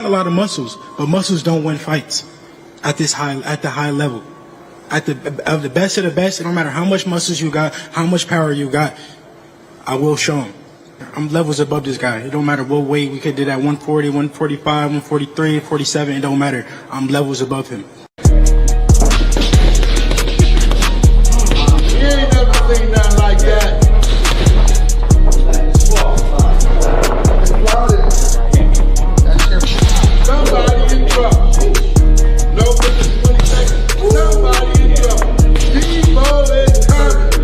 A lot of muscles, but muscles don't win fights at the high level. At the best of the best, no matter how much muscles you got, how much power you got, I will show him. I'm levels above this guy. It don't matter what weight. We could do that 140, 145, 143, 47. It don't matter. I'm levels above him. You ain't never seen nothing like that. Somebody in trouble. No, but the 20 seconds. Somebody in trouble. People is hurt.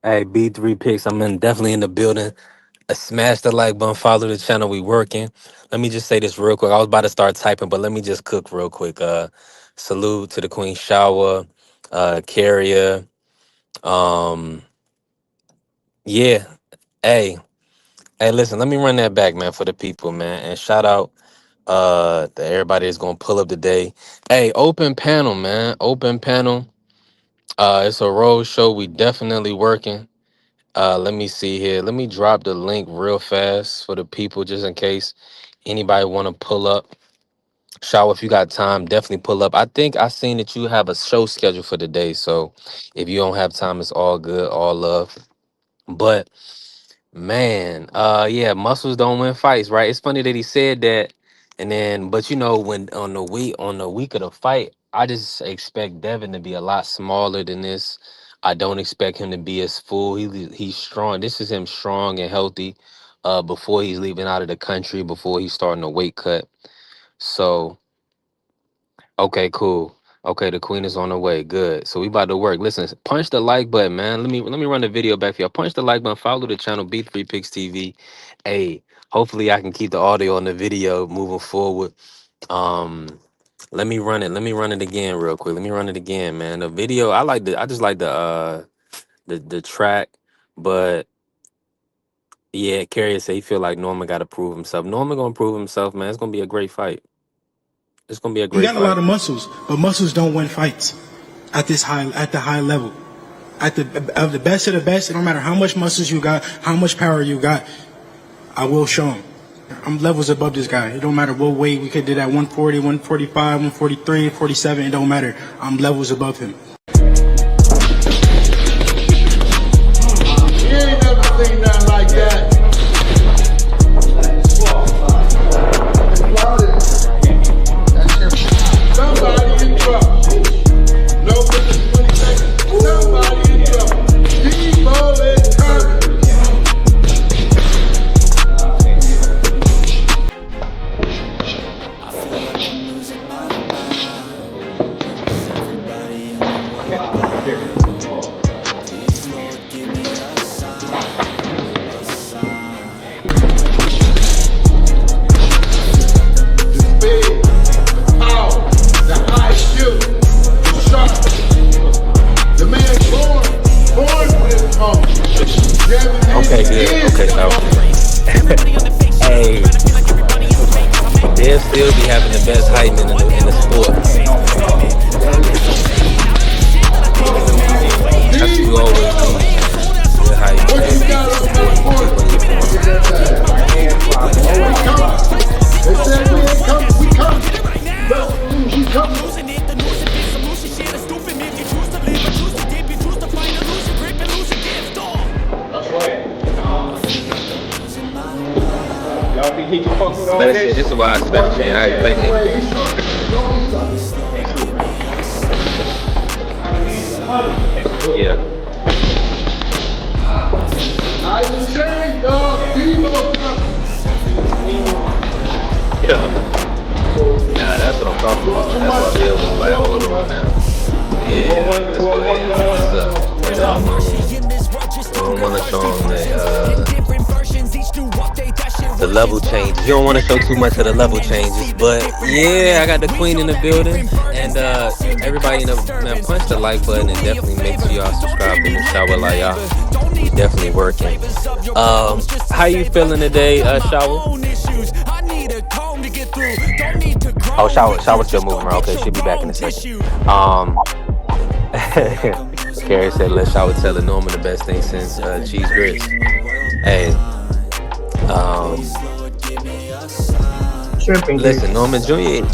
Hey, B3 picks. Definitely in the building. Smash the like button, follow the channel. We working. Let me just say this real quick. I was about to start typing, but let me just cook real quick. Salute to the Queen Shower, Carrier. Um, yeah. Hey, hey, listen, let me run that back, man, for the people, man. And shout out to everybody that's gonna pull up today. Hey, open panel, man. Open panel. It's a road show. We definitely working. Let me see here. Let me drop the link real fast for the people just in case anybody want to pull up. Shaw, if you got time, definitely pull up. I think I seen that you have a show scheduled for today. So if you don't have time, it's all good, all love. But man, yeah, muscles don't win fights, right? It's funny that he said that, and then, but you know, when on the week of the fight, I just expect Devin to be a lot smaller than this. I don't expect him to be as full. He's strong. This is him strong and healthy. Before he's leaving out of the country, before he's starting a weight cut. So okay, cool. Okay, the queen is on the way. Good. So we about to work. Listen, punch the like button, man. Let me run the video back for y'all. Punch the like button. Follow the channel B3 Picks TV. Hey, hopefully I can keep the audio on the video moving forward. Um, let me run it. Let me run it again real quick. Let me run it again, man. The video. I just like the track, but yeah, Carrier say he feel like Norman got to prove himself. Norman gonna prove himself, man. It's gonna be a great fight. It's gonna be a You great got a lot fight. of muscles, but muscles don't win fights at the high level. At the best of the best, no matter how much muscles you got, how much power you got, I will show him. I'm levels above this guy. It don't matter what weight. We could do that 140, 145, 143, 47. It don't matter. I'm levels above him. You ain't never seen nothing like that. Somebody in trouble. No, but the 20 seconds. Somebody in trouble. People is hurt. I feel like I'm losing my mind. Is everybody in the Okay, good. Okay, so hey, they'll still be having the best hype man in the sport. That's what you always need, man. Good hype, What good you got people on that supporting you, board? keeping you informed. We coming. They said we ain't coming. We coming. You better believe we coming. That's right. Y'all think he can fuck with all But see, this this? is why I respect you, man. I Yeah, respect either way, anything. we coming. Don't be stuck. Yeah. I just saying, dog. People coming. Yeah. Nah, that's what I'm talking about. That's why Bill was like, hold on now. Yeah, let's go ahead and see what's up. You know, we don't want to show them the level changes. You don't want to show too much of the level changes, but yeah, I got the queen in the building, and everybody in the man punch the like button and definitely make sure y'all subscribe to the shower like y'all. We definitely working. How you feeling today, shower? Oh, shower still moving around. Okay, she'll be back in a second. Um, Carrie said, "Let's shower tell Norman the best thing since cheese grits." Hey, um, listen, Norman Jr.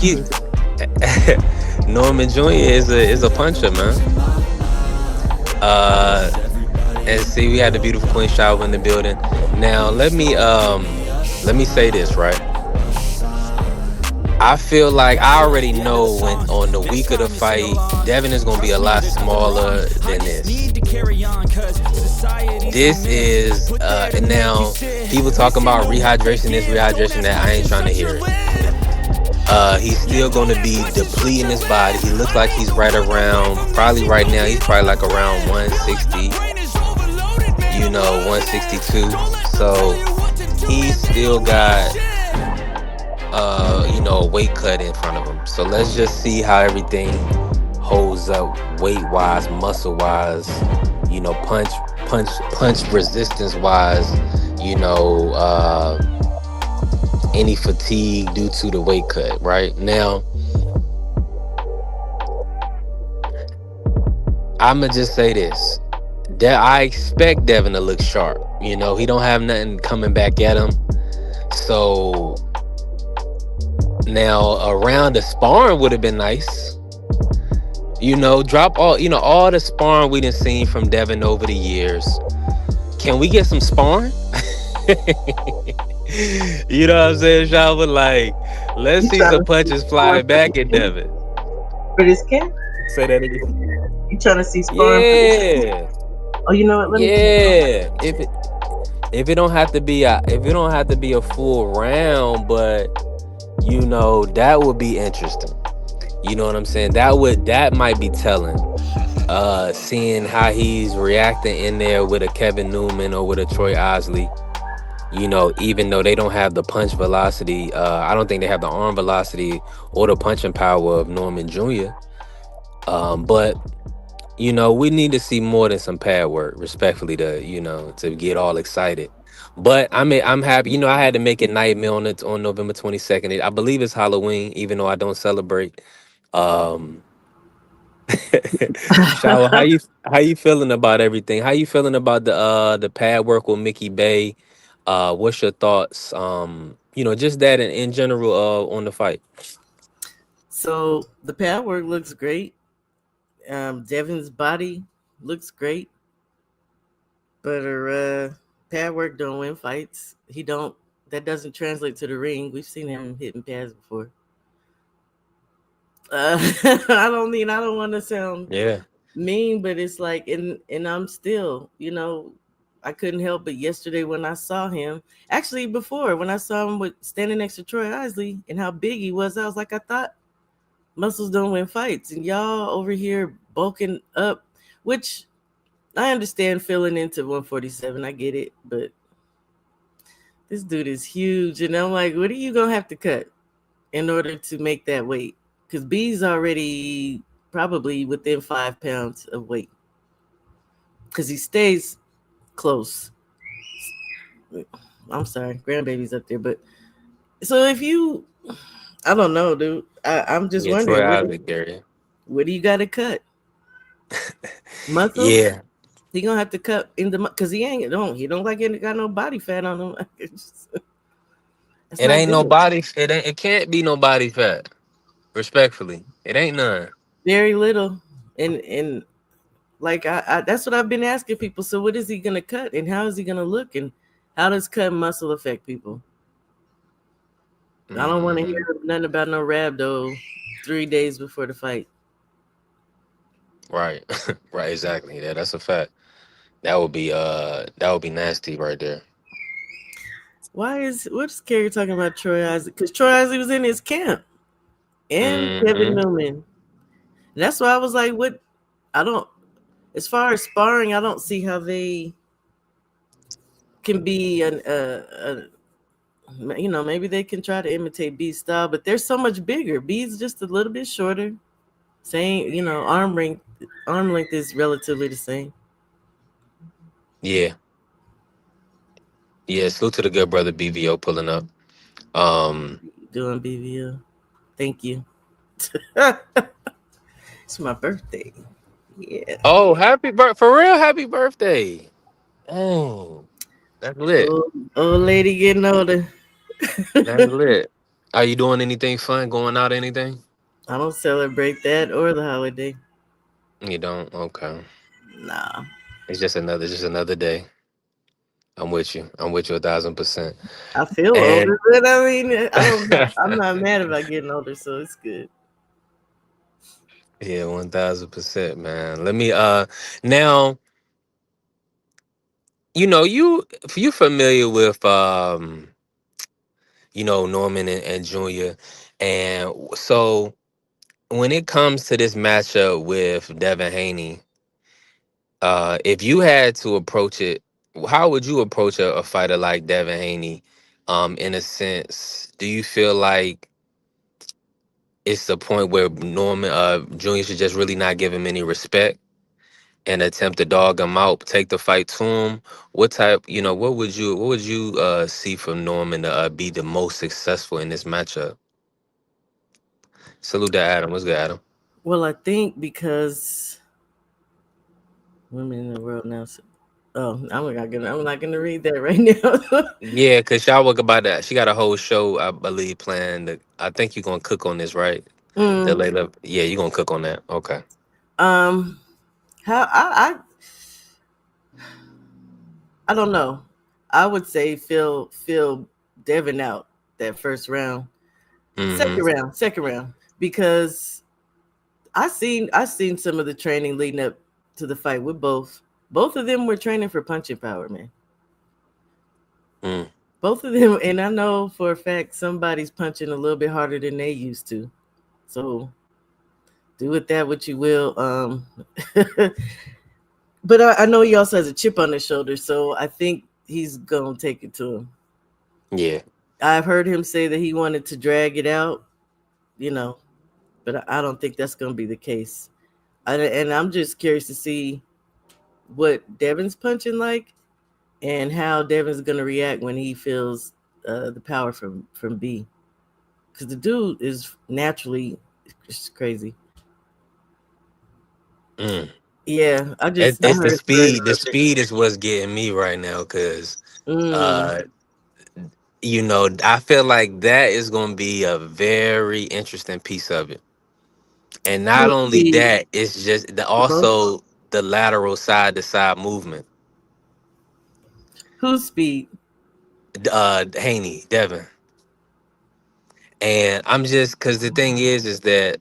Norman Jr. is a puncher, man. Uh, and see, we had the beautiful Queen Shower in the building. Now, let me say this right. I feel like I already know when on the week of the fight, Devin is gonna be a lot smaller than this. This is and now people talking about rehydration this, rehydration that. I ain't trying to hear it. He's still gonna be depleting his body. He looks like he's right around, probably right now, he's probably like around 160, 162. So he's still got a weight cut in front of him. So let's just see how everything holds up weight wise, muscle wise, punch resistance wise, you know, any fatigue due to the weight cut. Right now, I'ma just say this. I expect Devin to look sharp. He don't have nothing coming back at him. So now a round of sparring would have been nice. Drop all the sparring we done seen from Devin over the years. Can we get some sparring? You know what I'm saying, Shava? Like, let's see some punches fly back at Devin. Say that again. Yeah, yeah. If it don't have to be a full round, but that would be interesting. You know what I'm saying? That might be telling. Seeing how he's reacting in there with a Kevin Newman or with a Troy Osley. Even though they don't have the punch velocity, I don't think they have the arm velocity or the punching power of Norman Jr. But we need to see more than some pad work, respectfully, to get all excited. But I'm happy. I had to make it nightmare on November 22nd. I believe it's Halloween, even though I don't celebrate. Um, Shower, how you feeling about everything? How you feeling about the pad work with Mickey Bay? What's your thoughts? Just that in general on the fight. Yeah. I'm sorry, grandbaby's up there. But so if you, I don't know, dude. I'm just Yeah, Troy wondering Isaac area. what do you got to cut? Muscle? Yeah, He gonna have to cut in the because he don't like it got no body fat on him. It's it not ain't no good. body. It can't be no body fat. Respectfully, it ain't none. Very little, and like that's what I've been asking people. So what is he gonna cut, and how is he gonna look, and how does cutting muscle affect people? I don't want to hear Hmm. nothing about no rhabdo 3 days before the fight. Right, right, exactly. Yeah, that's a fact. That would be nasty right there. Why is what's Kerry talking about Troy Isaac? Because Troy Isaac was in his camp and Kevin Hmm. Newman. And that's why I was like, what? I don't. As far as sparring, I don't see how they can be maybe they can try to imitate B's style, but they're so much bigger. B's just a little bit shorter. Same, arm length is relatively the same. Yeah, yeah. Salute to the good brother BVO pulling up. Um. Doing BVL. Thank you. It's my birthday. Yeah. Oh, for real! Happy birthday! Oh, that's lit. Old lady getting older. That's lit. Are you doing anything fun? Going out? Anything? I don't celebrate that or the holiday. You don't? Okay. Nah. It's just another day. I'm with you. I'm with you 1,000%. I feel And older, but I mean, I'm not mad about getting older, so it's good. yeah, 1,000%, man. Let me now, if you familiar with Norman and Junior. And so when it comes to this matchup with Devin Haney, if you had to approach it, how would you approach a fighter like Devin Haney? In a sense, do you feel like it's the point where Norman Junior should just really not give him any respect and attempt to dog him out, take the fight to him? What would you see from Norman to be the most successful in this matchup? Salute to Adam. What's good, Adam? Well, I think because women in the world now. Oh, I'm not gonna read that right now. Yeah, cause y'all work about that. She got a whole show, I believe, planned. I think you're gonna cook on this, right? The mm, later, yeah, you're gonna cook on that. Okay. um, how I don't know. I would say Phil Devin out that first round, Mm-hmm. second round, because I seen some of the training leading up to the fight with both. Both of them were training for punching power, man. Mm. Both of them, and I know for a fact somebody's punching a little bit harder than they used to. So do with that what you will. But I know he also has a chip on his shoulder, so I think he's gonna take it to him. Yeah. I've heard him say that he wanted to drag it out, you know, but I don't think that's gonna be the case. And I'm just curious to see what Devin's punching like and how Devin's gonna react when he feels the power from B, because the dude is naturally just crazy. Mm. Yeah, I It's the heard stories. speed. The speed is what's getting me right now, cause Mm, uh, I feel like that is gonna be a very interesting piece of it. And not who's only speed? that, it's just Both. also the lateral side to side movement. Who's speed? Haney, Devin. And I'm just because the thing is that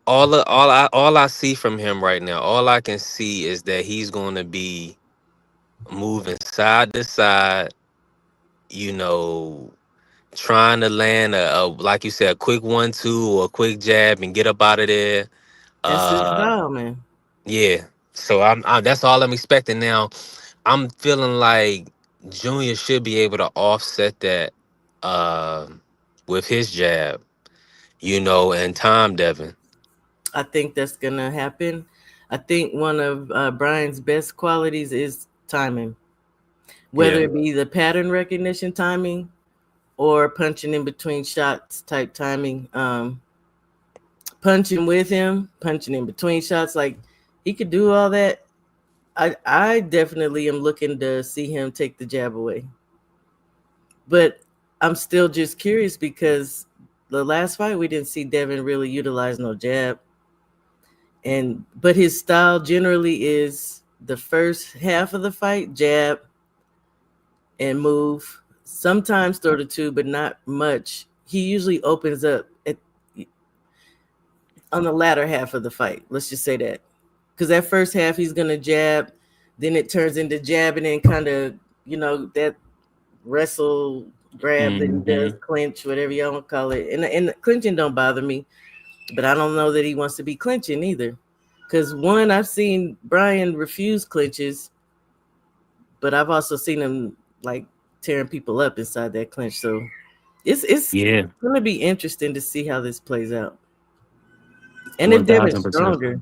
all I see from him right now, all I can see is that he's going to be moving side to side, you know, trying to land a like you said, a quick 1-2 or a quick jab and get up out of there. That's his Uh, style, man. yeah. So that's all I'm expecting now. I'm feeling like Junior should be able to offset that uh, with his jab, and time Devin. I think that's gonna happen. I think one of Brian's best qualities is timing, whether Yeah. it be the pattern recognition timing or punching in between shots type timing. Punching with him, punching in between shots, like he could do all that. I definitely am looking to see him take the jab away. But I'm still just curious because the last fight we didn't see Devin really utilize no jab. And but his style generally is the first half of the fight, jab and move. Sometimes throw the two, but not much. He usually opens up on the latter half of the fight. Let's just say that. Because that first half he's gonna jab, then it turns into jabbing and kind of, that wrestle grab that he does, Hmm. clinch, whatever y'all want to call it. And clinching don't bother me, but I don't know that he wants to be clinching either. Because one, I've seen Brian refuse clinches, but I've also seen him like tearing people up inside that clinch. So it's Yeah. gonna be interesting to see how this plays out. And if One Devin's thousand percent. stronger,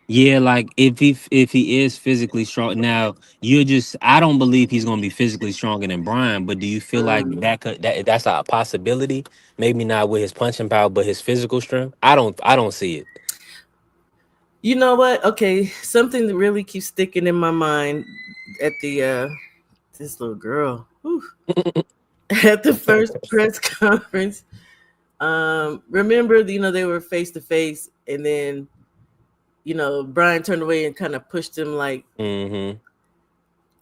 Yeah, like if he is physically strong now, you're just I don't believe he's gonna be physically stronger than Brian, but do you feel like mm, that's a possibility? Maybe not with his punching power, but his physical strength. I don't see it. you know what? Okay, something that really keeps sticking in my mind at the this little girl whew, at the first press conference. Remember, they were face to face, and then Brian turned away and kind of pushed him. Like, Hmm.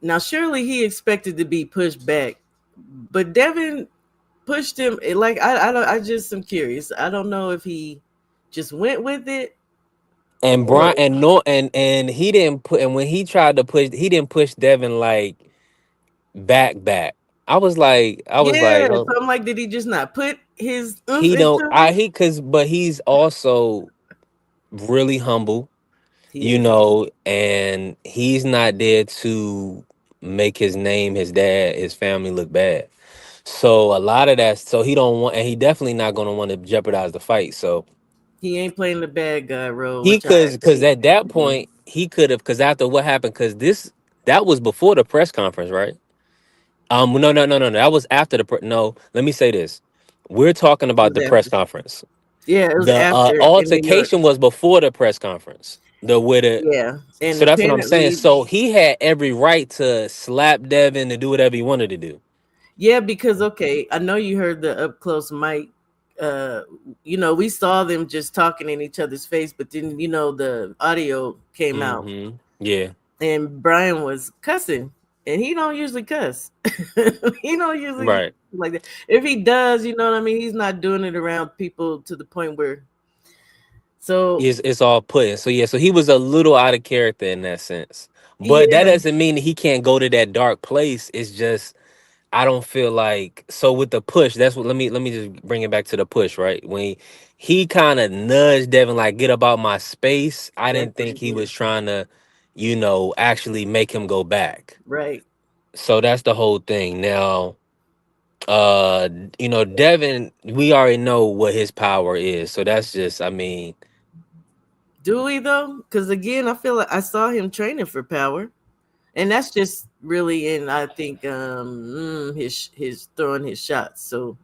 now, surely he expected to be pushed back, but Devin pushed him. Like, I don't. I just am curious. I don't know if he just went with it And or Brian and no and he didn't put and when he tried to push, he didn't push Devin like back. I was like, yeah. oh, So I'm like, did he just not put his oomph he don't into I him? he cause but he's also really humble, He is. and he's not there to make his name, his dad, his family look bad. So a lot of that, so he don't want, and he definitely not going to want to jeopardize the fight. So He ain't playing the bad guy role, he which I could, because hate. at that point he could have, because after what happened, because that was before the press conference, right? No, that was after no. Let me say this: we're talking It about was the press after. conference. Yeah, it was The after in New York. altercation was before the press conference. The with it. Yeah, and So that's what I'm saying. apparently, So he had every right to slap Devin to do whatever he wanted to do. yeah, because okay, I know you heard the up close mic. Uh, we saw them just talking in each other's face, but then the audio came out, Yeah. and Brian was cussing, and he don't usually cuss. He don't usually Right. like that. If he does, you know what I mean. He's not doing it around people to the point where. So It's all put in. So yeah, so he was a little out of character in that sense. But that yeah, doesn't mean that he can't go to that dark place. It's just I don't feel like, so with the push, that's what let me just bring it back to the push, right? When he kind of nudged Devin like get about my space. I that's didn't what he think he did. was trying to, actually make him go back. Right. So that's the whole thing. Now, uh, Devin, we already know what his power is. So that's just, I mean, Do we though? Because again, I feel like I saw him training for power, and that's just really in I think his throwing his shots. So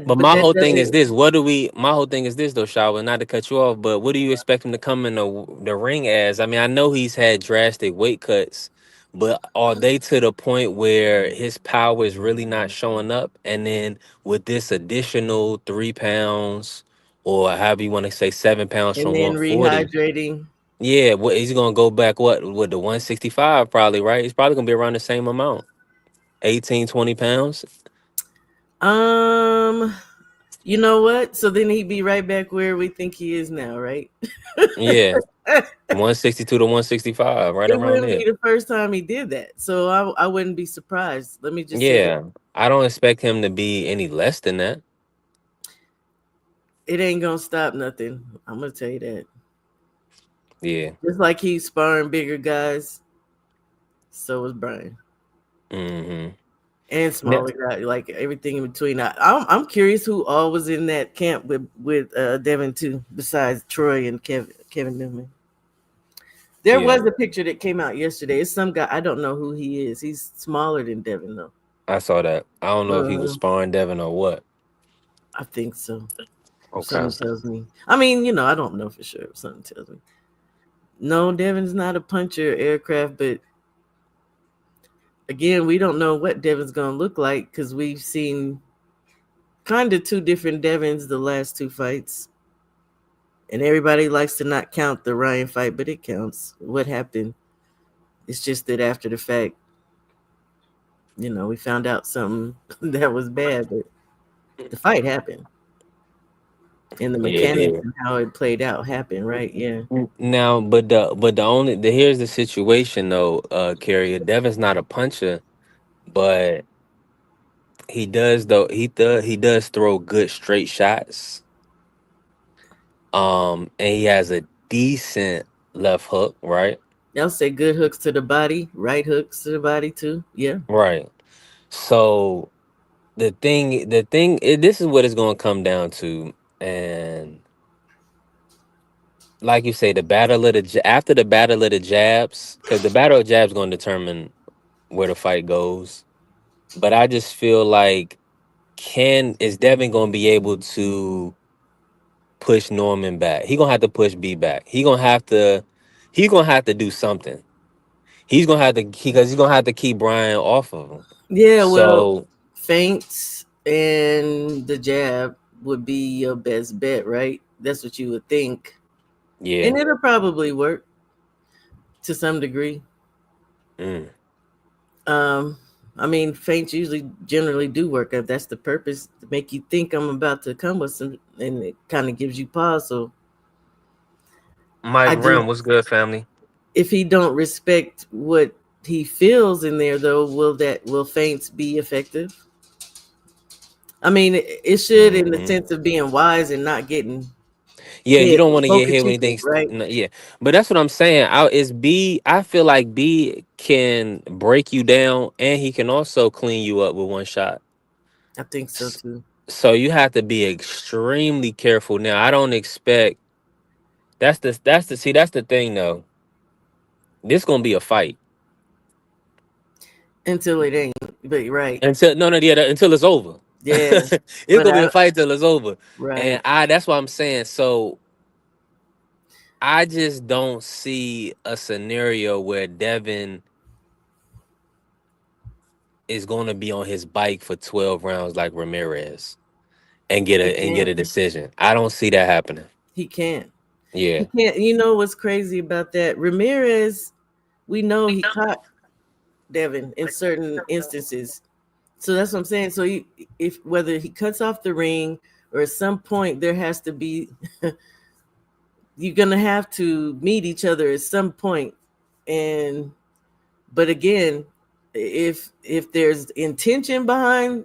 but but my that whole thing is doesn't. this. My whole thing is this though, Shawa, not to cut you off, but what do you expect him to come in the ring as? I mean, I know he's had drastic weight cuts, but are they to the point where his power is really not showing up? And then with this additional 3 pounds, or however you want to say, 7 pounds And from then 140, rehydrating, yeah, what he's gonna go back what with the 165 probably, right? He's probably gonna be around the same amount. 18, 20 pounds. um, you know what? So then he'd be right back where we think he is now, right? Yeah. 162 to 165, right It around wouldn't there. be the first time he did that, so I wouldn't be surprised. Let me just say that Yeah. I don't expect him to be any less than that. it ain't gonna stop nothing. I'm gonna tell you that. Yeah. Just like he's sparring bigger guys, so was Brian. Hmm. and smaller guy, like everything in between. I'm curious who all was in that camp with Devin too, besides Troy and Kevin Newman. There Yeah, was a picture that came out yesterday. It's some guy, I don't know who he is. He's smaller than Devin though. I saw that. I don't know if he was Uh, sparring Devin or what. I think so. Okay. Something tells me. I mean, I don't know for sure. Something tells me. No, Devin's not a puncher aircraft, but again, we don't know what Devin's gonna look like because we've seen kind of two different Devins the last two fights. And everybody likes to not count the Ryan fight, but it counts. What happened? It's just that after the fact, we found out something that was bad, but the fight happened. And the Yeah, it mechanics did. and how it played out happened, right? Yeah. Now, but the only here's the situation though, Carrier. Devin's not a puncher, but he does throw good straight shots. And he has a decent left hook, right? They'll say good hooks to the body, right hooks to the body too. Yeah. Right. So this is what it's going to come down to, and like you say, after the battle of the jabs, because the battle of jabs going to determine where the fight goes. But I just feel like can is Devin going to be able to push Norman back? He gonna have to push B back. He gonna have to do something. He's gonna have to because he's gonna have to keep Brian off of him. Yeah, well, So feints and the jab would be your best bet, right? That's what you would think. yeah. And it'll probably work to some degree. Mm. Um, I mean, feints usually generally do work. If that's the purpose, to make you think I'm about to come with some, and it kind of gives you pause. So Mike I Rim, just, what's good, family? if he don't respect what he feels in there, though, will feints be effective? I mean, it should in the Hmm. sense of being wise and not getting Yeah, you hit. don't want to get Boca hit when Chica, anything's right? no, yeah. But that's what I'm saying. Is B? I feel like B can break you down, and he can also clean you up with one shot. I think so S- too. So you have to be extremely careful. Now, I don't expect that's the thing though. This gonna be a fight Until it ain't, but right, until no no yeah until it's over. yeah. It's But gonna be I a fight till it's over, and right. that's what I'm saying. So I just don't see a scenario where Devin is gonna be on his bike for 12 rounds like Ramirez and get He a can't. decision. I don't see that happening. He can't. He Yeah. can't. You know what's crazy about that? Ramirez, we know he caught Devin in certain instances. So that's what I'm saying. So if whether he cuts off the ring or at some point there has to be, you're gonna have to meet each other at some point. And but again, if there's intention behind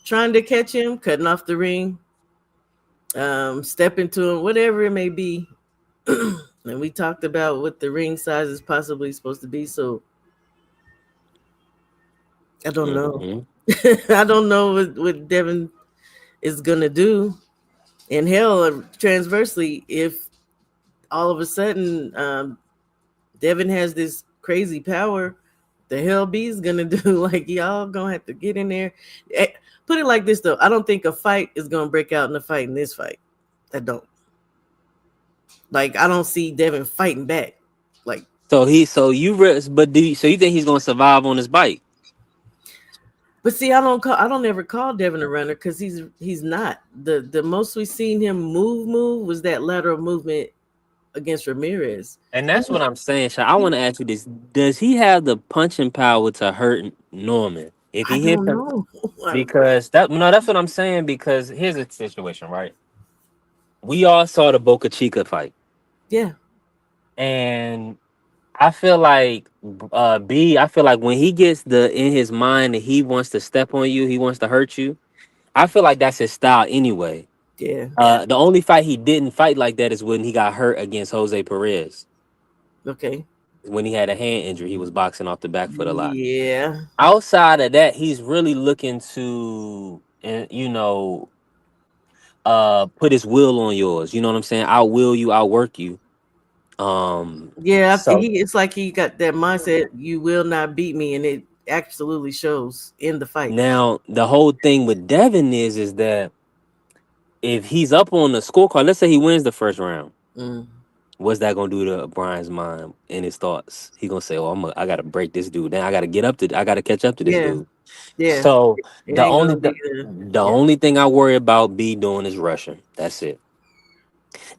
trying to catch him, cutting off the ring, step into him, whatever it may be. And we talked about what the ring size is possibly supposed to be. So I don't know. Hmm. I don't know what Devin is gonna do. And hell, transversely, if all of a sudden Devin has this crazy power, the hell B's gonna do? Like y'all gonna have to get in there. Eh, Put it like this though, I don't think a fight is gonna break out in a fight in this fight. I don't. Like I don't see Devin fighting back. Like, So you think he's gonna survive on his bike? but see, I don't ever call Devin a runner because he's not. The most we seen him move was that lateral movement against Ramirez. And that's what I'm saying. I want to ask you this: does he have the punching power to hurt Norman if I he hit don't him? know. Because that's what I'm saying. Because here's the situation, right? We all saw the Boca Chica fight, Yeah, and I feel like B. I feel like when he gets the in his mind that he wants to step on you, he wants to hurt you. I feel like that's his style anyway. yeah. The only fight he didn't fight like that is when he got hurt against Jose Perez. Okay. when he had a hand injury, he was boxing off the back foot a lot. Yeah. Outside of that, he's really looking to, put his will on yours. You know what I'm saying? I'll will you, I'll work you. Yeah, So it's like he got that mindset, you will not beat me, and it absolutely shows in the fight. now the whole thing with Devin is that if he's up on the scorecard, let's say he wins the first round, Mm. what's that gonna do to Brian's mind and his thoughts? He gonna say, "Oh, I gotta break this dude. Then I gotta catch up to this Yeah, dude." yeah. So It ain't gonna be the yeah. only thing I worry about B doing is rushing. That's it.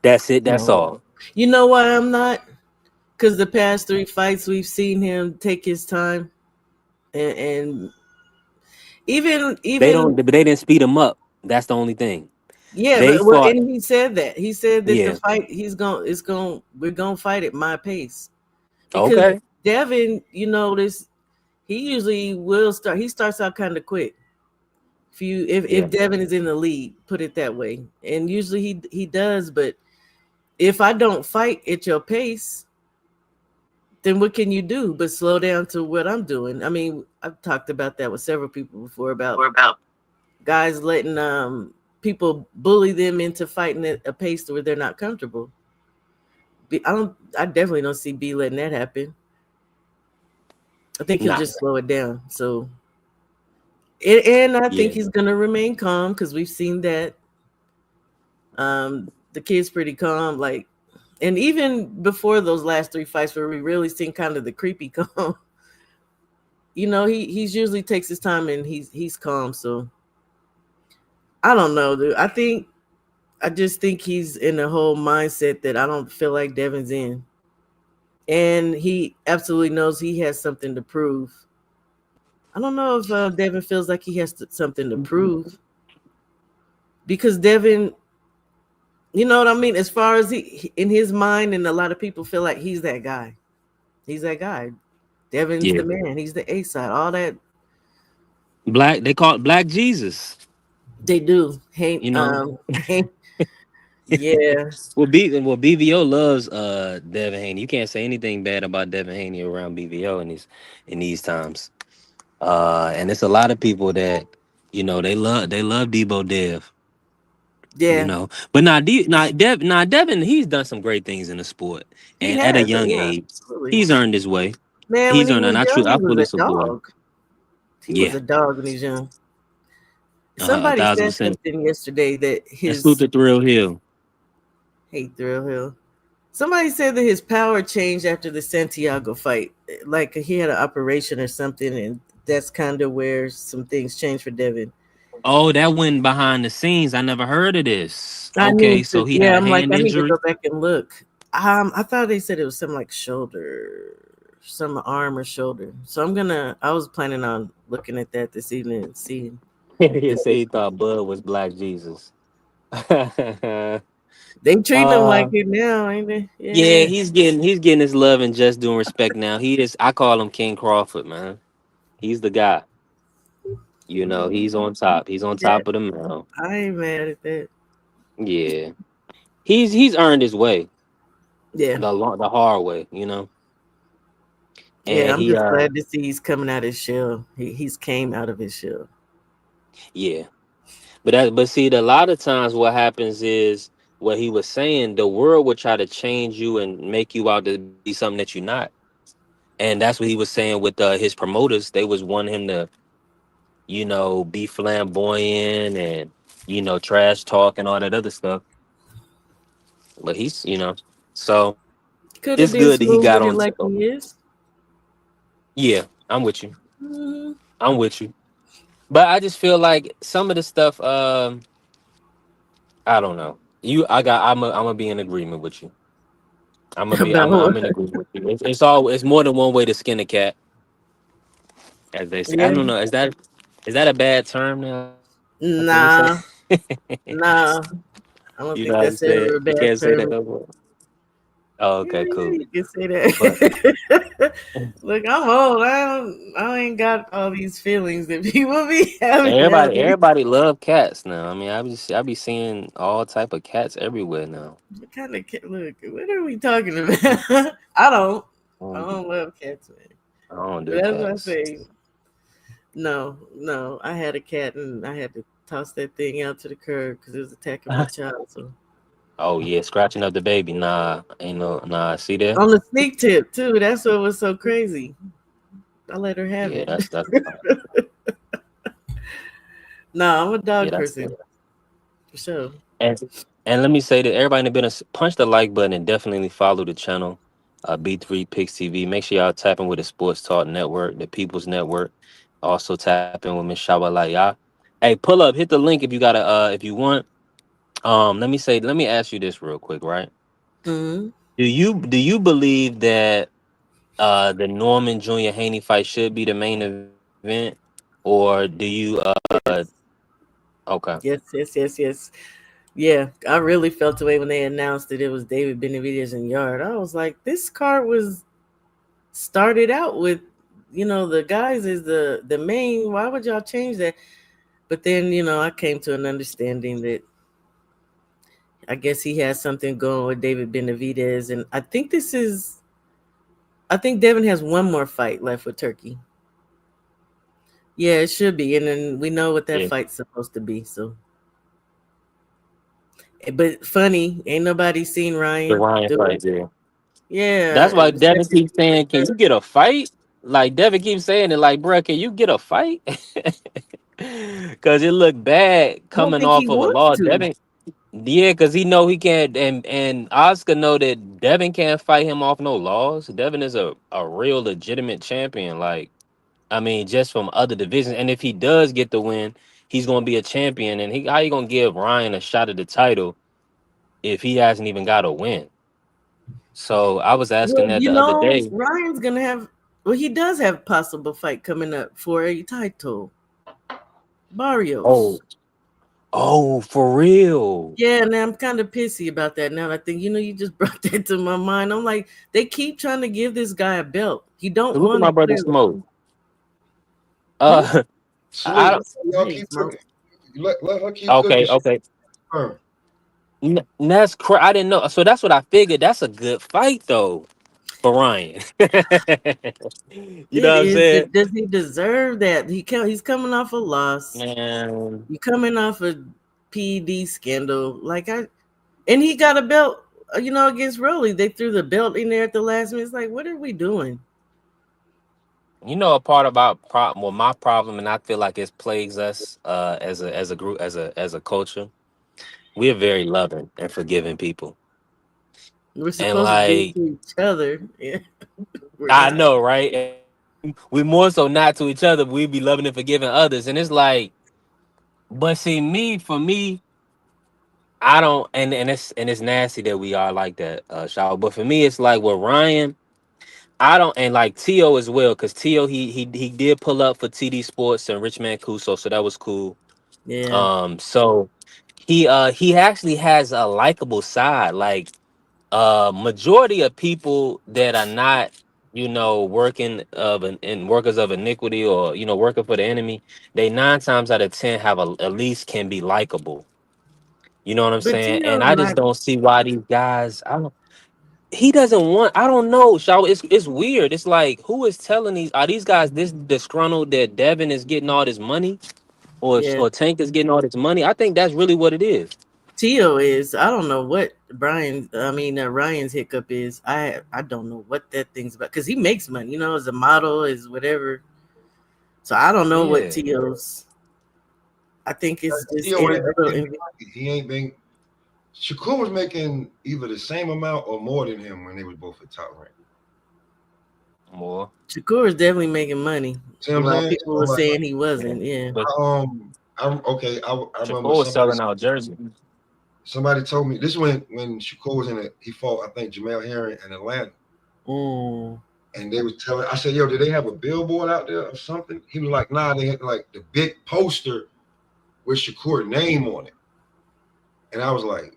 That's it. That's No. all. You know why I'm not? Because the past three fights we've seen him take his time, and They don't. even But they didn't speed him up. That's the only thing. yeah, They but well, fought. and he said that the Yeah. fight we're gonna fight at my pace because Okay. Devin, you notice he usually will start. He starts out kind of quick. If Yeah. Devin is in the lead, put it that way, and usually he does. But if I don't fight at your pace, then what can you do but slow down to what I'm doing? I mean, I've talked about that with several people before about guys letting people bully them into fighting at a pace where they're not comfortable. I definitely don't see B letting that happen. I think he'll Nah. just slow it down. So and I think Yeah. he's gonna remain calm because we've seen that. The kid's pretty calm, like, and even before those last three fights where we really seen kind of the creepy calm, he's usually takes his time and he's calm. So I don't know, dude. I just think he's in a whole mindset that I don't feel like Devin's in, and he absolutely knows he has something to prove. I don't know if Devin feels like he has something to prove because Devin, you know what I mean. As far as he in his mind, and a lot of people feel like he's that guy. He's that guy. Devin's Yeah. the man. He's the A side. All that Black. They call it Black Jesus. they do. Hey, You know. hey, yeah, Well, BVO loves Devin Haney. You can't say anything bad about Devin Haney around BVO in these times. And it's a lot of people that they love Debo Dev. yeah. But Devin, he's done some great things in the sport, He and at a has. young Yeah, age, absolutely. he's earned his way. Man, when He's he earned, was and young, I he was fully a support him. dog. He was Yeah, a dog when he was young. a Somebody thousand said percent. something yesterday that And salute his to Thrill Hill. hey Thrill Hill. Somebody said that his power changed after the Santiago fight. Like he had an operation or something, and that's kind of where some things changed for Devin. Oh, that went behind the scenes. I never heard of this. I Okay, need so to, he had yeah. a I'm like, hand I need to injury. go back and look. I thought they said it was something like shoulder, some arm or shoulder. So I was planning on looking at that this evening and seeing. He say he thought Bud was Black Jesus. They treating him like uh, it now, ain't they? yeah, Yeah, he's getting his love and just doing respect now. He is. I call him King Crawford, man. He's the guy. He's on top. He's on yeah. top of the mountain. I ain't mad at that. Yeah, he's earned his way Yeah, the hard way. yeah. And I'm he just glad to see he's coming out of his shell. He's came out of his shell. yeah. But see, a lot of times what happens is what he was saying. The world will try to change you and make you out to be something that you're not. And that's what he was saying with his promoters. They was wanting him to be flamboyant and trash talk and all that other stuff. But so Could have it's been good that he smooth got with it on. like he is. Yeah, I'm with you. Hmm. I'm with you. But I just feel like some of the stuff. I don't know. I'm gonna be in agreement with you. I'm gonna be. I'm About in agreement with you. It's more than one way to skin a cat, as they say. I yeah. don't know. Is that a bad term now? Can we say? Nah, nah. I don't You know think how to that's say ever it. a You bad can't say that term. no more. Oh, Yeah, okay, yeah, cool. you can say But that. Look, I'm old. I ain't got all these feelings that people be having nowadays. everybody love cats now. I mean, I be seeing all type of cats everywhere now. What kind of look? What are we talking about? I don't. I Mm, don't love cats, man. I don't But do that's what I cats. say. No, no. I had a cat and I had to toss that thing out to the curb because it was attacking my child. So Oh yeah, scratching up the baby. Nah, ain't no nah. See there? on the sneak tip too. That's what was so crazy. I let her have Yeah, it. that's No, I'm a yeah, dog that's person for sure. and and let me say that everybody in the business punch the like button and definitely follow the channel. B3 Picks TV. Make sure y'all tap in with the Sports Talk Network, the People's Network. Also tap in with Miss Shabalaya. Hey, pull up, hit the link if you gotta if you want. Let me ask you this real quick, right? Hmm. Do you believe that the Norman Jr. Haney fight should be the main event, or do you Yes, okay. yes. Yeah, I really felt the way when they announced that it was David Benavidez and Yard. I was like, this card was started out with, the guys is the main. Why would y'all change that? But then, I came to an understanding that I guess he has something going with David Benavidez, and I think Devin has one more fight left with Turkey. Yeah, it should be, and then we know what that Yeah, fight's supposed to be. So, but funny, ain't nobody seen the Ryan Ryan do fight, it. yeah. Yeah, That's why Devin keeps saying, "Can you get a fight?" Like Devin keeps saying it, like, "Bruh, can you get a fight?" Because it looked bad I don't coming think he off of a wants law. to. Devin, yeah, because he know he can't, and Oscar know that Devin can't fight him off no laws. Devin is a real legitimate champion. Like, I mean, just from other divisions. And if he does get the win, he's gonna be a champion. And how you gonna give Ryan a shot at the title if he hasn't even got a win? So I was asking Well, that the other day. Ryan's gonna have. Well, he does have possible fight coming up for a title. Oh, Barrios. oh, for real. Yeah, and I'm kind of pissy about that now. I think you just brought that to my mind. I'm like, they keep trying to give this guy a belt. He don't Look at want my it brother clearly. Smoke. Hmm? Uh, I Salute. don't. He said, Y'all "Hey, keep smoke." cooking. Let her keep cooking. Okay, She okay. firm. I didn't know. So that's what I figured. That's a good fight though for Ryan. You know It what I'm is. saying? Does he deserve that? He's coming off a loss. Man, You coming off a PED scandal, and he got a belt. Against Rolly, they threw the belt in there at the last minute. It's like, what are we doing? you know a part about problem. Well, my problem, and I feel like it plagues us as a group as a culture. We're very loving and forgiving people, We're and supposed to be like to each other. Yeah, we're I not. know, right? We more so not to each other. We be loving and forgiving others, and it's like, but see, for me, I don't, and it's nasty that we are like that, Shaw. But for me, it's like with Ryan, I don't, and like Tio as well, because Tio he did pull up for TD Sports and Richman Kuso, so that was cool. Yeah, So he actually has a likable side. Like majority of people that are not working in workers of iniquity or working for the enemy, they 9 times out of 10 have at least can be likable. You know what I'm but saying? And Tito's I just not. don't see why these guys. I don't. He doesn't want. I don't know, Shaw. It's weird. It's like who is telling these guys this disgruntled that Devin is getting all this money Yeah, or Tank is getting all this money. I think that's really what it is. Tio is. I don't know what Ryan's hiccup is. I don't know what that thing's about because he makes money. As a model, is whatever. So I don't know what Yeah. Tio's. I think it's just Theo ain't a little been envy. he ain't been Shakur was making either the same amount or more than him when they was both at top rank. More. Shakur is definitely making money. See what I'm While saying? people So were like saying he Yeah. wasn't. Yeah. But I remember Shakur was selling out Jersey. somebody told me this when Shakur was he fought I think Jamel Herring in Atlanta. Mm. And they was telling, I said, yo, did they have a billboard out there or something? He was like, nah, they had like the big poster with Shakur name on it. And I was like,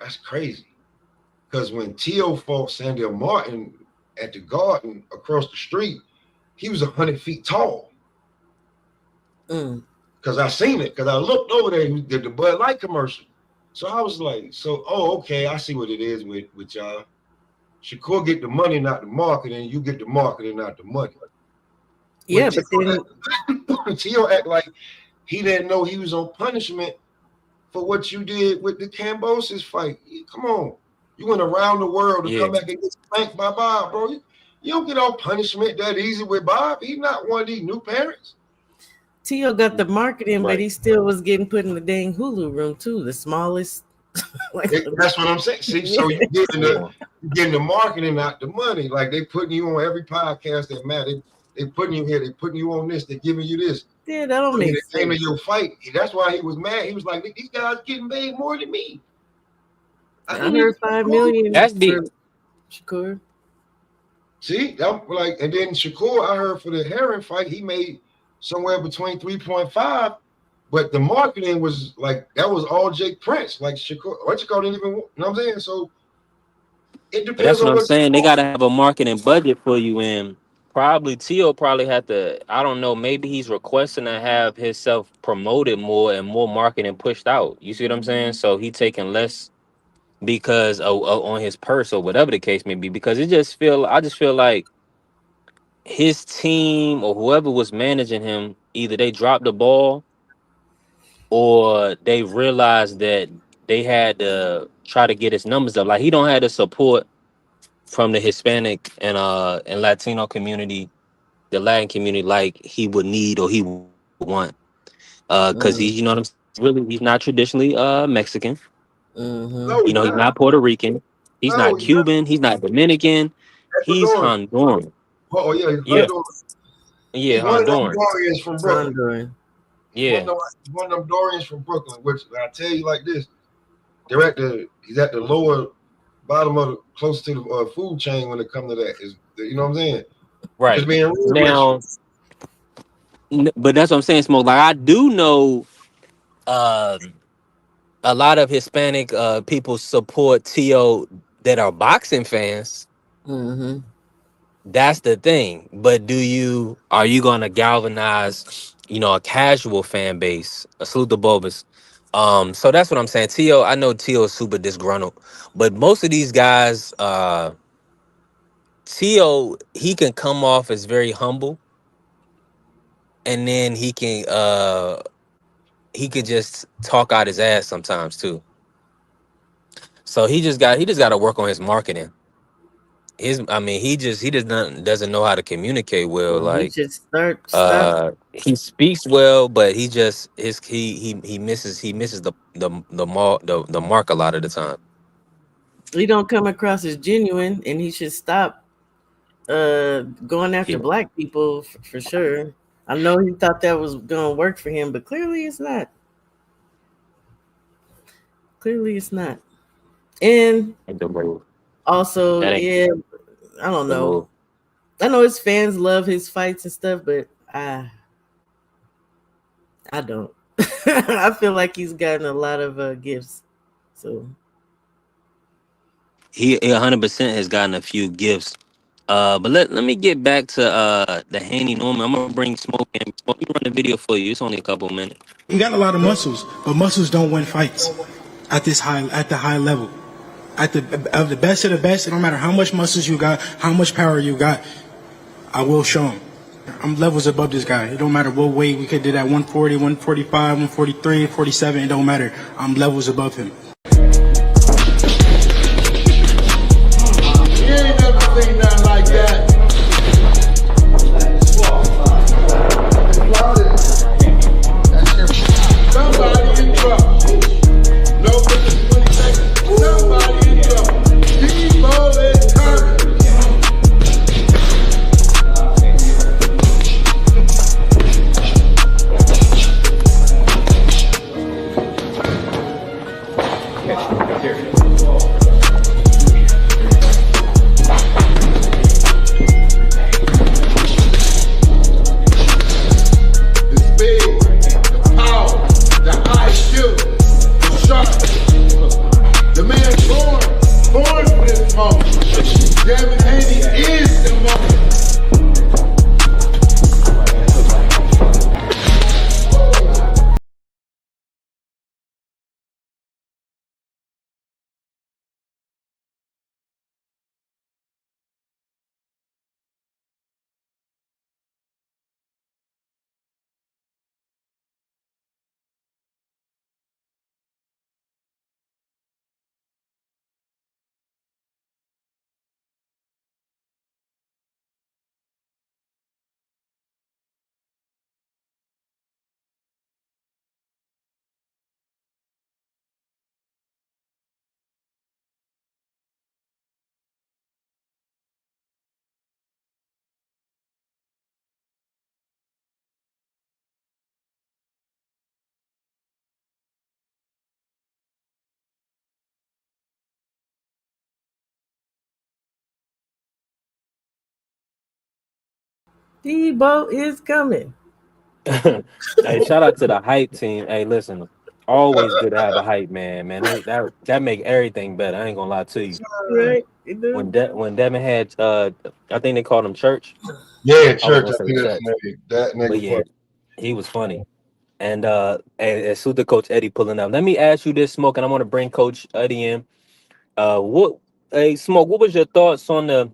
that's crazy. Because when Tio fought Sandel Martin at the Garden across the street, he was 100 feet tall. Mm. Because I seen it, because I looked over there, he did the Bud Light commercial. So I was like, oh, okay, I see what it is with y'all. Shakur get the money, not the marketing. You get the marketing, not the money. Yeah, but then Tio act like he didn't know he was on punishment for what you did with the Cambosis fight. Come on. You went around the world to come back and get spanked by Bob, bro. You don't get off punishment that easy with Bob. He's not one of these new parents. Tio got the marketing, Right. but he still was getting put in the dang Hulu room too, the smallest. That's what I'm saying. See, so you getting the marketing, not the money. Like they putting you on every podcast that matter. They putting you here. They putting you on this. They giving you this. Yeah, that don't make sense. Came to your fight. That's why he was mad. He was like, these guys getting paid more than me. I heard $5 million That's for deep. Shakur. See, I'm like, and then Shakur, I heard for the Heron fight, he made somewhere between 3.5, but the marketing was like that was all Jake Prince. Like Shakur, what you call didn't even, you know what I'm saying? So it depends. But that's what on I'm saying. They gotta have a marketing budget for you, and probably Tio probably had to. I don't know. Maybe he's requesting to have himself promoted more and more marketing pushed out. You see what I'm saying? So he taking less because on his purse or whatever the case may be. Because I just feel like his team or whoever was managing him, either they dropped the ball or they realized that they had to try to get his numbers up. Like he don't have the support from the Hispanic and Latino community, the Latin community, like he would need or he would want. Because he, you know what I'm saying? Really, he's not traditionally Mexican. Mm-hmm. No, You he's know, he's not. not Puerto Rican. He's No, not he's not. Cuban. He's not Dominican. He's Ecuadorian. Honduran. Oh yeah, he's Yeah, Honduran. yeah, He's one of them Honduran. Dorians from Brooklyn. Honduran. Yeah, One of them Dorians from Brooklyn. Which I tell you like this, he's at the lower bottom of close to the food chain when it comes to that. Is you know what I'm saying? right. Just being real Now, but that's what I'm saying, Smoke. Like I do know a lot of Hispanic people support T.O. that are boxing fans. Mm-hmm. That's the thing. But are you gonna galvanize, a casual fan base? A salute the Bulbous. So that's what I'm saying. T.O., I know T.O. is super disgruntled, but most of these guys, T.O., he can come off as very humble, and then he could just talk out his ass sometimes too. So he just got to work on his marketing. He just know how to communicate well. He Like should stop. he speaks well, but he misses the mark a lot of the time. He don't come across as genuine, and he should stop going after Yeah. black people for sure. I know he thought that was gonna work for him, but clearly it's not. Clearly it's not. And Ain't the move. also, That ain't yeah, I don't the know. move. I know his fans love his fights and stuff, but I don't. I feel like he's gotten a lot of gifts. So He 100% has gotten a few gifts. But let me get back to the Haney Norman. I'm gonna bring Smoke in. Smoke, me run the video for you. It's only a couple minutes. You got a lot of muscles, but muscles don't win fights at the high level. At the best of the best, it don't matter how much muscles you got, how much power you got, I will show him. I'm levels above this guy. It don't matter what weight we could do that 140, 145, 143, 47, it don't matter. I'm levels above him. You ain't never seen nothing like that. Somebody in trouble. No, but it's 20 seconds. Somebody in trouble. People is hurt. The speed, the power, the IQ, the sharp. The man born for this moment. Devin Haney is the moment. Debo is coming. Hey, shout out to the hype team. Hey, listen, always good to have a hype man. Man, that make everything better. I ain't gonna lie to you. Right? You do? When Devin had I think they called him Church. Yeah, I was church. gonna I say think that's Church, the name. That but nigga yeah, fuck. he was funny. And Suit the Coach Eddie pulling up. Let me ask you this, Smoke, and I want to bring Coach Eddie in. What Hey Smoke, what was your thoughts on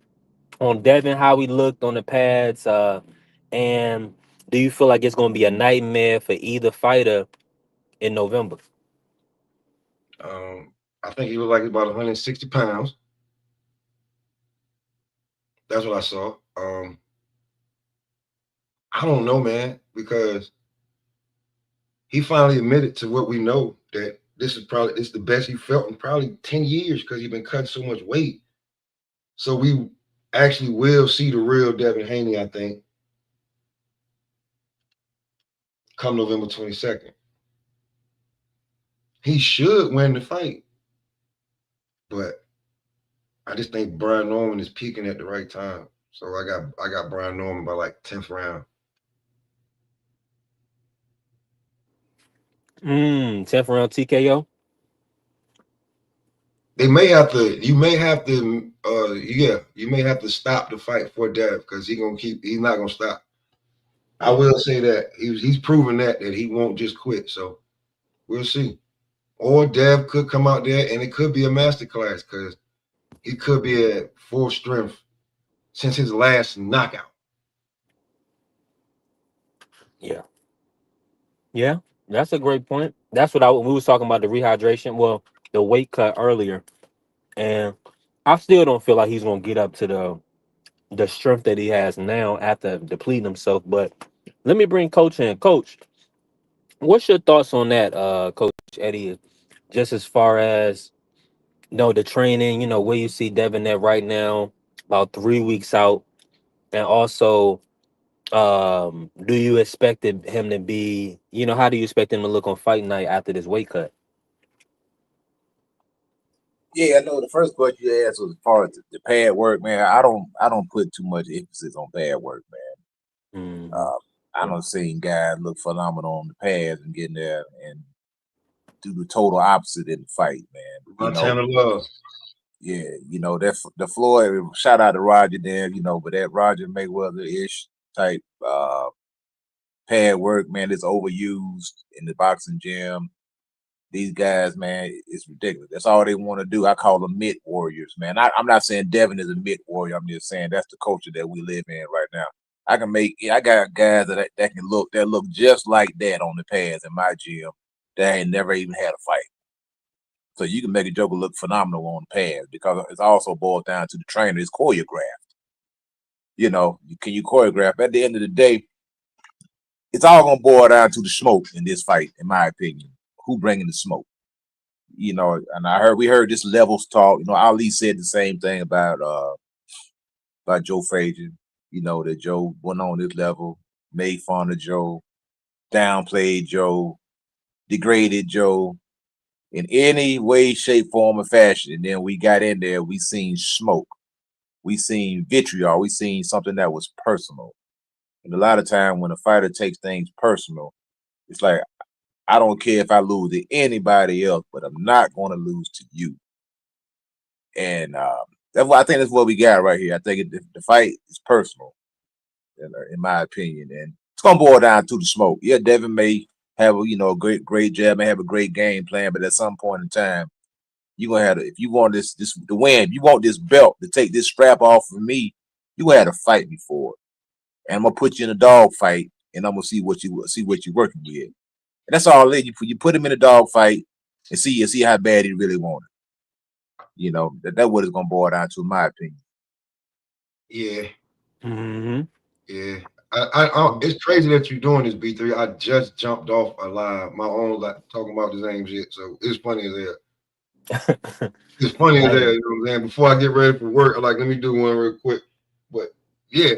Devin, how he looked on the pads? And do you feel like it's gonna be a nightmare for either fighter in November? I think he was like about 160 pounds. That's what I saw. I don't know, man, because he finally admitted to what we know that this is the best he felt in probably 10 years because he's been cutting so much weight. So we actually will see the real Devin Haney, I think, come November 22nd. He should win the fight, but I just think Brian Norman is peaking at the right time. So I got Brian Norman by like 10th round. 10th round TKO. They may have to. You may have to. Yeah, you may have to stop the fight for Dev because he's not gonna stop. I will say that he's proven that he won't just quit. So we'll see. Or Dev could come out there and it could be a masterclass because he could be at full strength since his last knockout. Yeah, yeah, that's a great point. That's what we was talking about, the rehydration. Well, the weight cut earlier, and I still don't feel like he's gonna get up to the strength that he has now after depleting himself. But let me bring Coach in. Coach, what's your thoughts on that, Coach Eddie? Just as far as the training, where you see Devin at right now, about 3 weeks out, and also, do you expect him to be, how do you expect him to look on fight night after this weight cut? Yeah, I know the first question you asked was as far as the pad work, man. I don't put too much emphasis on pad work, man. Hmm. Uh, I don't seen guys look phenomenal on the pads and getting there and do the total opposite in the fight, man. Montana Love. Yeah, that the Floyd. Shout out to Roger there, but that Roger Mayweather ish type pad work, man, is overused in the boxing gym. These guys, man, it's ridiculous. That's all they want to do. I call them mid warriors, man. I'm not saying Devin is a mid warrior. I'm just saying that's the culture that we live in right now. I got guys that can look just like that on the pads in my gym that ain't never even had a fight. So you can make a joker look phenomenal on the pads because it's also boiled down to the trainer is choreographed. Can you choreograph? At the end of the day, it's all gonna boil down to the smoke in this fight, in my opinion. Who bringing the smoke? And we heard this levels talk. Ali said the same thing about Joe Frazier. That Joe went on this level, made fun of Joe, downplayed Joe, degraded Joe in any way, shape, form, or fashion. And then we got in there, we seen smoke, we seen vitriol, we seen something that was personal. And a lot of time when a fighter takes things personal, it's like I don't care if I lose to anybody else, but I'm not going to lose to you. And I think that's what we got right here. I think the fight is personal, in my opinion, and it's gonna boil down to the smoke. Yeah, Devin may have a great jab, may have a great game plan, but at some point in time, you gonna have to, if you want this to win, if you want this belt to take this strap off of me, you gonna have to fight me for it. And I'm gonna put you in a dog fight, and I'm gonna see what you're working with. And that's all it is. You put him in a dog fight and see how bad he really wanted. That's what it's gonna boil down to, in my opinion. Yeah, Hmm. yeah. It's crazy that you're doing this, B3. I just jumped off a live, my own, like talking about the same shit. So it's funny as hell. It's funny as hell, you know what I'm saying? Before I get ready for work, I'm like, let me do one real quick. But yeah,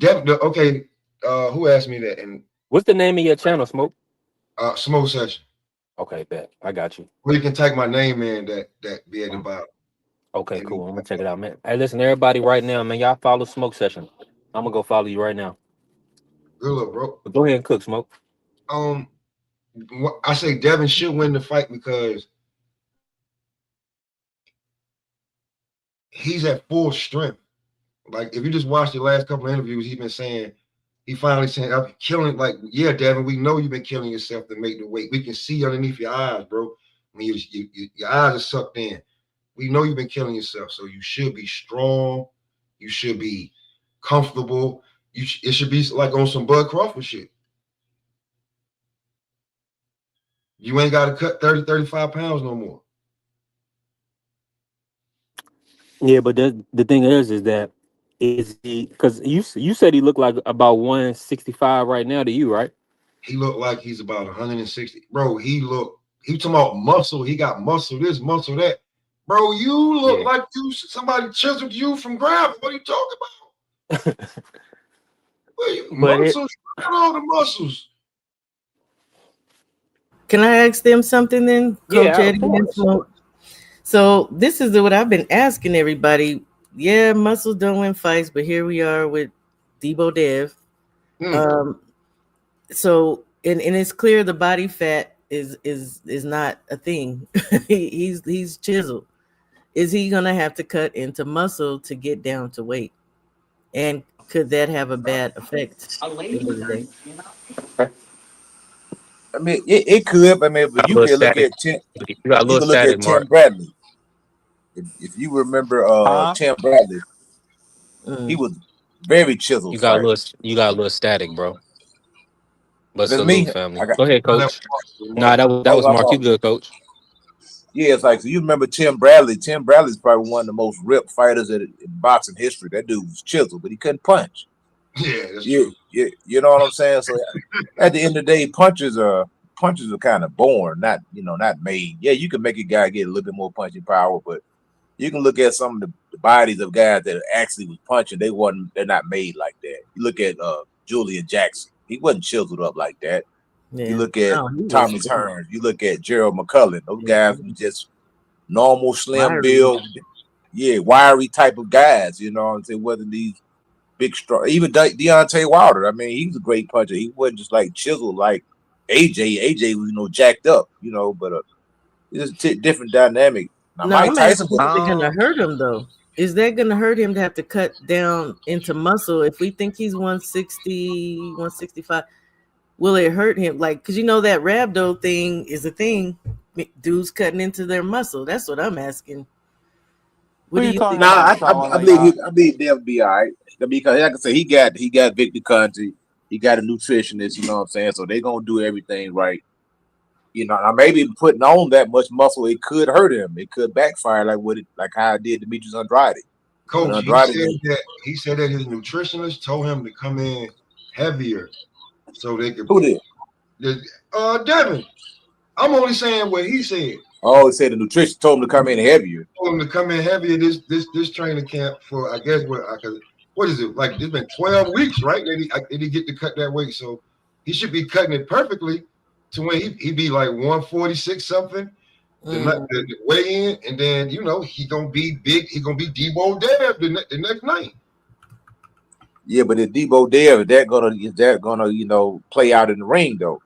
okay. Who asked me that? And What's the name of your channel, Smoke? Smoke Session. Okay, bet. I got you. Where you can type my name in that be at the bottom. Okay, And he, cool. I'm gonna check it out, man. Hey, listen, everybody, right now, man. Y'all follow Smoke Session. I'm gonna go follow you right now. good look, bro. But go ahead and cook, Smoke. Um, I say Devin should win the fight because he's at full strength. Like if you just watch the last couple of interviews, he's been saying he finally saying I'm killing. Like yeah, Devin, we know you've been killing yourself to make the weight. We can see underneath your eyes, bro. I mean, your eyes are sucked in. We know you've been killing yourself, so you should be strong. You should be comfortable. It should be like on some Bud Crawford shit. You ain't got to cut 30, 35 pounds no more. Yeah, but the thing is that is he because you said he looked like about 165 right now to you, right? He looked like he's about 160. Bro, he talking about muscle. He got muscle this, muscle that. Bro, you look Yeah. like somebody chiseled you from gravel. What are you talking about? Well, you But it, muscles, all the muscles. Can I ask them something then, Coach yeah, of Eddie and course. Smoke? So this is what I've been asking everybody. Yeah, muscles don't win fights, but here we are with Debo Dev. Mm. Um, so and it's clear the body fat is not a thing. He's chiseled. Is he gonna have to cut into muscle to get down to weight? And could that have a bad effect at the end of the day? I mean, it could. I mean, but Got a you little can look static. at Tim. You got a You little can look static, at Tim Mark. Bradley. If you remember, Huh? Tim Bradley, he Mm. was very chiseled fighter. You got a little static, bro. But That's salute, me. family. I got. Go ahead, Now that coach. was Nah, muscle. that Oh, was my Mark. You fault. good, coach? Yeah, it's like so. You remember Tim Bradley? Tim Bradley's probably one of the most ripped fighters in boxing history. That dude was chiseled, but he couldn't punch. Yeah, that's Yeah, true. yeah, you know what I'm saying. So at the end of the day, punches are kind of born, not made. Yeah, you can make a guy get a little bit more punching power, but you can look at some of the bodies of guys that actually was punching. They're not made like that. You look at Julian Jackson. He wasn't chiseled up like that. You Yeah. look at No, he was Thomas Hearns. You look at Gerald McCullough. Those yeah, guys were just normal, slim wiry. build, yeah, wiry type of guys. You know what I'm saying? Wasn't these big strong? Even Deontay Wilder. I mean, he was a great puncher. He wasn't just like chiseled like AJ. AJ was jacked up. But it's just different dynamic. Now No, Mike I'm Tyson asking, was. is it gonna Um, hurt him though? Is that gonna hurt him to have to cut down into muscle? If we think he's 160, 165, will it hurt him? Like, because that rhabdo thing is a thing. Dudes cutting into their muscle. That's what I'm asking. who What do you you talking think? about, Nah, I Charlie? believe they'll be all right. Because like I said, he got Victor Conte, he got a nutritionist. You know what I'm saying? So they're gonna do everything right. Now maybe putting on that much muscle, it could hurt him. It could backfire like how it did Demetrius Andrade. When Coach, Andrade, he said that his nutritionist told him to come in heavier so they could who did? Devin. I'm only saying what he said. Oh, he said the nutrition told him to come in heavier. Told him to come in heavier this training camp for I guess what is it like? It's been 12 weeks, right? Did he get to cut that weight? So he should be cutting it perfectly to when he be like 146 something. The weigh in, and then he gonna be big. He gonna be Debo Dev the next night. Yeah, but if Debo there, is that gonna play out in the ring though?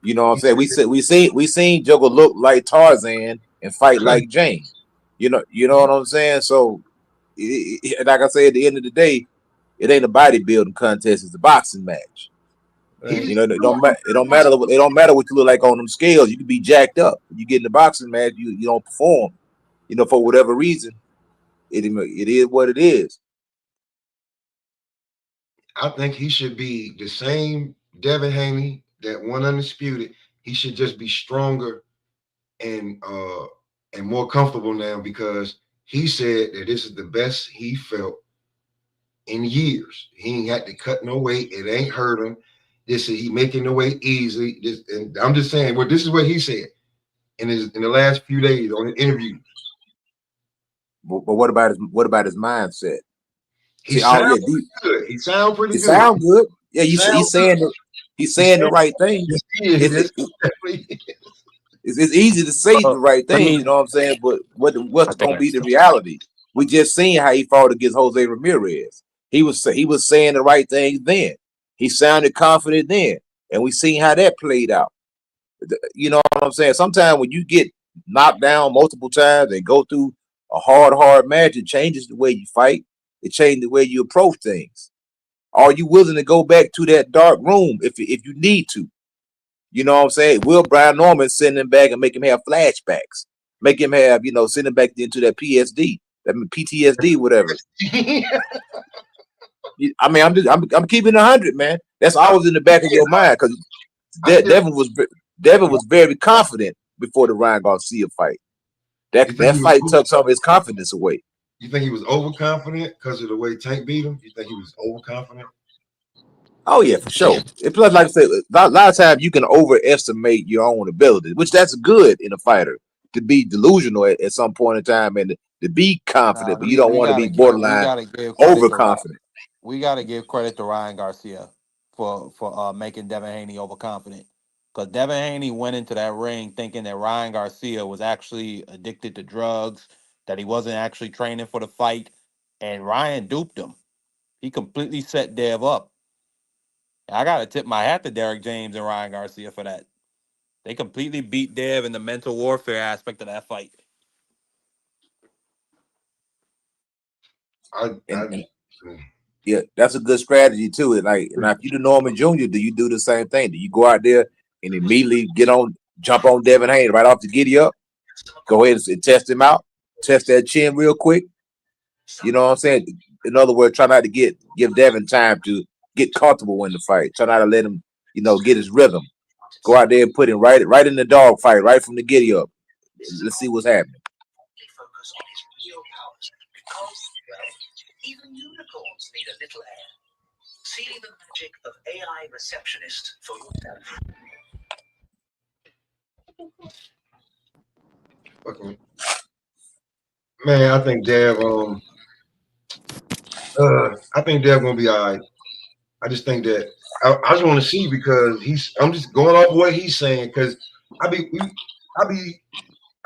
You know what I'm He saying? We seen Joker look like Tarzan and fight said, like Jane. You know what I'm saying? So, like I say, at the end of the day, it ain't a bodybuilding contest; it's a boxing match. Right. It don't matter. It don't matter. It don't matter what you look like on them scales. You can be jacked up. You get in the boxing match, you don't perform. For whatever reason, it is what it is. I think he should be the same Devin Haney that won undisputed. He should just be stronger and more comfortable now because he said that this is the best he felt in years. He ain't had to cut no weight. It ain't hurt him. This is he making the weight easy. And I'm just saying, well, this is what he said in the last few days on the interview. But what about his mindset? He See, oh sounds yeah, good. He sounds pretty it good. sound good. Yeah, He sounds he's saying good. he's He's saying the saying right thing. yes, he is. It, Yes, it, definitely. It's easy to say the right Let thing, me. you know what I'm saying? But what's I think going to be the reality? We just seen how he fought against Jose Ramirez. He was saying the right things then. He sounded confident then, and we seen how that played out. You know what I'm saying? Sometimes when you get knocked down multiple times and go through a hard match, it changes the way you fight. It changes the way you approach things. Are you willing to go back to that dark room if you need to? You know what I'm saying? Will Brian Norman send him back and make him have flashbacks? Make him have, send him back into that PSD, that PTSD, whatever. I mean, I'm keeping 100, man. That's always in the back of your mind because Devin was very confident before the Ryan Garcia fight. You think That he was? fight took some of his confidence away. You think he was overconfident because of the way Tank beat him? You think he was overconfident? Oh yeah, for sure. And plus, like I said, a lot of times you can overestimate your own ability, which that's good in a fighter to be delusional at some point in time and to be confident, but you don't want to be We borderline gotta give credit to overconfident. we gotta give credit to Ryan Garcia for making Devin Haney overconfident. Because Devin Haney went into that ring thinking that Ryan Garcia was actually addicted to drugs, that he wasn't actually training for the fight, and Ryan duped him. He completely set Dev up. I gotta tip my hat to Derek James and Ryan Garcia for that. They completely beat Dev in the mental warfare aspect of that fight. I, And, I and yeah, that's a good strategy too. And like, now if you do Norman Jr., do you do the same thing? Do you go out there and immediately jump on Devin Haney right off the giddy up? Go ahead and test him out, test that chin real quick. You know what I'm saying? In other words, try not to give Devin time to get comfortable in the fight. Try not to let him, get his rhythm. Go out there and put him right in the dog fight, right from the giddy up. Let's see what's happening. Even unicorns need a little air. See the magic of AI receptionist for yourself. Man, I think Dev. I think Dev gonna be all right. I just think that I just want to see because I'm just going off what he's saying because I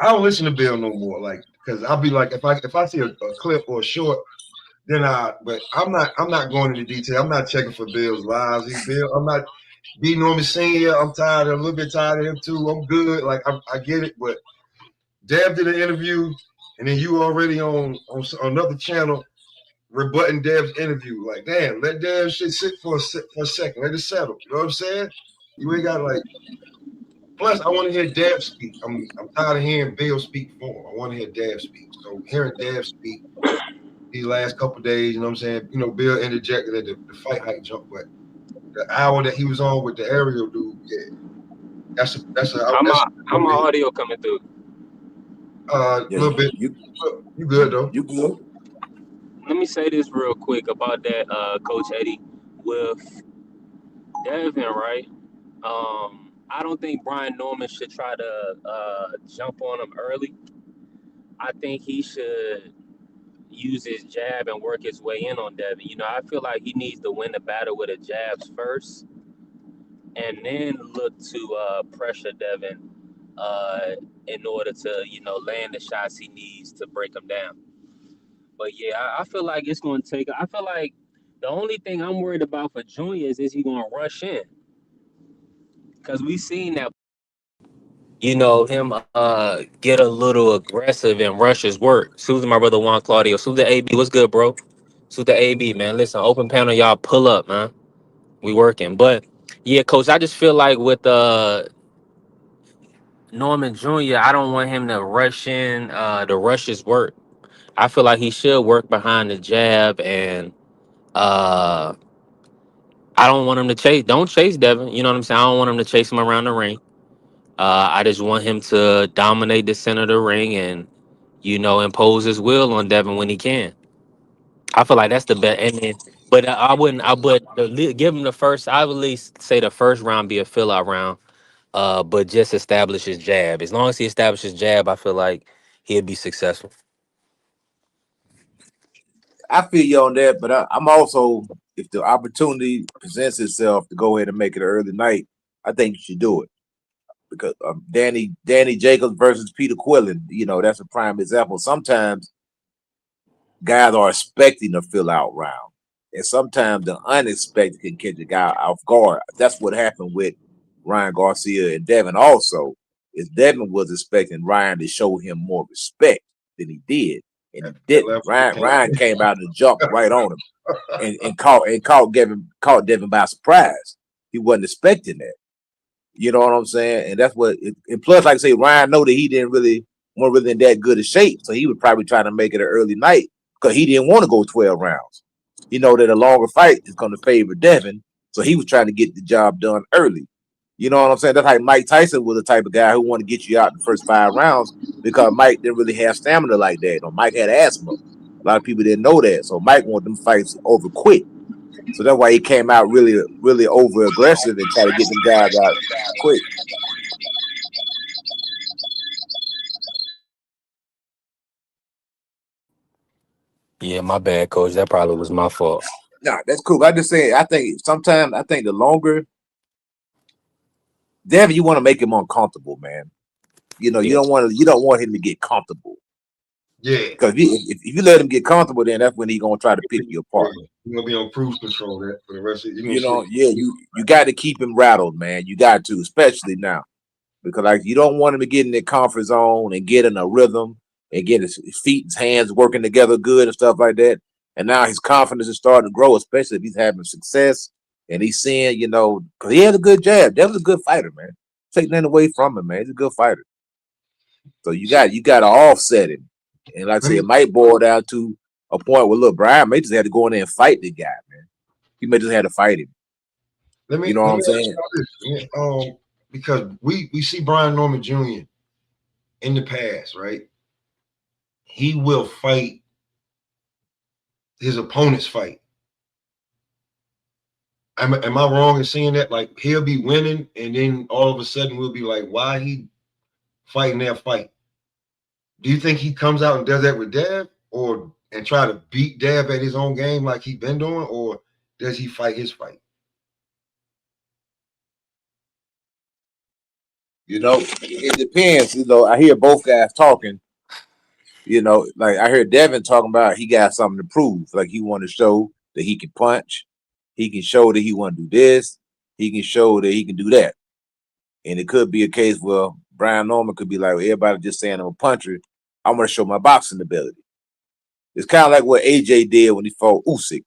don't listen to Bill no more. Like because I'll be like if I see a clip or a short. But I'm not going into detail. I'm not checking for Bill's lives. I'm not B Norman Senior. I'm tired. I'm a little bit tired of him too. I'm good. Like I get it. But Dab did an interview, and then you already on another channel rebutting Dab's interview. Like, damn, let Dab shit sit for a second. Let it settle. You know what I'm saying? You ain't got like. Plus, I want to hear Dab speak. I'm tired of hearing Bill speak for him. I want to hear Dab speak. So hearing Dab speak these last couple of days, you know what I'm saying? Bill interjected at the fight hype jump, but the hour that he was on with the aerial dude, yeah, that's How my audio coming through? A little bit. You good though? You good? Let me say this real quick about that, Coach Eddie, with Devin, right? I don't think Brian Norman should try to jump on him early. I think he should use his jab and work his way in on Devin. I feel like he needs to win the battle with the jabs first, and then look to pressure Devin in order to land the shots he needs to break him down. But yeah, I feel like it's going to take. I feel like the only thing I'm worried about for Junior is he going to rush in? Because we've seen that. Him get a little aggressive and rush his work. Susan, my brother Juan Claudio. Susan AB, what's good, bro? Susan AB, man. Listen, open panel, y'all pull up, man. We working. But yeah, coach, I just feel like with Norman Jr., I don't want him to rush his work. I feel like he should work behind the jab and uh I don't want him to don't chase Devin. You know what I'm saying? I don't want him to chase him around the ring. I just want him to dominate the center of the ring and impose his will on Devin when he can. I feel like that's the best. And then, but I wouldn't. Give him the first. I would at least say the first round be a fill out round. But just establish his jab. As long as he establishes jab, I feel like he'll be successful. I feel you on that, but I'm also, if the opportunity presents itself to go ahead and make it an early night, I think you should do it. because Danny Jacobs versus Peter Quillen, that's a prime example. Sometimes guys are expecting to fill out round, and sometimes the unexpected can catch a guy off guard. That's what happened with Ryan Garcia and Devin. Also, is Devin was expecting Ryan to show him more respect than he did, and he That didn't. left hook Ryan came came out and jumped right on him and caught Devin by surprise. He wasn't expecting that. You know what I'm saying? And that's and plus, like I say, Ryan know that he didn't really weren't really in that good a shape, so he was probably trying to make it an early night because he didn't want to go 12 rounds. He know that a longer fight is going to favor Devin, so he was trying to get the job done early. You know what I'm saying? That's like Mike Tyson was the type of guy who wanted to get you out in the first 5 rounds because Mike didn't really have stamina like that. Mike had asthma. A lot of people didn't know that, so Mike wanted them fights over quick. So that's why he came out really, really over aggressive and tried to get them guys out quick. Yeah, my bad, coach. That probably was my fault. Nah, that's cool. I just say I think the longer Devin, you want to make him uncomfortable, man. You Yeah. don't want him to get comfortable. Yeah. Because if you let him get comfortable, then that's when he's gonna try to pick you apart. You're gonna be on cruise control that for the rest of you're gonna Yeah, you got to keep him rattled, man. You got to, especially now. Because like you don't want him to get in the comfort zone and get in a rhythm and get his feet and hands working together good and stuff like that. And now his confidence is starting to grow, especially if he's having success and he's seeing, because he has a good jab. That was a good fighter, man. Take nothing away from him, man. He's a good fighter. So you got to offset him. And like I say, it might boil down to a point where Brian may just have to go in there and fight the guy, man. He may just have to fight him. You know what I'm saying? Because we see Brian Norman Jr. in the past, right? He will fight his opponent's fight. Am I wrong in seeing that? Like he'll be winning, and then all of a sudden we'll be like, why he fighting that fight? Do you think he comes out and does that with Dev, and try to beat Dev at his own game like he's been doing, or does he fight his fight? It depends. I hear both guys talking. Like I heard Devin talking about he got something to prove. Like he want to show that he can punch. He can show that he want to do this. He can show that he can do that. And it could be a case where Brian Norman could be like, well, everybody just saying I'm a puncher. I want to show my boxing ability. It's kind of like what AJ did when he fought Usyk.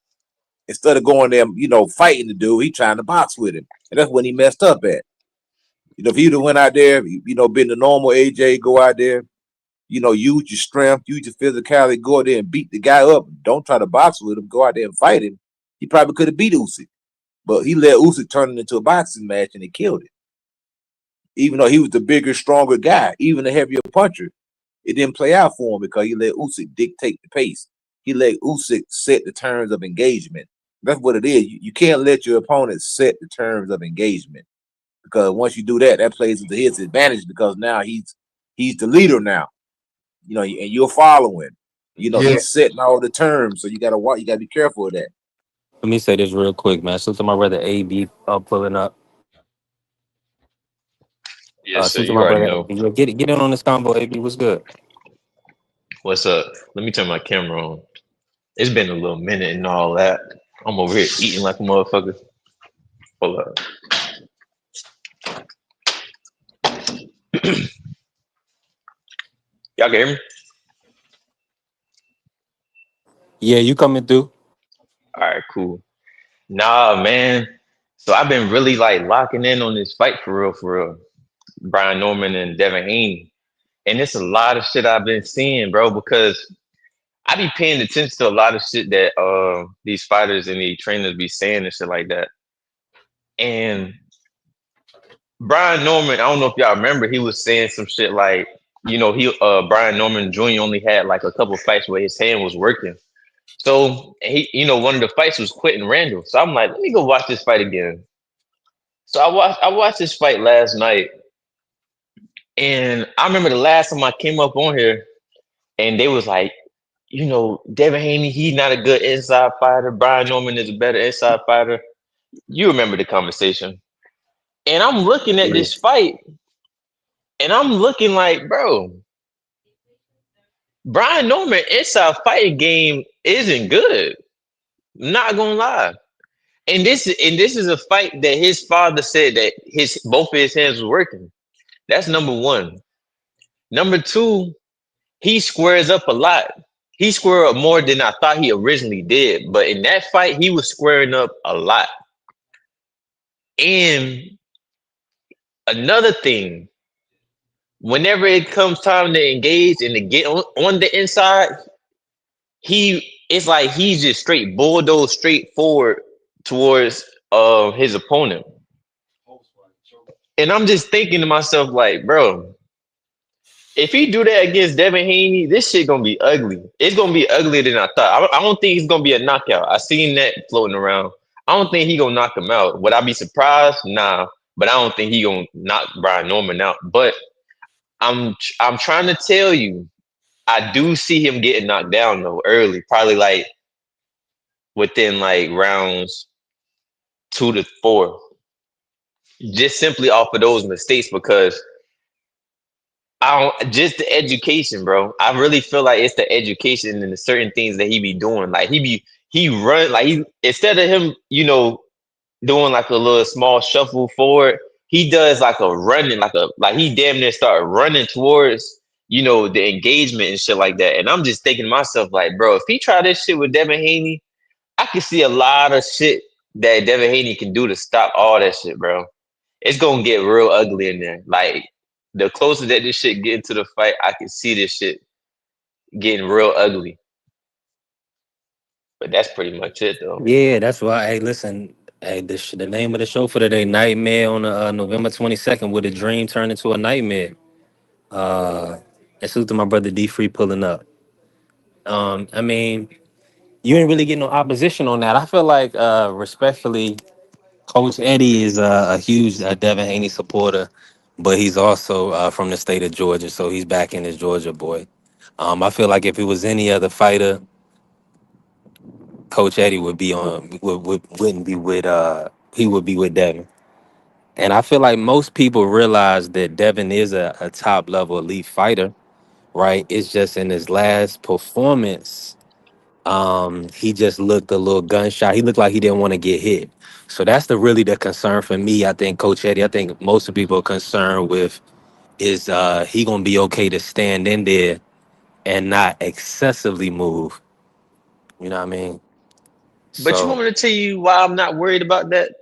Instead of going there, fighting the dude, he trying to box with him. And that's when he messed up at. If he'd have went out there, been the normal AJ, go out there, use your strength, use your physicality, go out there and beat the guy up. Don't try to box with him. Go out there and fight him. He probably could have beat Usyk. But he let Usyk turn it into a boxing match and he killed it. Even though he was the bigger, stronger guy, even the heavier puncher, it didn't play out for him because he let Usyk dictate the pace. He let Usyk set the terms of engagement. That's what it is. You can't let your opponent set the terms of engagement because once you do that, that plays into his advantage because now he's the leader now. And you're following. He's setting all the terms, so you gotta watch. You gotta be careful of that. Let me say this real quick, man. Salute to my brother AB pulling up. Yes, sir. Salute to You my already brother know. AB. Get in on this combo, AB. What's good? What's up? Let me turn my camera on. It's been a little minute and all that. I'm over here eating like a motherfucker. Hold up. Y'all can hear me? Yeah, you coming through? All right, cool. Nah, man. So I've been really like locking in on this fight for real, for real. Brian Norman and Devin Haney. And it's a lot of shit I've been seeing, bro, because I be paying attention to a lot of shit that these fighters and the trainers be saying and shit like that. And Brian Norman, I don't know if y'all remember, he was saying some shit like, Brian Norman Jr. only had like a couple fights where his hand was working. So he, one of the fights was Quentin Randall. So I'm like, let me go watch this fight again. So I watched this fight last night, and I remember the last time I came up on here, and they was like, Devin Haney, he's not a good inside fighter. Brian Norman is a better inside fighter. You remember the conversation. And I'm looking at Yeah. this fight, And I'm looking like, bro, Brian Norman inside fighting game isn't good. Not gonna lie. And this is a fight that his father said that his both of his hands was working. That's number one. Number two, he squares up a lot. He squared up more than I thought he originally did. But in that fight, he was squaring up a lot. And another thing, whenever it comes time to engage and to get on the inside, it's like he's just straight bulldoze straight forward towards his opponent. And I'm just thinking to myself, like, bro, if he do that against Devin Haney, this shit gonna be ugly. It's gonna be uglier than I thought. I don't think it's gonna be a knockout. I seen that floating around. I don't think he gonna knock him out. Would I be surprised? Nah. But I don't think he gonna knock Brian Norman out. But I'm trying to tell you, I do see him getting knocked down though early, probably like within like rounds 2 to 4, just simply off of those mistakes because I don't just the education, bro. I really feel like it's the education and the certain things that he be doing. Like he run like he instead of him, doing like a little small shuffle forward, he does like a running, like he damn near start running towards, the engagement and shit like that. And I'm just thinking to myself, like, bro, if he try this shit with Devin Haney, I can see a lot of shit that Devin Haney can do to stop all that shit, bro. It's gonna get real ugly in there. Like the closer that this shit get into the fight, I can see this shit getting real ugly. But that's pretty much it, though. Yeah, that's why. Hey, listen. Hey, the name of the show for today, Nightmare on November 22nd, with a dream turned into a nightmare. Uh, and salute to my brother D Free pulling up. I mean, you ain't really getting no opposition on that. I feel like, respectfully, Coach Eddie is a huge Devin Haney supporter, but he's also from the state of Georgia, so he's back in his Georgia boy. I feel like if it was any other fighter, Coach Eddie would be on wouldn't be with he would be with Devin. And I feel like most people realize that Devin is a top level elite fighter, right? It's just in his last performance, he just looked a little gunshot. He looked like he didn't want to get hit. So that's the concern for me. I think Coach Eddie, I think most of people are concerned with is he gonna be okay to stand in there and not excessively move. You know what I mean? But you So want me to tell you why I'm not worried about that?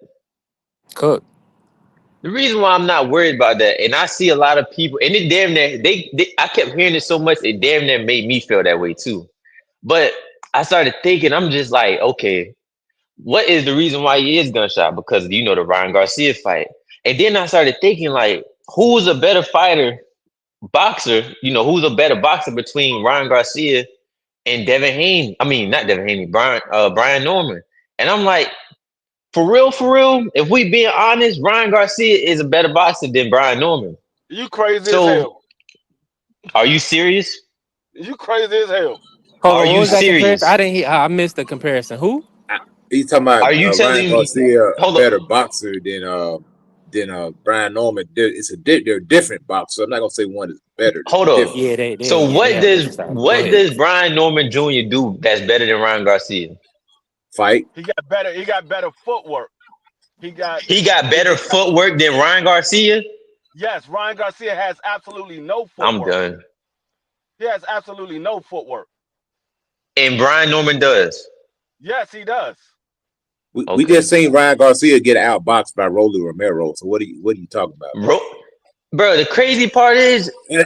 cook. The reason why I'm not worried about that, and I see a lot of people, and it damn near I kept hearing it so much, it damn near made me feel that way too. But I started thinking, I'm just like, okay, what is the reason why he is gunshot? Because the Ryan Garcia fight. And then I started thinking, like, who's a better fighter, boxer, who's a better boxer between Ryan Garcia and Devin Haney? I mean, not Devin Haney, Brian Norman. And I'm like, for real, if we being honest, Ryan Garcia is a better boxer than Brian Norman. You crazy as So hell. are you serious? You crazy as hell. Hold Are on, what you was that comparison? serious? I didn't hear. I missed the comparison. Who? He's talking about Are you Ryan telling me? Garcia, a Hold better up, boxer than Brian Norman. They're different boxers. I'm not gonna say one is better. hold They're up. different. Yeah, they So yeah they what have does different styles. Go what ahead. does Brian Norman Jr. do that's better than Ryan Garcia? Fight. He got better footwork. He got He got better footwork than Ryan Garcia. yes, Ryan Garcia has absolutely no I'm footwork. done. He has absolutely no footwork. And Brian Norman does. Yes, he does. We Okay. just seen Ryan Garcia get outboxed by Rolly Romero. So what are you talking about, Bro, the crazy part is bro?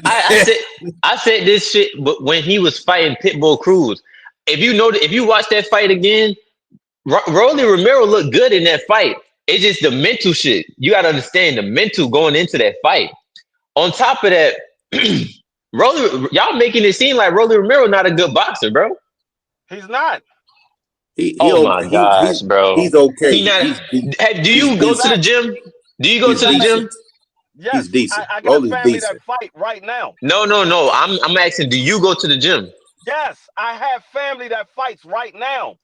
I said this shit but when he was fighting Pitbull Cruz. If you watch that fight again, Rolly Romero looked good in that fight. It's just the mental shit. You gotta understand the mental going into that fight. On top of that, y'all making it seem like Rolly Romero not a good boxer, bro. He's not. Oh my gosh, He's bro. okay. He not. He's Do he's you go to the decent. gym? Do you go He's to the Yes. gym? decent. Yes. He's decent. I got Rolly's family that decent. fight right now. No. I'm asking. Do you go to the gym? Yes, I have family that fights right now.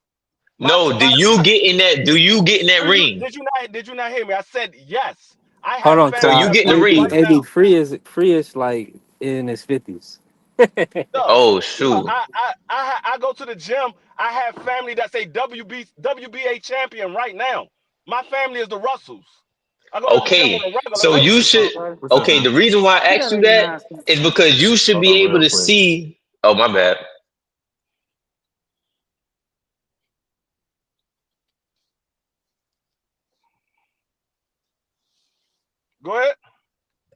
No. Do you get in that? Do you get in that ring? Did you not hear me? I said yes. I Hold have on, So family you Ty. that get in the fight ring. right AB now. free is like in his 50s. Look, Oh look, shoot. I go to the gym. I have family that's a WBA champion right now. My family is the Russells. I go to the gym Okay. on a regular So you basis. should. What's up, Okay. man? The reason why I asked you that is because you should Hold be on, able real to quick. see. Oh my bad. Go ahead.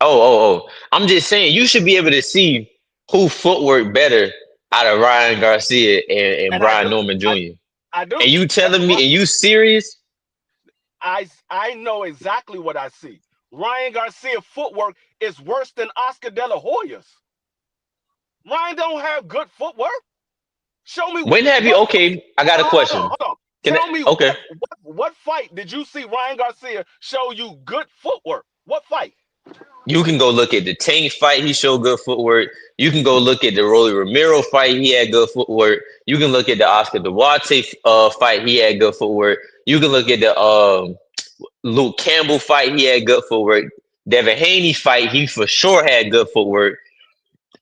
Oh. I'm just saying you should be able to see who footwork better out of Ryan Garcia and And I Brian do. Norman I Jr. I And do. you That's telling why me, and you serious? I know exactly what I see. Ryan Garcia footwork is worse than Oscar De La Hoya's. Ryan don't have good footwork. Show me When have you? what Okay, I got a question. hold on. Can I, Tell me okay, what fight did you see Ryan Garcia show you good footwork? What fight? you can go look at the Tank fight. He showed good footwork. You can go look at the Rolly Romero fight. He had good footwork. You can look at the Oscar Duarte fight. He had good footwork. You can look at the Luke Campbell fight. He had good footwork. Devin Haney fight. He for sure had good footwork.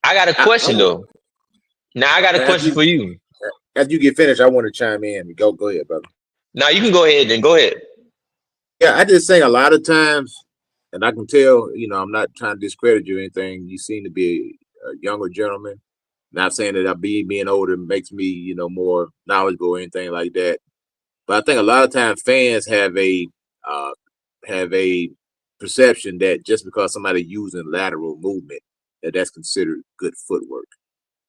I got a I question want though. Now I got a after question you for you. after you get finished, I want to chime in. Go ahead, brother. Now you can go ahead and go ahead. Yeah, I just say a lot of times, and I can tell, I'm not trying to discredit you or anything. You seem to be a younger gentleman. Not saying that being older makes me, more knowledgeable or anything like that. But I think a lot of times fans uh, have a perception that just because somebody using lateral movement, that's considered good footwork.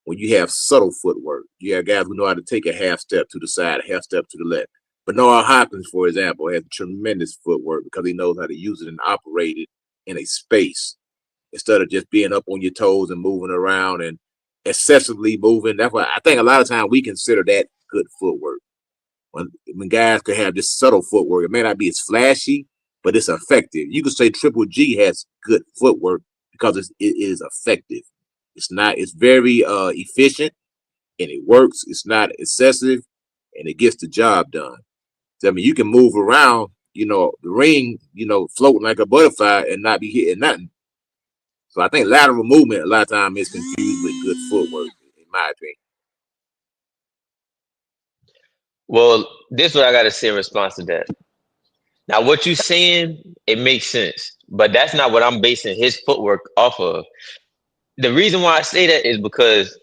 When you have subtle footwork, you have guys who know how to take a half step to the side, a half step to the left. But Noah Hopkins, for example, has tremendous footwork because he knows how to use it and operate it in a space instead of just being up on your toes and moving around and excessively moving. That's why I think a lot of times we consider that good footwork. When guys can have this subtle footwork, it may not be as flashy, but it's effective. You could say Triple G has good footwork because it is effective. It's not. It's very efficient and it works. It's not excessive and it gets the job done. So, I mean, you can move around, the ring, floating like a butterfly and not be hitting nothing. So I think lateral movement a lot of times is confused with good footwork, in my opinion. Well, this is what I got to say in response to that. Now, what you saying, it makes sense, but that's not what I'm basing his footwork off of. The reason why I say that is because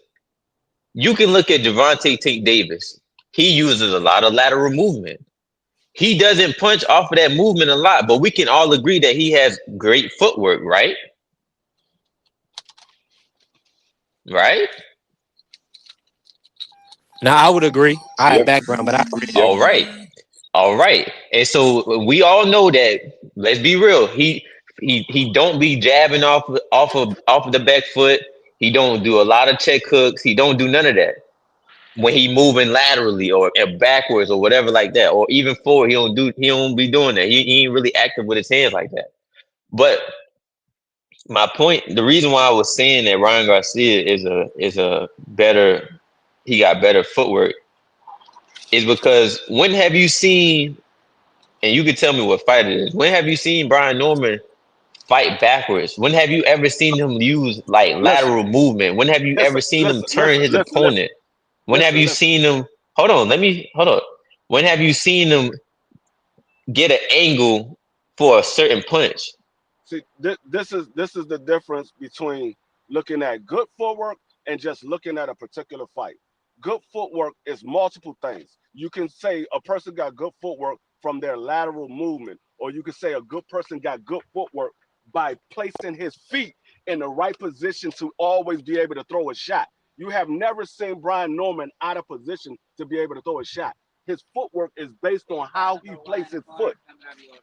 you can look at Javante Tate Davis. He uses a lot of lateral movement. He doesn't punch off of that movement a lot, but we can all agree that he has great footwork, right? Right? Now I would agree. I have Yep. background, but I agree. Yep. All right. All right. And so we all know that, let's be real, he don't be jabbing off of the back foot. He don't do a lot of check hooks. He don't do none of that. When he moving laterally or backwards or whatever like that, or even forward, he don't be doing that. He ain't really active with his hands like that. But my point, the reason why I was saying that Ryan Garcia is a better, he got better footwork, is because when have you seen, and you can tell me what fight it is, when have you seen Brian Norman fight backwards? When have you ever seen him use like Listen, lateral movement? When have you listen, ever seen him listen, turn listen, his listen, listen, opponent? When have listen, you listen. seen him? Hold on. When have you seen him get an angle for a certain punch? See, this is the difference between looking at good footwork and just looking at a particular fight. Good footwork is multiple things. You can say a person got good footwork from their lateral movement, or you can say a good person got good footwork by placing his feet in the right position to always be able to throw a shot. You have never seen Brian Norman out of position to be able to throw a shot. His footwork is based on how he places his foot.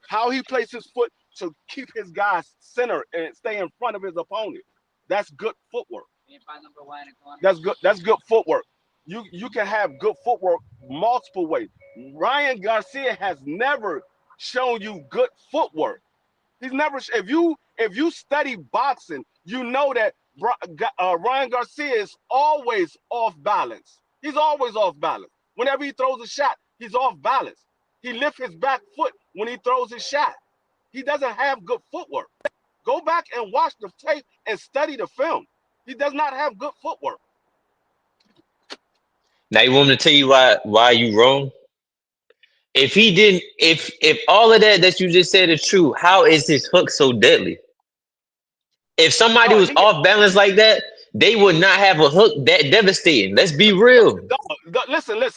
How he places his foot to keep his guys center and stay in front of his opponent. That's good footwork. That's good footwork. You can have good footwork multiple ways. Ryan Garcia has never shown you good footwork. He's never. If you study boxing, you know that Ryan Garcia is always off balance. He's always off balance. Whenever he throws a shot, he's off balance. He lifts his back foot when he throws his shot. He doesn't have good footwork. Go back and watch the tape and study the film. He does not have good footwork. Now you want me to tell you why you wrong? If he didn't, if all of that you just said is true, how is his hook so deadly? If somebody No, was off balance like that, they would not have a hook that devastating. Let's be real.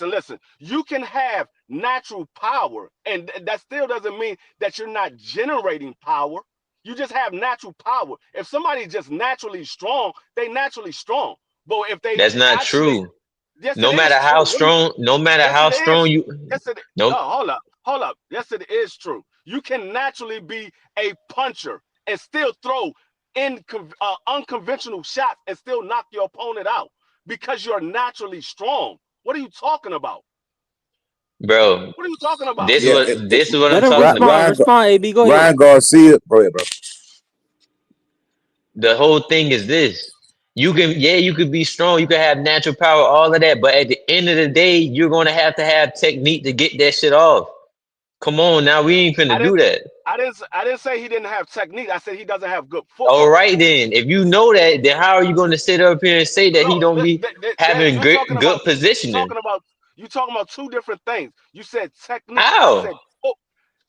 listen. You can have natural power, and that still doesn't mean that you're not generating power. You just have natural power. If somebody's just naturally strong, they naturally strong. But if they That's not actually, true. yes, it No is matter true. how What do you? strong, no matter Yes, how it strong is. you, Yes, it. no, No, hold up. Yes, it is true. You can naturally be a puncher and still throw unconventional shots and still knock your opponent out because you're naturally strong. What are you talking about? bro. What are you talking about? This Yeah, what this is what I'm Let him talking about. respond. Respond, AB. Go ahead. Ryan Garcia. Go ahead, bro. The whole thing is this. You can, yeah, you could be strong, you can have natural power, all of that, but at the end of the day, you're gonna have to have technique to get that shit off. Come on, now we ain't I finna do didn't. that. I didn't say he didn't have technique. I said he doesn't have good All footwork. right, then. If you know that, then how are you gonna sit up here and say that he No, don't be having you're talking good about positioning? you talking about two different things. You said technique. How?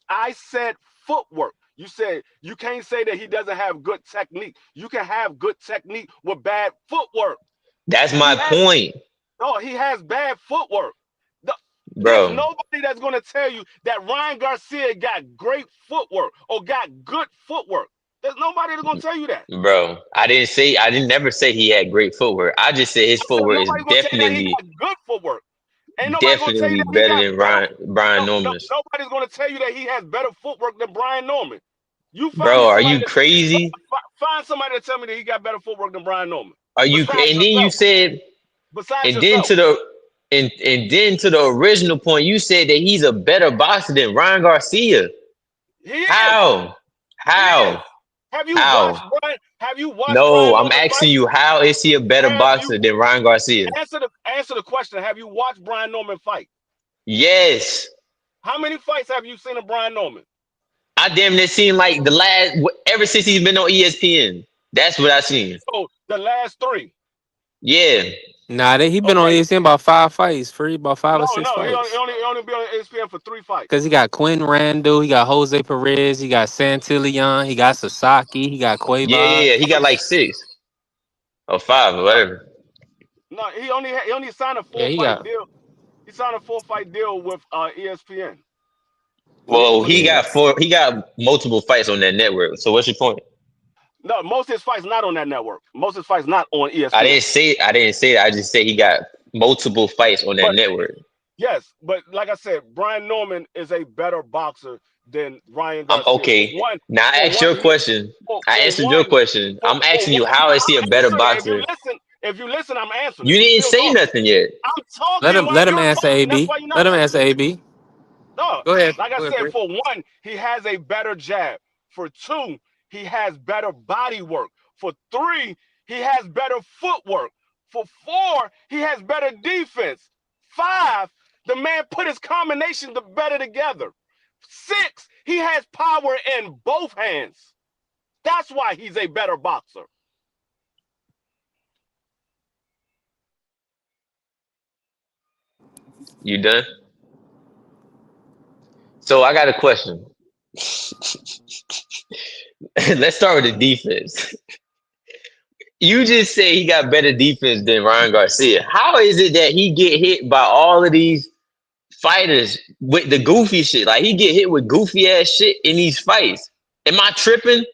I said footwork. You said you can't say that he doesn't have good technique. You can have good technique with bad footwork. That's He my has point, no, he has bad footwork. There's bro. nobody that's going to tell you that Ryan Garcia got great footwork or got good footwork. There's nobody that's going to tell you that. Bro, I didn't never say he had great footwork. I just said his I said footwork is nobody's going to tell you that he got good footwork. Ain't nobody going to tell you that he better got than better. Brian No, Norman's. nobody's going to tell you that he has better footwork than Brian Norman. You find Bro, me are somebody you that crazy? find somebody to tell me that he got better footwork than Brian Norman. Are you Besides and then you yourself. said Besides and then yourself. to the and then to the original point, you said that he's a better boxer than Ryan Garcia. He is. How? He is. How? How? Have you watched No, Brian I'm Norman asking fight? you, how is he a better Have you boxer than Ryan Garcia? answer the question? Have you watched Brian Norman fight? Yes. How many fights have you seen of Brian Norman? I damn near seen like the last ever since he's been on ESPN. That's what I seen. So the last three. Yeah. Nah, he been on Okay. ESPN about 5 fights, free about five No, or six no, fights. he only be on ESPN for 3 fights. Cause he got Quinn Randall, he got Jose Perez, he got Santillan, he got Sasaki, he got Quavon. He got like 6 or 5 or whatever. No, he only signed a Yeah, four he fight got. deal. He signed a 4-fight deal with ESPN. Well, For the Yeah. he got multiple fights on that network. So what's your point? No, most of his fights not on that network. Most of his fights not on ESPN. I didn't say that. I just said he got multiple fights on that But network. yes, but like I said, Brian Norman is a better boxer than Ryan I'm Garcia. okay. Now I asked your question. I answered your question. I'm For asking you, one, how is he a I'm better answering it. boxer? If you listen, I'm answering You it. You didn't still say talking. nothing yet. I'm talking while Let him you're answer talking. That's AB. why you're not Let him answer listening. AB. No, Go ahead. like I Go ahead, said, Free. for one, he has a better jab. For two, he has better body work. For three, he has better footwork. For four, he has better defense. Five, the man put his combinations better together. Six, he has power in both hands. That's why he's a better boxer. You done? So I got a question. Let's start with the defense. You just say he got better defense than Ryan Garcia. How is it that he get hit by all of these fighters with the goofy shit? Like he get hit with goofy ass shit in these fights. Am I tripping?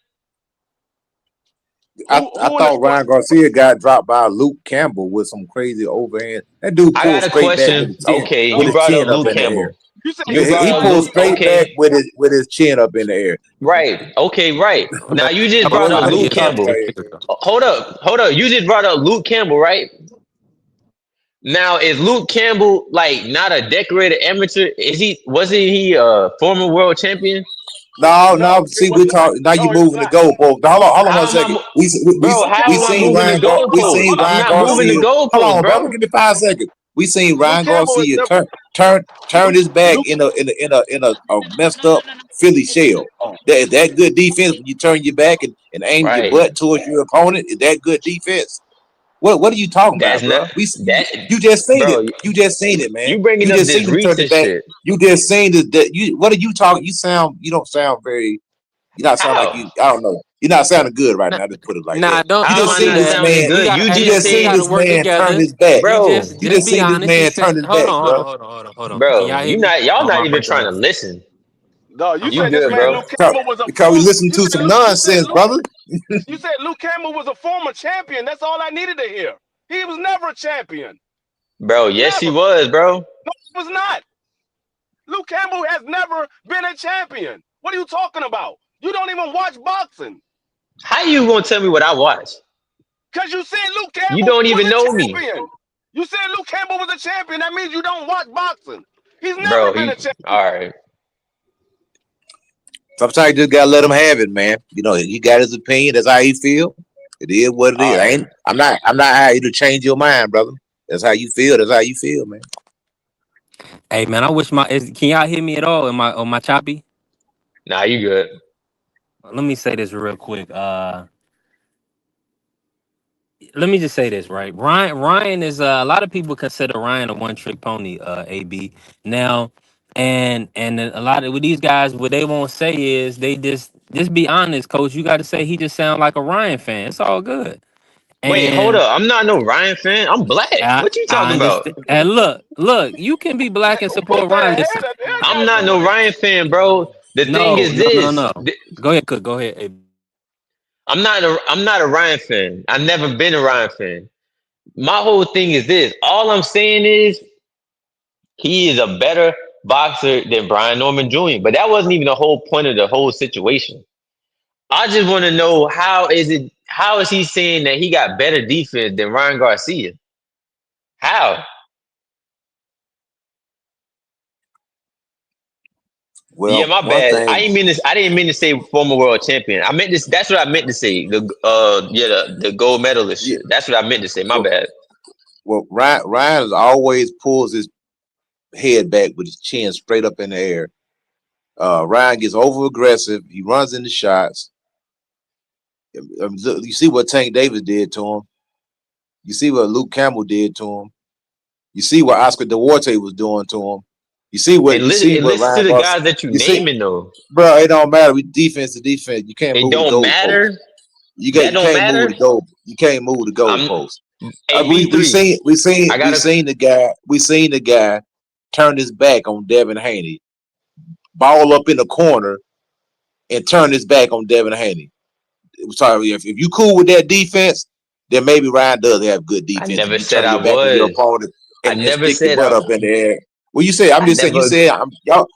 I Who in the thought sport? Ryan Garcia got dropped by Luke Campbell with some crazy overhand. That dude I pulled got a straight back with question. his chin Okay, No, you brought up up Luke in the Campbell. air. you said You you brought He up watched. pulled Luke. straight back Okay, with his chin up in the air. right. Okay, right. Now you just brought up Roll with Luke the comment Campbell. right here, man. Hold up. You just brought up Luke Campbell, right? Now is Luke Campbell like not a decorated amateur? Wasn't he a former world champion? No, No, no. he See, was we not. talk. Now you No, he was moving the not. goalpost. Hold on How one am I, second. bro? Luke How We am Campbell I seen moving the Ryan. hold We on, goalpost? seen I'm Ryan not moving the Garcia. Hold goalpost, on, bro. bro. Give me 5 seconds. We seen Luke Ryan Campbell is Garcia different. turn Luke, his back Luke, in a messed up Philly shell. That good defense when you turn your back and aim your Right. butt towards your opponent. Is that good defense? What are you talking That's about, not bro? that, You just seen it. bro. You just seen it, man. You bringing You up just this seen him turn his recent back. shit. You just seen that. What are you talking? You don't sound very. You not sound like How? you. I don't know. You're not sounding good right Nah, now. Just put it like nah, that. don't You How am just I don't do seen not this that. sounding man. We good? got You You hey just just listen, we seen said, gotta this work man turn together. his back. We bro, You just just be seen this honest. man Just say turn his hold back, on, hold bro. on, hold on, hold on, hold on. Can bro. y'all hear You me? not y'all Oh not my even bad, go trying to ahead. listen. no, you You said this good, man bro? Luke Campbell was a Because we former. listen You to said some Luke. nonsense, brother. You said Luke Campbell was a former champion. That's all I needed to hear. He was never a champion. Bro, yes he Never. was, bro. No, he was not. Luke Campbell has never been a champion. What are you talking about? You don't even watch boxing. How you gonna tell me what I watch? Because you said Luke You Campbell don't was even a know me, champion. You said Luke Campbell was a champion. That means you don't watch boxing. He's never bro. been You a champion. all right? Sometimes you just gotta let him have it, man. You know, he got his opinion. That's how he feel. It is what it All is. I right. ain't. I'm not out here to change your mind, brother. That's how you feel. That's how you feel, man. Hey man, I wish can y'all hear me at all? Am I on my choppy? Nah, you good. Let me say this real quick. Let me just say this, right? Ryan is a lot of people consider Ryan a one trick pony, AB. Now, and a lot of with these guys, what they won't say is they just be honest, coach. You got to say he just sound like a Ryan fan. It's all good. Wait, hold And up. I'm not no Ryan fan. I'm black. What you I talking about? understand. And look, you can be black and What support the Ryan. hell? Listen, The hell I'm got to not do no with it? Ryan fan, bro. The thing no, is no, no, this. no. Go ahead, cook. Go ahead, AB. I'm not a Ryan fan. I've never been a Ryan fan. My whole thing is this. All I'm saying is he is a better boxer than Brian Norman Jr. But that wasn't even the whole point of the whole situation. I just want to know how is he saying that he got better defense than Ryan Garcia? How? Yeah, Well, my one bad. thing. I didn't mean to say former world champion. I meant this. That's what I meant to say. The gold medalist Yeah. shit. That's what I meant to say. My Well, bad. Ryan has always pulls his head back with his chin straight up in the air. Ryan gets over aggressive. He runs into shots. You see what Tank Davis did to him. You see what Luke Campbell did to him. You see what Oscar Duarte was doing to him. And listen to Ryan the Garcia. guys that you You see, naming though. bro, it don't matter. We defense to defense. You can't It move the don't goalpost. matter. That You don't can't move matter. the goal. You can't move the I'm goalpost. a We B three. I we gotta. seen the guy. We seen the guy turn his back on Devin Haney, ball up in the corner, and turn his back on Devin Haney. Sorry, if you cool with that defense, then maybe Ryan does have good I defense. If never you said turn I your back on your was. opponent I and never stick your said butt up in the air. Well, you say I'm I just saying. You never. said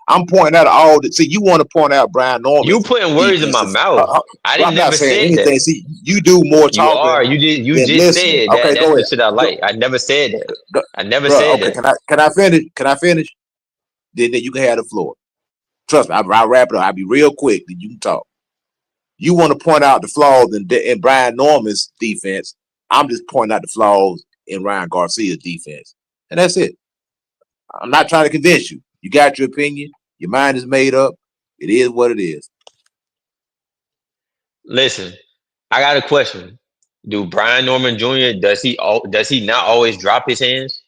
I'm pointing out all the. See, you want to point out Brian You Norman's putting words in my defenses. mouth. I Well, didn't I'm not never saying said that. anything. See, you do more You are. talking You than just listening. said that. Okay, That's go the ahead. shit I Go, like. I never said that. go, I never bro. said Okay, that. can I finish? Can I finish? Then you can have the floor. Trust me, I'll wrap it up. I'll be real quick. Then you can talk. You want to point out the flaws in Brian Norman's defense. I'm just pointing out the flaws in Ryan Garcia's defense. And that's it. I'm not trying to convince you. You got your opinion. Your mind is made up. It is what it is. Listen, I got a question. Do Brian Norman Jr. Does he not always drop his hands?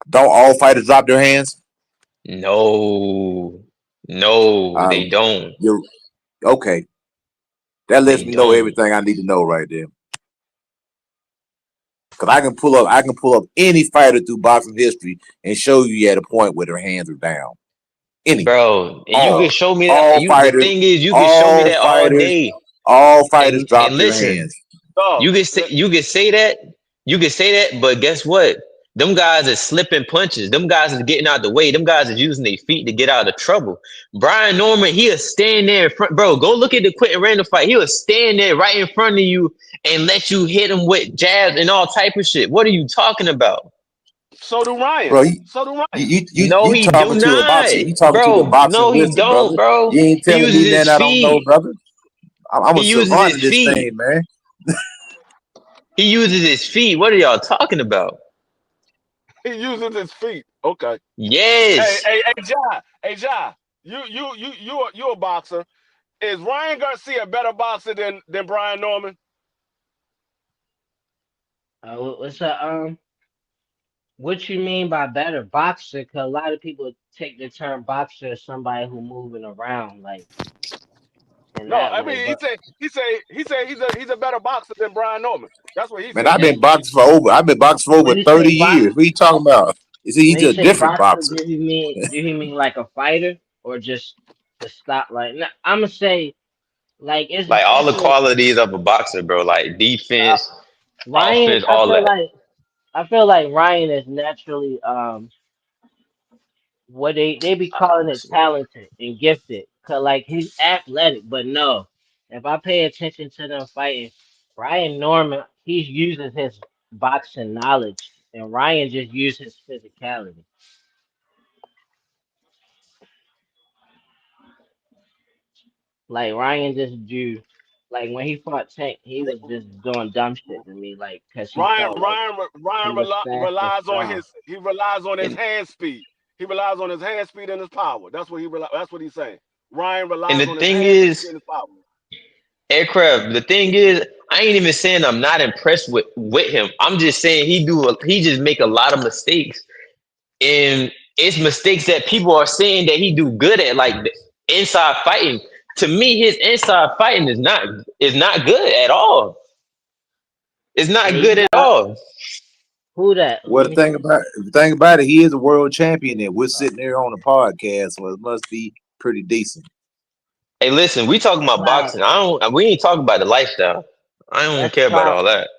Don't all fighters drop their hands? No, no, Uh, they don't. you're okay. That lets They me know don't, everything I need to know right there. Cause I can pull up any fighter through boxing history and show you at a point where their hands are down. Any, bro. And you can all, show me that. all The fighters, thing is, you can show me all that all fighters, day. all fighters And drop their listen, hands. Dog, you can say that, but guess what? Them guys are slipping punches. Them guys are getting out the way. Them guys are using their feet to get out of trouble. Brian Norman, he'll stand there in front. Bro, go look at the Quentin Randall fight. He'll stand there right in front of you and let you hit him with jabs and all type of shit. What are you talking about? so do Bro, Ryan. So do Ryan. No, you he do talking to a not. boxing, you talking to the Bro, boxing no, he wizard, don't, brother. bro. You ain't He telling uses me his nothing I don't know, feet. brother. I'm a He uses savant in his this feet. thing, man. He uses his feet. What are y'all talking about? He uses his feet. Okay. Hey, Yes. hey, hey, Ja. Hey, Ja. You a boxer. Is Ryan Garcia a better boxer than Brian Norman? What's a what you mean by better boxer? Cause a lot of people take the term boxer as somebody who moving around like in No, that I way. mean But he's a better boxer than Brian Norman. That's what he Man, said. that I've been boxing for over when you say 30 box years. What are you talking about? You see, when he's you a say different boxer, boxer. do he mean like a fighter or just to stop? Like I'm gonna say like Like all it's the a qualities of a boxer, bro. Like uh, defense, Ryan. offense, all that. I feel like Ryan is naturally what they be calling it talented and gifted. Cause like he's athletic, but no. If I pay attention to them fighting, Ryan Norman, he uses his boxing knowledge, and Ryan just uses his physicality. Like Ryan just do, like when he fought Tank, he was just doing dumb shit to me, like cause he Ryan felt like Ryan he Ryan was fast and strong. relies on his And hand speed. He relies on his hand speed and his power. That's what he's saying. Ryan and relies the on his thing hand speed is, and his power. aircraft. The thing is, I ain't even saying I'm not impressed with him. I'm just saying he just make a lot of mistakes, and it's mistakes that people are saying that he do good at, like the inside fighting. To me, his inside fighting is not good at all. It's not Yeah, good you at got all. who that? Well, Let me see. the thing about it, he is a world champion, and we're sitting there on a podcast, so it must be pretty decent. Hey, listen, we talking about Cloud. boxing. I don't. We ain't talking about the lifestyle. I don't That's care about Cloud. all that.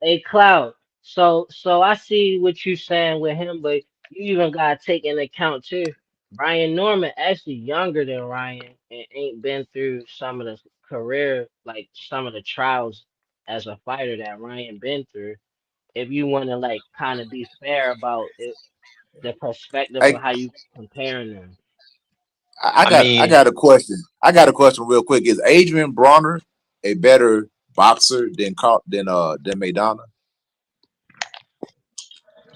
A Cloud. So I see what you saying with him, but you even gotta take into account too. Brian Norman actually younger than Ryan and ain't been through some of the career, like some of the trials as a fighter that Ryan been through. If you want to like kind of be fair about it, the perspective I, of how you comparing them. I I got I mean, got a question. I got a question real quick. Is Adrian Bronner a better boxer than Maidana?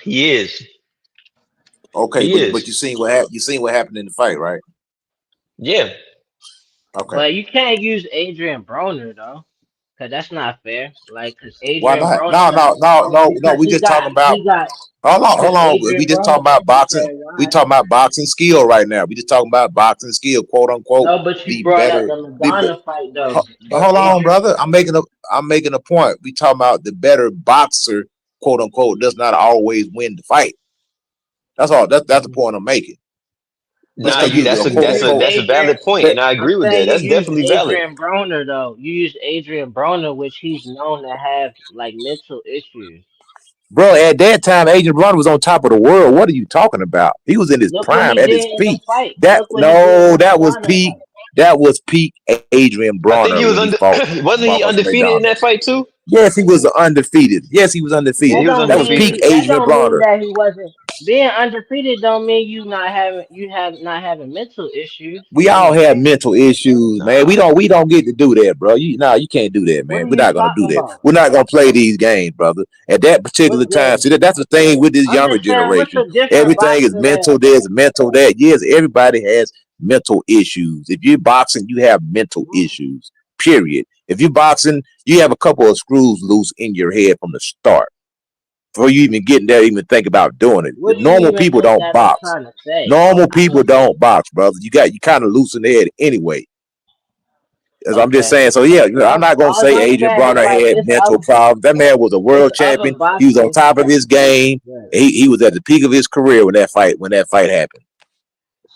he is. Okay, He but is. you seen what happened in the fight, right? Yeah. Okay. But you can't use Adrian Broner though, cause that's not fair. Like, cause Why Adrian not? Broner No, got no, no, no, no. because We just talking about. he got Hold because on. We Adrian just talking Broner. about boxing. Okay, We why? talking about boxing skill right now. We just talking about boxing skill, quote unquote. No, but you Be brought up better. the Be, Madonna fight though. But hold on, Adrian, brother. I'm making a point. We talking about the better boxer, quote unquote, does not always win the fight. That's all. That's the point I'm making. Just Nah, no, because you. you you That's a a quote you that's use a unquote. that's a Adrian. valid point, But, and I I'm agree with saying that. you That's use definitely valid. Adrian Broner though. You use Adrian Broner, which he's known to have like mental issues. bro, at that time, Agent Bronner was on top of the world. What are you talking about? He was in his Look what prime, he at his did in the peak. fight. That Look what he did in no, the Madonna fight. That was peak Adrian I think Bronner he was when he under. fought Wasn't he motherfucking undefeated in McDonald. that fight too? Yes, he was undefeated. Yes, he was Yeah, undefeated. he was That was peak undefeated. That Adrian don't mean Bronner. that he wasn't being undefeated. Don't mean you have not having mental issues. We You all know, have mental issues, man. Nah. We don't get to do that, bro. You can't do that, what man. are We're you not gonna do talking that. about? We're not gonna play these games, brother. At that What particular time, game? see that's the thing with this I'm younger just saying, what's generation. a different Everything is boxer that mental. There's mental that. Yes, everybody has mental issues. If you're boxing, you have mental issues. Period. If you're boxing, you have a couple of screws loose in your head from the start before you even getting there, even think about doing it. The what do you normal even people think don't that I'm box. trying to say? Normal I people don't don't box, brother. You kind of loose in the head anyway. As I'm just okay. saying. So yeah, I'm not gonna All say I'm Adrian saying is Bronner like had mental problems. That man was a it's world other champion. He was on boxers. top of his game. Yeah. He was at the peak of his career when that fight happened.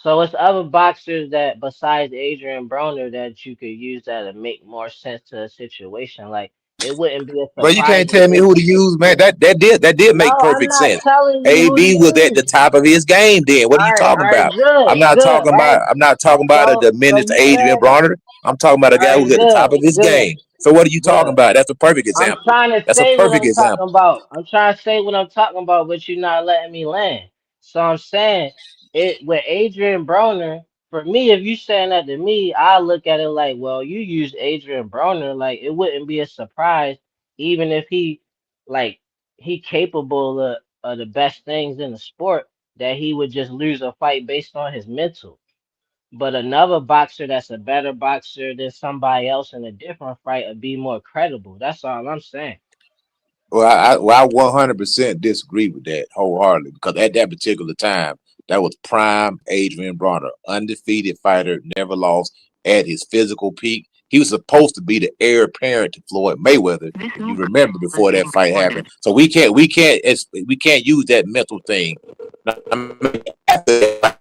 So it's other boxers that besides Adrian Broner that you could use that to make more sense to a situation. Like it wouldn't be a But you surprise can't tell me if who to use, man. That did make no, I'm perfect not sense. telling you who to AB was at the use. top of his game. Then what are you talking All right, about? good, good, right? I'm not talking about a So diminished you Adrian said, Bronner. I'm talking about a all guy right, who's at the top good, of his good, game. So what are you talking good. about? That's a perfect I'm example. trying to That's a say what perfect I'm talking example. about. I'm trying to say what I'm talking about, but you're not letting me land. So I'm saying it with Adrian Broner. For me, if you saying that to me, I look at it like, well, you used Adrian Broner, like it wouldn't be a surprise, even if he, like, he capable of. of the best things in the sport, that he would just lose a fight based on his mental. But another boxer that's a better boxer than somebody else in a different fight would be more credible. That's all I'm saying. Well, I 100% disagree with that wholeheartedly because at that particular time, that was prime Adrian Bronner, undefeated fighter, never lost at his physical peak. He was supposed to be the heir apparent to Floyd Mayweather, if you remember before that fight happened. So we can't use that mental thing. I mean, after that,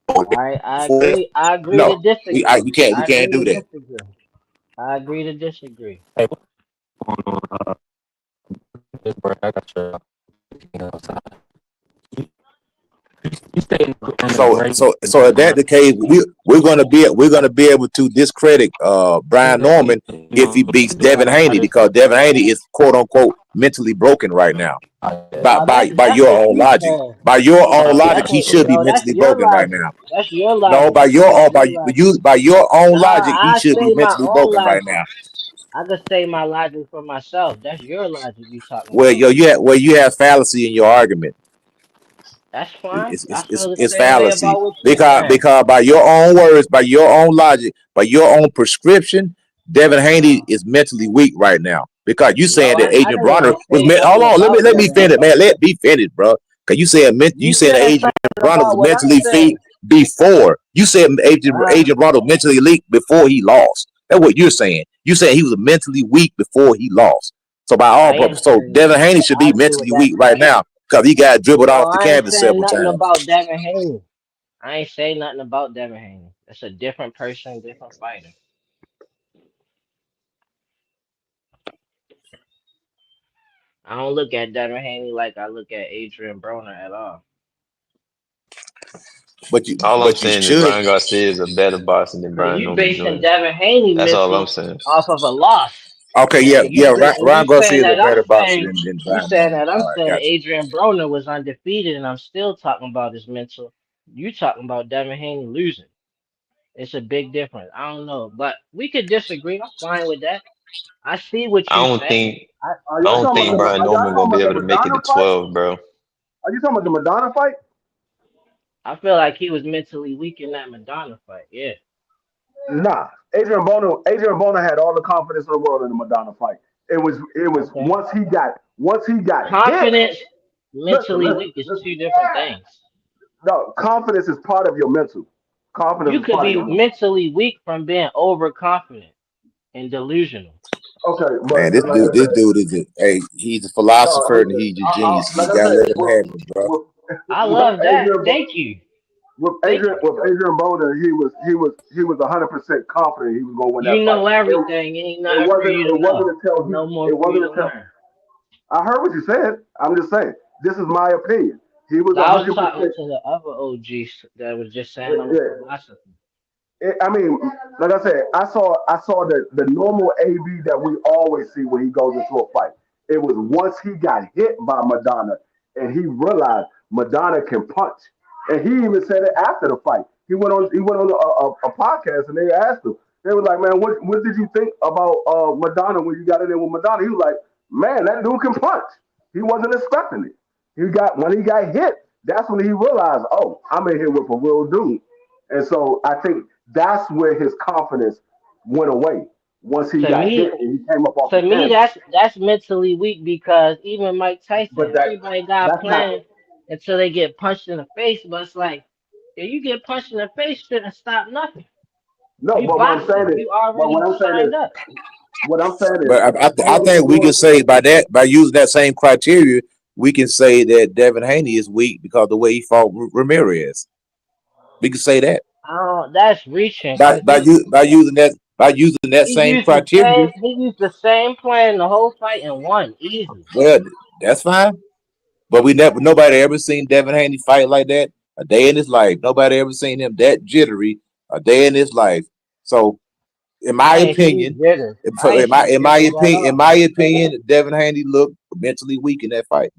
I before that, agree. I agree to no, disagree. we I can't agree to do that. disagree. I agree to disagree. Hey, what's going on? This break, I got your outside. You, you stay in the So break. so if that the case, we're gonna be able to discredit Brian Norman if he beats Devin Haney because Devin Haney is quote unquote mentally broken right now. No, By that's your what own you logic. said. By your own logic, That's he what should be no, that's mentally your broken right logic. now. That's your No, logic. That's your logic. by your own Nah, logic, he I should be say my mentally own broken right logic. now. I could say my logic for myself. That's your logic you talking Well, about. you have fallacy in your argument. That's fine. I feel the It's same way fallacy about what you saying. because by your own words, by your own logic, by your own prescription, Devin Haney Uh, is mentally weak right now because you no, saying that I Adrian didn't Bronner even was say hold nothing on, about let me Devin finish, Haney. man, let me finish, bro. Because you You saying said Adrian something Bronner was about what I'm mentally weak saying. before. You said Uh, Adrian Bronner was mentally weak before he lost. That's what you're saying. You saying he was mentally weak before he lost. So by all I am purposes, so saying Devin that. Haney should I be agree with mentally that weak right part. now because he got dribbled No, off the I ain't canvas saying several nothing times. about Devin Haney. I ain't say nothing about Devin Haney. That's a different person, different fighter. I don't look at Devin Haney like I look at Adrian Broner at all. All I'm But you saying is should. Ryan Garcia is a better boxer than Cause Brian you Norman basing Jr. Devin Haney That's all I'm mental saying. off of a loss, Okay, and Ryan you saying Garcia is a that I'm better boxer saying than you Brian saying Norman. that I'm All right, saying gotcha. Adrian Broner was undefeated, and I'm still talking about his mental. You talking about Devin Haney losing. It's a big difference. I don't know, but we could disagree. I'm fine with that. I see what I you don't saying. think Are I y'all don't talking about think the Brian Are y'all Norman talking gonna be about the able to make it Madonna to fight? 12, bro. Are you talking about the Madonna fight? I feel like he was mentally weak in that Madonna fight. Yeah. Nah. Adrian Bono had all the confidence in the world in the Madonna fight. It was Okay. once he got hit. Confidence, Listen, mentally listen, weak is listen. two different things. No, confidence is part of your mental. Confidence You is could part of be your mental. mentally weak from being overconfident and delusional. Okay, but Man, like I this said, dude is he's a no, philosopher and listen. he's a genius. You Like I gotta said, let him have it, bro. with, I with love that. Thank you. Thank you. With Adrian Boner, he was 100% confident he was going to win that You fight. know everything. Ain't nothing for you to It know. wasn't until No more it for you wasn't to until learn. I heard what you said. I'm just saying this is my opinion. He was I was 100%. talking to the other OGs that was just saying I'm a Yeah, philosopher. I mean, like I said, I saw the normal AB that we always see when he goes into a fight. It was once he got hit by Madonna and he realized Madonna can punch, and he even said it after the fight. He went on a podcast and they asked him. They were like, "Man, what did you think about Madonna when you got in there with Madonna?" He was like, "Man, that dude can punch." He wasn't expecting it. When he got hit. That's when he realized, "Oh, I'm in here with a real dude." And so I think that's where his confidence went away once he To got hit me, and he came up off the to me, canvas. that's mentally weak because even Mike Tyson, But that everybody got a that's not plan until they get punched in the face. But it's like, if you get punched in the face, shouldn't stop nothing. no. You But what I'm saying boxing, is, you but already signed up. what I'm saying is, But I all think you're we can doing, say by using that same criteria, we can say that Devin Haney is weak because of the way he fought Ramirez. We can say that That's reaching because by using that same criteria. he used the same plan the whole fight and won easy. Well, that's fine. But nobody ever seen Devin Haney fight like that a day in his life. Nobody ever seen him that jittery a day in his life. So, in my I ain't see opinion, jitters. I ain't see jitters at in all. my opinion, Devin Haney looked mentally weak in that fight.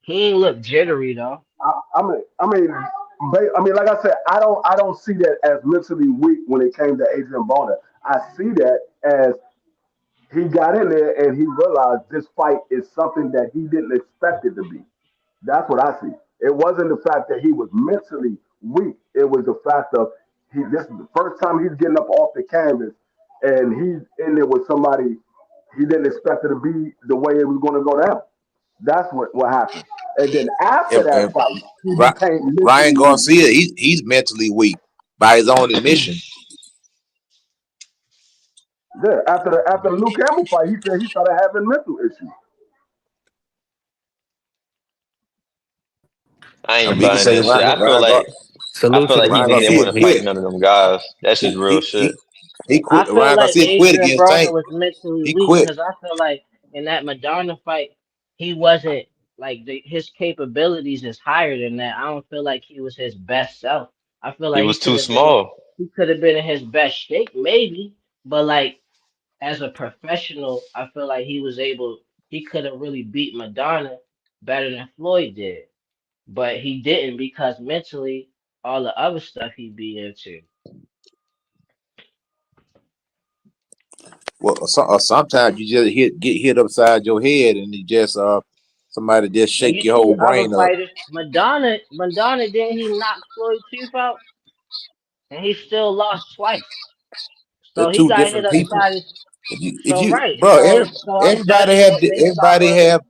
He ain't look jittery though. like I said, I don't see that as mentally weak when it came to Adrian Boner. I see that as he got in there and he realized this fight is something that he didn't expect it to be. That's what I see. It wasn't the fact that he was mentally weak. It was the fact of he. This is the first time he's getting up off the canvas, and he's in there with somebody he didn't expect it to be the way it was going to go down. That's what happened. And then after that And fight, he Ry- became Ryan mentally weak. Garcia, he's mentally weak by his own admission. Yeah, after the Luke Campbell fight, he said he started having mental issues. I And ain't we can buying say that shit. I Salute feel to the like he Ryan didn't even Garcia want to Queen. fight quit. none of them guys. That's just He real he shit. he, he I quit. feel Ryan like Garcia quit Adrian against Broner Tank. was mentally He weak quit. because I feel like in that Madonna fight, he wasn't like his capabilities is higher than that. I don't feel like he was his best self. I feel He like was too small. he could have been in his best shape maybe, but like as a professional, I feel like he could have really beat Madonna better than Floyd did, but he didn't because mentally all the other stuff he be into. Well, sometimes you just get hit upside your head, and you just somebody just But shake you your see whole other brain up. fighters, Madonna didn't he knock Floyd tooth out, and he still lost twice. They're So he two got hit different people. upside his. If So you right, bro, so I'm everybody judging have it based off everybody of have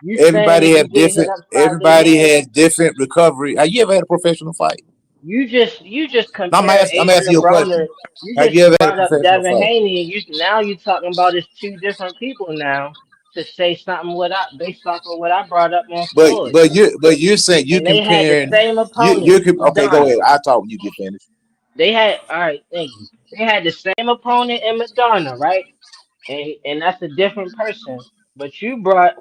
you saying everybody if you have get hit different upside the everybody head. has different recovery. Have you ever had a professional fight? You just Now compare I'm asking Adrian you a Broner. question. You Have just you ever had a brought up professional Devin fight? Haney, and you talking about it's two different people now to say something based off of what I brought up on Floyd, But you're saying you and they had the comparing same opponent, okay, go Madonna. ahead. I'll talk when you get finished. They had all right, thank you. They had the same opponent in Madonna, right? And that's a different person. But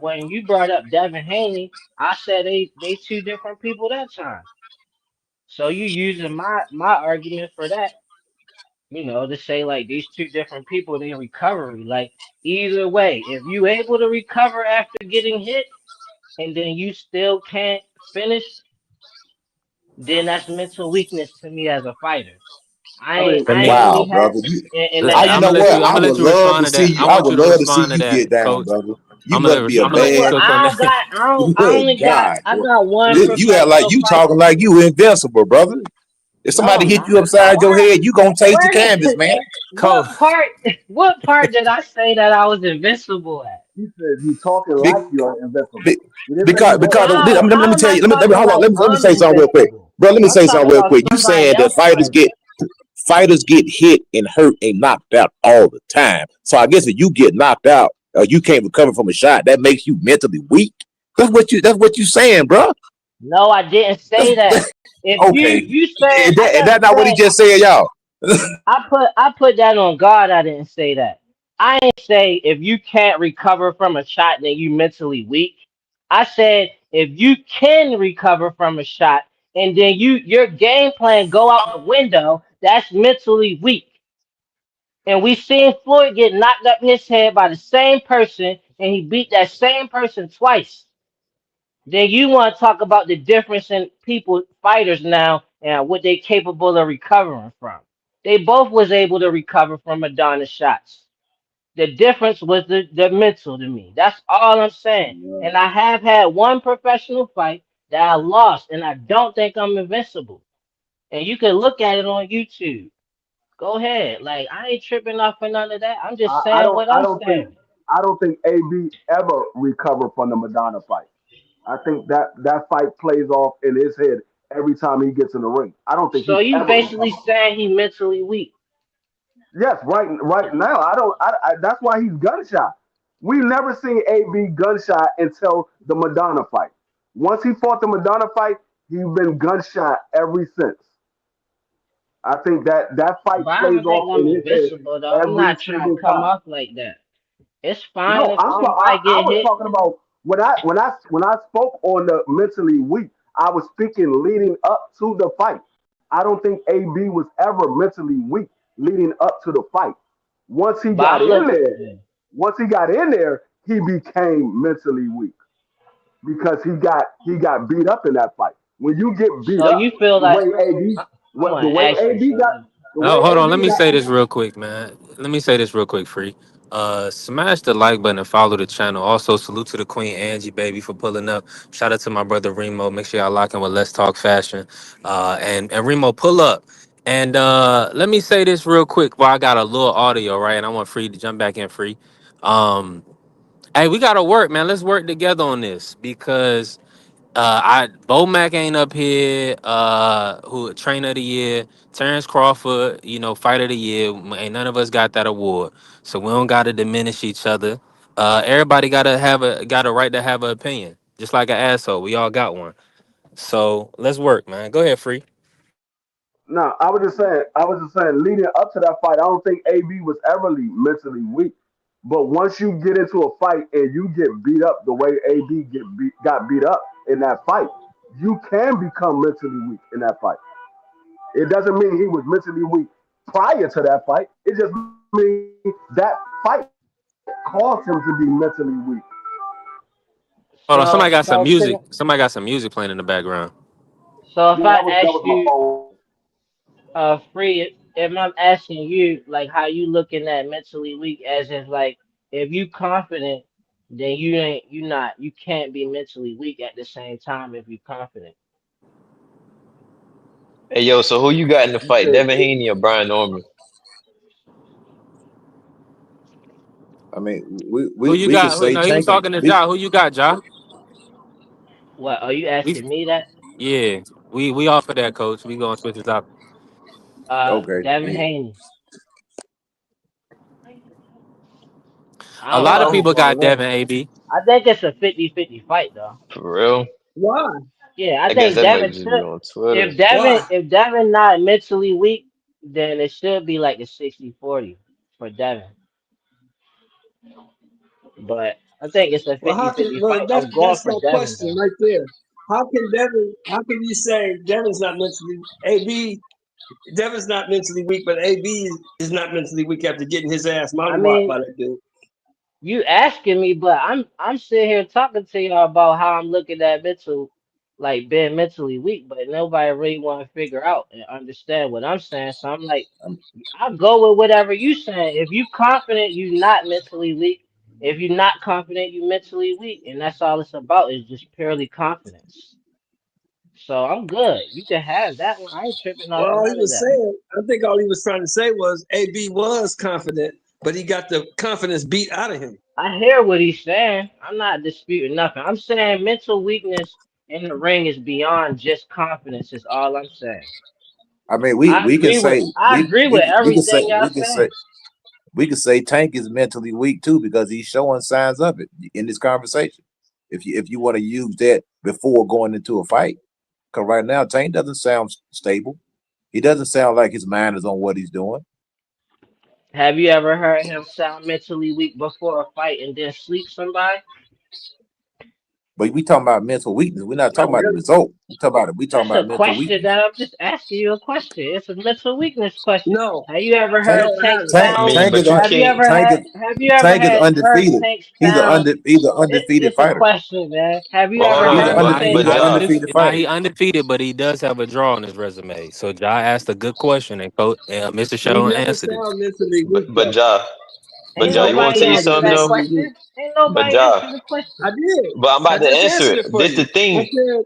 when you brought up Devin Haney, I said they two different people that time. So you using my argument for that, to say like these two different people in recovery. Like either way, if you able to recover after getting hit and then you still can't finish, then that's mental weakness to me as a fighter. I mean, Let I me. ain't really Wow, had brother. and I'm that You that's know gonna the let what? you. I'm thing. gonna let you respond to that. I I want would you to love to see respond to you get that, down, Coach. brother. You must be a I'm gonna let you bad cook on that. good God, I bro. got one You act like professional you fight. talking like you invincible, brother. If No, somebody I'm hit not. you upside your Where head, you gonna taste the where canvas, did man. Coach. what part did I say that I was invincible at? he said you talking like Be, you're invincible. be, He didn't say you because was. let me How am tell I you. Let me talking hold on. like Let me I'm say something real quick, invincible? bro. Let me I'm say talking something real about quick. You somebody saying that else fighting. fighters get hit and hurt and knocked out all the time. So I guess if you get knocked out or you can't recover from a shot, that makes you mentally weak. That's what you saying, bro. No, I didn't say that. If Okay. you said I And never that's not what he said just said, y'all. I put that on God. I didn't say that. I ain't say if you can't recover from a shot, then you mentally weak. I said if you can recover from a shot and then your game plan go out the window, that's mentally weak. And we seen Floyd get knocked up his head by the same person, and he beat that same person twice. Then you want to talk about the difference in people, fighters now, and what they capable of recovering from. They both was able to recover from Madonna's shots. The difference was the mental to me. That's all I'm saying. And I have had one professional fight that I lost, and I don't think I'm invincible. And you can look at it on YouTube. Go ahead. Like I ain't tripping off for none of that. I'm just I saying don't. what I I'm don't think. saying. I don't think AB ever recovered from the Madonna fight. I think that fight plays off in his head every time he gets in the ring. I don't think So he's you ever basically recovered. saying he mentally weak. Yes, right now. I don't. That's why he's gunshot. We never seen AB gunshot until the Madonna fight. Once he fought the Madonna fight, he's been gunshot ever since. I think that fight But I plays don't think off I'm in his head invincible though. I'm every not trying to single come time. off like that. It's fine No, if I, somebody I get was hit. talking about when I spoke on the mentally weak. I was speaking leading up to the fight. I don't think AB was ever mentally weak leading up to the fight. Once he But got I'm in look. there, Yeah. once he got in there, he became mentally weak because he got beat up in that fight. When you get beat So you up, feel the like way AB I what want to ask you the Oh, way hold on. AB Let me got say this real quick, man. Let me say this real quick, free. Smash the like button and follow the channel. Also, salute to the Queen Angie, baby, for pulling up. Shout out to my brother Remo. Make sure y'all lock in with Let's Talk Fashion. And Remo, pull up. And let me say this real quick while I got a little audio, right? And I want Free to jump back in, Free. Um, hey, we gotta work, man. Let's work together on this because I Bo Mac ain't up here. Who trainer of the year? Terrence Crawford, fighter of the year. Ain't none of us got that award, so we don't got to diminish each other. Everybody got a right to have an opinion, just like an asshole. We all got one. So let's work, man. Go ahead, Free. No, I was just saying, leading up to that fight, I don't think AB was ever mentally weak. But once you get into a fight and you get beat up the way AB got beat up in that fight, you can become mentally weak in that fight. It doesn't mean he was mentally weak prior to that fight. It just means that fight caused him to be mentally weak. Hold on, somebody got some So can music. Somebody got some music playing in the background. so if Yeah, I that ask was my you, phone. Free, if I'm asking you, like, how you looking at mentally weak, as if like, if you confident, then you can't be mentally weak at the same time if you confident. Hey yo, so who you got in the You fight, said Devin Haney or Brian Norman? I mean, Who you we could got? Who, say no, he was Tank. talking to We Ja. Who you got, Ja? What are you We asking me that? yeah, we offer that, coach. We gonna switch it up. okay. Devin Yeah. Haney. I A don't lot of know who's people gonna got win. Devin AB. I think it's a 50-50 fight though. For real? Why? Yeah, I I guess think that might Devin just be should. on Twitter. Why? If Devin not mentally weak, then it should be like a 60-40 for Devin. But I think it's a Well, how can 50-50 well fight. I'm going that's for my Devin question though. right there. How can you say Devin's not mentally AB Devin's not mentally weak, but AB is not mentally weak after getting his ass I mollywopped mean, by that dude. you asking me, but I'm sitting here talking to y'all about how I'm looking at like being mentally weak, but nobody really want to figure out and understand what I'm saying. So I'm like, I'll go with whatever you saying. If you confident, you not mentally weak. If you're not confident, you mentally weak, and that's all it's about is just purely confidence. So I'm good. You can have that one. I ain't tripping Well, off of all he none of was that. saying, I think all he was trying to say was AB was confident, but he got the confidence beat out of him. I hear what he's saying. I'm not disputing nothing. I'm saying mental weakness in the ring is beyond just confidence. Is all I'm saying. I mean, we can say I agree with we can say everything y'all saying. we can say Tank is mentally weak too because he's showing signs of it in this conversation. If you want to use that before going into a fight, because right now Tank doesn't sound stable. He doesn't sound like his mind is on what he's doing. Have you ever heard him sound mentally weak before a fight and then sleep somebody? But we talking about mental weakness. We're not Not talking about the really. result. We talking about it. We talking That's a about mental question weakness. that I'm just asking you a question. It's a mental weakness question. No, Have you ever no, Tank heard it Tank hasn't. Tank I sound? mean, Tank is but you un, can't. Have you ever Tank is heard undefeated. Tank sound? He's an undefeated It's a fighter. question, man. Have you But hold ever He's on, heard Tank he He's but an sound? Ja, undefeated he fighter. undefeated, but he does have a draw on his resume. So Ja asked a good question, and Mr. He Sheldon never answered it. sound mentally but weak but though. Ja, He but Ain't Ja, you never want me nobody to tell you sounded answer something that though? mentally weak. question. Ain't But nobody Ja, answer the question. I did. but I'm I about to just answer answered it. it for you. I said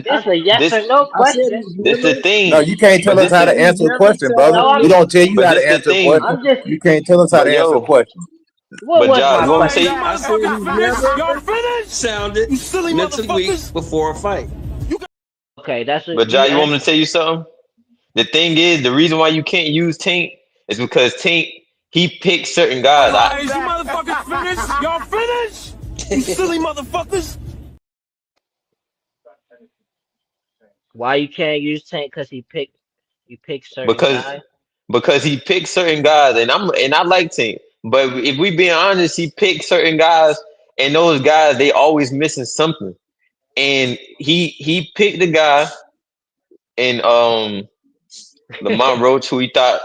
I This a yes This or no I said question. he's this the never No, thing. you can't But tell I us this how the to said he's answer a never question, brother. No, sounded We I'm don't tell you but how to this the answer a thing. question. I'm just You can't tell us how But to answer a yo, question. what but was Ja, my you want me to tell question? you? I said he's never sounded mentally weak before a fight. Okay, that's what But Ja, you you want me to answered. tell you something? The thing is, the reason why you can't use Tank is because Tank he picks certain guys. Is you motherfuckers finished? Y'all finished? You silly motherfuckers. Why you can't use Tank? Because he picked certain because guys. he picks certain guys, and I like Tank. But if we being honest, he picks certain guys, and those guys they always missing something. And he picked the guy in Lamont Roach who he thought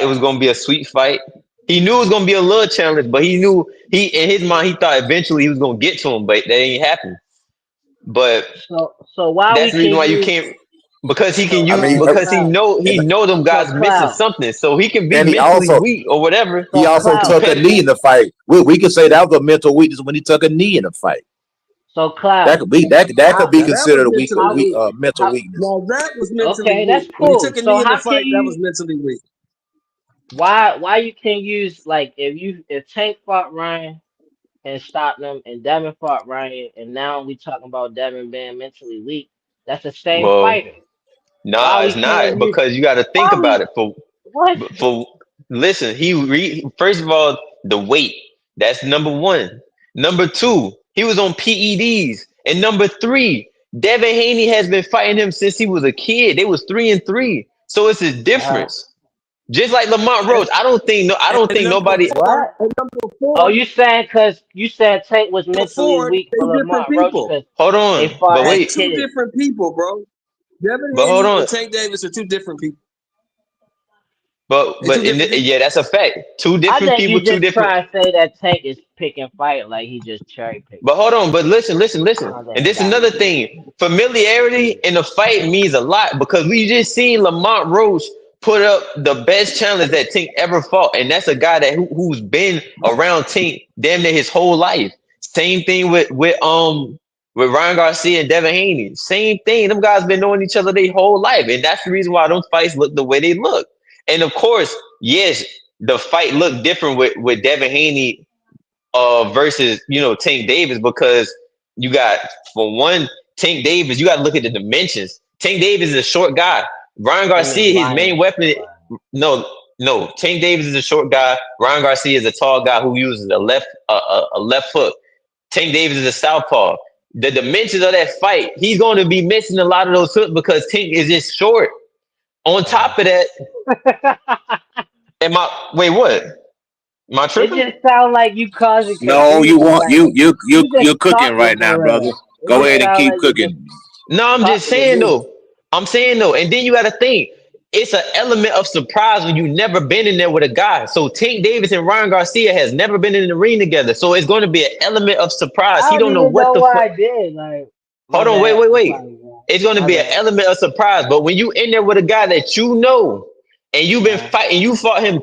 it was gonna be a sweet fight. He knew it was gonna be a little challenge, but he knew he in his mind he thought eventually he was gonna get to him, but that ain't happen. But So why we that's the reason can why you use can't. because he can So I use mean, so because he cloud. know and he know them So guys missing cloud. something, so he can be and mentally weak or whatever he So to also be cloud. took a knee competitive. in the fight. We could say that was a mental weakness when he took a knee in the fight. So That cloud. could be that How could be Now that was considered a mentally how weak. mental how weakness. Now that was mentally okay, that's weak. When he cool. took a So knee in the how can fight, that was you mentally weak. why you can use like if Tank fought Ryan and stopped him and Devin fought Ryan and now we talking about Devin being mentally weak, that's the same Well, fighter. Why nah, we it's can't not use because you got to think why about we it. For what? for listen, first of all the weight. That's number one. Number two, he was on PEDs, and number three, Devin Haney has been fighting him since he was a kid. They was 3-3, so it's a Uh difference. Just like Lamont And, Roach, I don't and think number nobody. four, what? and number Oh, four, you saying because you said Tank was number mentally four, weak they for different Lamont Roach people. because Hold they on, fought but as That's wait, two kids. different people, bro. Devin but hold Haney on, and Tank Davis are two different people. They're but two different people. yeah, that's a fact. Two I different think people, you two just different. try and say that Tank is picking fight like he just cherry picking But hold on, but listen, listen, fight. listen. Oh, that And ain't this got another nothing to thing. Familiarity in a fight means a lot because we just seen Lamont Roach put up the best challenge that Tink ever fought, and that's a guy who's been around Tink damn near his whole life. Same thing with Ryan Garcia and Devin Haney. Same thing. Them guys been knowing each other their whole life, and that's the reason why those fights look the way they look. And of course, yes, the fight looked different with Devin Haney versus Tank Davis because you got for one Tank Davis, you got to look at the dimensions. Tank Davis is a short guy. Ryan You mean Garcia, his Ryan? main weapon. Ryan. No, no. Tank Davis is a short guy. Ryan Garcia is a tall guy who uses a left hook. Tank Davis is a southpaw. The dimensions of that fight, he's going to be missing a lot of those hooks because Tank is just short. On top of that, am I wait what? Am I It tripping? just sounds like you causing No, you confusion. want Like you just you're cooking talking right now, for brother. real. It Go just ahead and sounds keep like you just cooking. No, I'm just talking to saying me. though. I'm saying though, and then you got to think it's an element of surprise when you never been in there with a guy. So Tank Davis and Ryan Garcia has never been in the ring together, so it's going to be an element of surprise. I He don't don't know even what know the why fuck. I did. Like my Hold on, wait, bad. wait, I'm wait. sorry, man. It's going to My be an bad. element of surprise. But when you in there with a guy that you know, and you've been Uh, fighting, you fought him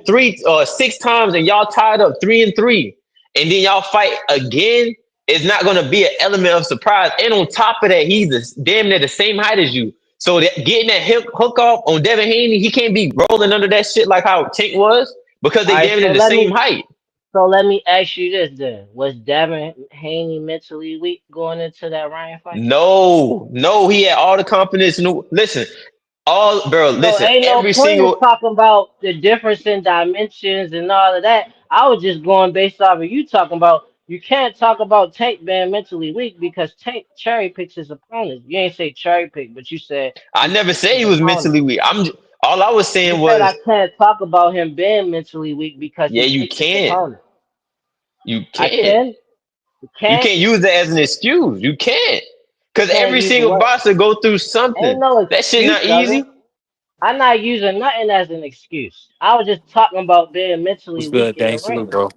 6 times, and y'all tied up 3-3, and then y'all fight again. It's not going to be an element of surprise. And on top of that, damn near the same height as you. So getting that hook off on Devin Haney, he can't be rolling under that shit like how Tank was because all they right, damn near the same height. so let me ask you this then: was Devin Haney mentally weak going into that Ryan fight? No, no, he had all the confidence. No, listen, So listen, ain't no every point in single. talking about the difference in dimensions and all of that. I was just going based off of you talking about. You can't talk about Tank being mentally weak because Tank cherry picks his opponents. You ain't say cherry pick, but you said I he never picks said his he was opponents. mentally weak. All I was You saying said I was, can't talk about him being mentally weak because yeah, he you picks his can't, opponent. you I can't, can. You you can't. can't use that as an excuse. You can't, because Can't every use single what? boxer go through Ain't something. no That shit excuse not of it. easy. I'm not using nothing as an excuse. I was just talking about being mentally What's weak good, in the gang? ring. Salute, bro.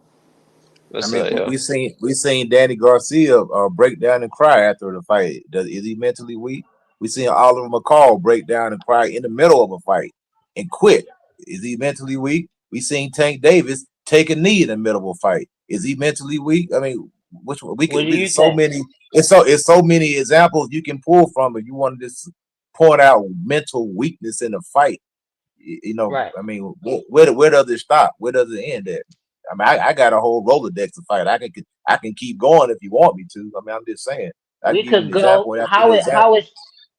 I What's mean, up, yo? we seen Danny Garcia break down and cry after the fight. Is he mentally weak? We seen Oliver McCall break down and cry in the middle of a fight and quit. Is he mentally weak? We seen Tank Davis take a knee in the middle of a fight. Is he mentally weak? I mean, which one? What do We you so think? many. It's so many examples you can pull from if you want to just point out mental weakness in a fight. Right. I mean, where does it stop? Where does it end at? I mean, I got a whole Rolodex to fight. I can keep going if you want me to. I mean, I'm just saying. I can We give you could an go example after the example.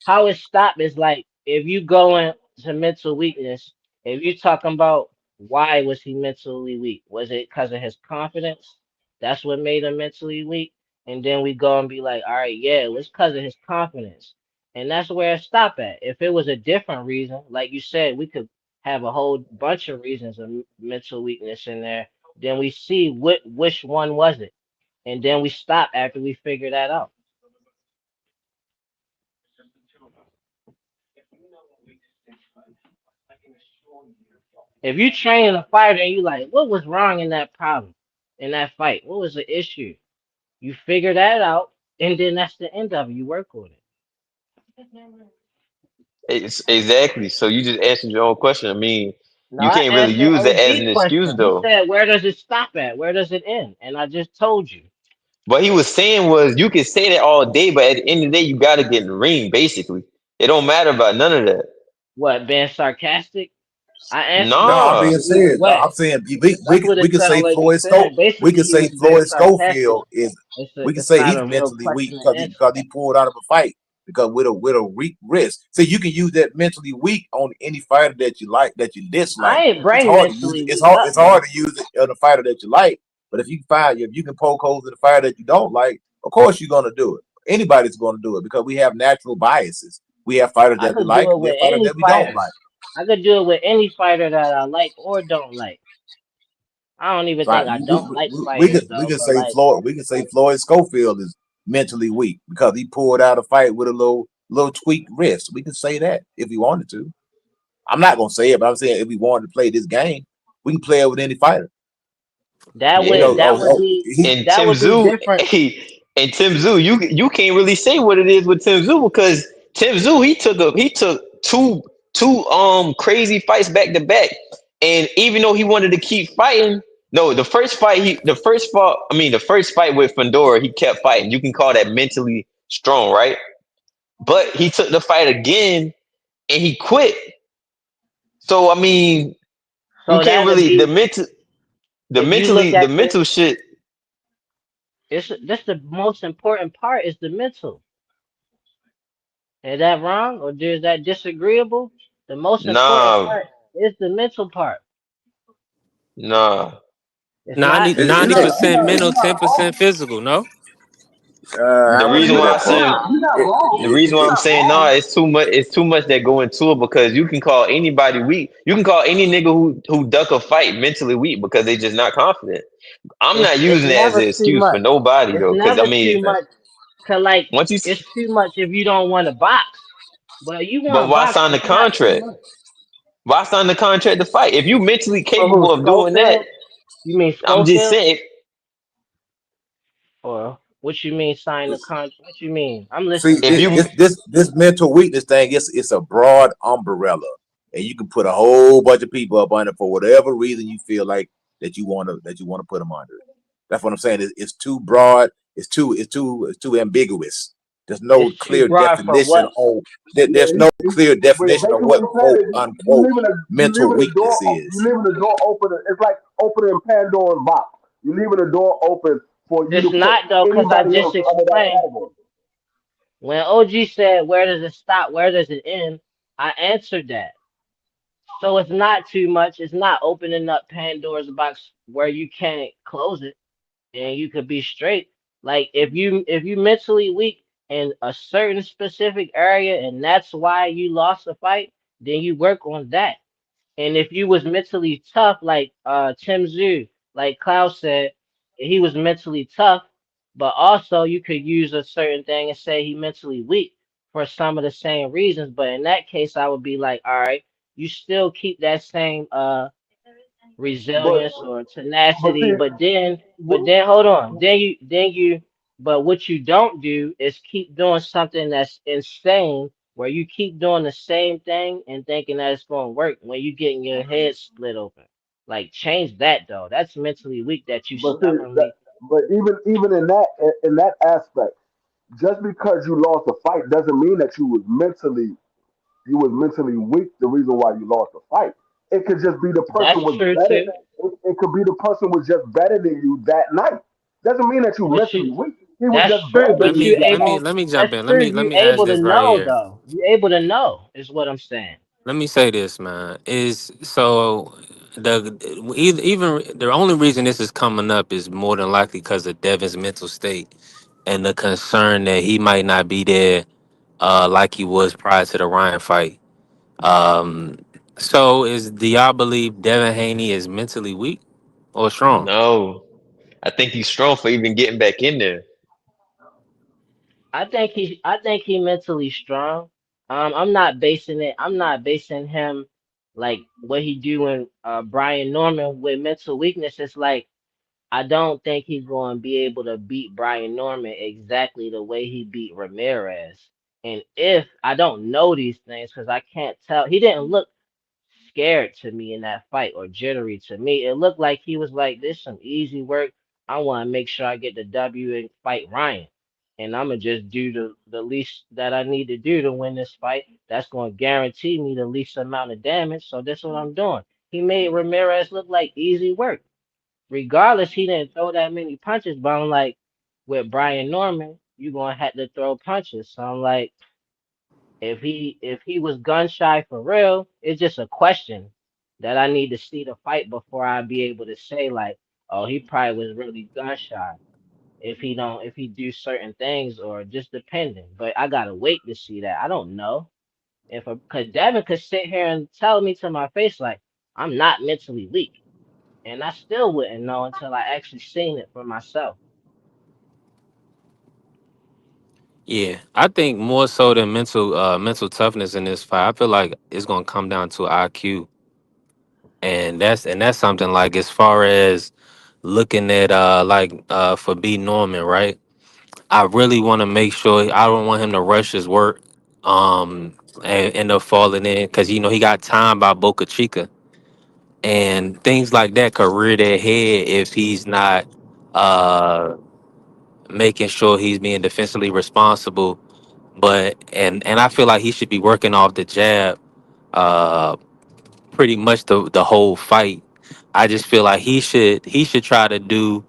how it stop is like if you go into mental weakness, if you talking about why was he mentally weak? Was it because of his confidence? That's what made him mentally weak. And then we go and be like, all right, yeah, it was because of his confidence. And that's where it stop at. If it was a different reason, like you said, we could have a whole bunch of reasons of mental weakness in there. Then we see which one was it, and then we stop after we figure that out. If you train a fighter and you like, what was wrong in that problem, in that fight? What was the issue? You figure that out, and then that's the end of it. You work on it. It's exactly. So you just answered your own question. I mean, No, you I can't really answered use it as OG an excuse question. He though. said, "Where does it stop at? Where does it end?" And I just told you. What he was saying was you can say that all day, but at the end of the day, you gotta get in the ring, basically. It don't matter about none of that. What, being sarcastic? I answered No, the I'm Nah. being question either serious. way. I'm saying That's what we it could say sounded like you Floyd Scope. said. We Basically, could he say was being Floyd sarcastic. Schofield is. We can It's say not he's a real mentally weak question and answer. because he pulled out of a fight because with a weak wrist. So you can use that mentally weak on any fighter that you like that you I dislike. ain't It's bring hard to use it. mentally weak up It's hard though. to use it on a fighter that you like. But if you can poke holes in the fighter that you don't like, of course you're gonna do it. Anybody's gonna do it because we have natural biases. We have fighters I that we could do like. it We with have fighters any that we don't fighter. like. I could do it with any fighter that I like or don't like. I don't even think Right? I don't like We fighters we though, can but say like, Floyd. We can say Floyd Schofield is mentally weak because he pulled out a fight with a little tweaked wrist. We can say that if we wanted to. I'm not gonna say it, but I'm saying if we wanted to play this game, we can play it with any fighter. that You Yeah. would know, that would be And that Tim would be Zoo, different. hey, and Tim Zoo, you can't really say what it is with Tim Zoo because Tim Zoo he took two crazy fights back to back, and even though he wanted to keep fighting, no, the first fight with Fedor he kept fighting. You can call that mentally strong, right? But he took the fight again and he quit. So I mean, you So can't that'd really be if you look the at this. mental shit. It's that's the most important part is the mental. Is that wrong or is that disagreeable? The most important Nah, part is the mental part. nah. It's not. Ninety It, ninety it, You're percent not, mental, you're not 10% wrong. physical. No, I The Yeah, don't reason agree with why you're, I that you're part. said not, you're not It, the wrong. reason You're why I'm not saying no, wrong. it's too much that go into it because you can call anybody weak. You can call any nigga who duck a fight mentally weak because they just not confident. I'm not It's using it as never an too excuse for much. nobody It's though, because I never mean, too much. Cause like once you, it's too much if you don't want to box. But you want but to why box, sign the it's not too contract? much. Why sign the contract to fight? If you mentally For who? capable of doing that, Schofield? You mean I'm just Schofield? saying, Or what you mean sign the contract? What you mean? I'm See, listening. if you this mental weakness thing, it's a broad umbrella, and you can put a whole bunch of people up on it for whatever reason you feel like that you want to put them under it. That's what I'm saying. It's too broad. It's too ambiguous. There's no It's too clear broad for definition what? on Yeah, there's no clear definition of basically what what he's saying quote is unquote you mental leaving the door weakness you is. leaving the door open. It's like opening Pandora's box. You leaving the door open for you to It's put not though, because I anybody just else under that explained. category. When OG said, "Where does it stop? Where does it end?" I answered that. So it's not too much. It's not opening up Pandora's box where you can't close it and you could be straight. Like if you mentally weak in a certain specific area and that's why you lost a fight, then you work on that. And if you was mentally tough, like Tim Zoo, like Klaus said, he was mentally tough, but also you could use a certain thing and say he mentally weak for some of the same reasons. But in that case, I would be like, all right, you still keep that same But resilience or but see, tenacity, but w- then hold on, then you but what you don't do is keep doing something that's insane where you keep doing the same thing and thinking that it's going to work when you getting your head split open. Like change that though. That's mentally weak that you but see that stubbornly. but even in that aspect, just because you lost a fight doesn't mean that you was mentally weak. The reason why you lost the fight, it could just be the person That's was true better. too. It could be the person was just better than you that night. Doesn't mean that you But you mentally weak. He was That's just true, better let than but you me you that let me night. able. let me jump That's in. true. Let You me ask able to this right know here. though. You able to know is what I'm saying. Let me say this, man. Is so even the only reason this is coming up is more than likely because of Devin's mental state and the concern that he might not be there like he was prior to the Ryan fight. Um, so do y'all believe Devin Haney is mentally weak or strong? no. I think he's strong for even getting back in there. I think he mentally strong. I'm not basing him like what he doing Brian Norman with mental weakness. It's like I don't think he's going to be able to beat Brian Norman exactly the way he beat Ramirez. And if I don't know these things, because I can't tell, he didn't look scared to me in that fight or jittery to me. It looked like he was like, "This some easy work. I want to make sure I get the W and fight Ryan, and I'm gonna just do the least that I need to do to win this fight. That's gonna guarantee me the least amount of damage. So that's what I'm doing." He made Ramirez look like easy work. Regardless, he didn't throw that many punches, but I'm like, with Brian Norman, you gonna have to throw punches. So I'm like, if he was gun shy for real, it's just a question that I need to see the fight before I be able to say like, oh, he probably was really gun shy. If he do certain things or just depending. But I gotta wait to see that. I don't know if because Devin could sit here and tell me to my face like I'm not mentally weak, and I still wouldn't know until I actually seen it for myself. Yeah, I think more so than mental toughness in this fight. I feel like it's gonna come down to IQ, and that's something like as far as looking at for B Norman, right? I really want to make sure I don't want him to rush his work, and end up falling in because he got timed by Boca Chica and things like that could rear their head if he's not uh making sure he's being defensively responsible. But I feel like he should be working off the jab uh pretty much the whole fight. I just feel like he should try to do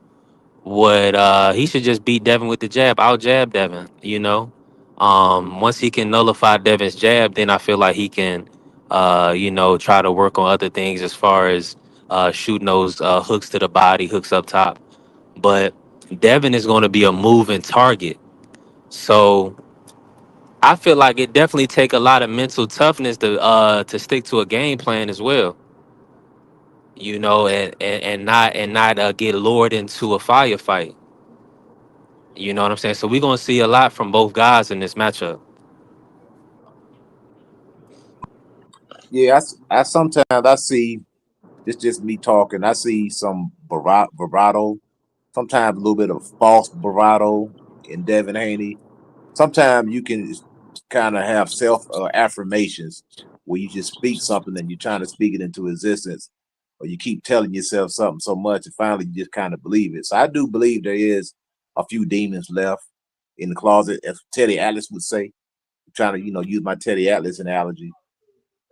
what he should just beat Devin with the jab, out jab Devin. Once he can nullify Devin's jab, then I feel like he can try to work on other things as far as shooting those hooks to the body, hooks up top. But Devin is going to be a moving target. So I feel like it definitely take a lot of mental toughness to stick to a game plan as well. And not get lured into a firefight. You know what I'm saying? So we're gonna see a lot from both guys in this matchup. Yeah, I sometimes I see it's just me talking. I see some bravado, sometimes a little bit of false bravado in Devin Haney. Sometimes you can kind of have self affirmations where you just speak something and you're trying to speak it into existence, or you keep telling yourself something so much and finally you just kind of believe it. So I do believe there is a few demons left in the closet, as Teddy Atlas would say. I'm trying to use my Teddy Atlas analogy,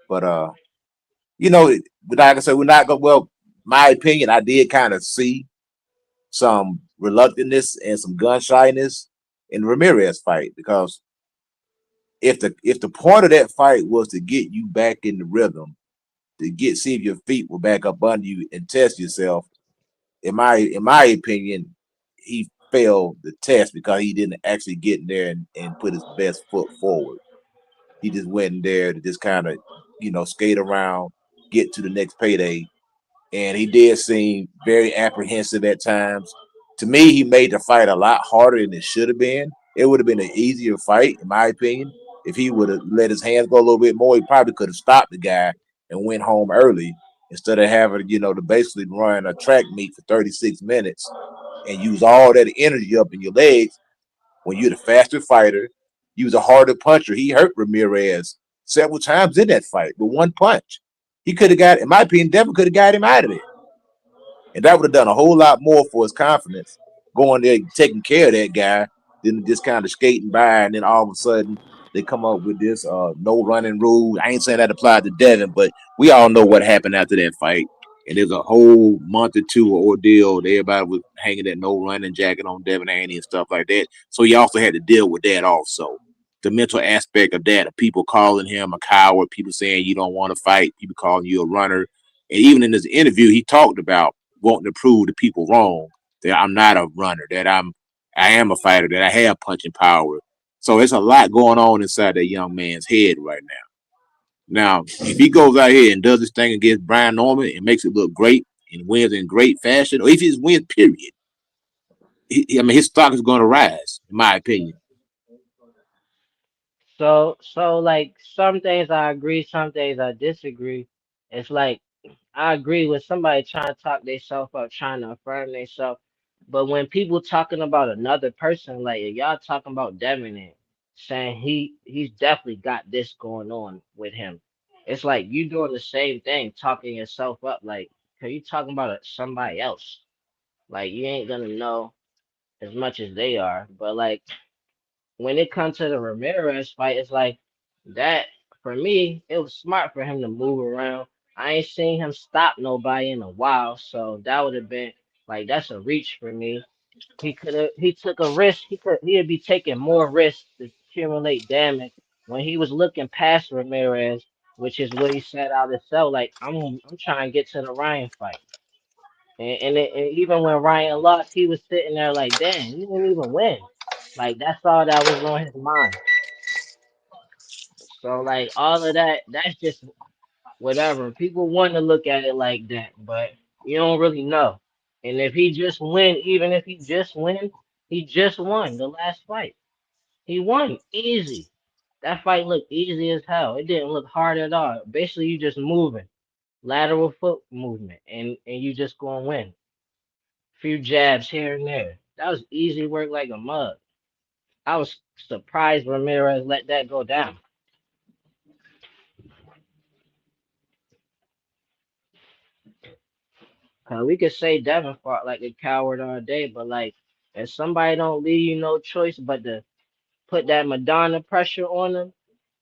but like I said, we're not going. Well, my opinion, I did kind of see some reluctantness and some gun shyness in the Ramirez fight because if the point of that fight was to get you back in the rhythm, to see if your feet were back up under you and test yourself, in my opinion, he failed the test because he didn't actually get in there and put his best foot forward. He just went in there to just kind of skate around, get to the next payday, and he did seem very apprehensive at times. To me, he made the fight a lot harder than it should have been. It would have been an easier fight, in my opinion, if he would have let his hands go a little bit more. He probably could have stopped the guy and went home early instead of having to basically run a track meet for 36 minutes and use all that energy up in your legs when you're the faster fighter. You was a harder puncher. He hurt Ramirez several times in that fight with one punch. He could have got, in my opinion, Devin could have got him out of there. And that would have done a whole lot more for his confidence going there, taking care of that guy, than just kind of skating by. And then all of a sudden, they come up with this no running rule. I ain't saying that applied to Devin, but we all know what happened after that fight. And there's a whole month or two of ordeal. Everybody was hanging that no running jacket on Devin Haney and stuff like that. So he also had to deal with that also. The mental aspect of that, of people calling him a coward, people saying you don't want to fight, people calling you a runner. And even in this interview, he talked about wanting to prove to people wrong that I'm not a runner, that I am a fighter, that I have punching power. So it's a lot going on inside that young man's head right now. Now, if he goes out here and does this thing against Brian Norman and makes it look great and wins in great fashion, or if he just wins, period, his stock is going to rise, in my opinion. So like some things I agree, some things I disagree. It's like I agree with somebody trying to talk themselves up, trying to affirm themselves. But when people talking about another person, like if y'all talking about Devin, saying he's definitely got this going on with him. It's like you doing the same thing, talking yourself up. Like, cause you talking about somebody else. Like you ain't gonna know as much as they are. But like when it comes to the Ramirez fight, it's like that for me. It was smart for him to move around. I ain't seen him stop nobody in a while, so that would have been like that's a reach for me. He took a risk. He'd be taking more risks to accumulate damage when he was looking past Ramirez, which is what he set out to sell. Like I'm trying to get to the Ryan fight. And even when Ryan lost, he was sitting there like, damn, he didn't even win. Like that's all that was on his mind. So like all of that, that's just whatever. People want to look at it like that, but you don't really know. And if he just win, even if he just win, he just won the last fight. He won easy. That fight looked easy as hell. It didn't look hard at all. Basically, you just moving, lateral foot movement, and you just gonna win. Few jabs here and there. That was easy work like a mug. I was surprised Ramirez let that go down. We could say Devin fought like a coward all day, but like if somebody don't leave you no choice but to put that Madonna pressure on them,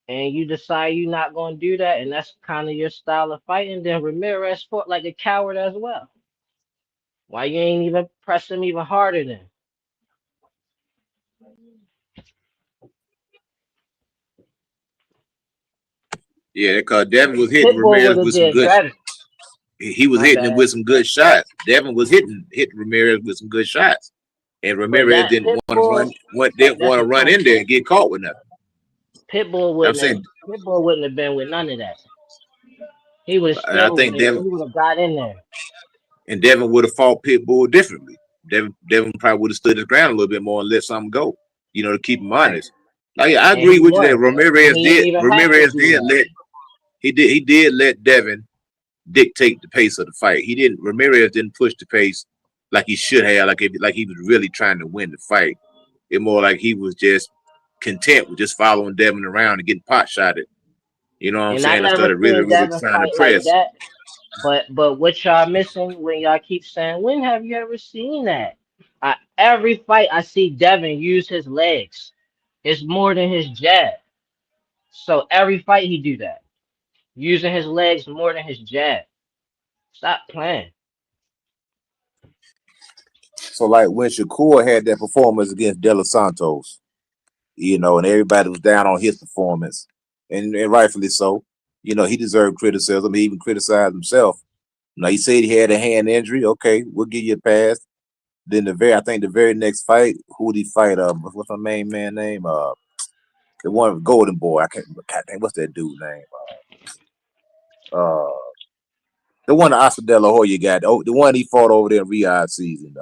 and you decide you're not gonna do that, and that's kind of your style of fighting, then Ramirez fought like a coward as well. Why you ain't even press him even harder then? Yeah, because Devin was hitting Pitbull would Ramirez have with some did good. better. He was My hitting him bad. with some good shots. Devin was hitting Ramirez with some good shots, and But Ramirez that didn't want to Pitbull, didn't that's want a to run in there puncher. and get caught with nothing. Pitbull I'm wouldn't have. saying, Pitbull wouldn't have been with none of that. He would have and I still. think Devin He would have got in there. and Devin would have fought Pitbull differently. Devin probably would have stood his ground a little bit more and let something go, to keep him Right. honest. Like I And agree he with you that was. And he didn't even have to Ramirez do did that. let he did let Devin dictate the pace of the fight. Ramirez didn't push the pace like he should have, like he was really trying to win the fight. It more like he was just content with just following Devin around and getting pot shotted. You know what I'm And I saying? Instead never of really, seen really Devin trying to fight like press. that. But what y'all missing when y'all keep saying, when have you ever seen that? Every fight I see Devin use his legs. It's more than his jab. So every fight he do that. Using his legs more than his jab. Stop playing. So like when Shakur had that performance against De Los Santos, and everybody was down on his performance, and rightfully so. He deserved criticism. He even criticized himself. Now he said he had a hand injury. Okay, we'll give you a pass. Then I think the very next fight, who did he fight? What's my main man name? The one Golden Boy. I can't. God dang, what's that dude name? Uh, the one that Oscar De La Hoya got. Oh, the one he fought over there in Riyadh season.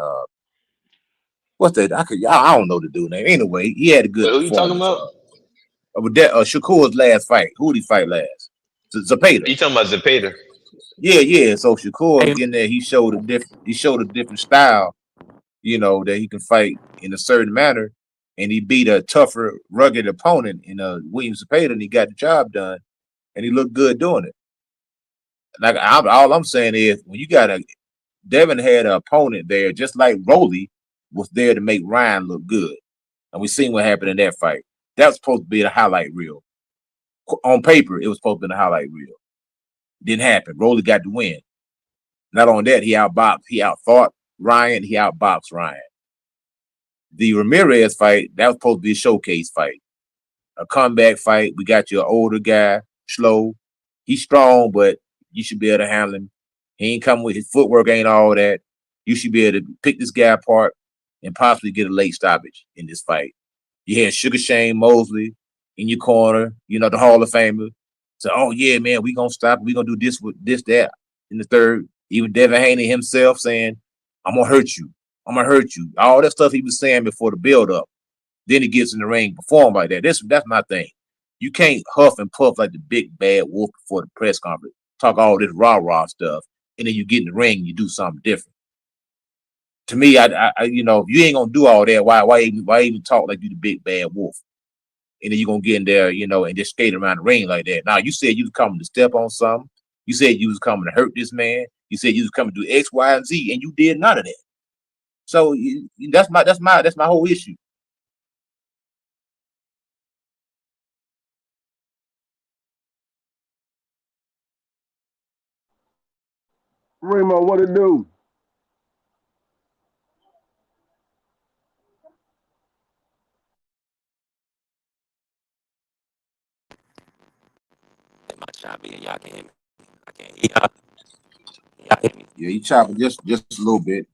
What's that? I don't know the dude name. Anyway, he had a Wait, good who you talking performance. about? But that Shakur's last fight. Who did he fight last? Zapata. You talking about Zepeda? Yeah, yeah. So Shakur Hey, in there, he showed a different. He showed a different style. That he can fight in a certain manner, and he beat a tougher, rugged opponent in William Zapata, and he got the job done, and he looked good doing it. Like all I'm saying is, when you got Devin had an opponent there, just like Rolly was there to make Ryan look good, and we seen what happened in that fight. That was supposed to be the highlight reel. On paper, it was supposed to be the highlight reel. Didn't happen. Rolly got the win. Not only that, he outfought Ryan, he outboxed Ryan. The Ramirez fight, that was supposed to be a showcase fight, a comeback fight. We got your older guy, slow. He's strong, but you should be able to handle him. He ain't coming with his footwork, ain't all that. You should be able to pick this guy apart and possibly get a late stoppage in this fight. You had Sugar Shane Mosley in your corner, the Hall of Famer. So, oh yeah, man, we gonna stop. We gonna do this with this, that in the third. Even Devin Haney himself saying, "I'm gonna hurt you. I'm gonna hurt you." All that stuff he was saying before the build up. Then he gets in the ring, perform like that. That's my thing. You can't huff and puff like the big bad wolf before the press conference. Talk all this rah rah stuff, and then you get in the ring, and you do something different. To me, if you ain't gonna do all that, why even talk like you the big bad wolf? and then you're gonna get in there, and just skate around the ring like that. Now you said you was coming to step on something. You said you was coming to hurt this man. You said you was coming to do X, Y, and Z, and you did none of that. So that's my whole issue. Remo, what it do? My choppy and y'all can hear me. I can't hear y'all hear me. Yeah, you chopping just a little bit.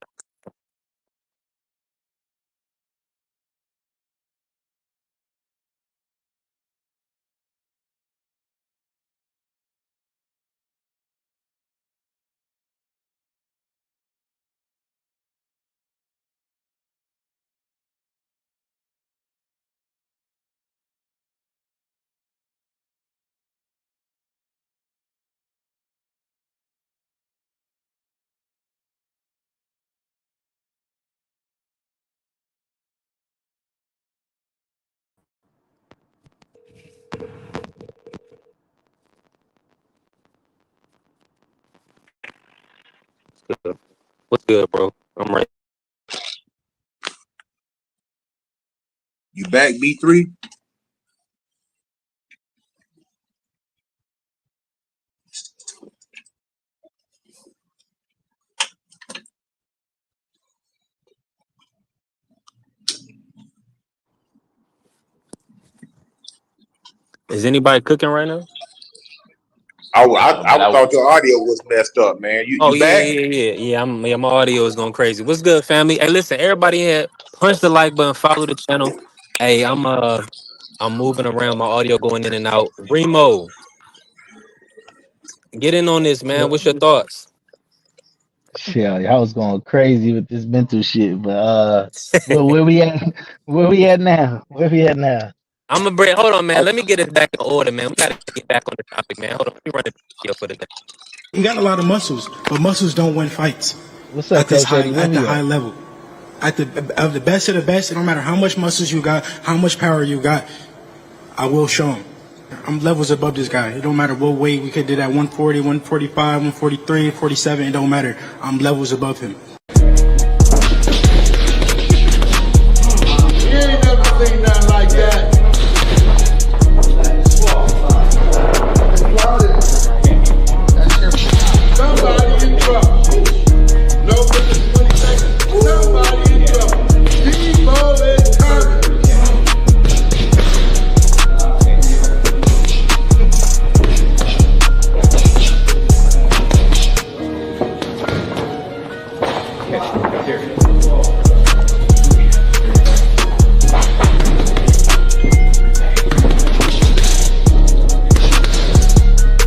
Good. What's good, bro? I'm right. You back B3? Is anybody cooking right now? I, No, I, but I thought your audio was messed up, man. You Oh you yeah, back? yeah, yeah, yeah. My audio is going crazy. What's good, family? Hey, listen, everybody here, punch the like button, follow the channel. Hey, I'm moving around. My audio going in and out. Remo, get in on this, man. Well, What's your thoughts? shit, I was going crazy with this mental shit, but well, where we at? Where we at now? Where we at now? I'm gonna break. Hold on, man. Hey, Let me get it back in order, man. We gotta get back on the topic, man. Hold on. Let me run the video for the day. You got a lot of muscles, but muscles don't win fights What's up, Coach Eddie? Where at the we high at? level. At the of the best of the best, it don't matter how much muscles you got, how much power you got. I will show him. I'm levels above this guy. It don't matter what weight we could do that 140, 145, 143, 47. It don't matter. I'm levels above him. You ain't never seen nothing like that. Somebody in trouble. No witness 20 seconds. Somebody in trouble. Debo is hurt.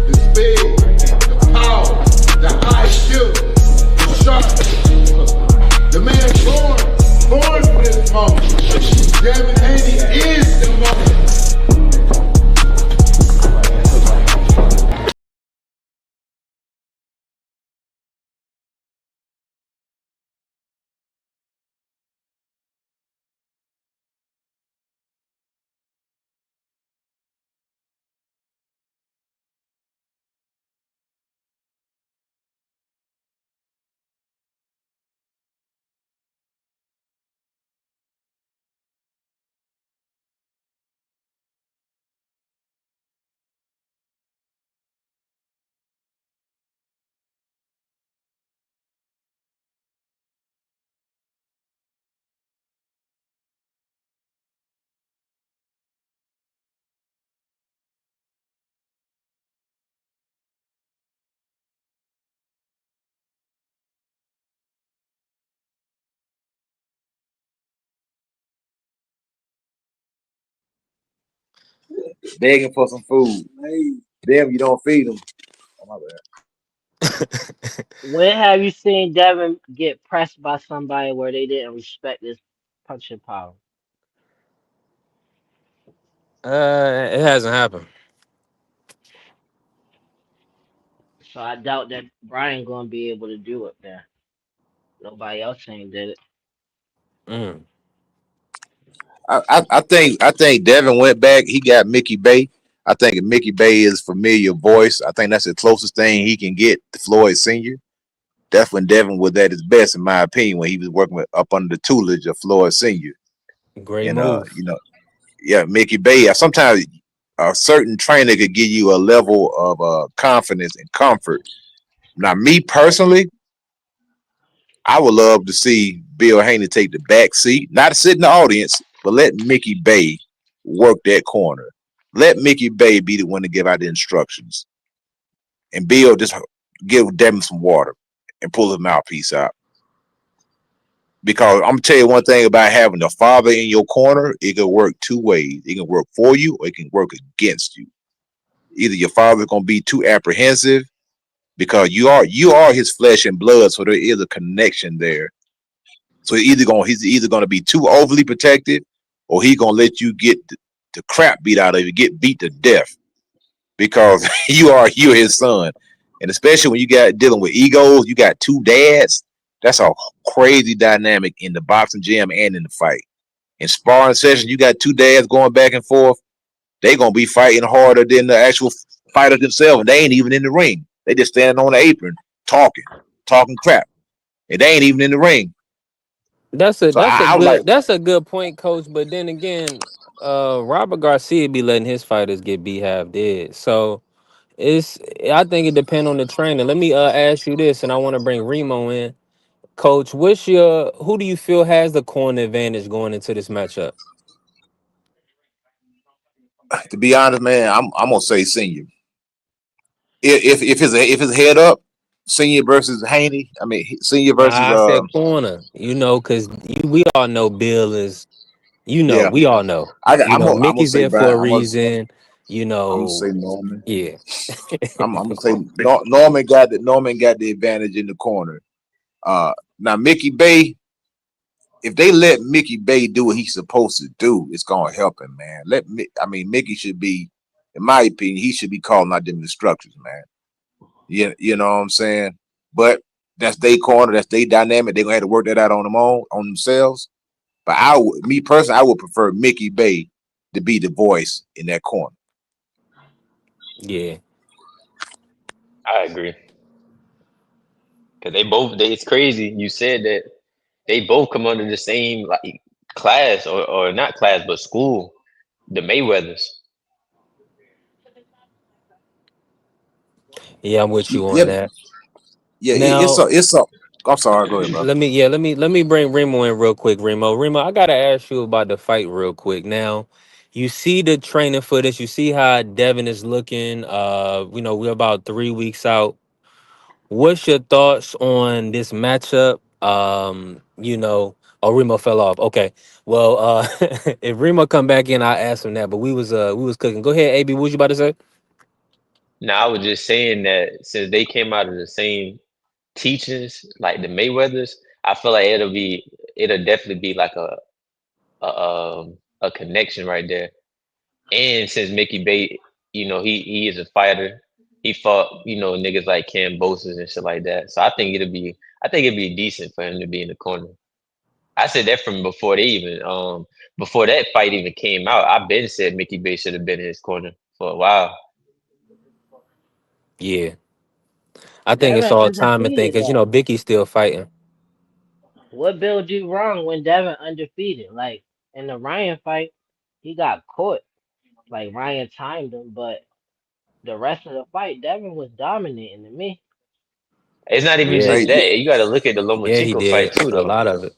The speed, the power, the IQ, the sharp. The man born for this moment. Devin Haney is the moment. Begging for some food. Damn, you don't feed them. Oh, my bad. When have you seen Devin get pressed by somebody where they didn't respect his punching power? It hasn't happened. So I doubt that Brian gonna be able to do it there. Nobody else ain't did it. Mm. I think Devin went back. He got Mickey Bay. I think if Mickey Bay is familiar voice, I think that's the closest thing he can get to Floyd Senior. That's when Devin was at his best, in my opinion, when he was working with, up under the tutelage of Floyd Senior. Great And move. yeah, Mickey Bay. Sometimes a certain trainer could give you a level of confidence and comfort. Now, me personally, I would love to see Bill Haney take the back seat, not to sit in the audience, but let Mickey Bay work that corner. Let Mickey Bay be the one to give out the instructions, and Bill just give Devin some water and pull his mouthpiece out. Because I'm gonna tell you one thing about having a father in your corner, it can work two ways. It can work for you or it can work against you. Either your father's gonna be too apprehensive because you are his flesh and blood, so there is a connection there. So he's either gonna be too overly protective, or he gonna let you get the crap beat out of you, get beat to death because you're his son. And especially when you got dealing with egos, you got two dads. That's a crazy dynamic in the boxing gym and in the fight. In sparring sessions, you got two dads going back and forth. They gonna be fighting harder than the actual fighter themselves, and they ain't even in the ring. They just standing on the apron talking crap, and they ain't even in the ring. So I would like. That's a good point, coach. But then again, Robert Garcia be letting his fighters get beat half dead. So it's I think it depends on the trainer. Let me ask you this, and I want to bring Remo in. Coach, who do you feel has the corner advantage going into this matchup? To be honest, man, I'm gonna say Senior. If his head up, Senior versus Haney. I mean Senior versus Nah, I said corner. Because we all know Bill is. yeah. We all know. I'm gonna Mickey's say there for Brian. a reason. You I'm gonna know, say Norman. yeah. I'm gonna say Norman got the advantage in the corner. Now Mickey Bay, if they let Mickey Bay do what he's supposed to do, it's gonna help him, man. Mickey should be, in my opinion, he should be calling out them instructions, man. Yeah, you know what I'm saying. But that's their corner, that's their dynamic. They're gonna have to work that out on themselves. But me personally, I would prefer Mickey Bay to be the voice in that corner. Yeah. I agree. Because it's crazy. You said that they both come under the same like class or not class, but school, the Mayweathers. Yeah, I'm with you on Yeah, that. yeah. It's Now, a, it's a. I'm sorry. Go ahead, bro. let me bring Remo in real quick. Remo, I gotta ask you about the fight real quick. Now, you see the training footage. You see how Devin is looking. We're about 3 weeks out. What's your thoughts on this matchup? Oh, Remo fell off. Okay. Well, if Remo come back in, I'll ask him that. But we was cooking. Go ahead, AB. What was you about to say? Now I was just saying that since they came out of the same teachings, like the Mayweathers, I feel like it'll definitely be like a connection right there. And since Mickey Bate, he is a fighter. He fought, niggas like Cam Boses and shit like that. So I think it'd be decent for him to be in the corner. I said that from before that fight even came out. I've been said Mickey Bate should have been in his corner for a while. Yeah, I think it's Devin all time and thing undefeated because though. Vicky's still fighting. What Bill do wrong when Devin undefeated? Like in the Ryan fight, he got caught. Like Ryan timed him, but the rest of the fight, Devin was dominating to me. It's not even Yeah, just Hey, yeah, that. You got to look at the yeah, he Lomachenko fight did too, a though. lot of it.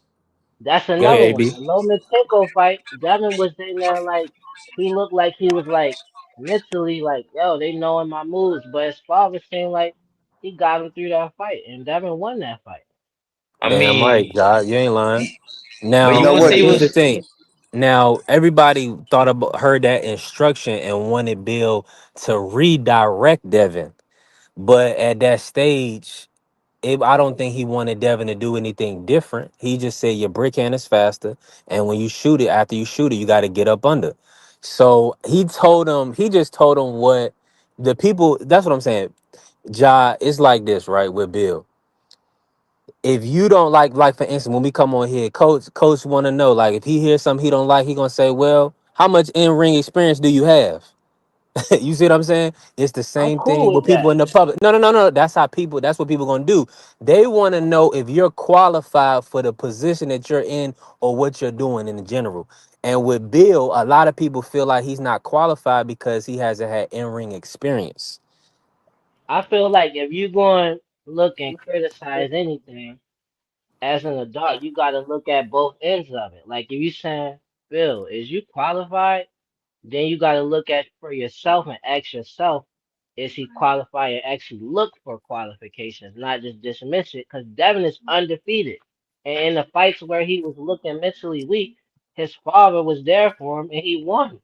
That's Go ahead, another one. AB. The Lomachenko fight, Devin was in there like he looked like he was like mentally like, yo, they knowing my moves. But his father seemed like he got him through that fight, and Devin won that fight. I Damn right, mean, God, you ain't lying. but you you Now, know want to what? say here's the was thing. Now, everybody heard that instruction and wanted Bill to redirect Devin, but at that stage, I don't think he wanted Devin to do anything different. He just said your brick hand is faster, and when you shoot it, after you shoot it, you got to get up under. So he just told him what the people. That's what I'm saying. Ja, it's like this, right? With Bill. If you don't like for instance, when we come on here, coach want to know, like, if he hears something he don't like, he gonna say, well, how much in-ring experience do you have? You see what I'm saying? It's the I'm same cool thing with with people in that. the public. No. That's what people gonna do. They want to know if you're qualified for the position that you're in or what you're doing in general. And with Bill, a lot of people feel like he's not qualified because he hasn't had in-ring experience. I feel like if you going to look and criticize anything as an adult, you got to look at both ends of it. Like if you saying, Bill, is you qualified? Then you got to look at for yourself and ask yourself, is he qualified and actually look for qualifications, not just dismiss it? Because Devin is undefeated. And in the fights where he was looking mentally weak, his father was there for him and he won.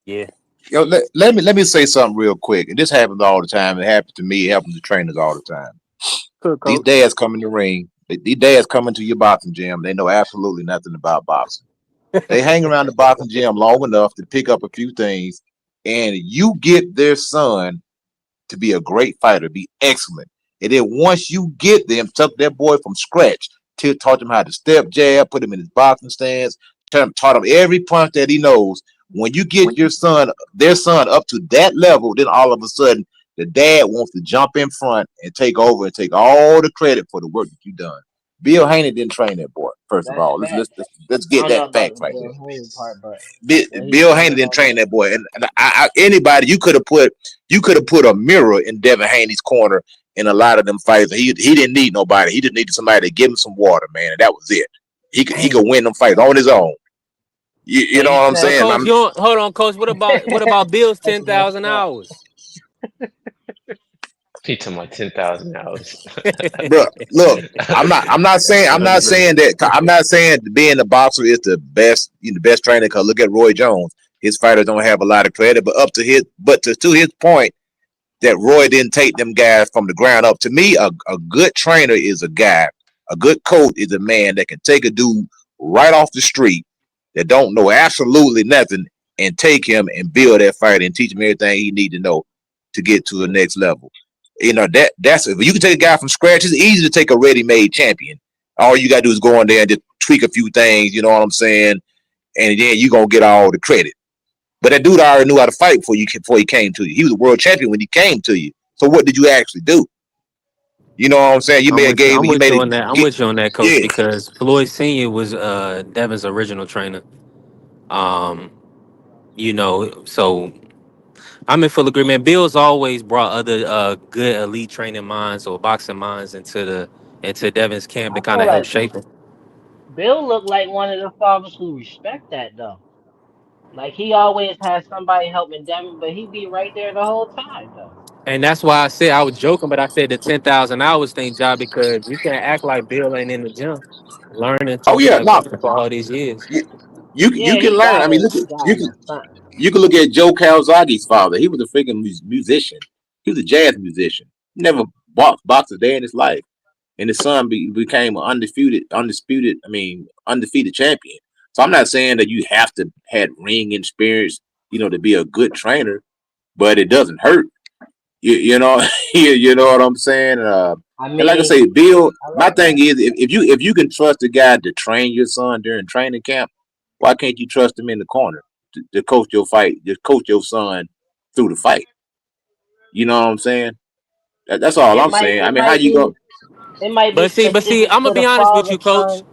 Yeah. Yo, let me say something real quick. And this happens all the time. It happens to me. It happens to trainers all the time. Good These coach. dads come in the ring. These dads come into your boxing gym. They know absolutely nothing about boxing. They hang around the boxing gym long enough to pick up a few things, and you get their son to be a great fighter, be excellent. And then once you get them, took that boy from scratch, taught him how to step jab, put him in his boxing stance, taught him every punch that he knows. When you get their son up to that level, then all of a sudden the dad wants to jump in front and take over and take all the credit for the work that you done. Bill Haney didn't train that boy. First of That's all, let's let's facts. let's, let's I get don't know that about fact the right there. Bill Haney part, but he Bill Haney trained didn't all train right. that boy, and anybody you could have put a mirror in Devin Haney's corner in a lot of them fights. He didn't need nobody. He just needed somebody to give him some water, man, and that was it. He could Damn. win them fights on his own. You So know you what I'm But saying saying? coach, you don't, hold on, coach. What about Bill's that's 10,000 messed up. hours? He took my 10,000 hours. Bro, look, I'm That's not crazy. saying that. I'm not saying being a boxer is the best, the best trainer. Cause look at Roy Jones. His fighters don't have a lot of credit, but to his point, that Roy didn't take them guys from the ground up. To me, a good trainer is a guy. A good coach is a man that can take a dude right off the street that don't know absolutely nothing and take him and build that fight and teach him everything he need to know to get to the next level. That's if you can take a guy from scratch. It's easy to take a ready-made champion. All you gotta do is go in there and just tweak a few things. You know what I'm saying? And then you gonna get all the credit. But that dude already knew how to fight before he came to you. He was a world champion when he came to you. So what did you actually do? You know what I'm saying? You I'm made a with you. game. I'm You with made you it. on that. I'm Get, with you on that, coach, yeah. because Floyd Senior was Devin's original trainer. Um, so I'm in full agreement. Bill's always brought other good elite training minds or boxing minds into Devin's camp to I kind feel of help like shape him. Bill looked like one of the fathers who respect that though. Like he always has somebody helping Devin, but he be right there the whole time though. And that's why I said I was joking, but I said the 10,000 hours thing, job, because you can't act like Bill ain't in the gym learning Oh something yeah, like no. that for all these years. You, you Yeah, can learn. I mean, look he at gotta know something. you can look at Joe Calzaghe's father. He was a freaking musician. He was a jazz musician. Never boxed a day in his life. And his son became an undefeated champion. So I'm not saying that you have to have ring experience, to be a good trainer, but it doesn't hurt. You know, you know what I'm saying. I And like I mean, say, Bill, I my like thing that. is, if you can trust a guy to train your son during training camp, why can't you trust him in the corner to coach your fight, to coach your son through the fight? You know what I'm saying? That's all It I'm might saying. I it mean, how might you be go? it might be But see, specific I'm gonna to be the honest with father you, coach. son.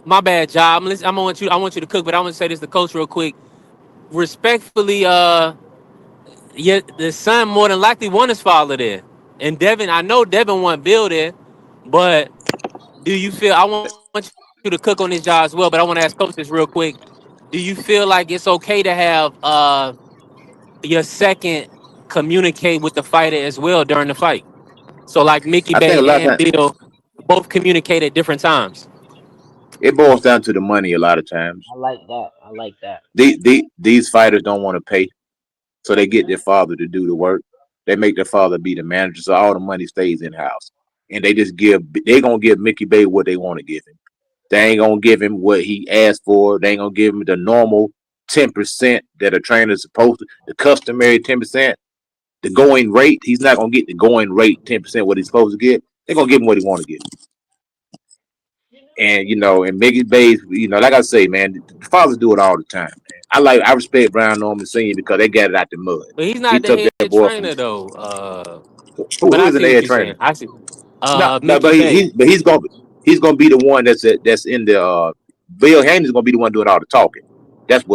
My bad, job. I want you to cook, but I want to say this to coach real quick. Respectfully, yeah, the son more than likely want his father there. And Devin, I know Devin want Bill there, but do you feel I want you to cook on this job as well, but I want to ask coach this real quick. Do you feel like it's okay to have your second communicate with the fighter as well during the fight? So like Mickey I think a Bay lot of and times Bill both communicate at different times. it boils down to the money. A lot of times, I like that. I like that. these fighters don't want to pay, so they get their father to do the work. They make their father be the manager, so all the money stays in house, and they gonna give Mickey Bay what they want to give him. They ain't gonna give him what he asked for. They ain't gonna give him the normal 10% that a trainer is supposed to, the customary 10%, the going rate. He's not gonna get the going rate 10% what he's supposed to get. They're gonna give him what he want to give. And and Mickey Bays, like I say, man, the fathers do it all the time, man. I respect Brian Norman Senior because they got it out the mud. But he's He not the took that head boy from trainer though. who But I is an see what head you're trainer. saying. I see. No, Mickey but Bay. he's gonna be the one that's in the Bill Haney's gonna be the one doing all the talking.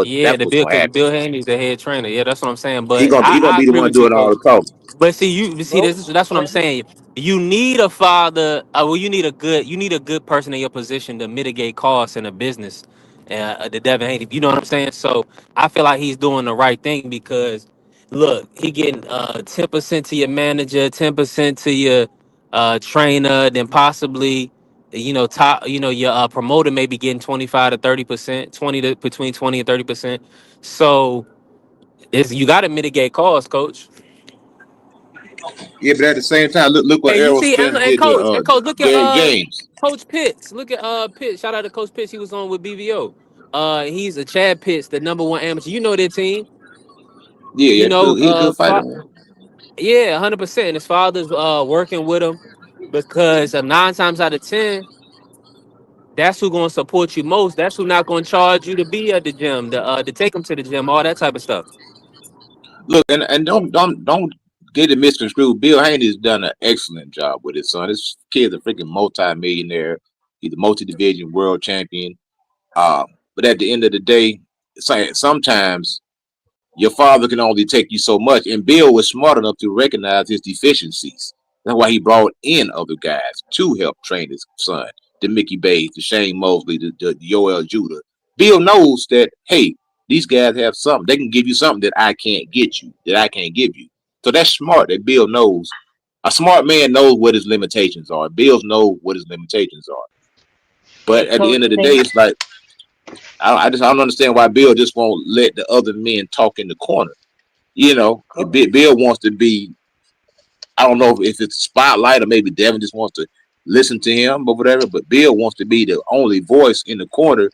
Yeah, That's the what's Bill gonna because happen. Bill Haney's the head trainer. Yeah, that's what I'm saying. He But gonna he gonna I be the agree one with you, doing all coach. the talking. But see Nope. this. That's what I'm saying. You need a father. Well, you need a good person in your position to mitigate costs in a business. The Devin Haney. You know what I'm saying? So I feel like he's doing the right thing because look, he getting 10% to your manager, 10% to your trainer, then possibly top your promoter may be getting 25 to 30%, 20 to between 20 and 30%. So it's you got to mitigate costs, coach. Yeah, but at the same time, look what And you Errol see, Spence and did to coach, look at Derrick James. Coach Pitts. Look at Pitts. Shout out to Coach Pitts. He was on with BVO. He's a Chad Pitts, the number one amateur. You know their team. Yeah, You yeah, know, good. He a good fighter, man. yeah, 100%. And his father's working with him because 9 times out of 10, that's who gonna support you most. That's who not gonna charge you to be at the gym, to take him to the gym, all that type of stuff. Look, and don't get it misconstrued. Bill Haney has done an excellent job with his son. This kid's a freaking multi-millionaire. He's a multi-division world champion. But at the end of the day, it's like sometimes your father can only take you so much. And Bill was smart enough to recognize his deficiencies. That's why he brought in other guys to help train his son. The Mickey Bays, the Shane Mosley, the Yoel Judah. Bill knows that, hey, these guys have something. They can give you something that I can't get you, that I can't give you. So that's smart that Bill knows. A smart man knows what his limitations are. Bill knows what his limitations are. Hey, But at the coach. end of the day, Hey, it's like I don't understand why Bill just won't let the other men talk in the corner. Bill wants to be. I don't know if it's spotlight or maybe Devin just wants to listen to him or whatever. But Bill wants to be the only voice in the corner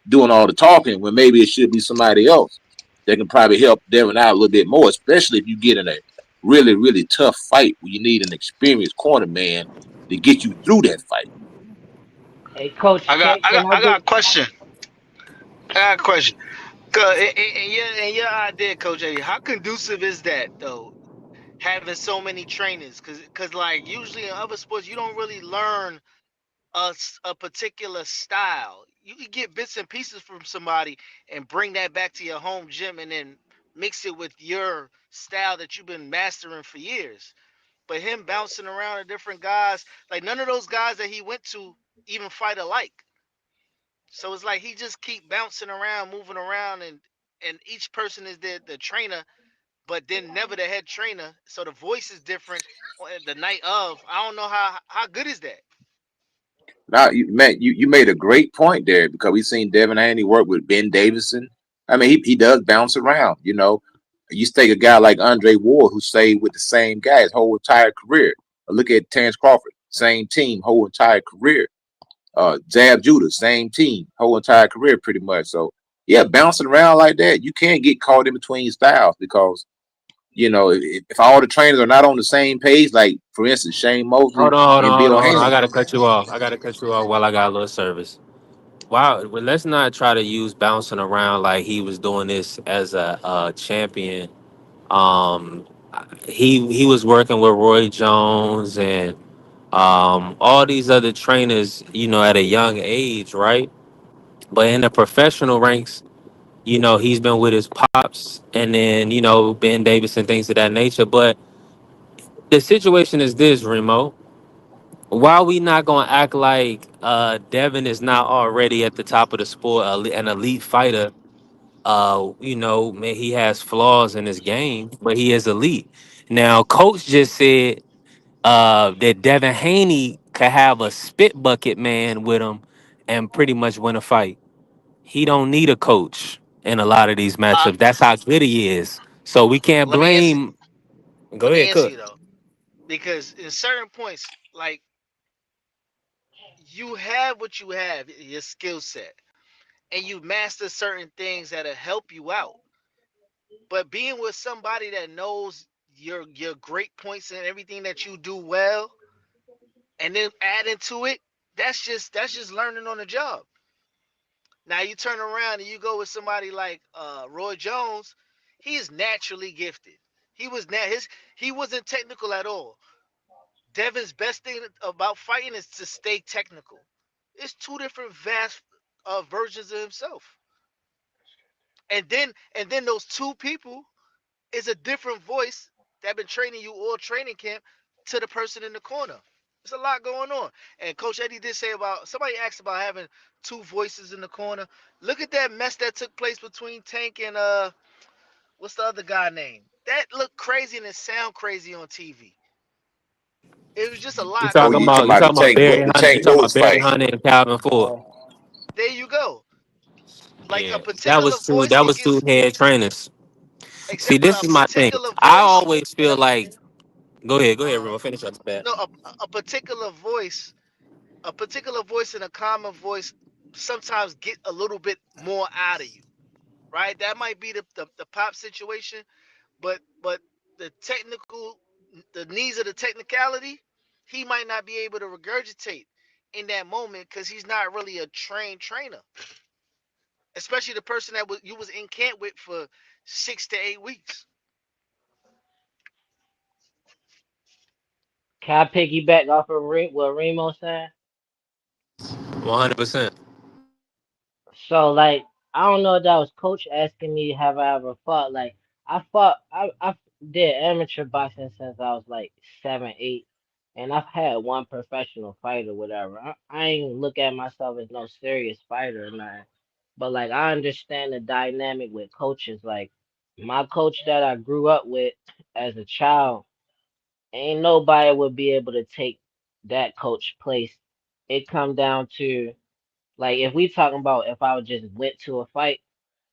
doing all the talking when maybe it should be somebody else that can probably help Devin out a little bit more, especially if you get in a really really tough fight where you need an experienced corner man to get you through that fight. hey, coach. I got I Can got I I got get? a question. I got a question. Cause in your idea, Coach Eddie, how conducive is that though? Having so many trainers, cause like usually in other sports, you don't really learn a particular style. You can get bits and pieces from somebody and bring that back to your home gym and then mix it with your style that you've been mastering for years. But him bouncing around to different guys, like none of those guys that he went to even fight alike. So it's like he just keep bouncing around, moving around, and each person is the trainer, but then never the head trainer. So the voice is different the night of. I don't know how good is that. Now, you made a great point there because we've seen Devin Haney work with Ben Davison. I mean, he does bounce around. You take a guy like Andre Ward who stayed with the same guy his whole entire career. Look at Terrence Crawford, same team, whole entire career. Zab Judah, same team, whole entire career, pretty much. So, yeah, bouncing around like that, you can't get caught in between styles because if all the trainers are not on the same page, like for instance, Shane Mosley and Bill Hold on. I Haney. gotta cut you off. I gotta cut you off while I got a little service. Wow, well, let's not try to use bouncing around like he was doing this as a champion. Um, he was working with Roy Jones and all these other trainers, at a young age, right? But in the professional ranks, he's been with his pops and then Ben Davis and things of that nature. But the situation is this, Remo. Why we not gonna act like Devin is not already at the top of the sport, an elite fighter? Man, he has flaws in his game, but he is elite. Now, Coach just said that Devin Haney could have a spit bucket man with him and pretty much win a fight. He don't need a coach in a lot of these Uh, matchups. That's how good he is. So we can't let me answer. blame. Go Let me ahead, answer Cook. you though, because in certain points, like you have what you have, your skill set, and you master certain things that'll help you out. But being with somebody that knows your great points and everything that you do well, and then adding to it, that's just learning on the job. Now you turn around and you go with somebody like Roy Jones. He is naturally gifted. He wasn't technical at all. Devin's best thing about fighting is to stay technical. It's two different vast versions of himself. And then those two people is a different voice that been training you all training camp to the person in the corner. There's a lot going on. And Coach Eddie did say about somebody asked about having two voices in the corner. Look at that mess that took place between Tank and what's the other guy name? That looked crazy and it sound crazy on TV. It was just a You lot Oh, talking you going talking about on. you about talking about Barry the Hunt? You Tank talking about Woods Barry fight? Hunt and Calvin Ford? There you go. Like a Yeah, that particular was two. voice That can was get two head trainers. See, except but this a is my thing. particular I voice. always feel like. Go ahead, Uh-huh. Remo. Finish up that. No, a particular voice, and a common voice sometimes get a little bit more out of you, right? That might be the pop situation, but the technical, the needs of the technicality, he might not be able to regurgitate in that moment because he's not really a trained trainer, especially the person that you was in camp with for 6 to 8 weeks. Can I piggyback off of what Remo said? 100%. So like I don't know if that was coach asking me have I ever fought. Like I did amateur boxing since I was like 7, 8, and I've had one professional fight or whatever. I ain't look at myself as no serious fighter or nothing. But like I understand the dynamic with coaches. Like my coach that I grew up with as a child, ain't nobody would be able to take that coach place. It come down to like if we talking about if I would just went to a fight,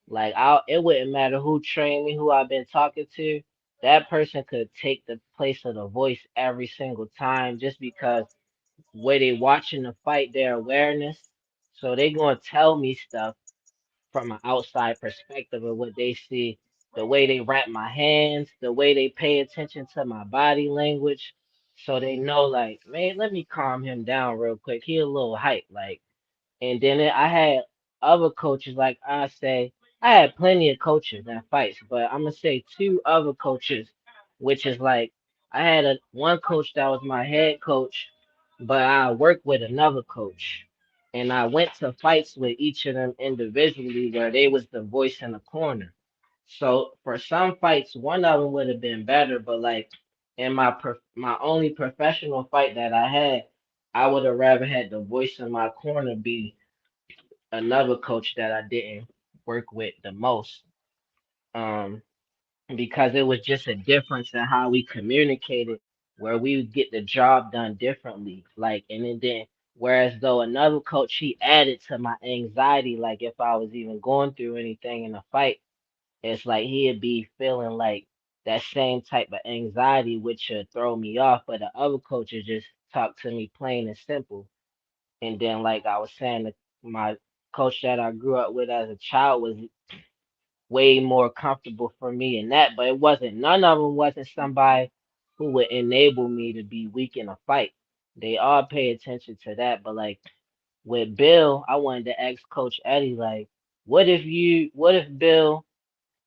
like it wouldn't matter who trained me, who I've been talking to. That person could take the place of the voice every single time just because way they watching the fight, their awareness. So they gonna tell me stuff from an outside perspective of what they see, the way they wrap my hands, the way they pay attention to my body language. So they know like, man, let me calm him down real quick. He a little hype. Like and then I had other coaches, like I say, I had plenty of coaches and fights, but I'm gonna say two other coaches, which is like I had one coach that was my head coach, but I worked with another coach, and I went to fights with each of them individually where they was the voice in the corner. So for some fights, one of them would have been better, but like in my only professional fight that I had, I would have rather had the voice in my corner be another coach that I didn't work with the most. Um, because it was just a difference in how we communicated, where we would get the job done differently. Like, and then whereas though another coach he added to my anxiety, like if I was even going through anything in a fight, it's like he'd be feeling like that same type of anxiety, which should throw me off. But the other coaches just talk to me plain and simple. And then, like I was saying, my coach that I grew up with as a child was way more comfortable for me in that. But it wasn't, none of them wasn't somebody who would enable me to be weak in a fight. They all pay attention to that. But like with Bill, I wanted to ask Coach Eddie, like, what if Bill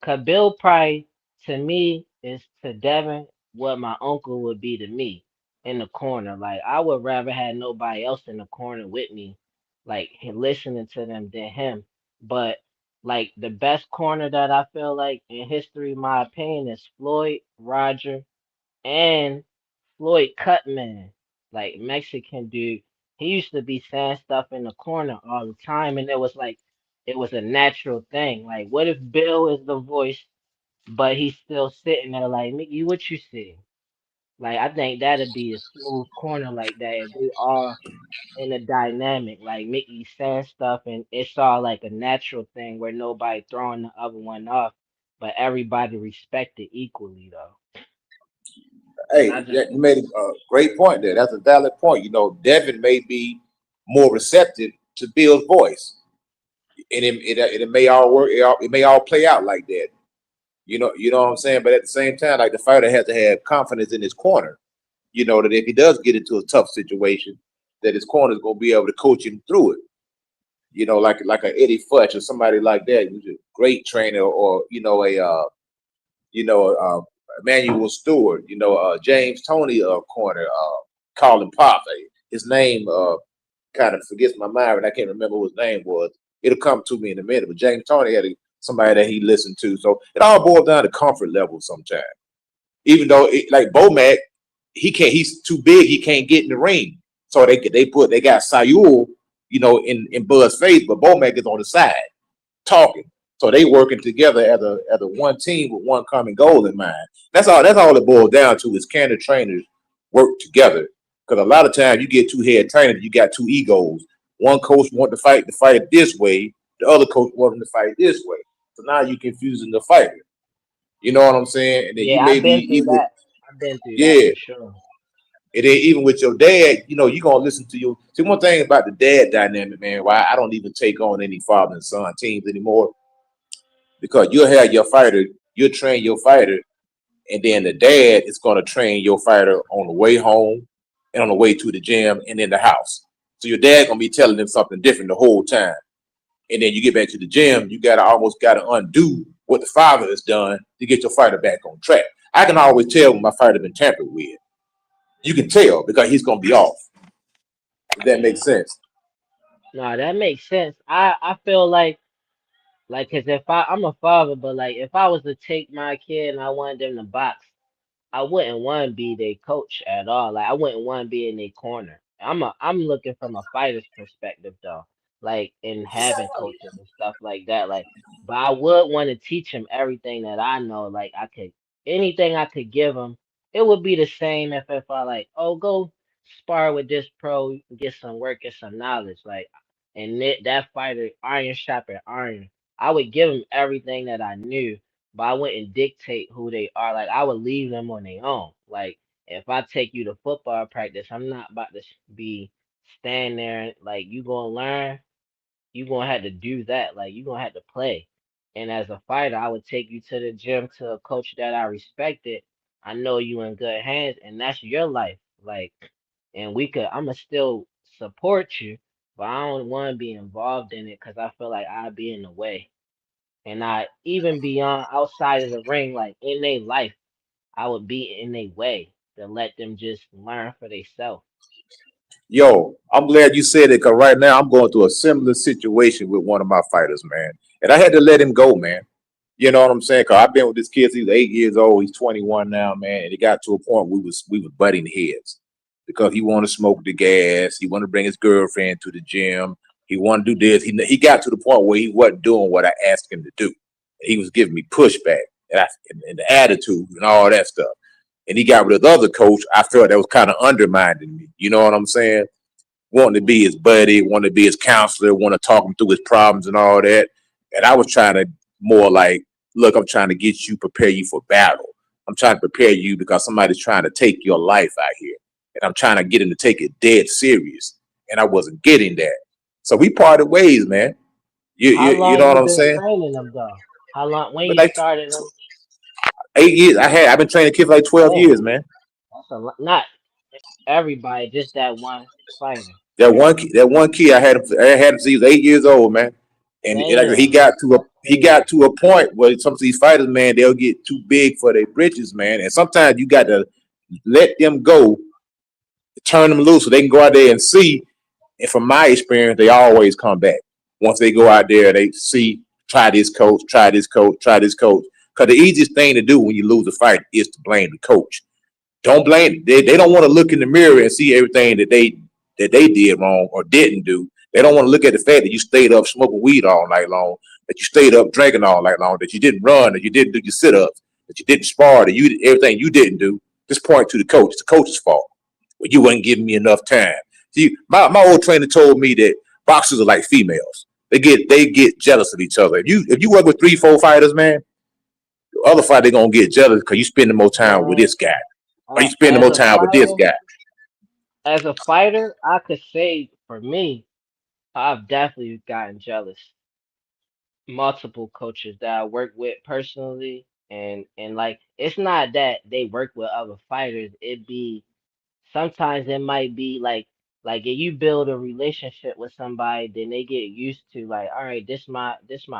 cause Bill probably to me is to Devin what my uncle would be to me in the corner. Like I would rather have nobody else in the corner with me, like listening to them than him. But like the best corner that I feel like in history, my opinion, is Floyd, Roger, and Floyd Cutman, like Mexican dude. He used to be saying stuff in the corner all the time, and it was like it was a natural thing. Like, what if Bill is the voice but he's still sitting there like, Mickey, what you see? Like, I think that'd be a smooth corner like that if they all in a dynamic, like Mickey saying stuff and it's all like a natural thing where nobody throwing the other one off, but everybody respected equally though. And I Hey, just you made a great point there. That's a valid point. You know, Devin may be more receptive to Bill's voice, and it may all work. It may all play out like that. You know what I'm saying. But at the same time, like the fighter has to have confidence in his corner. You know that if he does get into a tough situation, that his corner is gonna be able to coach him through it. You know, like a Eddie Futch or somebody like that, who's a great trainer, or you know, Emmanuel Stewart, James Tony corner, Colin Pop. His name kind of forgets my mind, and I can't remember what his name was. It'll come to me in a minute. But James Tony had somebody that he listened to, so it all boils down to comfort level sometimes. Even though, like Bomac, he can't. He's too big. He can't get in the ring. So they got Sayul, in Bud's face, but Bomac is on the side talking. So they working together as a one team with one common goal in mind. That's all it boils down to is can the trainers work together? Because a lot of times you get two head trainers, you got two egos. One coach want to fight this way, the other coach want him to fight this way. So now you confusing the fighter. You know what I'm saying? And then you Yeah, may I've be been through even that. I've been through that yeah. for sure. And then even with your dad, you're gonna listen to you. See, one thing about the dad dynamic, man, why I don't even take on any father and son teams anymore, because you'll train your fighter, and then the dad is gonna train your fighter on the way home and on the way to the gym and in the house. So your dad gonna be telling them something different the whole time. And then you get back to the gym, you gotta undo what the father has done to get your fighter back on track. I can always tell when my fighter been tampered with. You can tell because he's gonna be off. If that makes sense. No, that makes sense. I feel like, cause if I'm a father, but like if I was to take my kid and I wanted them to box, I wouldn't want to be their coach at all. Like I wouldn't want to be in their corner. I'm looking from a fighter's perspective though, like in having coaches and stuff like that. Like, but I would want to teach him everything that I know. Like I could anything I could give him, it would be the same if I like, oh, go spar with this pro, get some work, get some knowledge. Like, and that fighter, iron sharpen iron. I would give him everything that I knew, but I wouldn't dictate who they are. Like I would leave them on their own. Like if I take you to football practice, I'm not about to be stand there and like you gonna learn. You gonna have to do that. Like you gonna have to play. And as a fighter, I would take you to the gym to a coach that I respected. I know you in good hands, and that's your life. Like, and I'ma still support you, but I don't want to be involved in it because I feel like I'd be in the way. And I even beyond outside of the ring, like in their life, I would be in their way to let them just learn for themselves. Yo, I'm glad you said it because right now I'm going through a similar situation with one of my fighters, man. And I had to let him go, man. You know what I'm saying? Because I've been with this kid since he was 8 years old. He's 21 now, man. And it got to a point we was butting heads because he wanted to smoke the gas. He wanted to bring his girlfriend to the gym. He wanted to do this. He got to the point where he wasn't doing what I asked him to do. He was giving me pushback and the attitude and all that stuff. And he got with his other coach. I felt that was kind of undermining me. You know what I'm saying? Wanting to be his buddy, wanting to be his counselor, want to talk him through his problems and all that. And I was trying to more like, look, I'm trying to prepare you for battle. I'm trying to prepare you because somebody's trying to take your life out here. And I'm trying to get him to take it dead serious. And I wasn't getting that. So we parted ways, man. How You know long what you I'm been saying? training them though? How long when But you like started them? 8 years, I've been training kids for like 12 Damn, years, man. that's a lot. Not everybody, just that one fighter. That one kid I had him since he was 8 years old, man. And like he Damn, got to a that's he crazy. got to a point where some of these fighters, man, they'll get too big for their britches, man. And sometimes you got to let them go, turn them loose so they can go out there and see. And from my experience, they always come back. Once they go out there, they see, try this coach, try this coach, try this coach. Because the easiest thing to do when you lose a fight is to blame the coach. Don't blame. They don't want to look in the mirror and see everything that they did wrong or didn't do. They don't want to look at the fact that you stayed up smoking weed all night long, that you stayed up drinking all night long, that you didn't run, that you didn't do your sit ups, that you didn't spar, that you everything you didn't do. Just point to the coach. It's the coach's fault. Well, you wasn't giving me enough time. See, my old trainer told me that boxers are like females. They get jealous of each other. If you work with 3, 4 fighters, man, the other fighter they gonna get jealous because you spending more time with Man, this guy, or you spending as more a time with this fighter, guy. I could say for me, I've definitely gotten jealous. Multiple coaches that I work with personally, and like it's not that they work with other fighters. It be sometimes it might be like if you build a relationship with somebody, then they get used to like, all right, this my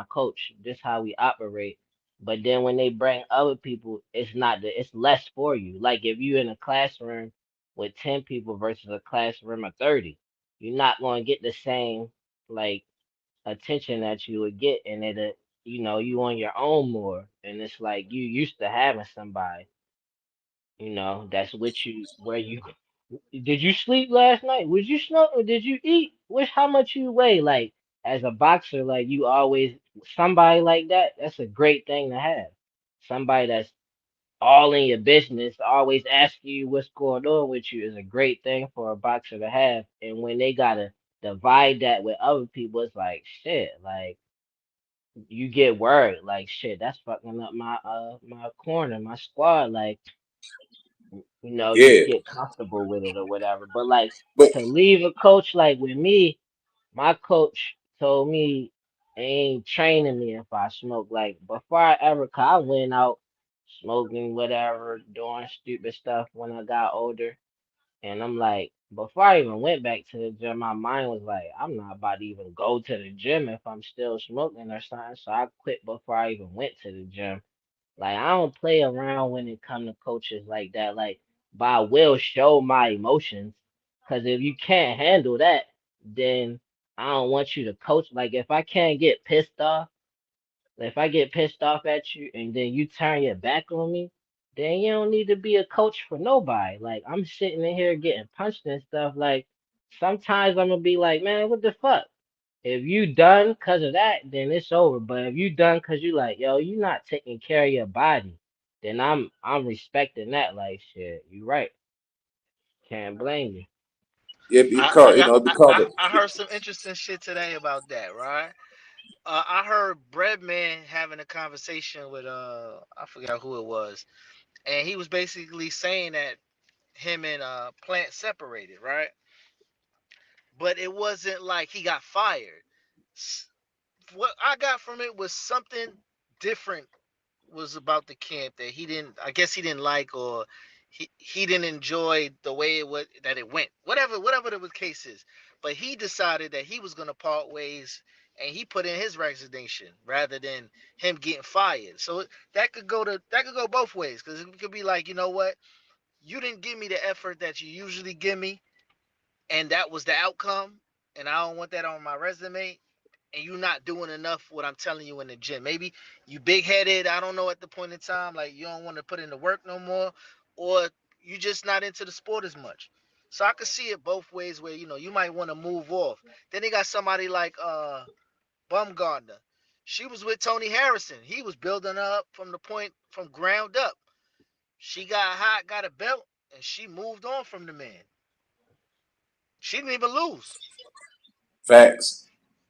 coach, this how we operate. But then when they bring other people, it's not it's less for you. Like if you in a classroom with 10 people versus a classroom of 30, you're not going to get the same like attention that you would get, and you on your own more, and it's like you used to having somebody, that's with you where you did you sleep last night? Was you smoke or did you eat? Which how much you weigh? Like as a boxer, like you always somebody like that, that's a great thing to have. Somebody that's all in your business, always asking you what's going on with you is a great thing for a boxer to have. And when they gotta divide that with other people, it's like shit, like you get worried, like shit, that's fucking up my corner, my squad. Like you Yeah, get comfortable with it or whatever. But like but to leave a coach like with me, my coach told me he ain't training me if I smoke. Like before I ever, 'cause I went out smoking whatever, doing stupid stuff when I got older. And I'm like, before I even went back to the gym, my mind was like, I'm not about to even go to the gym if I'm still smoking or something. So I quit before I even went to the gym. Like I don't play around when it come to coaches like that. Like, but I will show my emotions. Cause if you can't handle that, then I don't want you to coach. Like if I can't get pissed off, if I get pissed off at you and then you turn your back on me, then you don't need to be a coach for nobody. Like I'm sitting in here getting punched and stuff. Like sometimes I'm gonna be like, man, what the fuck? If you done cause of that, then it's over. But if you done cause you like, yo, you not taking care of your body, then I'm respecting that. Like shit, you right. Can't blame you. yeah, I because got because I heard some interesting shit today about that, right? I heard Breadman having a conversation with I forgot who it was, and he was basically saying that him and Plant separated, right? But it wasn't like he got fired. What I got from it was something different was about the camp that he didn't, I guess he didn't like, or he didn't enjoy the way it was that it went, whatever the case is. But he decided that he was going to part ways, and he put in his resignation rather than him getting fired. So that could go both ways, because it could be like, you know what, you didn't give me the effort that you usually give me, and that was the outcome, and I don't want that on my resume, and you not doing enough what I'm telling you in the gym. Maybe you big headed, I don't know, at the point in time, like you don't want to put in the work no more, or you just not into the sport as much. So I could see it both ways where, you might want to move off. Then they got somebody like Bumgardner. She was with Tony Harrison. He was building her up from the point from ground up. She got hot, got a belt, and she moved on from the man. She didn't even lose. facts,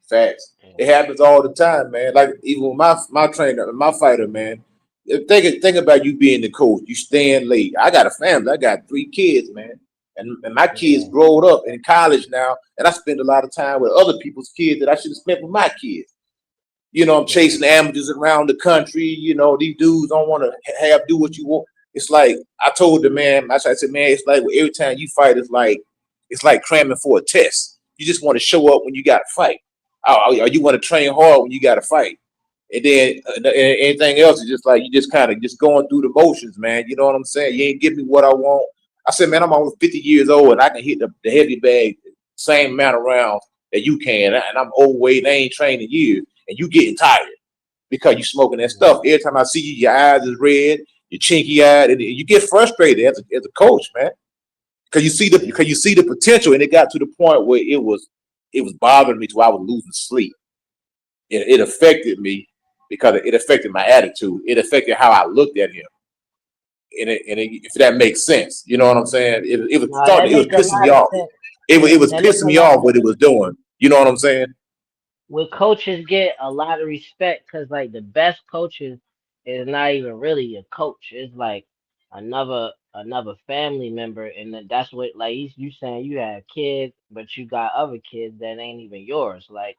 facts. It happens all the time, man. Like even with my trainer, my fighter, man. Think about you being the coach. You staying late. I got a family. I got 3 kids, man, and my kids Yeah, growed up in college now, and I spend a lot of time with other people's kids that I should have spent with my kids. I'm yeah, chasing amateurs around the country. These dudes don't want to have do what you want. It's like I told the man, I said, man, it's like every time you fight, it's like cramming for a test. You just want to show up when you got to fight, or you want to train hard when you got to fight, and then anything else is just like you just kind of just going through the motions, man. You know what I'm saying? You ain't give me what I want. I said, man, I'm almost 50 years old and I can hit the heavy bag same amount of rounds that you can, and I'm overweight. I ain't trained in years, and you getting tired because you smoking that stuff. yeah, Every time I see you, your eyes is red, you're chinky eyed, and you get frustrated as a coach, man, because yeah. you see the potential, and it got to the point where it was bothering me to I was losing sleep. It affected me because it affected my attitude. It affected how I looked at him, if that makes sense, you know what I'm saying? It was No, starting. that It was make a pissing me lot of off. sense. It was That make pissing a me lot off of what it sense. was doing. You know what I'm saying? With coaches get a lot of respect because like the best coaches is not even really a coach. It's like another family member, and that's what like you saying you have kids, but you got other kids that ain't even yours. Like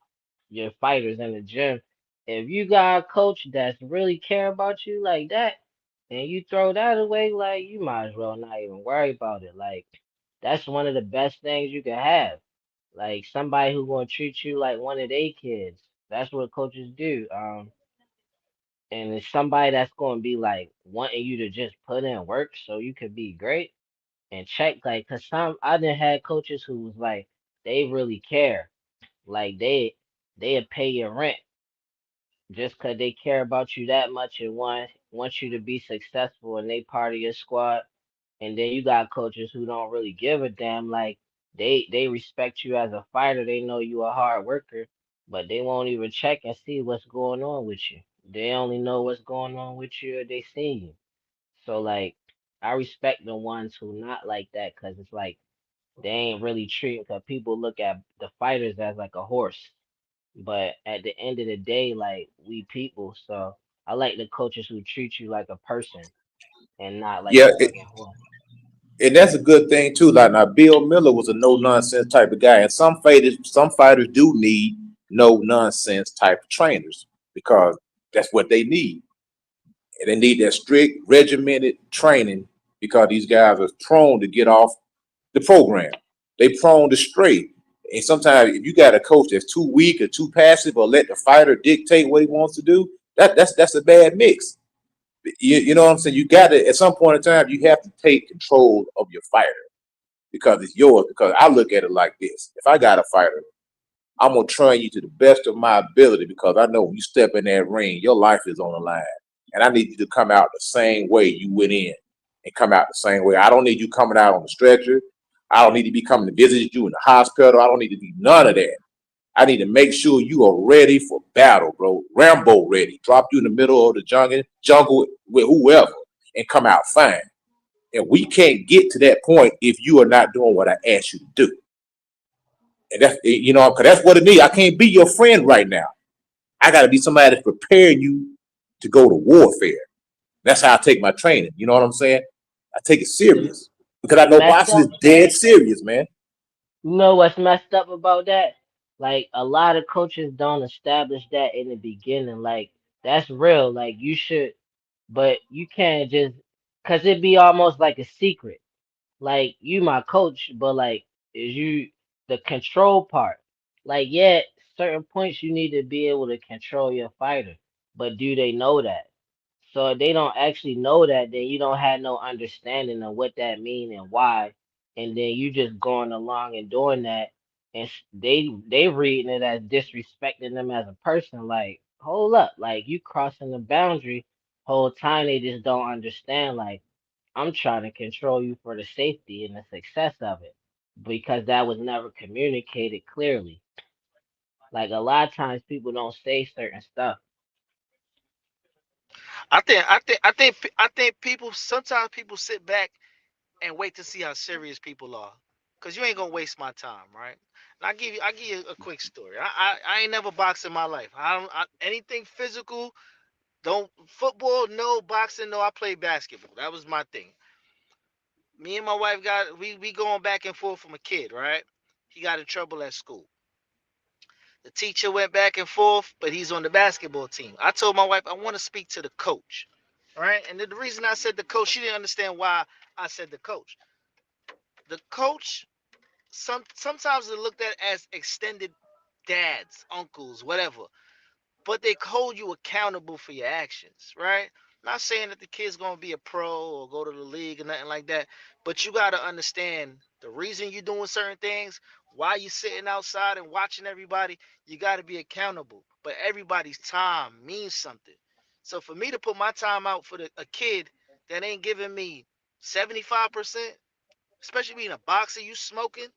your fighters in the gym. If you got a coach that's really care about you like that, and you throw that away, like you might as well not even worry about it. Like That's one of the best things you can have. Like somebody who gonna treat you like one of their kids. That's what coaches do. And it's somebody that's gonna be like wanting you to just put in work so you could be great and check like, cause some I done had coaches who was like they really care. Like they'll pay your rent just cause they care about you that much and want you to be successful and they part of your squad. And then you got coaches who don't really give a damn. Like they respect you as a fighter. They know you a hard worker, but they won't even check and see what's going on with you. They only know what's going on with you if they see you. So like I respect the ones who not like that because it's like they ain't really treating. Because people look at the fighters as like a horse, but at the end of the day, like we people. So I like the coaches who treat you like a person and not like a Yeah, fucking horse. and that's a good thing too. Like now, Bill Miller was a no nonsense type of guy, and some fighters do need no nonsense type of trainers because that's what they need, and they need that strict, regimented training because these guys are prone to get off the program. They prone to stray, and sometimes if you got a coach that's too weak or too passive or let the fighter dictate what he wants to do, that's a bad mix. You know what I'm saying? You got to at some point in time you have to take control of your fighter because it's yours. Because I look at it like this: if I got a fighter, I'm gonna train you to the best of my ability because I know when you step in that ring, your life is on the line, and I need you to come out the same way you went in, and come out the same way. I don't need you coming out on the stretcher. I don't need to be coming to visit you in the hospital. I don't need to be none of that. I need to make sure you are ready for battle, bro. Rambo ready. Drop you in the middle of the jungle with whoever, and come out fine. And we can't get to that point if you are not doing what I asked you to do. And that's because that's what it needs. I can't be your friend right now. I got to be somebody that's preparing you to go to warfare. That's how I take my training. You know what I'm saying? I take it The serious because I know messed boxing up. is dead serious, man. You know what's messed up about that? Like a lot of coaches don't establish that in the beginning. Like that's real. Like you should, but you can't just, cause it be almost like a secret. Like you my coach, but like is you the control part. Like yeah, certain points you need to be able to control your fighter, but do they know that? So if they don't actually know that, then you don't have no understanding of what that mean and why, and then you just going along and doing that, and they reading it as disrespecting them as a person. Like hold up, like you crossing the boundary. Whole time they just don't understand. Like I'm trying to control you for the safety and the success of it because that was never communicated clearly. Like a lot of times people don't say certain stuff. I think people sometimes people sit back and wait to see how serious people are, cause you ain't gonna waste my time, right? And I give you a quick story. I ain't never boxed in my life. Anything physical. Don't football, no boxing, no. I played basketball. That was my thing. Me and my wife got we going back and forth from a kid, right? He got in trouble at school. The teacher went back and forth, but he's on the basketball team. I told my wife I want to speak to the coach. All right. And the reason I said the coach, she didn't understand why I said the coach. The coach, sometimes they're looked at as extended dads, uncles, whatever, but they hold you accountable for your actions, right? Not saying that the kid's gonna be a pro or go to the league or nothing like that, but you gotta understand the reason you're doing certain things, why you sitting outside and watching everybody. You gotta be accountable. But everybody's time means something. So for me to put my time out for a kid that ain't giving me 75%, especially being a boxer, you smoking,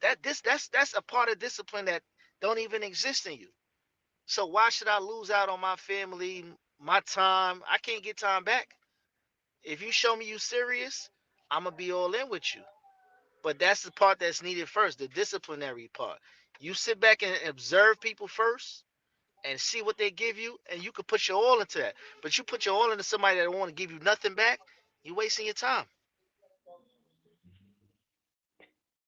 that's a part of discipline that don't even exist in you. So why should I lose out on my family, my time? I can't get time back. If you show me you serious, I'm gonna be all in with you. But that's the part that's needed first, the disciplinary part. You sit back and observe people first and see what they give you, and you can put your all into that. But you put your all into somebody that don't want to give you nothing back, you're wasting your time.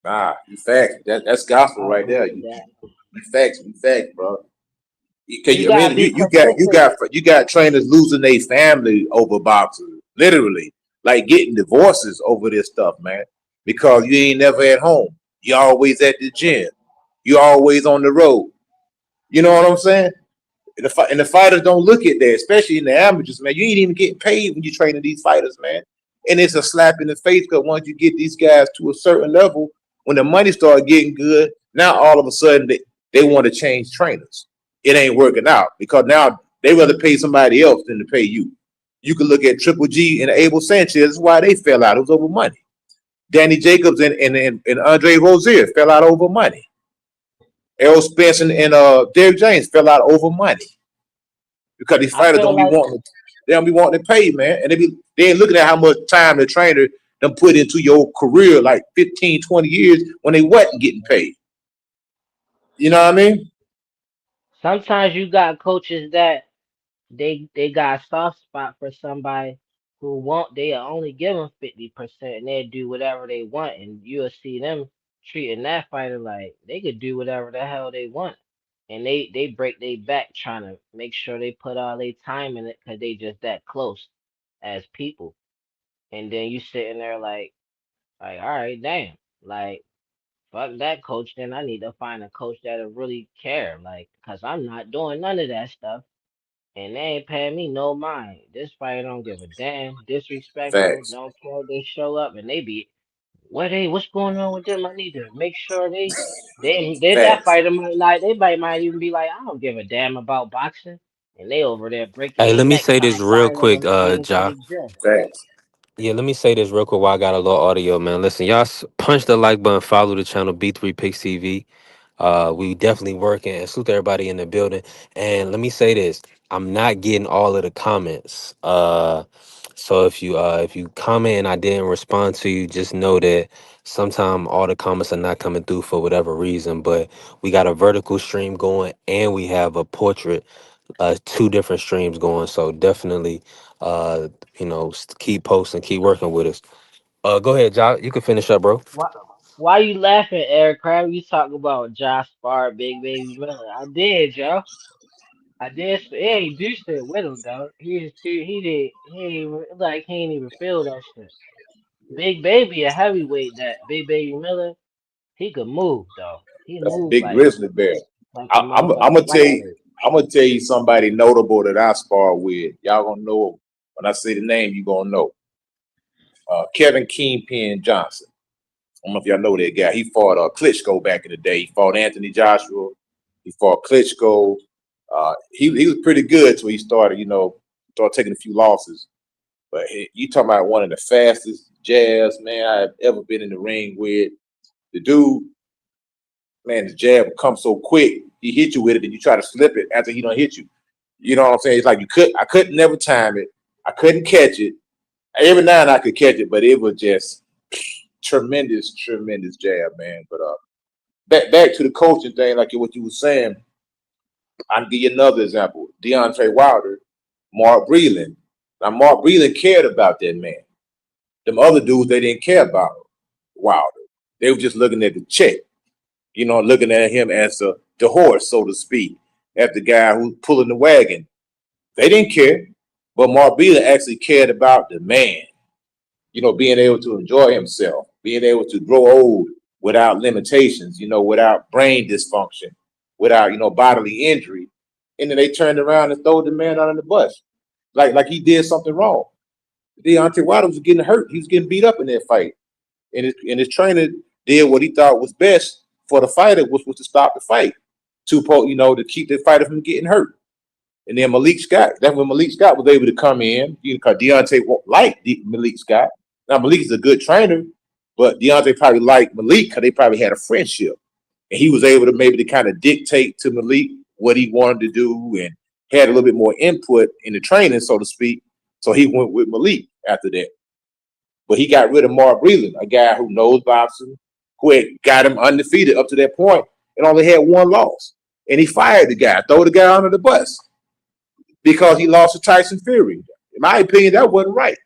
Nah, you facts. That's gospel I right agree there. with that. You facts, bro. Because You I gotta mean, be you got you consistent. got you got trainers losing their family over boxing, literally, like getting divorces over this stuff, man. because you ain't never at home. You always at the gym. You always on the road. You know what I'm saying? And the fighters don't look at that, especially in the amateurs, man. You ain't even getting paid when you're training these fighters, man. And it's a slap in the face because once you get these guys to a certain level, when the money start getting good, now all of a sudden they want to change trainers. It ain't working out because now they rather pay somebody else than to pay you. You can look at Triple G and Abel Sanchez. That's why they fell out. It was over money. Danny Jacobs and Andre Rozier fell out over money. Errol Spence and Derrick James fell out over money because these I fighters feel don't be like wanting they don't be wanting to pay, man. And they ain't looking at how much time the trainer done put into your career, like 15, 20 years when they wasn't getting paid. You know what I mean? sometimes you got coaches that they got a soft spot for somebody who won't they'll only give them 50% and they'll do whatever they want and you'll see them treating that fighter like they could do whatever the hell they want and they break their back trying to make sure they put all their time in it because they just that close as people and then you sitting there like all right damn like fuck that coach then I need to find a coach that'll really care like because I'm not doing none of that stuff and they ain't paying me no mind. This fighter don't give a damn. Disrespectful. Facts. Don't care if they show up and they be what's going on with them? I need to make sure they that Facts. fighter might like they might even be like, I don't give a damn about boxing. And they over there breaking Hey, their let me neck say trying this to real find them quick, and waiting for Ja. the gym. Facts. Yeah, let me say this real quick while I got a little audio, man. Listen, y'all punch the like button, follow the channel B3 Picks TV. We definitely working and salute everybody in the building. And let me say this: I'm not getting all of the comments. So if you comment and I didn't respond to you, just know that sometimes all the comments are not coming through for whatever reason. But we got a vertical stream going and we have a portrait, two different streams going. So definitely, uh, keep posting, keep working with us. Go ahead, Josh. You can finish up, bro. Why why you laughing, Eric Crab? You talk about Josh Spar, Big Baby Miller. I did, Joe. I did. He ain't do shit with him though. He ain't like he ain't even feel that shit. Big Baby a heavyweight. That Big Baby Miller, he could move though. He That's a moved big grizzly bear. like a I'm motherfucking gonna tell you. lightweight. I'm gonna tell you somebody notable that I spar with. Y'all gonna know when I say the name. You gonna know. Kevin Kingpin Johnson. I don't know if y'all know that guy. He fought Klitschko back in the day. He fought Anthony Joshua. He fought Klitschko. He was pretty good till he started, started taking a few losses. But you talking about one of the fastest jabs, man, I've ever been in the ring with. The dude, man, the jab would come so quick. He hit you with it, and you try to slip it after he don't hit you. You know what I'm saying? It's like I couldn't never time it. I couldn't catch it. Every now and I could catch it, but it was just tremendous, tremendous jab, man. But back to the coaching thing, like what you were saying, I'll give you another example. Deontay Wilder, Mark Breland. Now Mark Breland cared about that man. Them other dudes, they didn't care about Wilder. They were just looking at the check, looking at him as the horse, so to speak, as the guy who's pulling the wagon. They didn't care. But Mark Breland actually cared about the man, being able to enjoy himself, being able to grow old without limitations, without brain dysfunction, without, bodily injury. And then they turned around and throw the man out on the bus. Like he did something wrong. Deontay Wilder was getting hurt. He was getting beat up in that fight. And his trainer did what he thought was best for the fighter, which was to stop the fight, to keep the fighter from getting hurt. And then Malik Scott, that's when Malik Scott was able to come in, because Deontay won't like Malik Scott. Now, Malik is a good trainer, but Deontay probably liked Malik because they probably had a friendship. And he was able to maybe to kind of dictate to Malik what he wanted to do and had a little bit more input in the training, so to speak. So he went with Malik after that. But he got rid of Mark Breland, a guy who knows boxing, who had got him undefeated up to that point and only had one loss. And he fired the guy, throw the guy under the bus because he lost to Tyson Fury. In my opinion, that wasn't right.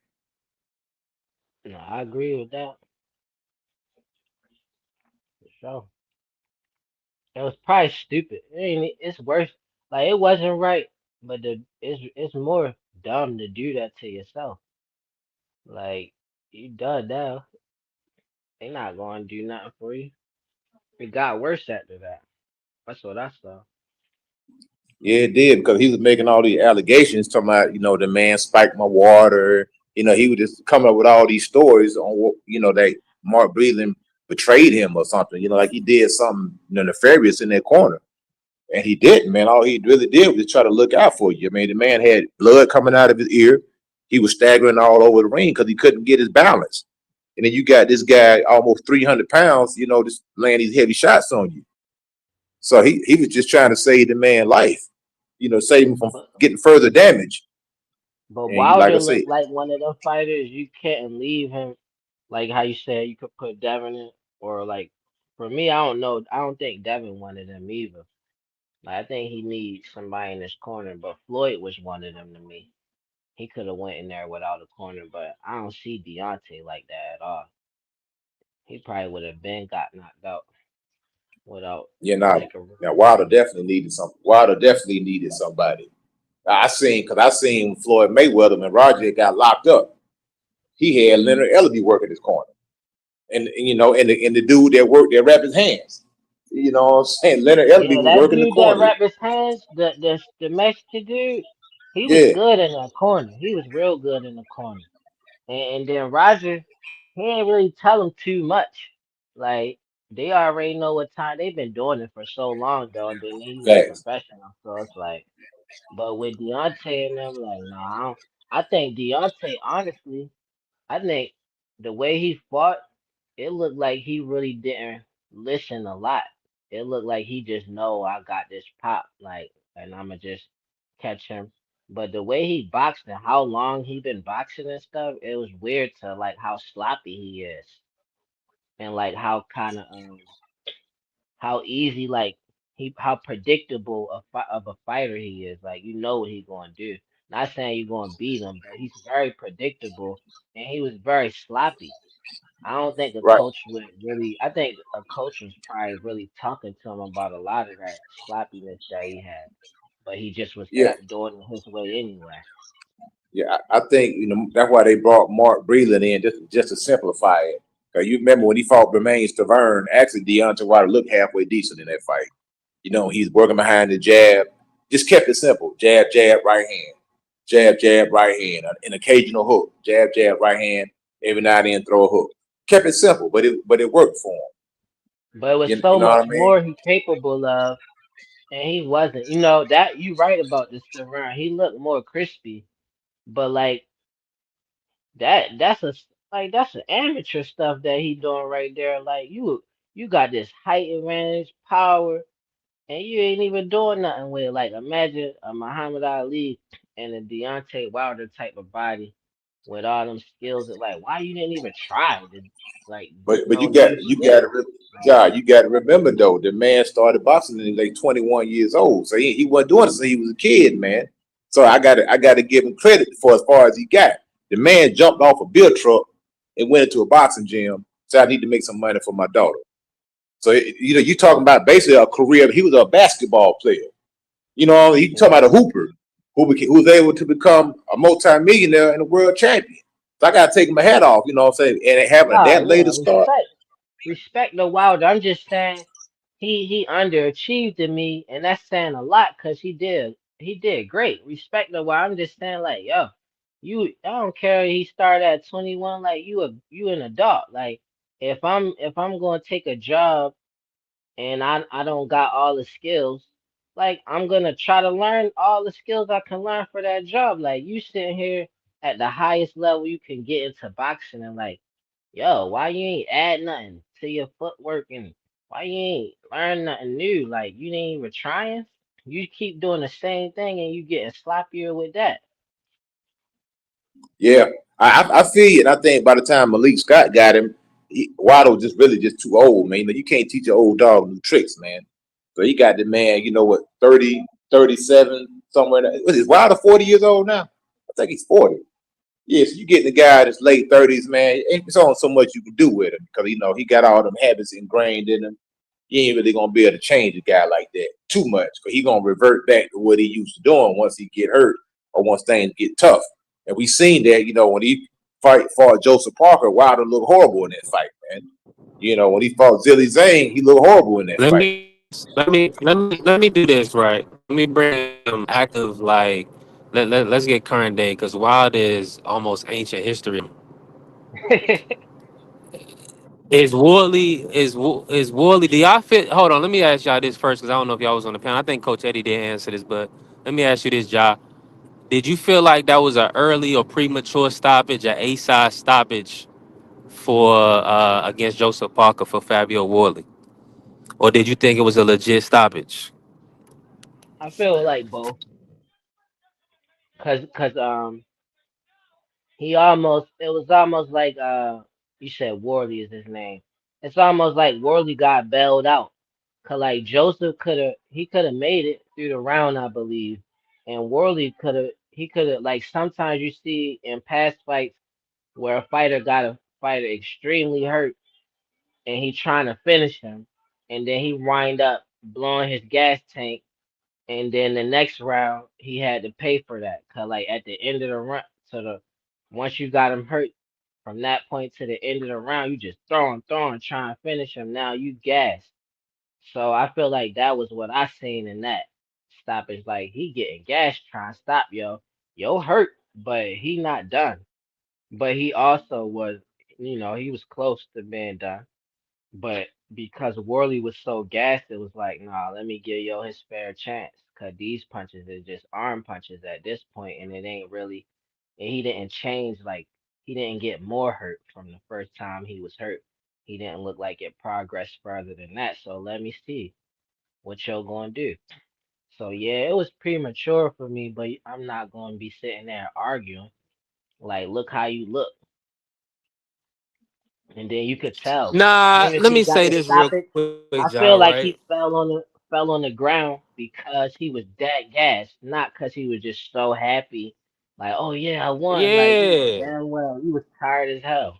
No, I agree with that for sure. It was probably stupid. It's worse. Like it wasn't right, but it's more dumb to do that to yourself. Like you done now, They not going to do nothing for you. It got worse after that. That's what I saw. Yeah, it did because he was making all these allegations talking about, the man spiked my water. He was just coming up with all these stories on what, that Mark Breland betrayed him or something, like he did something, nefarious in that corner. And he didn't, man. All he really did was try to look out for you. I mean, the man had blood coming out of his ear. He was staggering all over the ring because he couldn't get his balance. And then you got this guy almost 300 pounds, just laying these heavy shots on you. So he was just trying to save the man's life, save him from But getting further damage. but And like I Wilder said, looked like one of them fighters you can't leave him. Like how you said you could put Devin in, or like for me, I don't know. I don't think Devin wanted him either. Like, I think he needs somebody in his corner, but Floyd was one of them to me. He could have went in there without a corner, but I don't see Deontay like that at all. He probably would have been got knocked out without now like a real Wilder corner. definitely needed something. Wilder definitely needed somebody. I seen Floyd Mayweather when Roger got locked up. He had Leonard Ellerby working his corner. And the dude that wrapped his hands. You know what I'm saying? Leonard Ellerby Yeah, was that working the dude that corner. wrapped his hands, the Mexican dude, he was Yeah, good in that corner. He was real good in the corner. And then Roger, he ain't really tell him too much. Like they already know what time they've been doing it for so long though. And then he was facts. professional, so it's like. But with Deontay and them, like, no, I don't. I think Deontay, honestly, I think the way he fought, it looked like he really didn't listen a lot. It looked like he just know I got this pop, like, and I'ma just catch him. But the way he boxed and how long he been boxing and stuff, it was weird to like how sloppy he is and like how kind of how easy like he how predictable of a fighter he is. Like you know what he's going to do. Not saying you're going to beat him, but he's very predictable and he was very sloppy. I don't think a Right. coach would really. I think a coach was probably really talking to him about a lot of that sloppiness that he had, but he just was Yeah. kept doing it his way anyway. Yeah. I think that's why they brought Mark Breland in just to simplify it. Cause you remember when he fought Bermain Stavern, actually Deontay Wilder looked halfway decent in that fight. He's working behind the jab. Just kept it simple. Jab, jab, right hand. Jab, jab, right hand. An occasional hook. Jab, jab, right hand. Every now and then throw a hook. Kept it simple, but it worked for him. But it was You so know what I much mean? more he capable of, and he wasn't. You know that you right about this around. He looked more crispy, but like that's an amateur stuff that he doing right there. Like you got this height advantage, power, and you ain't even doing nothing with it. Like imagine a Muhammad Ali and a Deontay Wilder type of body with all them skills. That like why you didn't even try to like But you got new you got to skills? Like God, you got to remember though, the man started boxing when he was like 21 years old, so he wasn't doing it since he was a kid, man. So I got to give him credit for as far as he got. The man jumped off a beer truck and went into a boxing gym. So I need to make some money for my daughter. So you talking about basically a career. He was a basketball player. He talking about a hooper who was able to become a multimillionaire and a world champion. So I got to take my hat off. You know what I'm saying? And having nah, that yeah, later start. respect the Wilder. I'm just saying he underachieved in me, and that's saying a lot because he did great. Respect the Wilder. I'm just saying like yo, I don't care. He started at 21. Like you an adult. Like if I'm gonna take a job and I don't got all the skills, like I'm gonna try to learn all the skills I can learn for that job. Like you sitting here at the highest level you can get into boxing and like, yo, why you ain't add nothing to your footwork and why you ain't learn nothing new? Like you ain't even trying. You keep doing the same thing and you getting sloppier with that. Yeah, I feel you. And I think by the time Malik Scott got him, Waddle just really just too old, man. You can't teach an old dog new tricks, man. So he got the man, 30, 37, somewhere. What is Wilder 40 years old now? I think he's 40. Yeah, so you get the guy that's late 30s, man. Ain't so much you can do with him because he got all them habits ingrained in him. You ain't really gonna be able to change a guy like that too much because he gonna revert back to what he used to doing once he get hurt or once things get tough. And we seen that, when he fought Joseph Parker, Wilder looked horrible in that fight, man. You know, when he fought Zilly Zane, he looked horrible in that Let fight. me let me do this right. Let me bring active like let's get current day because Wild is almost ancient history. Is Worley? Do y'all fit? Hold on, let me ask y'all this first because I don't know if y'all was on the panel. I think Coach Eddie did answer this, but let me ask you this, Ja. Did you feel like that was an early or premature stoppage, an A side stoppage for against Joseph Parker for Fabio Worley, or did you think it was a legit stoppage? I feel like both, cause he almost it was almost like you said Worley is his name. It's almost like Worley got bailed out. Cause like Joseph could have made it through the round, I believe. And Worley could have like sometimes you see in past fights where a fighter got a fighter extremely hurt and he trying to finish him and then he wind up blowing his gas tank and then the next round he had to pay for that. Cause like at the end of the run, so the once you got him hurt, from that point to the end of the round, you just throwing, trying to finish him. Now you gas. So I feel like that was what I seen in that stoppage. Like he getting gas trying to stop yo hurt, but he not done. But he also was, he was close to being done. But because Worley was so gassed, it was like, nah, let me give yo his fair chance. Cause these punches is just arm punches at this point, and it ain't really. And he didn't change. Like he didn't get more hurt from the first time he was hurt. He didn't look like it progressed further than that. So let me see what y'all gonna do. So yeah, it was premature for me, but I'm not gonna be sitting there arguing. Like, look how you look, and then you could tell. Nah, Soon as let he me got say the this real stoppage, quick, I Ja. feel like Right? he fell on the ground because he was that gassed, not because he was just so happy. Like, oh yeah, I won. Like he was Yeah. damn well, he was tired as hell.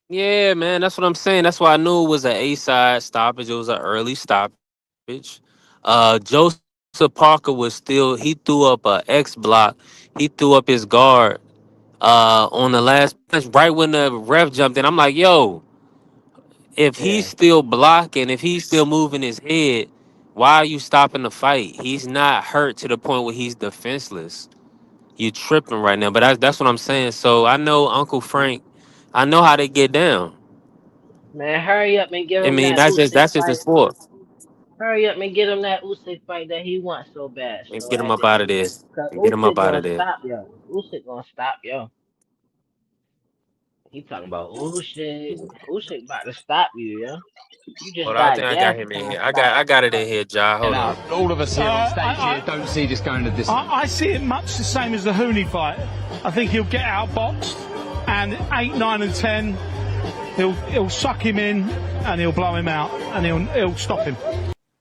Yeah, man, that's what I'm saying. That's why I knew it was an A side stoppage. It was an early stoppage. Joseph Parker was still he threw up a X block. He threw up his guard on the last punch right when the ref jumped in. I'm like, yo, if he's Yeah, still blocking, if he's still moving his head, why are you stopping the fight? He's not hurt to the point where he's defenseless. You tripping right now. But that's what I'm saying. So I know Uncle Frank. I know how they get down. man, hurry up and give I him mean, that Usyk that's just the fight. sport. Hurry up and get him that Usyk fight that he wants so bad. And So get him at up the out of end, there. cause Get him up Usyk out gonna of there. stop yo. Usyk gonna stop yo. He talking about Usyk. Usyk about to stop you, yo. You just Hold on, I got think I got gas him in trying here. to stop I him. got it in here, Ja. Hold on. All of us here on stage here don't see this going the distance. I see it much the same as the Hooney fight. I think he'll get outboxed, and 8, 9, and 10, he'll suck him in, and he'll blow him out, and he'll stop him.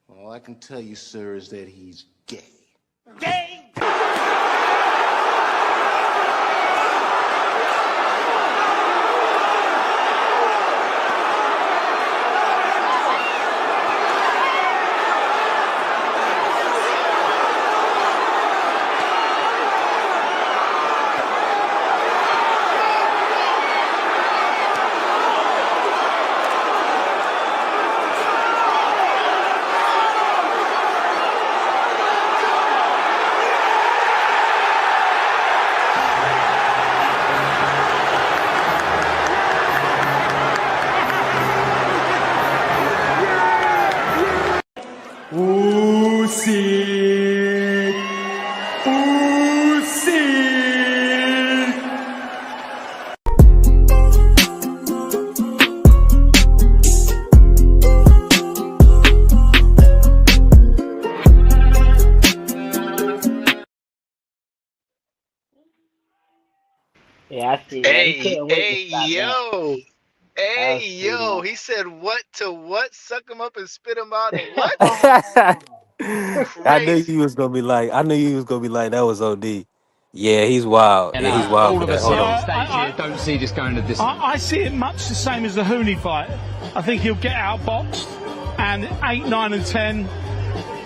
All I can tell you, sir, is that he's gay. Yeah, I see that. He Hey, couldn't wait to hey, stop that. yo. That Hey, was pretty yo. much. He said what to what? Suck him up and spit him out and what? I knew you Crazy. was gonna be like, that was OD. Yeah, he's wild. And Yeah, he's wild all for of that. us here Hold on on. stage here don't see this going the distance. I see it much the same as the Hooney fight. I think he'll get outboxed, and 8, 9, and 10,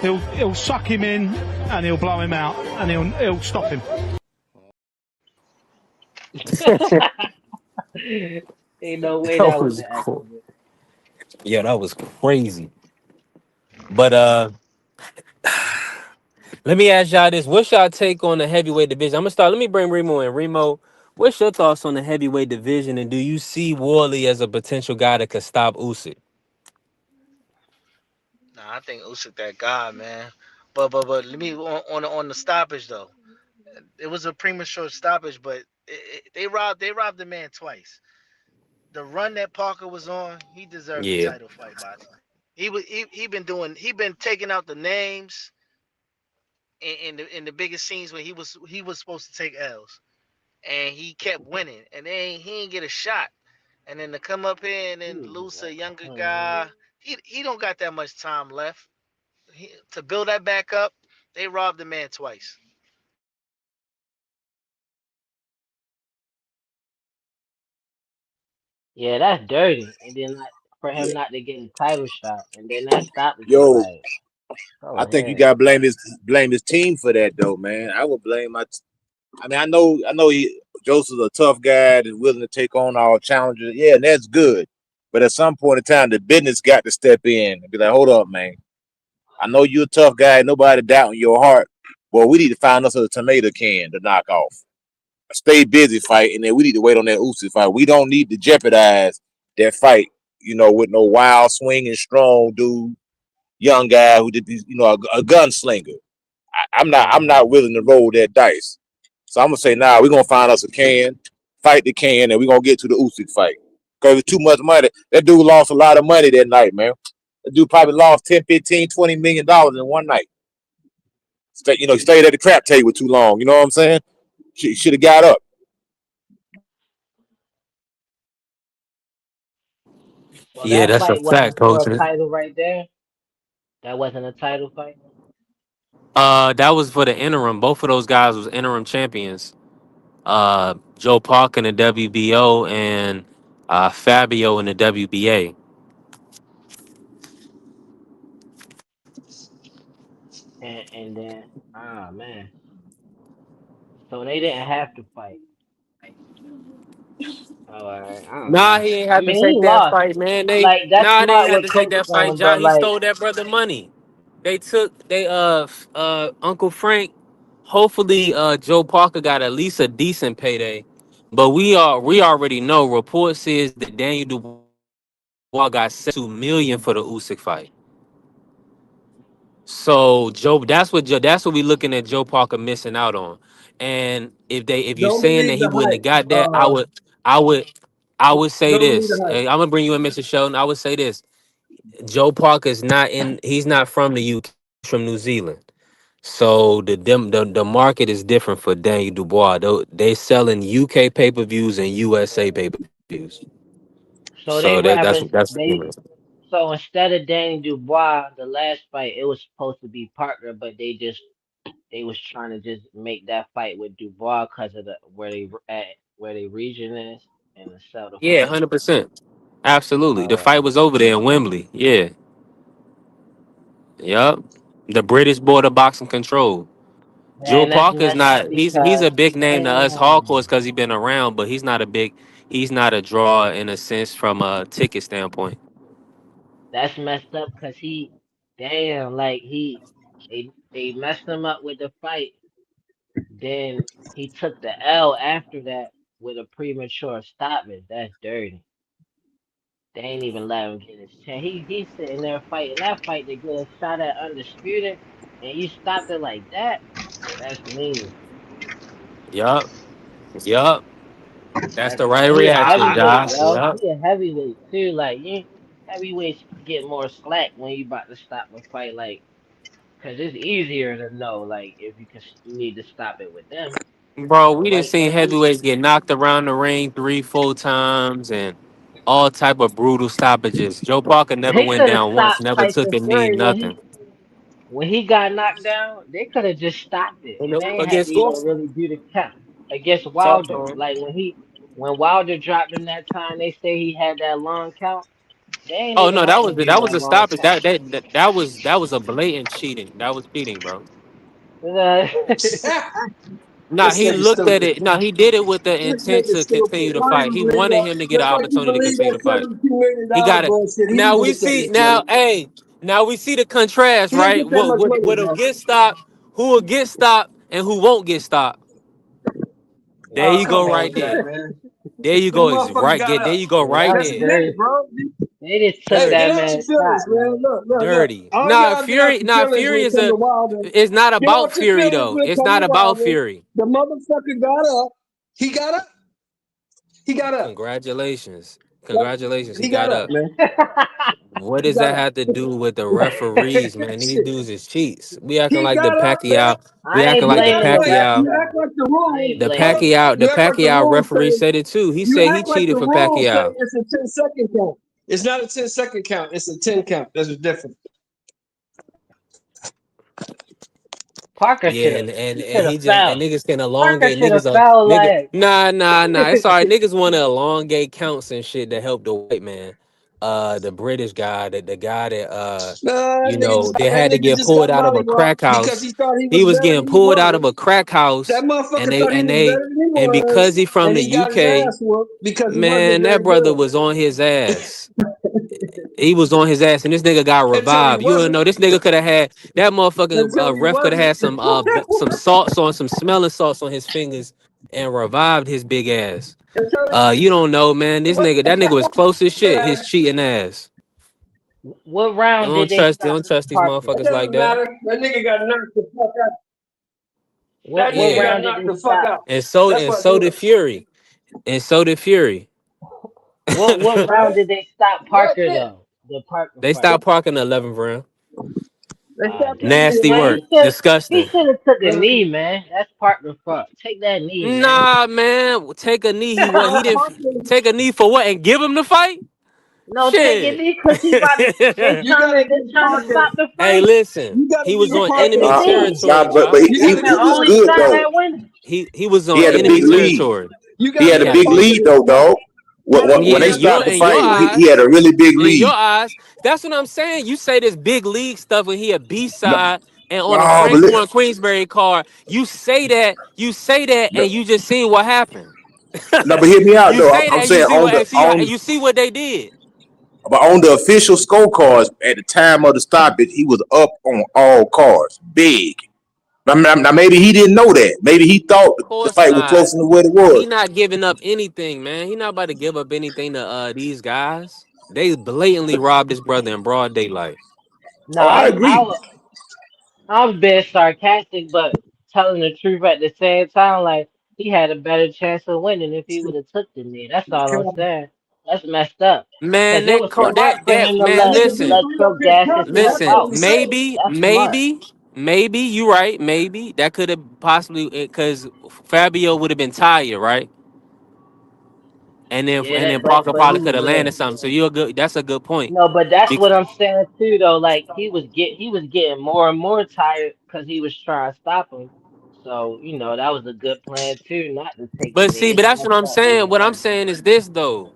he'll suck him in, and he'll blow him out, and he'll stop him. Ain't no way That that was was an cool. accident. Yeah, that was crazy. But let me ask y'all this: what's y'all take on the heavyweight division? I'm gonna start. Let me bring Remo in. Remo, what's your thoughts on the heavyweight division, and do you see Warley as a potential guy that could stop Usyk? Nah, I think Usyk that guy, man. But let me on the stoppage though. It was a premature stoppage, but they robbed the man twice. The run that Parker was on, he deserved the Yeah, title fight, boxing. He been taking out the names in the biggest scenes when he was supposed to take L's, and he kept winning, and then he ain't get a shot, and then to come up here and then lose to a younger guy, he don't got that much time left. To build that back up, they robbed the man twice. Yeah, that's dirty. And then like, for him Yeah. not to get a title shot, and then that stoppage was Yo, like, go I think you ahead. gotta blame his team for that though, man. I would blame I mean, I know Joseph's a tough guy that's willing to take on all challenges. Yeah, and that's good. But at some point in time, the business got to step in and be like, hold up, man. I know you're a tough guy. Nobody doubting your heart. Well, we need to find us a tomato can to knock off. A stay busy fight, and then we need to wait on that Usyk fight. We don't need to jeopardize that fight, with no wild swinging, strong dude, young guy who did, a gunslinger. I'm not willing to roll that dice. So I'm gonna say, nah, we're gonna find us a can, fight the can, and we're gonna get to the Usyk fight. Because it's too much money. That dude lost a lot of money that night, man. That dude probably lost 10, 15, $20 million in one night. He stayed at the crap table too long. You know what I'm saying? Should have got up. So yeah, that that's a fight wasn't fact, for coach. a title right there. That wasn't a title fight. That was for the interim. Both of those guys was interim champions. Joe Park in the WBO and Fabio in the WBA. And then, ah man, so they didn't have to fight. Oh, all right. I don't Nah, know. he ain't I have to mean, he take that lost. fight, man. Like that's They ain't smart have what to take coach that fight. saying, Ja, but he like stole that brother money. They took Uncle Frank. Hopefully, Joe Parker got at least a decent payday. But we already know report says that Daniel Dubois got 2 million for the Usyk fight. So that's what we looking at Joe Parker missing out on. And if you Don't saying believe that he the wouldn't have hype. got that, I would I would say Don't believe the this. hype. I'm gonna bring you in, Mr. Sheldon. I would say this. Joe Parker is not in. He's not from the UK. He's from New Zealand. So the market is different for Daniel Dubois. They selling UK pay per views and USA pay per views. so So they rather that's the they difference. so instead of Danny Dubois, the last fight it was supposed to be Parker, but they was trying to just make that fight with Dubois because of the where they region is and to sell the Yeah, fight. 100%. Absolutely. The Uh, fight was over there in Wembley. Yeah. Yep. The British Border Boxing Control. Joe man, that's Parker's messed up not. He's because a big name to us damn, hardcores because he's been around, but he's not a big. He's not a draw in a sense from a ticket standpoint. that's messed up because damn, like they messed him up with the fight. Then he took the L after that with a premature stoppage. That's dirty. They ain't even let him get his chance. He's sitting there fighting that fight to get a shot at undisputed, and you stopped it like that. That's mean. Yup. Yup. That's That's the right and he a reaction, heavyweight, Josh. yo. Yup. He a heavyweight too. Like you, heavyweights get more slack when you about to stop a fight, like, cause it's easier to know, like, if you need to stop it with them. Bro, But we didn't right seen now, heavyweights get knocked around the ring 3, 4 times and all type of brutal stoppages. Joe Parker never they went could have down once, stopped never took Tyson a knee, Fury nothing. when he got knocked down. They could have just stopped it, and they ain't had to Against who? even really do the count against Talk Wilder. to him. Like when Wilder dropped him that time, they say he had that long count. They ain't Oh even no, had to give him that was that a long stoppage. count. That was a blatant cheating. That was cheating, bro. Uh, Nah, This he nigga looked at stupid. it. No, he did it with the This intent nigga to stupid. continue to Why fight. you He believe wanted that? him to get an Just like you opportunity to believe continue that to fight. $72 million He got it. bullshit. He Now would we have taken see. this money. Now, hey, now we see the contrast, He didn't right? get that What much what money, what'll bro. get stopped? Who will get stopped and who won't get stopped? There Oh, you come go, on right with that, there. man. There you The go. Is motherfucker right. got Get there. up. You go Yeah, that right was Just there. admit it, dirty. bro. They just took Hey, Dirty. that get out your man's feelings, shot, man. man. Look. Dirty. All Nah, y'all get out Fury. your Nah, feelings when Fury it is comes a. to Wilder. It's not Get about out your Fury feelings though. when it It's comes not to about Wilder. Fury. The motherfucker got up. He got up. He got up. Congratulations. Yep. Congratulations. He He got got up, up. man. What He does got that up. have to do with the referees, man? These Shit. dudes is cheats. We acting He like the got up, man. Pacquiao. We I acting ain't like You the act blaming the like Pacquiao. you referee. act like the I rules. ain't The blaming Hold him. up. Pacquiao. The You act like the Pacquiao rules referee say. said it too. He You said he act like cheated the for rules say Pacquiao. it's a 10-second count. It's not a 10-second count. It's a 10 count. That's different. Parker Yeah, should have. and He should he have just and fouled. niggas can Parker elongate should have niggas fouled nigga. like. Nah. It's all right. Niggas want to elongate counts and shit to help the white man. The British guy, the guy that they That had to nigga get just got pulled out of a crack mollywopped because house. he thought he He was was better getting than he pulled out of was. a crack That house, and motherfucker they thought he and was they better than he and because was, he from and the he got his UK, ass whooped because he wasn't man, that very brother good. was on his ass. He was on his ass, and this nigga got Until he revived. You don't wasn't. know this nigga could have had that motherfucking Until he ref could have wasn't. had some salts on some smelling salts on his fingers and revived his big ass. Until You don't know, man. That nigga was close as shit. His cheating ass. What round did they stop Don't trust these Parker? it motherfuckers like doesn't that. matter. That nigga got knocked the fuck out. That What nigga Yeah, got round did knocked they the fuck stop? out. and so That's and what so it did is. Fury, and so did Fury. What round did they stop That's Parker it. though? The Parker They fight. stopped parking the 11th round. They Ah, stopped damn. talking Nasty about Man, work. he Disgusting. should have took a it. knee, man. That's Parker fault. Take that knee, man. Nah, man. Take a knee. He didn't Parker, take a knee for what and give him the fight? No, take a Shit. knee because he about to. you gotta They give trying to Parker, stop the Hey, fight. listen. you gotta He was give on Take Parker a enemy knee. territory, But Josh. you That's gotta the he give was him only good shot though. at winning. He was He on had a enemy big lead. territory. you He gotta had He a had give a big big Parker lead lead. though, his flowers. dog. Give him When Yeah, they his stopped the in your fight, flowers. he eyes, had a really big in your lead. eyes, that's what I'm saying. You say this big league stuff when he a B No, side and on a no, Frank but Warren Queensberry card. You say that, no, and you just seen what happened. no, but hear me out You though. say that, I'm and you saying see what and see how and you see what they did. but on the official scorecards at the time of the stoppage, he was up on all cards, big. Now maybe he didn't know that. Maybe he thought Of the course fight was not. closer than what it He was. not giving up anything, man. He not about to give up anything to these guys. They blatantly robbed his brother in broad daylight. No, Oh, I agree. I was being sarcastic, but telling the truth at the same time. Like he had a better chance of winning if he would have took the knee. That's all I'm saying. That's messed up. Cause Man, it was smart for that him to man, let listen. Choke gas himself Listen, out. maybe, That's smart. maybe you right. Maybe that could have possibly because Fabio would have been tired, right? Yeah, And then Parker but probably he could have yeah. landed something. So you're good. That's a good point. No, but that's Bec- what I'm saying too, though. Like he was getting more and more tired because he was trying to stop him. So that was a good plan too, not to take the But see, knee. but It's that's what messed I'm up what saying. he What I'm did. saying is this though: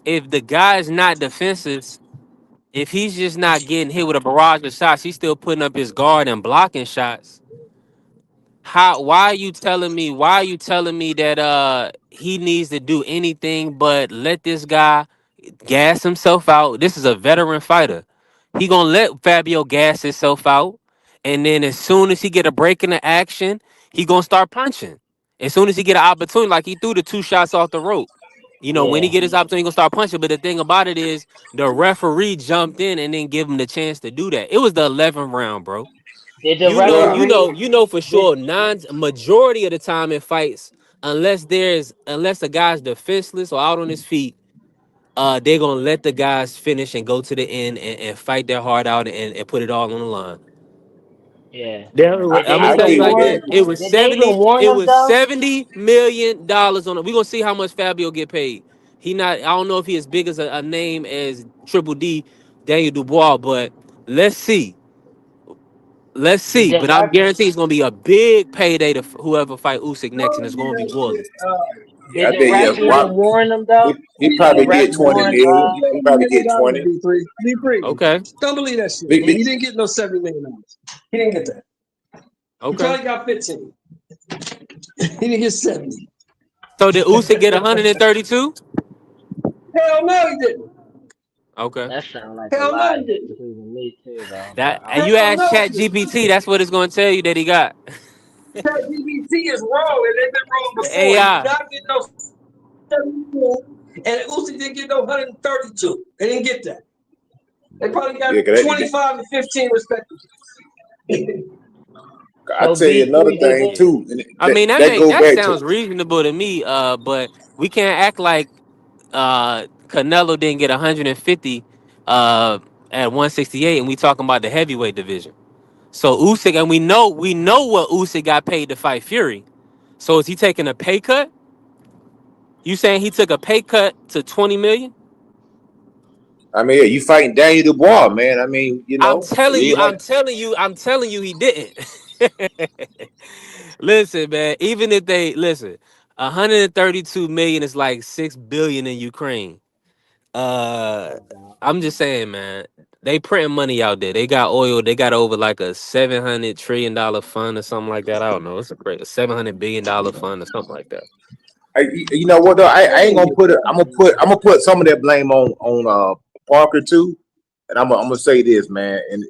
if the guy is not defensive, if he's just not getting hit with a barrage of shots, he's still putting up his guard and blocking shots. How? Why are you telling me? Why are you telling me that he needs to do anything but let this guy gas himself out? This is a veteran fighter. He gonna let Fabio gas himself out, and then as soon as he get a break in the action, he gonna start punching. As soon as he get an opportunity, like he threw the 2 shots off the rope. When he Yeah. get his opportunity, he gonna start punching. But the thing about it is, the referee jumped in and then give him the chance to do that. It was the 11th round, bro. Did the referee? You know for Did sure. Majority of the time in fights, unless a guy's defenseless or out on his feet, they're gonna let the guys finish and go to the end and fight their heart out and put it all on the line. yeah? I, Did they I'm gonna I tell even you agree with like warn? this. that. Did they even warn It him was though? $70 million on it. We're gonna see how much Fabio get paid. I don't know if he as big as a name as Triple D, Daniel Dubois, but let's see. Let's Did see. the But I'm ref? guaranteed it's gonna be a big payday to whoever fight Usyk next, and Told it's you gonna be that Wooly. shit. Yeah, Did I the think ref Rock, even warn him though? he Did the probably ref get 20 warn? million. He probably $70 get million, 20. B3. B3. Okay. Don't believe that shit. Be- Did He be- didn't get no $70 million. He didn't get that. He Okay. probably got 15. He didn't get 70. So did Usyk get 132? Hell no, he didn't. Okay. That sounds like a Hell no, lie he if didn't. it's even me too, though. But That I and don't you know. Hell ask no, Chat he didn't. GPT, that's what it's gonna tell you that he got. ChatGPT is wrong, and they've been wrong The before. He did AI. not get no 74, and Usyk didn't get no 132. They didn't get that. They probably got Yeah, 25 and 15 respectively. I So tell you another B3 did thing they? too, and I mean that go that back to sounds reasonable to me. But we can't act like Canelo didn't get 150 at 168, and we talking about the heavyweight division. So Usyk, and we know what Usyk got paid to fight Fury. So is he taking a pay cut? You saying he took a pay cut to 20 million? I mean, yeah, you fighting Daniel Dubois, man. I mean, I'm telling you, you like I'm telling you, he didn't. Listen, man. Even if they listen, 132 million is like 6 billion in Ukraine. Uh, No doubt. I'm just saying, man. They printing money out there. They got oil. They got over like a $700 trillion fund or something like that. I don't know. It's a great $700 billion fund or something like that. you know what though? I ain't gonna put it. I'm gonna put some of that blame on Parker too. And I'm gonna say this, man. And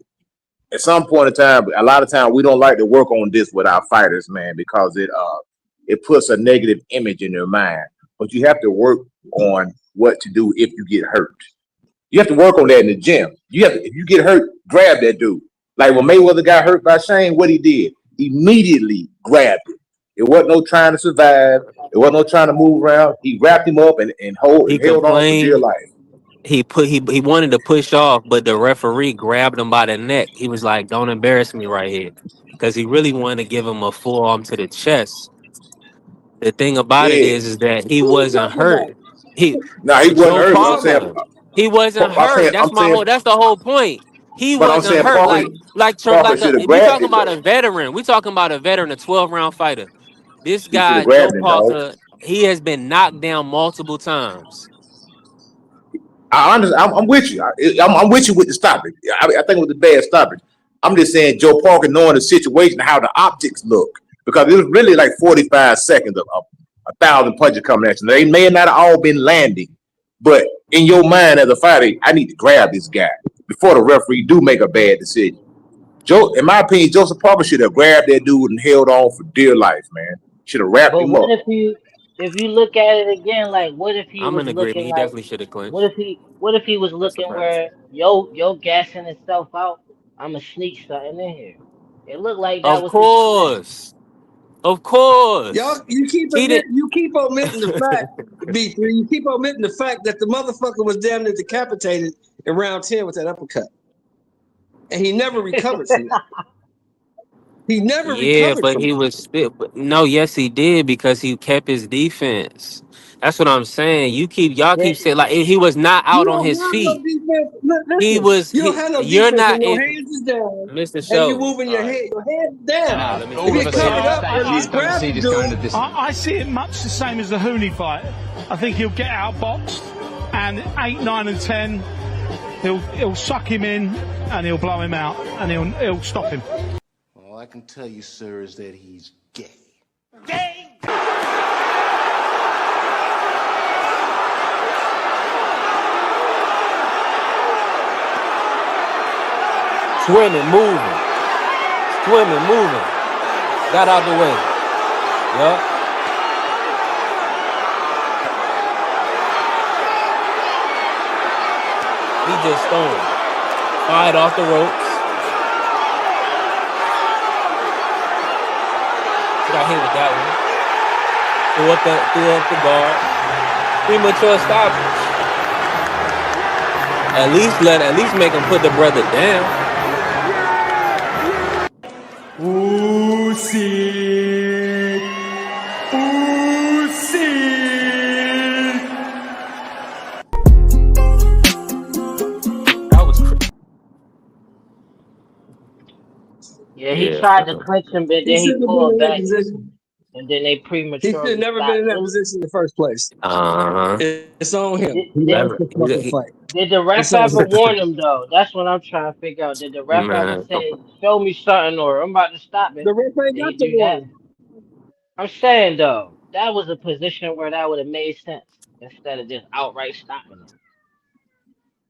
at some point in time, a lot of time we don't like to work on this with our fighters, man, because it puts a negative image in their mind. But you have to work on what to do if you get hurt. You have to work on that in the gym. If you get hurt, grab that dude. Like when Mayweather got hurt by Shane, what he did, immediately grabbed it. It wasn't no trying to survive. It wasn't no trying to move around. He wrapped him up and He held on for dear complained. life. He wanted to push off, but the referee grabbed him by the neck. He was like, "Don't embarrass me right here," because he really wanted to give him a forearm to the chest. The thing about it Yeah. is that he Who you wasn't talking about? hurt. He Now he wasn't Joe Who hurt, you but I'm talking saying, about? Parker. He wasn't hurt. I'm saying, That's the whole point. He but I'm wasn't saying hurt. Parker, Parker Like should have we grabbed talking him about though. a veteran. We talking about a veteran, a 12-round fighter. This He should have guy, Joe grabbed him, dog. Parker, he has been knocked down multiple times. I'm with you. I'm with you with the stoppage. I think it was a bad stoppage. I'm just saying Joe Parker knowing the situation, how the optics look, because it was really like 45 seconds of a thousand punches coming at you. They may not have all been landing, but in your mind as a fighter, I need to grab this guy before the referee do make a bad decision. Joe, in my opinion, Joseph Parker should have grabbed that dude and held on for dear life, man. Should have wrapped But him up. if you look at it again, like what if he I'm was in agreement. looking He like definitely should have what clinched. if he was That's a looking fact. where yo gassing himself out? I'ma sneak something in here. It looked like that Of was his plan. course. Of Y'all, course. He did. you keep omitting the fact, B3. You keep omitting the fact that the motherfucker was damn near decapitated in round 10 with that uppercut, and he never recovered from that. He never Yeah, recovered but from he that. was still. But no, yes, he did because he kept his defense. That's what I'm saying. Y'all keep That saying like he was not You out on don't his have no feet. defense. He Listen, was. you don't have no You're defense when not. your hands is down Mr. and you Sheldon. moving All your right. head. Your head down. All right. Let me If let me you play covered this. up, or at least grab the dude. I see it much the same as the Hooney fight. I think he'll get outboxed, and 8, 9, and 10, he'll suck him in, and he'll blow him out, and he'll stop him. All I can tell you, sir, is that he's gay. Swimming, moving, swimming, moving. Got out the way. Yup. He just stoned. Fired off the ropes. Got hit with that one. Threw up the guard. Premature stoppage. At least make him put the brother down. That was yeah, he yeah. tried to clinch him, but He then he shouldn't have been pulled in that back, position. and then they He should have prematurely never been stopped. in that position in the first place. Uh huh. It's on him. Did, He did, lost the fucking fight. did the ref It's on ever him. warn him though? That's what I'm trying to figure out. Did the ref ever Man, say, "Show me something," or "I'm about to stop it"? The ref ain't Did he got to do warn that? him. I'm saying though, that was a position where that would have made sense instead of just outright stopping him.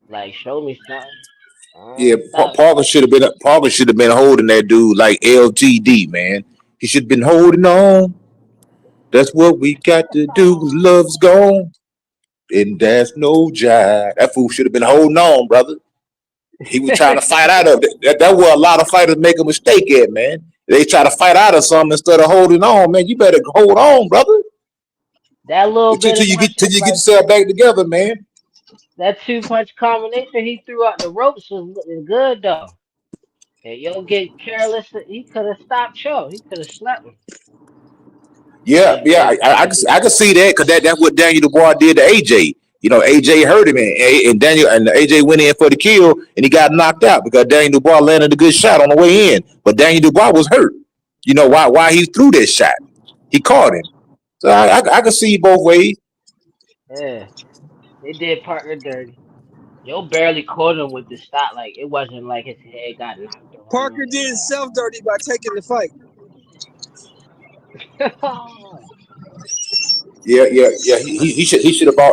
Like, show me something. Yeah, Stop. Parker should have been holding that dude like LTD, man. He should have been holding on. That's what we got to do. 'Cause love's gone, and there's no jive. That fool should have been holding on, brother. He was trying to fight out of it. That where a lot of fighters make a mistake at, man. They try to fight out of something instead of holding on, man. You better hold on, brother, That little until bit of till punches, you get like yourself back together, man. that 2 punch combination he threw out the ropes was looking good though. And yo get careless, he could have stopped Cho. He could have slept him. Yeah, But yeah, they they did I can see that because that's what Daniel Dubois did to AJ. You know, AJ hurt him, and Daniel and AJ went in for the kill, and he got knocked out because Daniel Dubois landed a good shot on the way in, but Daniel Dubois was hurt. You know why he threw that shot? He caught him. So I can see both ways. yeah, they did Parker dirty. Yo barely caught him with the stop. Like it wasn't like his head got knocked Parker around. did himself dirty by taking the fight. Yeah.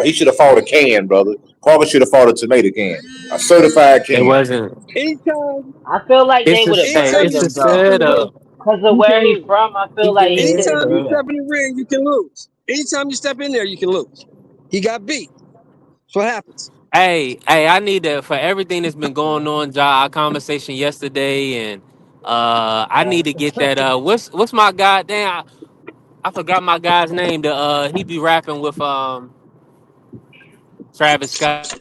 He should have fought a can, brother. Carver should have fought a tomato can, a certified It can. wasn't. Anytime, I feel like they It's a would have hey, anytime burned it's you a him step though. in the ring, setup. Cause of you can where he lose. from, I feel He like he did, couldn't Anytime you do bro. step that. in the ring, you can lose. Anytime you step in there, you can lose. He got beat. That's what happens. Hey, I need to for everything that's been going on, Ja, our conversation yesterday, and I Yeah. need to get that. What's my goddamn? I forgot my guy's name. He be rapping with Travis Scott,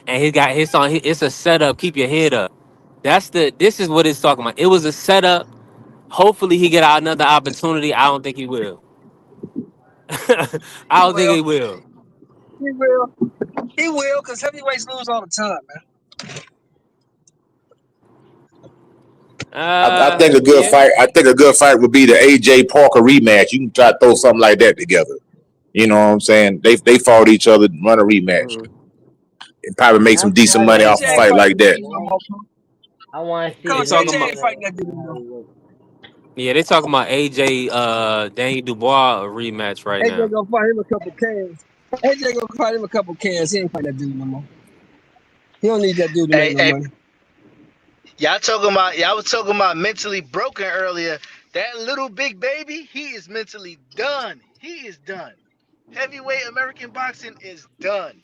and he got his song. It's a setup. Keep your head up. This is what it's talking about. It was a setup. Hopefully he get another opportunity. I don't think he will. I He don't think will. he will. He will. He will, because heavyweights lose all the time, man. I think a good Yeah. fight. I think a good fight would be the AJ Parker rematch. You can try to throw something like that together. You know what I'm saying? They fought each other, run a rematch, Mhm. and probably make some I'm decent surprised money they AJ off a called ain't fight fighting like that that. dude no AJ. more. I want to see They Coach, AJ talking AJ about ain't Parker fighting that dude in no more. heavyweight. yeah. They talking about AJ Daniel Dubois rematch right AJ now. gonna fight him a couple cans. AJ gonna fight him a couple cans. He ain't fighting that dude no more. He don't need that dude to make Hey, no hey, money. y'all was talking about mentally broken earlier. That little big baby, he is mentally done. He is done. Heavyweight American boxing is done.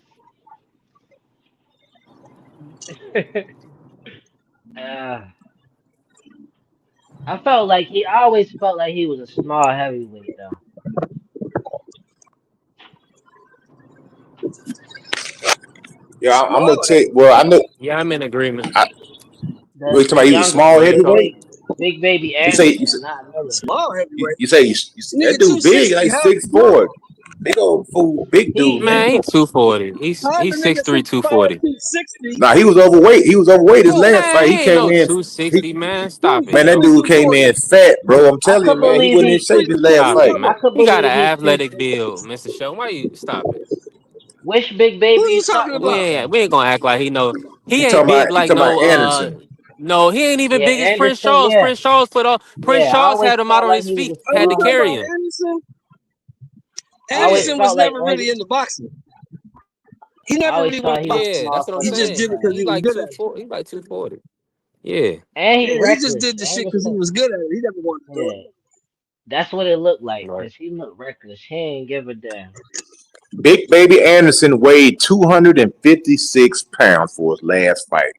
uh, I always felt like he was a small heavyweight though. Yeah, I'm Small gonna head. take. Well, I know. Yeah, I'm in agreement. I, we talking The about he was a younger small big heavyweight. big baby You Anderson, not Miller. Small heavyweight. you say that Nigga dude big, 260. like How 6'4", big old fool, big dude, Man, man. he 240. how the He's nigga 6'3", 6'5", 240. 260? Nah, he was overweight. He was overweight his Who? last fight. Man, He he ain't came no in. He, 260, man. Stop Who? it, man, that yo. Who's dude came 240? in fat, bro. I'm I telling you, could man. He believe wasn't in he shape his last Stop it, fight. I man. could He got believe an he's athletic 260. build, Mr. Show. Why you stop it? Which big Who baby you you talking talking We about? about ain't though? we ain't gonna act like he know. He You ain't talking big about? You like talking about Anderson? no. He ain't even Yeah, big as Prince Anderson, Charles. yeah. Prince Yeah, I Charles always had him out felt on like his he was feet, a Are you had to small talking carry about heavyweight. him. Anderson? I always Anderson was felt like never really into boxing. He I never always really wanted thought to he was box. Yeah, that's small what I'm for He the just saying. did it because inside. he was good at it. He like 240. Yeah. And he Yeah, he just reckless. did the shit because he Anderson, was good at it. He never wanted to do it. yeah. That's what it looked like, Right. cause he looked reckless. He ain't give a damn. Big baby Anderson weighed 256 pounds for his last fight.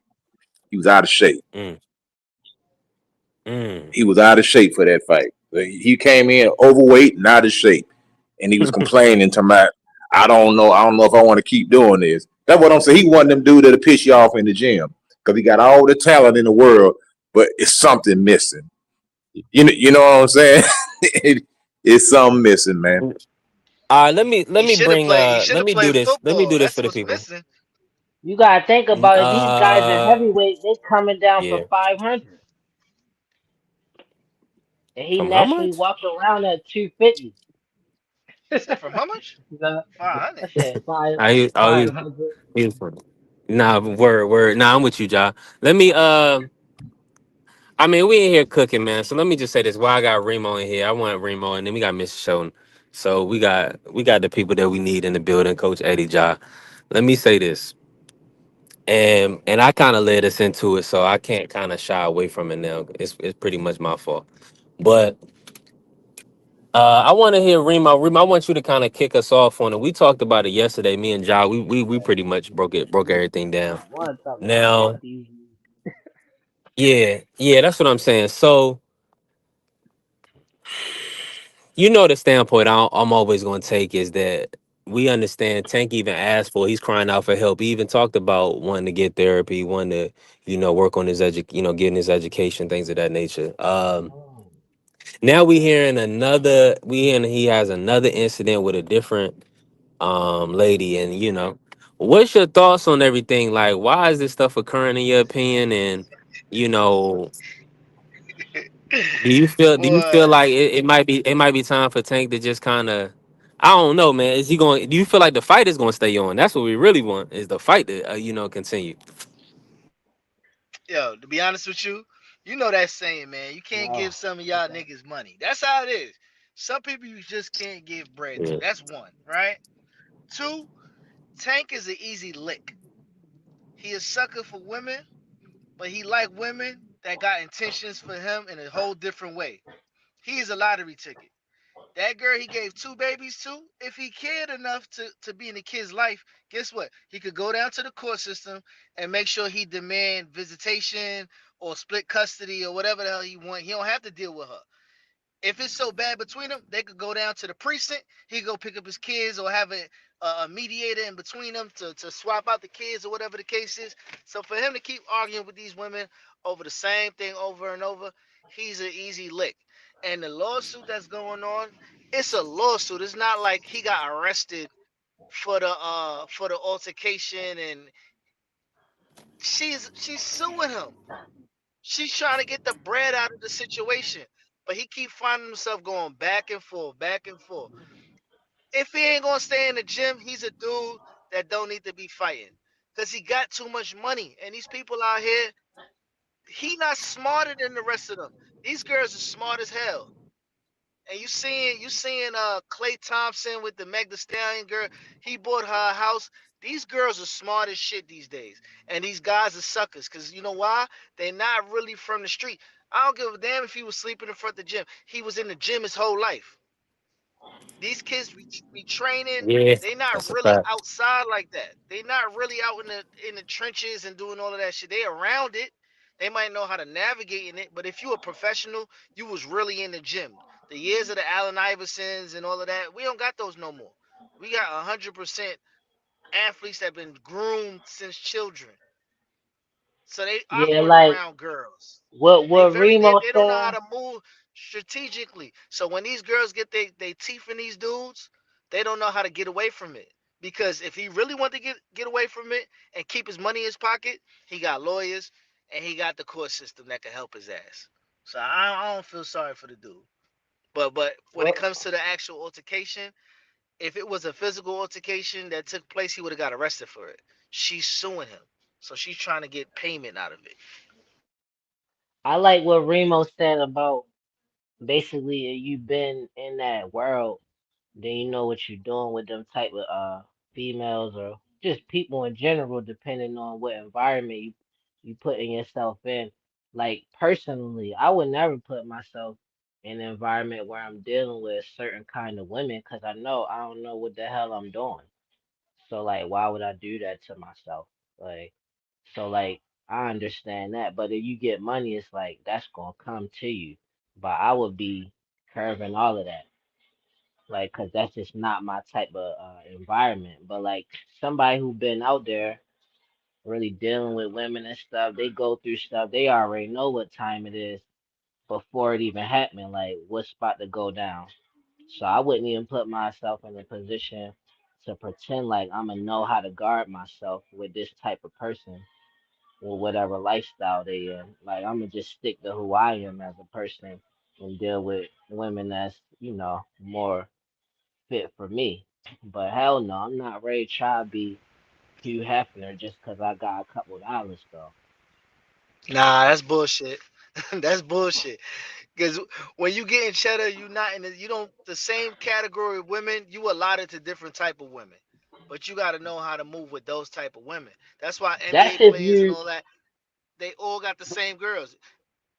He was out of shape. Mm. Mm. He was out of shape for that fight. He came in overweight and out of shape, and he was complaining to my. I don't know. I don't know if I want to keep doing this. That's what I'm saying. He wasn't them dude that'll piss you off in the gym because he got all the talent in the world, but it's something missing. You know what I'm saying? It's something missing, man. All right, let He me should have bring played. He should let have me do played this. Let me football. do this That's for the what's people. missing. You gotta think about it. These guys are Uh heavyweight. They coming down yeah. from 500, and he From how naturally much? walk around at 250. You said from how much? You know, 500. I said He 500. he was funny. Nah, word. Nah, I'm with you, Ja. Let me I mean, we in here cooking, man. So let me just say this: why I got Remo in here, I want Remo, and then we got Mr. Shelton. So we got the people that we need in the building, Coach Eddie Ja. Let me say this, and I kind of led us into it, so I can't kind of shy away from it now. It's pretty much my fault, but I want to hear Remo. Remo, I want you to kind of kick us off on it. We talked about it yesterday. Me and Ja, we pretty much broke everything down. I want to talk about it. Now, These yeah, that's what I'm saying. So the standpoint I'm always going to take is that we understand Tank even asked for, he's crying out for help. He even talked about wanting to get therapy, wanting to, work on his getting his education, things of that nature. Now we hearing he has another incident with a different lady, and what's your thoughts on everything? Like, why is this stuff occurring in your opinion? And you know, do you feel Boy, like it might be time for Tank to just kind of, I don't know, man. Is he going? Do you feel like the fight is going to stay on? That's what we really want, is the fight to continue. yo, to be honest with you, you know that saying, man. You can't no. give some of y'all niggas money. That's how it is. Some people you just can't give bread to. Yeah. That's one, right? Two, Tank is an easy lick. He a sucker for women, but he like women that got intentions for him in a whole different way. He is a lottery ticket. That girl he gave two babies to, if he cared enough to be in the kid's life, guess what? He could go down to the court system and make sure he demand visitation or split custody or whatever the hell he want. He don't have to deal with her. If it's so bad between them, they could go down to the precinct. He go pick up his kids or have a mediator in between them to swap out the kids or whatever the case is. So for him to keep arguing with these women over the same thing over and over, he's an easy lick. And the lawsuit that's going on, it's a lawsuit. It's not like he got arrested for the altercation, and she's suing him. She's trying to get the bread out of the situation. But he keep finding himself going back and forth, back and forth. If he ain't gonna stay in the gym, he's a dude that don't need to be fighting. Cause he got too much money. And these people out here, he not smarter than the rest of them. These girls are smart as hell. And you seeing Clay Thompson with the Meg Thee Stallion girl, he bought her a house. These girls are smart as shit these days. And these guys are suckers. Cause you know why? They're not really from the street. I don't give a damn if he was sleeping in front of the gym. He was in the gym his whole life. These kids be training. Yeah, They not that's a really fact. outside like that. They not really out in the trenches and doing all of that shit. They around it. They might know how to navigate in it, but if you a professional, you was really in the gym. The years of the Allen Iversons and all of that, we don't got those no more. We got 100% athletes that have been groomed since children, so they Yeah, awkward like around girls. They what very they, Remo they don't know how said. to move strategically. So when these girls get they teeth in these dudes, they don't know how to get away from it. Because if he really want to get away from it and keep his money in his pocket, he got lawyers and he got the court system that can help his ass. So I don't feel sorry for the dude. But when it What comes to the actual altercation, if it was a physical altercation that took place, he would have got arrested for it. She's suing him. So she's trying to get payment out of it. I like what Remo said about basically you been in that world, then you know what you're doing with them type of females or just people in general, depending on what environment you putting yourself in. Like personally, I would never put myself in an environment where I'm dealing with a certain kind of women because I don't know what the hell I'm doing. So like, why would I do that to myself? Like, so like, I understand that, but if you get money, it's like that's gonna come to you. But I would be curving all of that, like, cause that's just not my type of environment. But like somebody who been out there really dealing with women and stuff, they go through stuff. They already know what time it is before it even happened. Like what's about to go down. So I wouldn't even put myself in a position to pretend like I'm gonna know how to guard myself with this type of person or whatever lifestyle they in. Like I'm gonna just stick to who I am as a person and deal with women that's more fit for me. But hell no, I'm not ready to try to be Hugh Hefner just 'cause I got a couple dollars though. Nah, that's bullshit. That's bullshit. Because when you get in cheddar, you not in the, you don't the same category of women. You allotted to different type of women, but you got to know how to move with those type of women. That's why That's NBA if players and you, all that, they all got the same girls.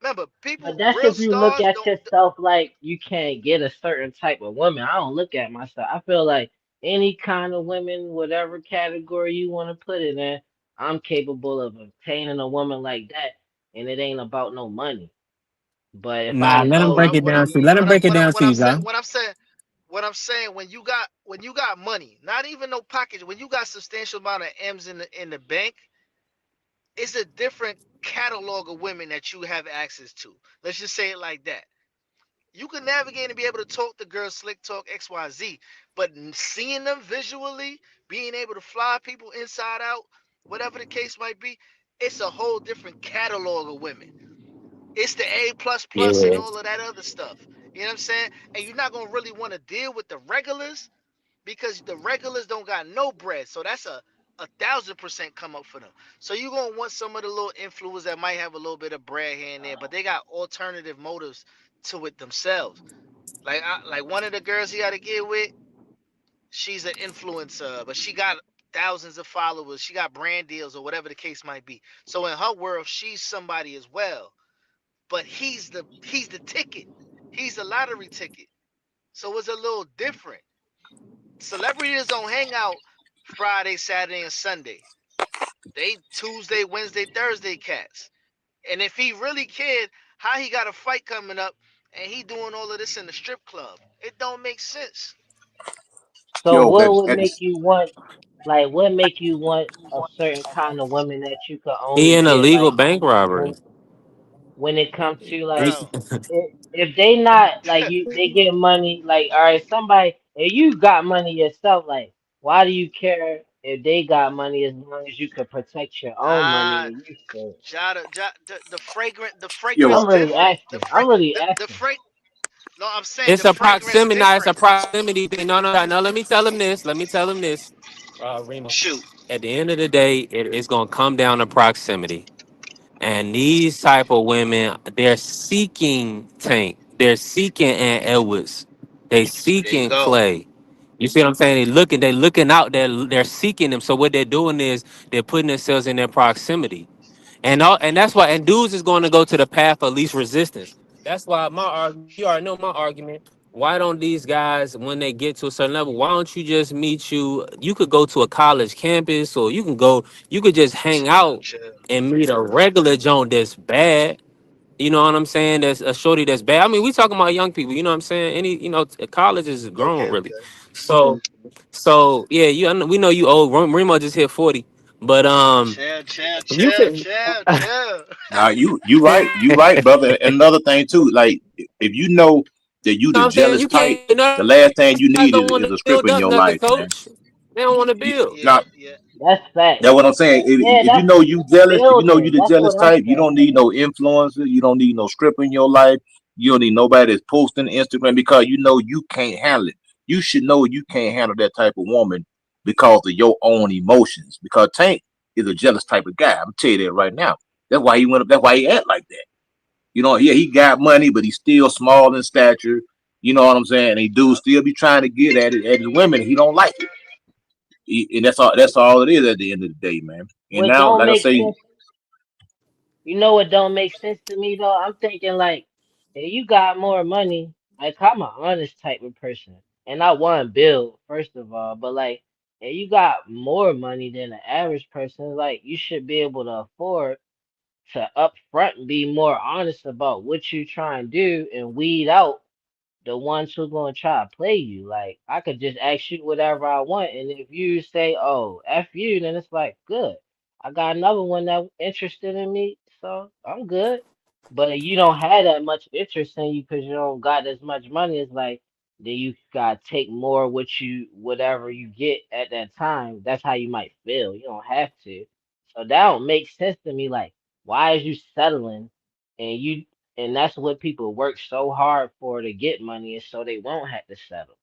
Remember, but people, that's real if you look stars at don't. yourself like you can't get a certain type of woman. I don't look at myself. I feel like any kind of women, whatever category you want to put it in, I'm capable of obtaining a woman like that, and it ain't about no money. But if Nah, I let him No, break know, it down to you. Let him break it down to you, John. what I'm saying, when you got money, not even no pockets, when you got substantial amount of M's in the bank, it's a different catalog of women that you have access to. Let's just say it like that. You can navigate and be able to talk to girls, slick talk, XYZ, but seeing them visually, being able to fly people inside out, whatever the case might be, it's a whole different catalog of women. It's the A plus plus and Yeah. all of that other stuff. You know what I'm saying? And you're not gonna really want to deal with the regulars because the regulars don't got no bread. So that's a 1,000% come up for them. So you're gonna want some of the little influencers that might have a little bit of bread here and there, but they got alternative motives to it themselves. Like one of the girls he had to get with, she's an influencer, but she got thousands of followers. She got brand deals or whatever the case might be. So in her world, she's somebody as well. But he's the ticket. He's the lottery ticket. So it's a little different. Celebrities don't hang out Friday, Saturday, and Sunday. They Tuesday, Wednesday, Thursday cats. And if he really cared, how he got a fight coming up and he doing all of this in the strip club? It don't make sense. so Yo, what would at make this, you want, like, what make you want a certain kind of woman that you could He only in a get, legal like, bank robbery. when it comes to like, He, Bro, if they not like you, they get money. Like, all right, somebody, if you got money yourself, like, why do you care if they got money as long as you could protect your own money nah, and you should? the yo, fragrance I'm really different. asking. I'm really The asking. fra No, I'm saying it's the a fragrance proximity. Nah, it's a different. proximity thing. No, no, no, no. Let me tell him this. Let me tell him this. Remo. Shoot, At the end of the day, it's gonna come down to proximity. And these type of women, they're seeking Tank. They're seeking Aunt Edwards. They there you seeking go. Clay. You see what I'm saying? They're looking out, they're seeking them. So what they're doing is they're putting themselves in their proximity. And that's why and dudes is going to go to the path of least resistance. That's why my argument, you already know my argument. Why don't these guys, when they get to a certain level, why don't you just meet you? You could go to a college campus, or you could just hang Chill, out chill. and meet a regular joint that's bad. You know what I'm saying? That's a shorty that's bad. I mean, we talking about young people. You know what I'm saying? College is grown Okay, really. okay. So, so yeah, we know you old. Remo just hit 40, but Chill, chill, you chill, could. chill, chill. now you right, brother. And another thing too, like if you know that you Know the what I'm saying? jealous You type, can't. You know, the last thing you guys need don't want is to a stripper build in up your nothing, life, man. coach. They don't want to build. Yeah, Now, yeah. That's facts. that's what I'm saying. Yeah, If you that's know you jealous, if you know you building. the That's jealous what I'm type, you saying. don't need no influencer. You don't need no stripper in your life. You don't need nobody that's posting Instagram because you know you can't handle it. You should know you can't handle that type of woman because of your own emotions. Because Tank is a jealous type of guy. I'm tell you that right now. That's why he went up. That's why he act like that. You know, yeah, he got money, but he's still small in stature. You know what I'm saying? And he do Yup. still be trying to get at his women. He don't like it. And that's all. That's all it is at the end of the day, man. And What now, don't like I make say, sense, you know what don't make sense to me though? I'm thinking like, if you got more money, like I'm an honest type of person, and I want to build first of all, but like, if you got more money than the average person, like you should be able to afford to upfront be more honest about what you trying to do and weed out the ones who gonna try to play you. Like I could just ask you whatever I want, and if you say, "Oh, f you," then it's like good. I got another one that interested in me, so I'm good. But if you don't have that much interest in you because you don't got as much money, it's like then you gotta take more whatever you get at that time. That's how you might feel. You don't have to. So that don't make sense to me. Like, why is you settling and you and that's what people work so hard for to get money, is so they won't have to settle.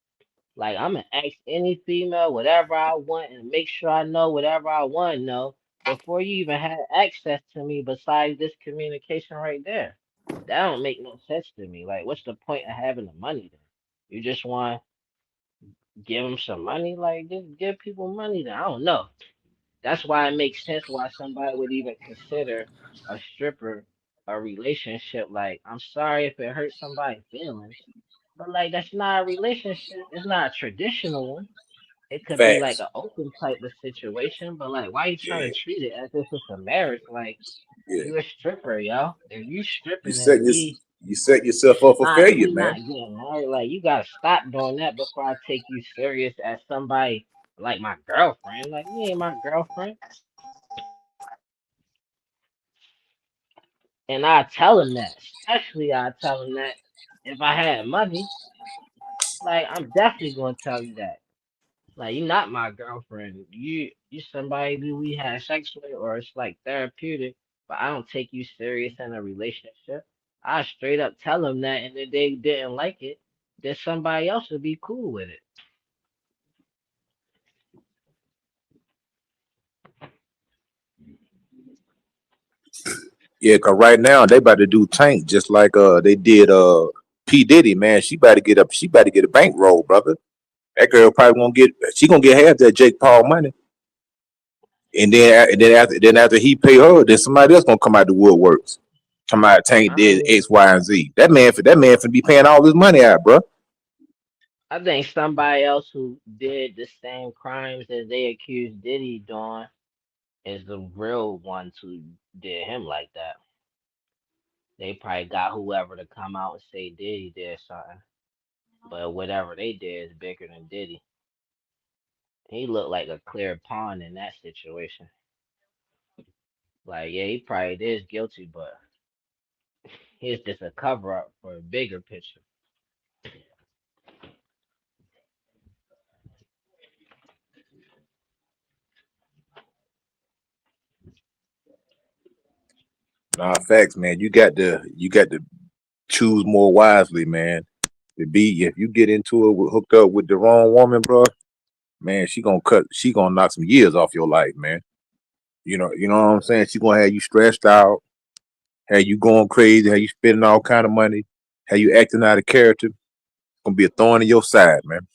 Like I'm gonna ask any female whatever I want and make sure I know whatever I want to know before you even have access to me. Besides this communication right there. That don't make no sense to me. Like, what's the point of having the money then? You just want to give them some money? Like, just give people money then. I don't know. That's why it makes sense why somebody would even consider a stripper a relationship. Like, I'm sorry if it hurts somebody's feelings, but like, that's not a relationship. It's not a traditional one. It could be like Facts. an open type of situation, but like, why you trying Yeah, to treat it as if it's a marriage? Like, yeah. you a stripper, yo. If you You stripping set and this. we You set yourself up for failure, we man. not getting married, like you gotta stop doing that before I take you serious as somebody like my girlfriend. Like you ain't my girlfriend. And I tell him that, especially I tell him that if I had money, like I'm definitely gonna tell you that. Like you're not my girlfriend. You somebody who we had sex with or it's like therapeutic, but I don't take you serious in a relationship. I straight up tell them that and if they didn't like it, then somebody else would be cool with it. Yeah, cause right now they about to do Tank just like they did P Diddy, man. She about to get up. She about to get a bankroll, brother. That girl probably gonna get. She gonna get half that Jake Paul money, and then after he pay her, then somebody else gonna come out the woodworks. Come out Tank I did mean, X, Y, and Z. That man finna be paying all this money out, bro. I think somebody else who did the same crimes as they accused Diddy doing is the real ones who did him like that. They probably got whoever to come out and say Diddy did something. But whatever they did is bigger than Diddy. He looked like a clear pawn in that situation. Like, yeah, he probably is guilty, but he's just a cover up for a bigger picture. Nah, facts, man. You got to choose more wisely, man. To be if you get into it hooked up with the wrong woman, bro, man, she gonna knock some years off your life, man. You know what I'm saying? She gonna have you stressed out, have you going crazy, have you spending all kind of money, have you acting out of character. Gonna be a thorn in your side, man.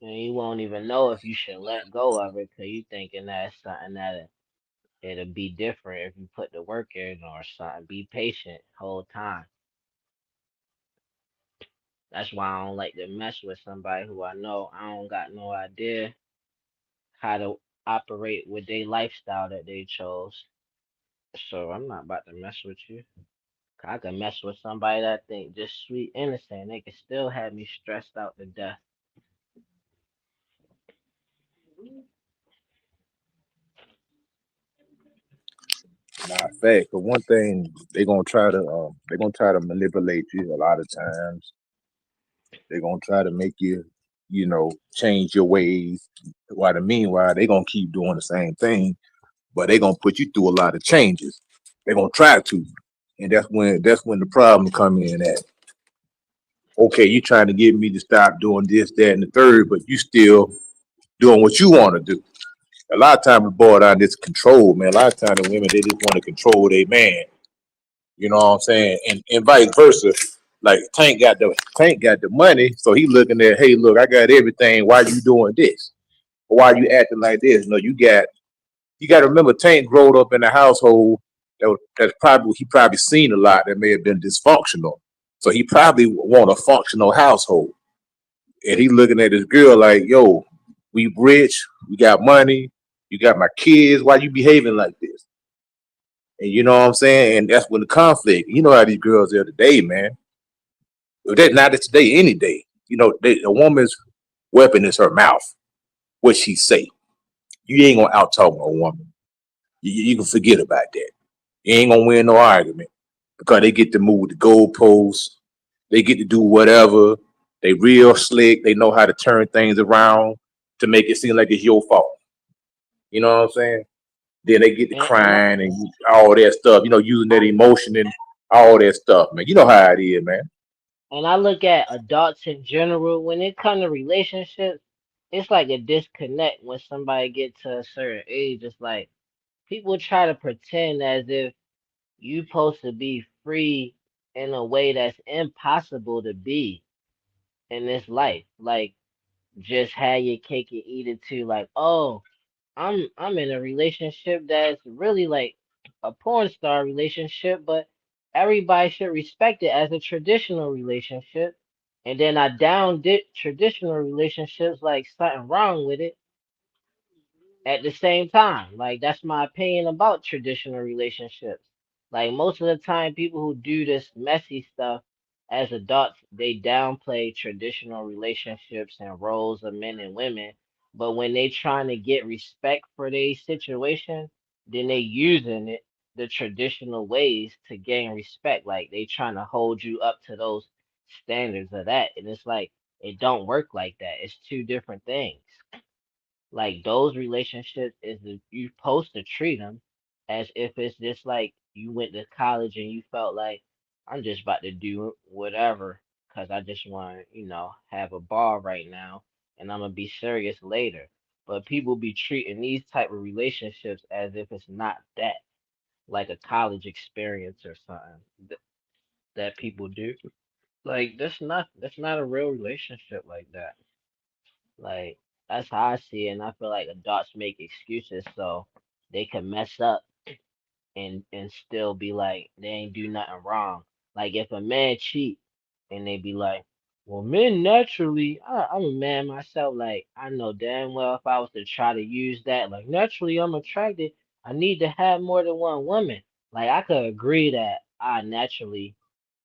And you won't even know if you should let go of it because you thinking that's something that it'll be different if you put the work in or something. Be patient whole time. That's why I don't like to mess with somebody who I know I don't got no idea how to operate with their lifestyle that they chose. So I'm not about to mess with you. I can mess with somebody that think just sweet innocent. They can still have me stressed out to death. Nah, fact. For one thing, they gonna try to manipulate you a lot of times. They're gonna try to make you, change your ways. While the meanwhile, they gonna keep doing the same thing, but they gonna put you through a lot of changes. They're gonna try to, and that's when the problem come in. At okay, you trying to get me to stop doing this, that, and the third, but you still doing what you want to do. A lot of times it boils down to this control, man. A lot of times the women they just want to control their man. You know what I'm saying? And vice versa. Like Tank got the money, so he looking at, hey, look, I got everything. Why you doing this? Or why you acting like this? No, you got to remember Tank growed up in a household that's probably he probably seen a lot that may have been dysfunctional. So he probably want a functional household. And he looking at this girl like, yo, we rich, we got money, you got my kids. Why you behaving like this? And you know what I'm saying? And that's when the conflict. You know how these girls are today, man. That not today, any day. A woman's weapon is her mouth. What she say. You ain't gonna out talk a woman. You can forget about that. You ain't gonna win no argument because they get to move the goalposts. They get to do whatever. They real slick. They know how to turn things around to make it seem like it's your fault. You know what I'm saying? Then they get to And crying and all that stuff. Using that emotion and all that stuff, man. You know how it is, man. I look at adults in general when it comes to relationships, it's like a disconnect when somebody get to a certain age. It's like people try to pretend as if you supposed to be free in a way that's impossible to be in this life. Like just have your cake and eat it too. Like, oh, I'm in a relationship that's really like a porn star relationship, but everybody should respect it as a traditional relationship. And then I down did traditional relationships like something wrong with it at the same time. Like that's my opinion about traditional relationships. Like most of the time people who do this messy stuff as adults, they downplay traditional relationships and roles of men and women. But when they trying to get respect for their situation, then they using it the traditional ways to gain respect. Like they trying to hold you up to those standards of that. And it's like it don't work like that. It's two different things. Like those relationships is you supposed to treat them as if it's just like you went to college and you felt like I'm just about to do whatever because I just want to, have a ball right now and I'm gonna be serious later. But people be treating these type of relationships as if it's not that, like a college experience or something that people do. Like that's not a real relationship like that. Like that's how I see it, and I feel like adults make excuses so they can mess up and still be like they ain't do nothing wrong. Like if a man cheat and they be like, "Well, men naturally, I'm a man myself. Like I know damn well if I was to try to use that, like naturally I'm attracted. I need to have more than one woman. Like I could agree that I naturally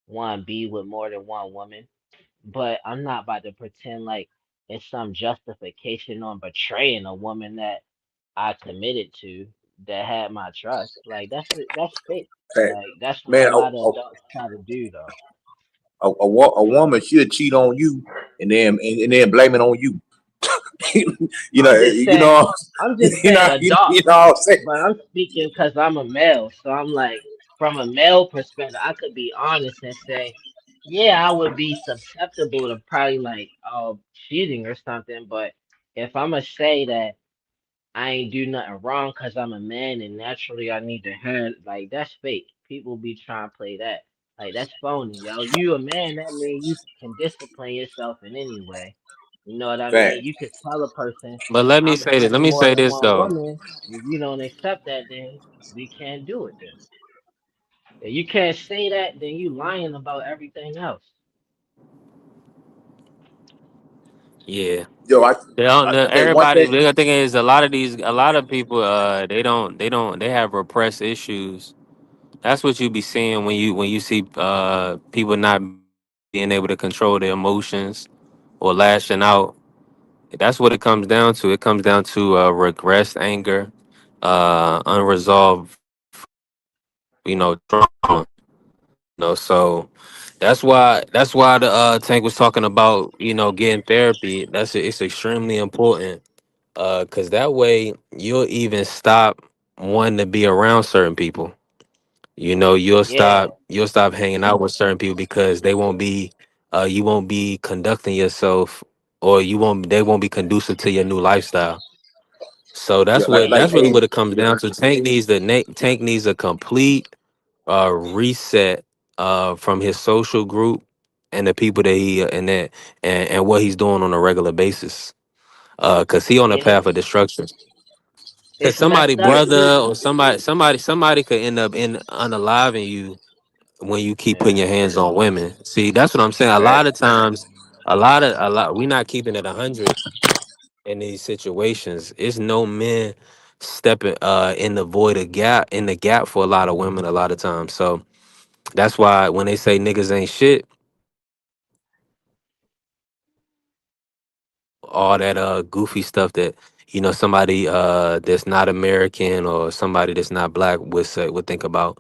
want to be with more than one woman, but I'm not about to pretend like it's some justification on betraying a woman that I committed to that had my trust. Like that's fake. Hey, Like that's what a man, lot of adults try to do though. a woman should cheat on you and then blame it on you. you know, I'm just you saying, know, I'm just you saying know, adults, you know what I'm saying? but I'm speaking because I'm a male. So I'm like, from a male perspective, I could be honest and say, yeah, I would be susceptible to probably like cheating or something. But if I'm gonna say that I ain't do nothing wrong because I'm a man and naturally I need to have like that's fake. People be trying to play that. Like that's phony, yo. You a man, that means you can discipline yourself in any way. You know what I mean? Fact. You could tell a person But let me I'm say this. Let having me more say than this one though. woman. If you don't accept that, then we can't do it then. If you can't say that, then you lying about everything else. Yeah. Yo, They don't. hey, one Everybody. thing, The thing is, a lot of people. They have repressed issues. That's what you be seeing when you see people not being able to control their emotions or lashing out. That's what it comes down to. It comes down to regressed anger, unresolved, trauma. So that's why the Tank was talking about getting therapy. It's extremely important because that way you'll even stop wanting to be around certain people. Yeah. You'll stop hanging out with certain people because you won't be conducting yourself, or they won't be conducive to your new lifestyle. So yeah, that's really hey, what it comes down to. Tank needs a complete reset from his social group and the people that he and what he's doing on a regular basis. Cause he on a And path of destruction. Cause it's somebody messed up too. brother or somebody could end up in unaliving you when you keep putting Yeah. your hands on women. See, that's what I'm saying. A fact. lot of times, a lot we're not keeping it 100 in these situations. It's no men stepping in the void of gap in the gap for a lot of women a lot of times. So that's why when they say niggas ain't shit, all that goofy stuff that somebody that's not American or somebody that's not black would think about.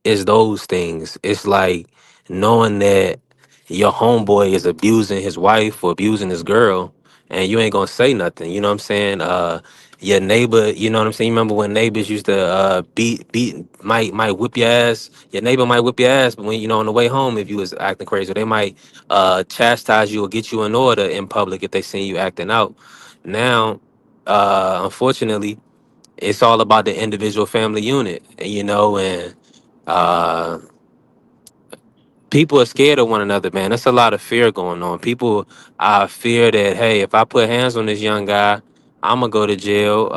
It's those things. It's like knowing that your homeboy is abusing his wife or abusing his girl, and you ain't gonna say nothing. You know what I'm saying? Your neighbor, you know what I'm saying? You remember when neighbors used to might whip your ass. Your neighbor might whip your ass, but when on the way home, if you was acting crazy, they might chastise you or get you in order in public if they seen you acting out. Now, unfortunately, it's all about the individual family unit, and uh people are scared of one another, man. There's a lot of fear going on. People fear that, hey, if I put hands on this young guy, I'm gonna go to jail.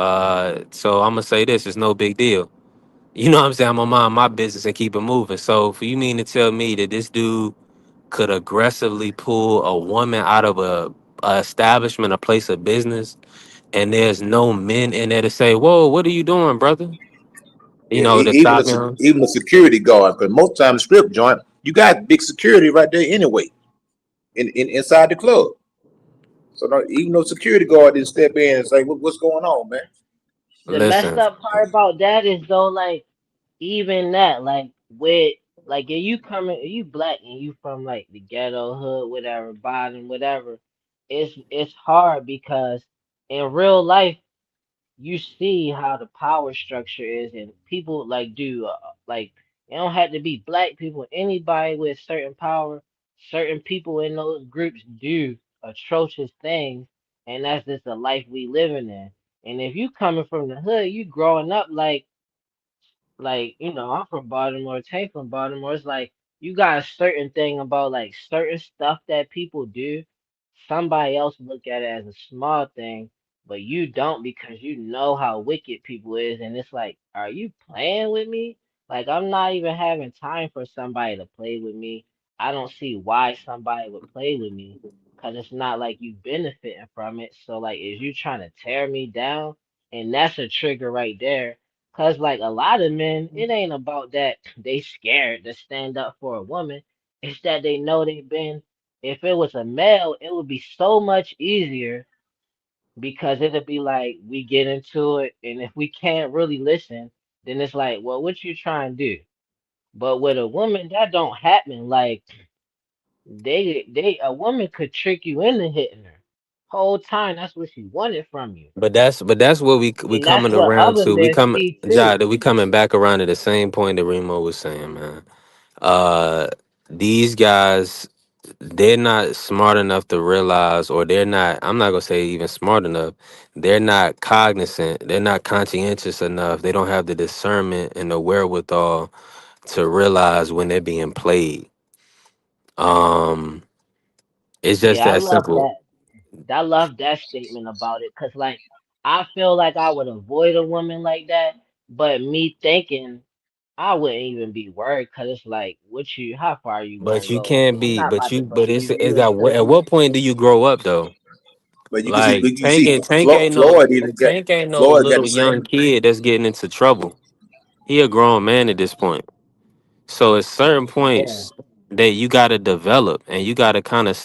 So I'm gonna say this: it's no big deal. You know what I'm saying? I'm gonna mind my business and keep it moving. So for you mean to tell me that this dude could aggressively pull a woman out of a establishment, a place of business, and there's no men in there to say, "Whoa, what are you doing, brother?" You Yeah, know, to even stop him. even the security guard, because most times strip joint, you got big security right there anyway, in inside the club. So no, even though security guard didn't step in and say, "What's going on, man?" The messed Listen, up part about that is though, like even that, like with like if you coming, if you black and you from like the ghetto hood, whatever, bottom, whatever, it's hard because in real life you see how the power structure is, and people like do like it don't have to be black people, anybody with certain power, certain people in those groups do atrocious things, and that's just the life we living in. And if you coming from the hood, you growing up like I'm from Baltimore, Tank from Baltimore. It's like you got a certain thing about like certain stuff that people do. Somebody else look at it as a small thing, but you don't because you know how wicked people is, and it's like, are you playing with me? Like I'm not even having time for somebody to play with me. I don't see why somebody would play with me, cause it's not like you benefiting from it. So like, is you trying to tear me down? And that's a trigger right there. Cause like a lot of men, it ain't about that they scared to stand up for a woman. It's that they know they've been. If it was a male, it would be so much easier because it'd be like we get into it, and if we can't really listen, then it's like, well, what you trying to do? But with a woman, that don't happen. Like a woman could trick you into hitting her. Whole time, that's what she wanted from you, but that's what we and that's coming what around other to. We men come, see Jai, too. that we coming back around to the same point that Remo was saying, man. Uh, these guys, they're not smart enough to realize, or they're not. I'm not gonna say even smart enough. They're not cognizant. They're not conscientious enough. They don't have the discernment and the wherewithal to realize when they're being played. Um, it's just Yeah, I that love simple. that. I love that statement about it because, like, I feel like I would avoid a woman like that, but me thinking I wouldn't even be worried because it's like, how far you gonna But you go? can't I'm be. not But about to you. But believe it's you at until at you. what point do you grow up though? But you can see, Like Tank ain't no Floyd got the little young same. kid that's getting into trouble. He a grown man at this point. So at certain Yeah, points that you got to develop, and you got to kind of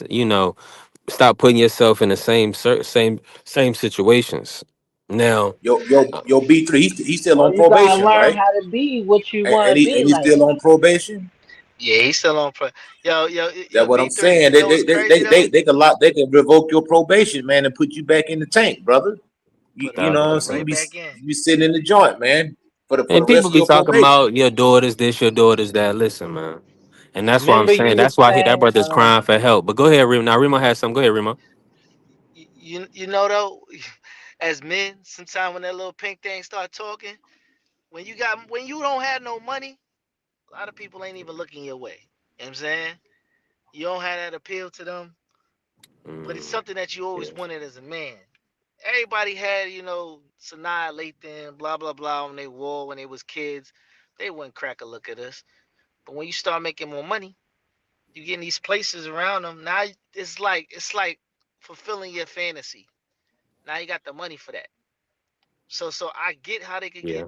stop putting yourself in the same situations. Now, Yo B3, he's still or on you gotta probation, learn right? how to be what you want And to he be. and he's Like, still on probation. Yeah, he's still on. Yo, That's what I'm B3. saying. You know what's crazy though? They can revoke your probation, man, and put you back in the tank, brother. You know what I'm Put him saying? right back in. You be sitting in the joint, man, for the and rest people of be your talking probation. about your daughter's this, your daughter's that. Listen, man, and that's why I'm remember saying you was that's why that saying, brother's crying for help. But go ahead, Remo. Now Remo has some. Go ahead, Remo. You know though, as men, sometimes when that little pink thing start talking, when you don't have no money, a lot of people ain't even looking your way. You know what I'm saying? You don't have that appeal to them, but it's Mm, something that you yeah. always wanted as a man. Everybody had, Sanaa Lathan, blah blah blah on their wall when they was kids. They wouldn't crack a look at us. But when you start making more money, you get in these places around them. Now it's like fulfilling your fantasy. Now you got the money for that. So I get how they could Yeah,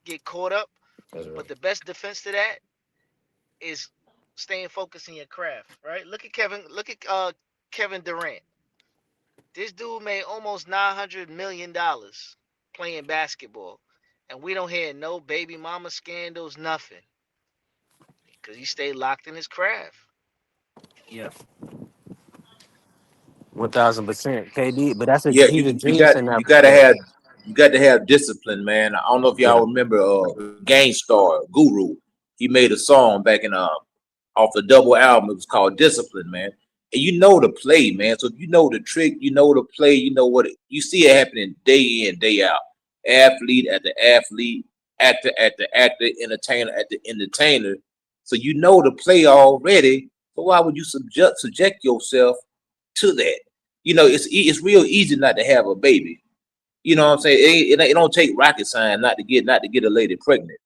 get caught up, that's but right. the best defense to that is staying focused in your craft, right? Look at Kevin Durant. This dude made almost $900 million playing basketball, and we don't hear no baby mama scandals, nothing, because he stayed locked in his craft. yeah, 1000%, KD. But Yeah, he's a you genius got in that you got to respect. have discipline, man. I don't know if Yeah, y'all remember Gang Star Guru. He made a song back in off the double album. It was called Discipline, man. And you know the play, man. So if you know the trick, you know the play, you know you see it happening day in, day out. Athlete at the athlete, actor at the actor, entertainer at the entertainer. So you know the play already. So why would you subject yourself to that? It's real easy not to have a baby. You know what I'm saying? It don't take rocket science not to get a lady pregnant.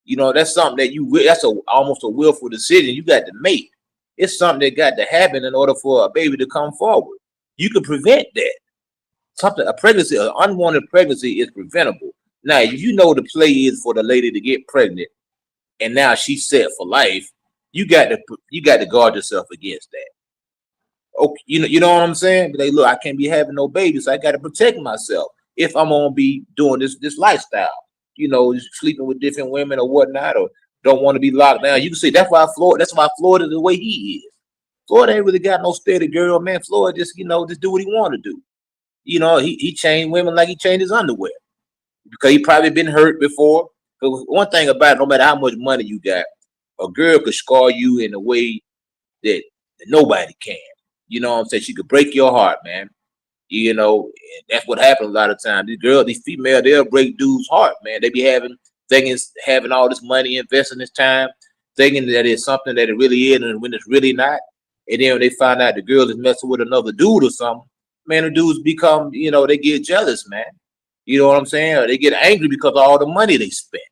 That's something that that's almost a willful decision you got to make. It's something that got to happen in order for a baby to come forward. You can prevent that. An unwanted pregnancy is preventable. Now, if you know the play is for the lady to get pregnant, and now she's set for life, you got to guard yourself against that. Okay, you know what I'm saying? But look, I can't be having no babies, so I got to protect myself if I'm gonna be doing this lifestyle. Sleeping with different women or whatnot, or don't want to be locked down. You can see Florida the way he is. Florida ain't really got no steady girl, man. Florida just do what he want to do. He changed women like he changed his underwear because he probably been hurt before. But one thing about it, no matter how much money you got, a girl could scar you in a way that nobody can. You know what I'm saying? She could break your heart, man. And that's what happens a lot of times. These female, they'll break dudes' heart, man. They be having all this money, investing this time, thinking that it's something that it really is, and when it's really not. And then when they find out the girl is messing with another dude or something, man, the dudes become, they get jealous, man. You know what I'm saying? Or they get angry because of all the money they spent.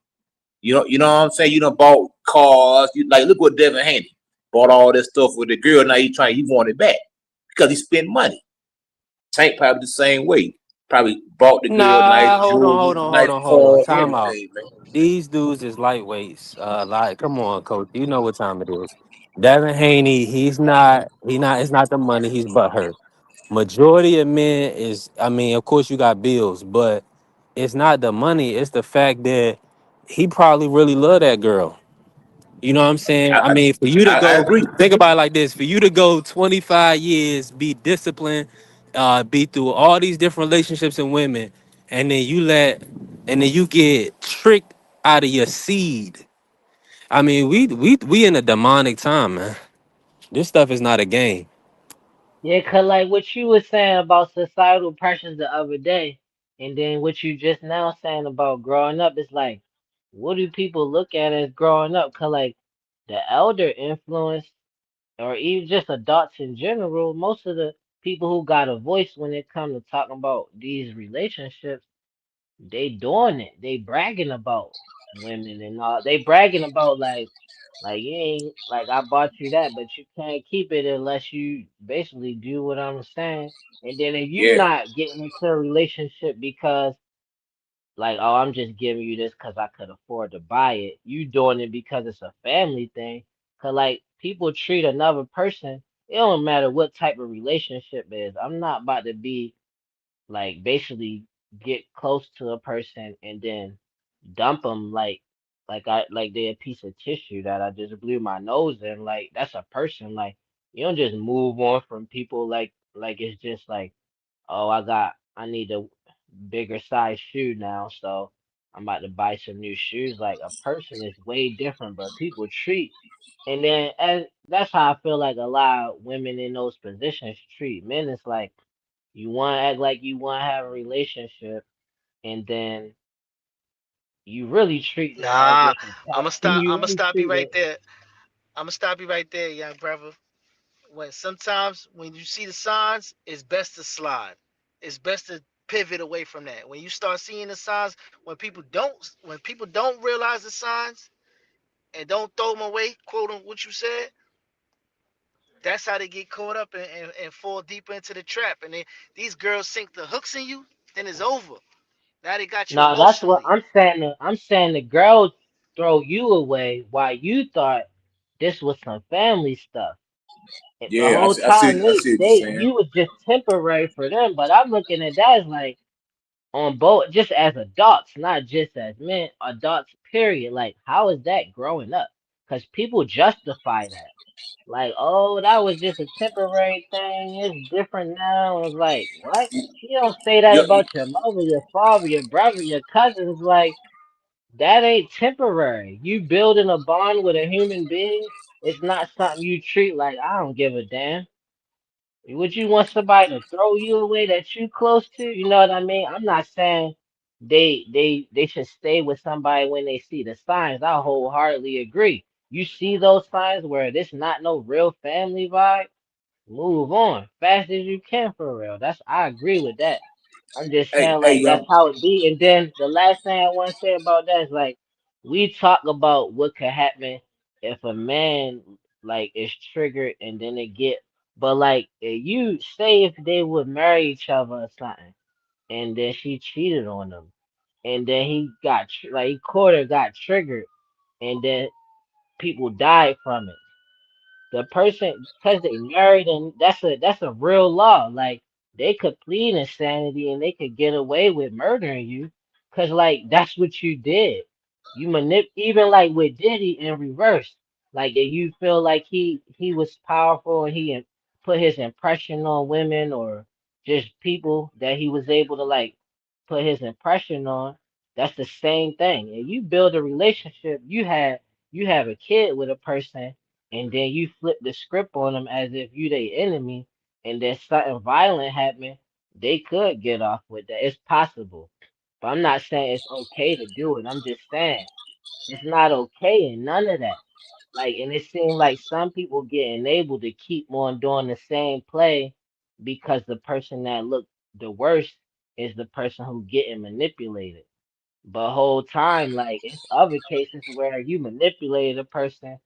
You know what I'm saying? You done bought cars. Look what Devin Haney bought all this stuff with the girl. Now he want it back because he spent money. Tank probably the same way. Probably bought the girl nice Nah, hold on, jewelry, hold on, nice hold on, hold on. car, Time out. everything, man. These dudes is lightweights. Come on, coach. You know what time it is. Devin Haney, it's not the money, he's butthurt. Majority of men I mean, of course you got bills, but it's not the money, it's the fact that he probably really love that girl. You know what I'm saying? I, I mean, for you to I go, agree. think about it like this: for you to go 25 years, be disciplined, be through all these different relationships and women, and and then you get tricked out of your seed. I mean, we in a demonic time, man. This stuff is not a game. Yeah, cause like what you were saying about societal pressures the other day, and then what you just now saying about growing up, it's like, what do people look at as growing up? Cause like the elder influence, or even just adults in general, most of the people who got a voice when it comes to talking about these relationships, they doing it. They bragging about women and all. They bragging about like you ain't like I bought you that, but you can't keep it unless you basically do what I'm saying. And then if you Yeah, not getting into a relationship because like oh I'm just giving you this because I could afford to buy it, you doing it because it's a family thing. Cause like people treat another person. It don't matter what type of relationship it is. I'm not about to be like basically get close to a person and then dump them like they're a piece of tissue that I just blew my nose in. Like that's a person. Like you don't just move on from people like it's just like oh I need a bigger size shoe now, so I'm about to buy some new shoes. Like a person is way different, but people treat and then as that's how I feel like a lot of women in those positions treat men. It's like you want to act like you want to have a relationship, and then you really treat them as Nah, if a pet. You I'm gonna really stop you treat right it. there. I'm gonna stop you right there, young brother. When sometimes when you see the signs, it's best to slide. It's best to pivot away from that. When you start seeing the signs, when people don't realize the signs and don't throw them away, quote on what you said, that's how they get caught up and fall deeper into the trap. And these girls sink the hooks in you, then it's over. Now they got you No, that's what emotionally. I'm saying. I'm saying the girls throw you away while you thought this was some family stuff. The yeah. whole I see. time I see what you're they saying. you was just temporary for them. But I'm looking at that as like on both, just as adults, not just as men, adults. Period. Like how is that growing up? Because people justify that. Like, oh, that was just a temporary thing. It's different now. It's like, what? You don't say that Yeah, about your mother, your father, your brother, your cousins. Like, that ain't temporary. You building a bond with a human being. It's not something you treat like, I don't give a damn. Would you want somebody to throw you away that you close to? You know what I mean? I'm not saying they should stay with somebody when they see the signs. I wholeheartedly agree. You see those signs where this not no real family vibe, move on fast as you can for real. I agree with that. I'm just Hey, saying hey, like that's y'all. how it be. And then the last thing I want to say about that is like we talk about what could happen if a man like is triggered and then they get, but like if you say if they would marry each other or something, and then she cheated on him, and then like he caught her, got triggered, and then people died from it. The person, because they married, and that's a real law. Like they could plead insanity and they could get away with murdering you, cause like that's what you did. You even like with Diddy in reverse. Like if you feel like he was powerful and put his impression on women or just people that he was able to like put his impression on. That's the same thing. And you build a relationship. You have a kid with a person and then you flip the script on them as if you their enemy, and then something violent happen, they could get off with that. It's possible. But I'm not saying it's okay to do it. I'm just saying it's not okay and none of that. Like, and it seems like some people get enabled to keep on doing the same play because the person that look the worst is the person who getting manipulated. But whole time, like it's other cases where you manipulated a person,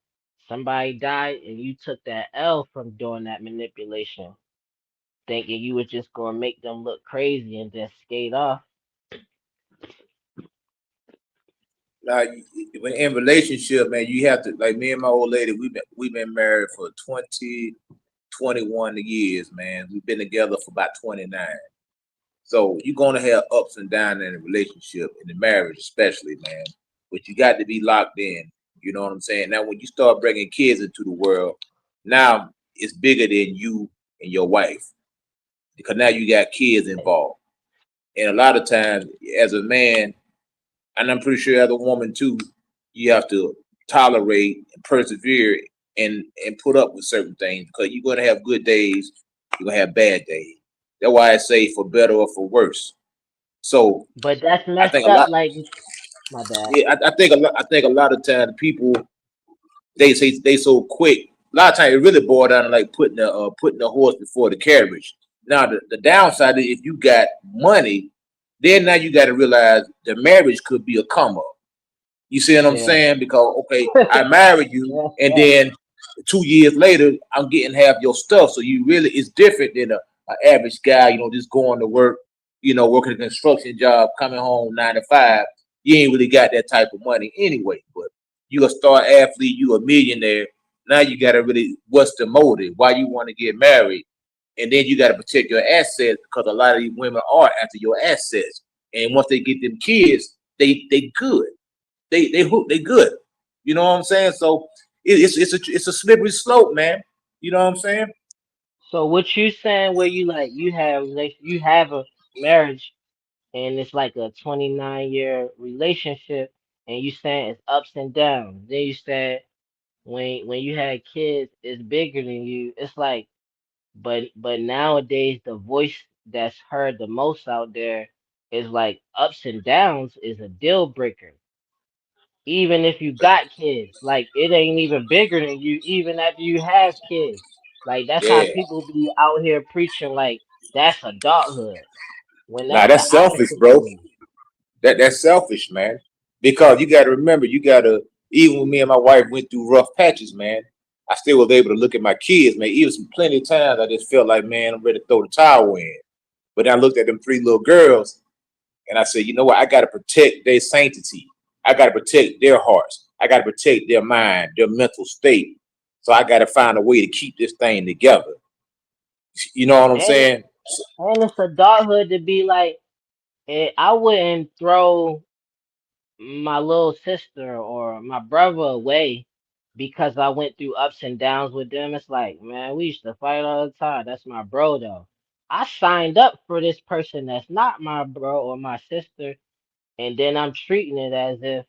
somebody died, and you took that L from doing that manipulation, thinking you was just gonna make them look crazy and then skate off. Like when in relationship, man, you have to like me and my old lady. We've been married for 21 years, man. We've been together for about 29. So you're gonna have ups and downs in a relationship, in the marriage, especially, man. But you got to be locked in. You know what I'm saying? Now, when you start bringing kids into the world, now it's bigger than you and your wife because now you got kids involved. And a lot of times, as a man, and I'm pretty sure as a woman too, you have to tolerate and persevere and put up with certain things because you're gonna have good days, you're gonna have bad days. That's why I say for better or for worse. So But that's I think messed a up. lot, Like, my bad. yeah, I think a lot of times people they say they so quick. A lot of times it really boils down to like putting the horse before the carriage. Now the downside is if you got money, then now you got to realize the marriage could be a come up. You see what I'm Yeah. saying? Because okay, I married you, That's and right. then 2 years later, I'm getting half your stuff. So you really it's different than a average guy, just going to work, working a construction job, coming home 9 to 5. You ain't really got that type of money anyway. But you a star athlete, you a millionaire. Now you gotta really what's the motive? Why you want to get married? And then you gotta protect your assets because a lot of these women are after your assets. And once they get them kids, they good they good. You know what I'm saying? So it's a slippery slope, man. You know what I'm saying? So what you saying? Where you have a marriage, and it's like a 29-year relationship, and you saying it's ups and downs. Then you said when you had kids, it's bigger than you. It's like, but nowadays the voice that's heard the most out there is like ups and downs is a deal breaker. Even if you got kids, like it ain't even bigger than you, even after you have kids. Like that's how Yeah. people be out here preaching like that's adulthood when Nah, that's the that's selfish, opposite to bro. me. That's selfish, man. Because you got to remember, you got to even when me and my wife went through rough patches, man. I still was able to look at my kids, man. Even some plenty of times I just felt like, man, I'm ready to throw the towel in. But then I looked at them three little girls, and I said, you know what? I got to protect their sanctity. I got to protect their hearts. I got to protect their mind, their mental state. So I got to find a way to keep this thing together. You know what I'm And saying? and it's adulthood to be like, I wouldn't throw my little sister or my brother away because I went through ups and downs with them. It's like, man, we used to fight all the time. That's my bro though. I signed up for this person that's not my bro or my sister, and then I'm treating it as if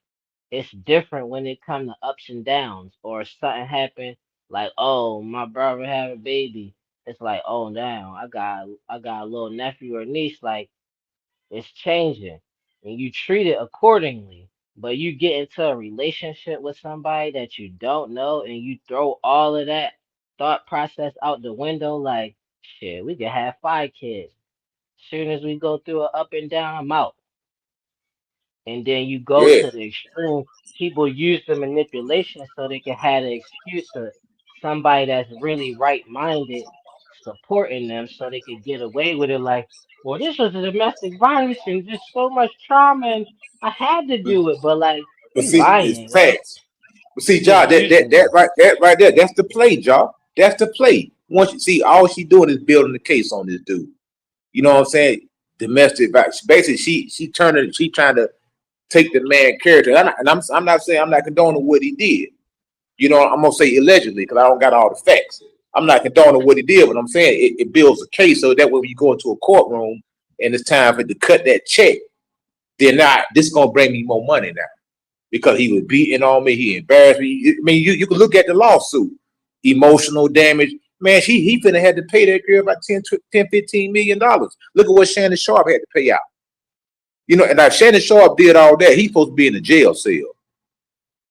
it's different when it comes to ups and downs or something happen like, oh, my brother had a baby. It's like, oh, now I got a little nephew or niece. Like it's changing, and you treat it accordingly. But you get into a relationship with somebody that you don't know and you throw all of that thought process out the window, like, shit, we could have 5 kids. Soon as we go through an up and down, I'm out. And then you go Yeah. to the extreme. People use the manipulation so they can have an excuse of somebody that's really right minded supporting them so they could get away with it. Like, well, this was a domestic violence and just so much trauma, and I had to do it. But like, But you see, it's lying, yo. facts. But see, You just John, using them. that right there, that's the play, John. That's the play. Once you see, all she doing is building the case on this dude. You know what I'm saying? Domestic violence. Basically, she trying to take the man character. I'm not saying I'm not condoning what he did. You know, I'm gonna say allegedly because I don't got all the facts. I'm not condoning what he did, but I'm saying it builds a case so that way when you go into a courtroom and it's time for it to cut that check, they're not. This is gonna bring me more money now because he was beating on me, he embarrassed me. I mean, you can look at the lawsuit, emotional damage. Man, he finna had to pay that girl about 15 million dollars. Look at what Shannon Sharp had to pay out. You know, and now Shannon Sharp did all that. He's supposed to be in a jail cell.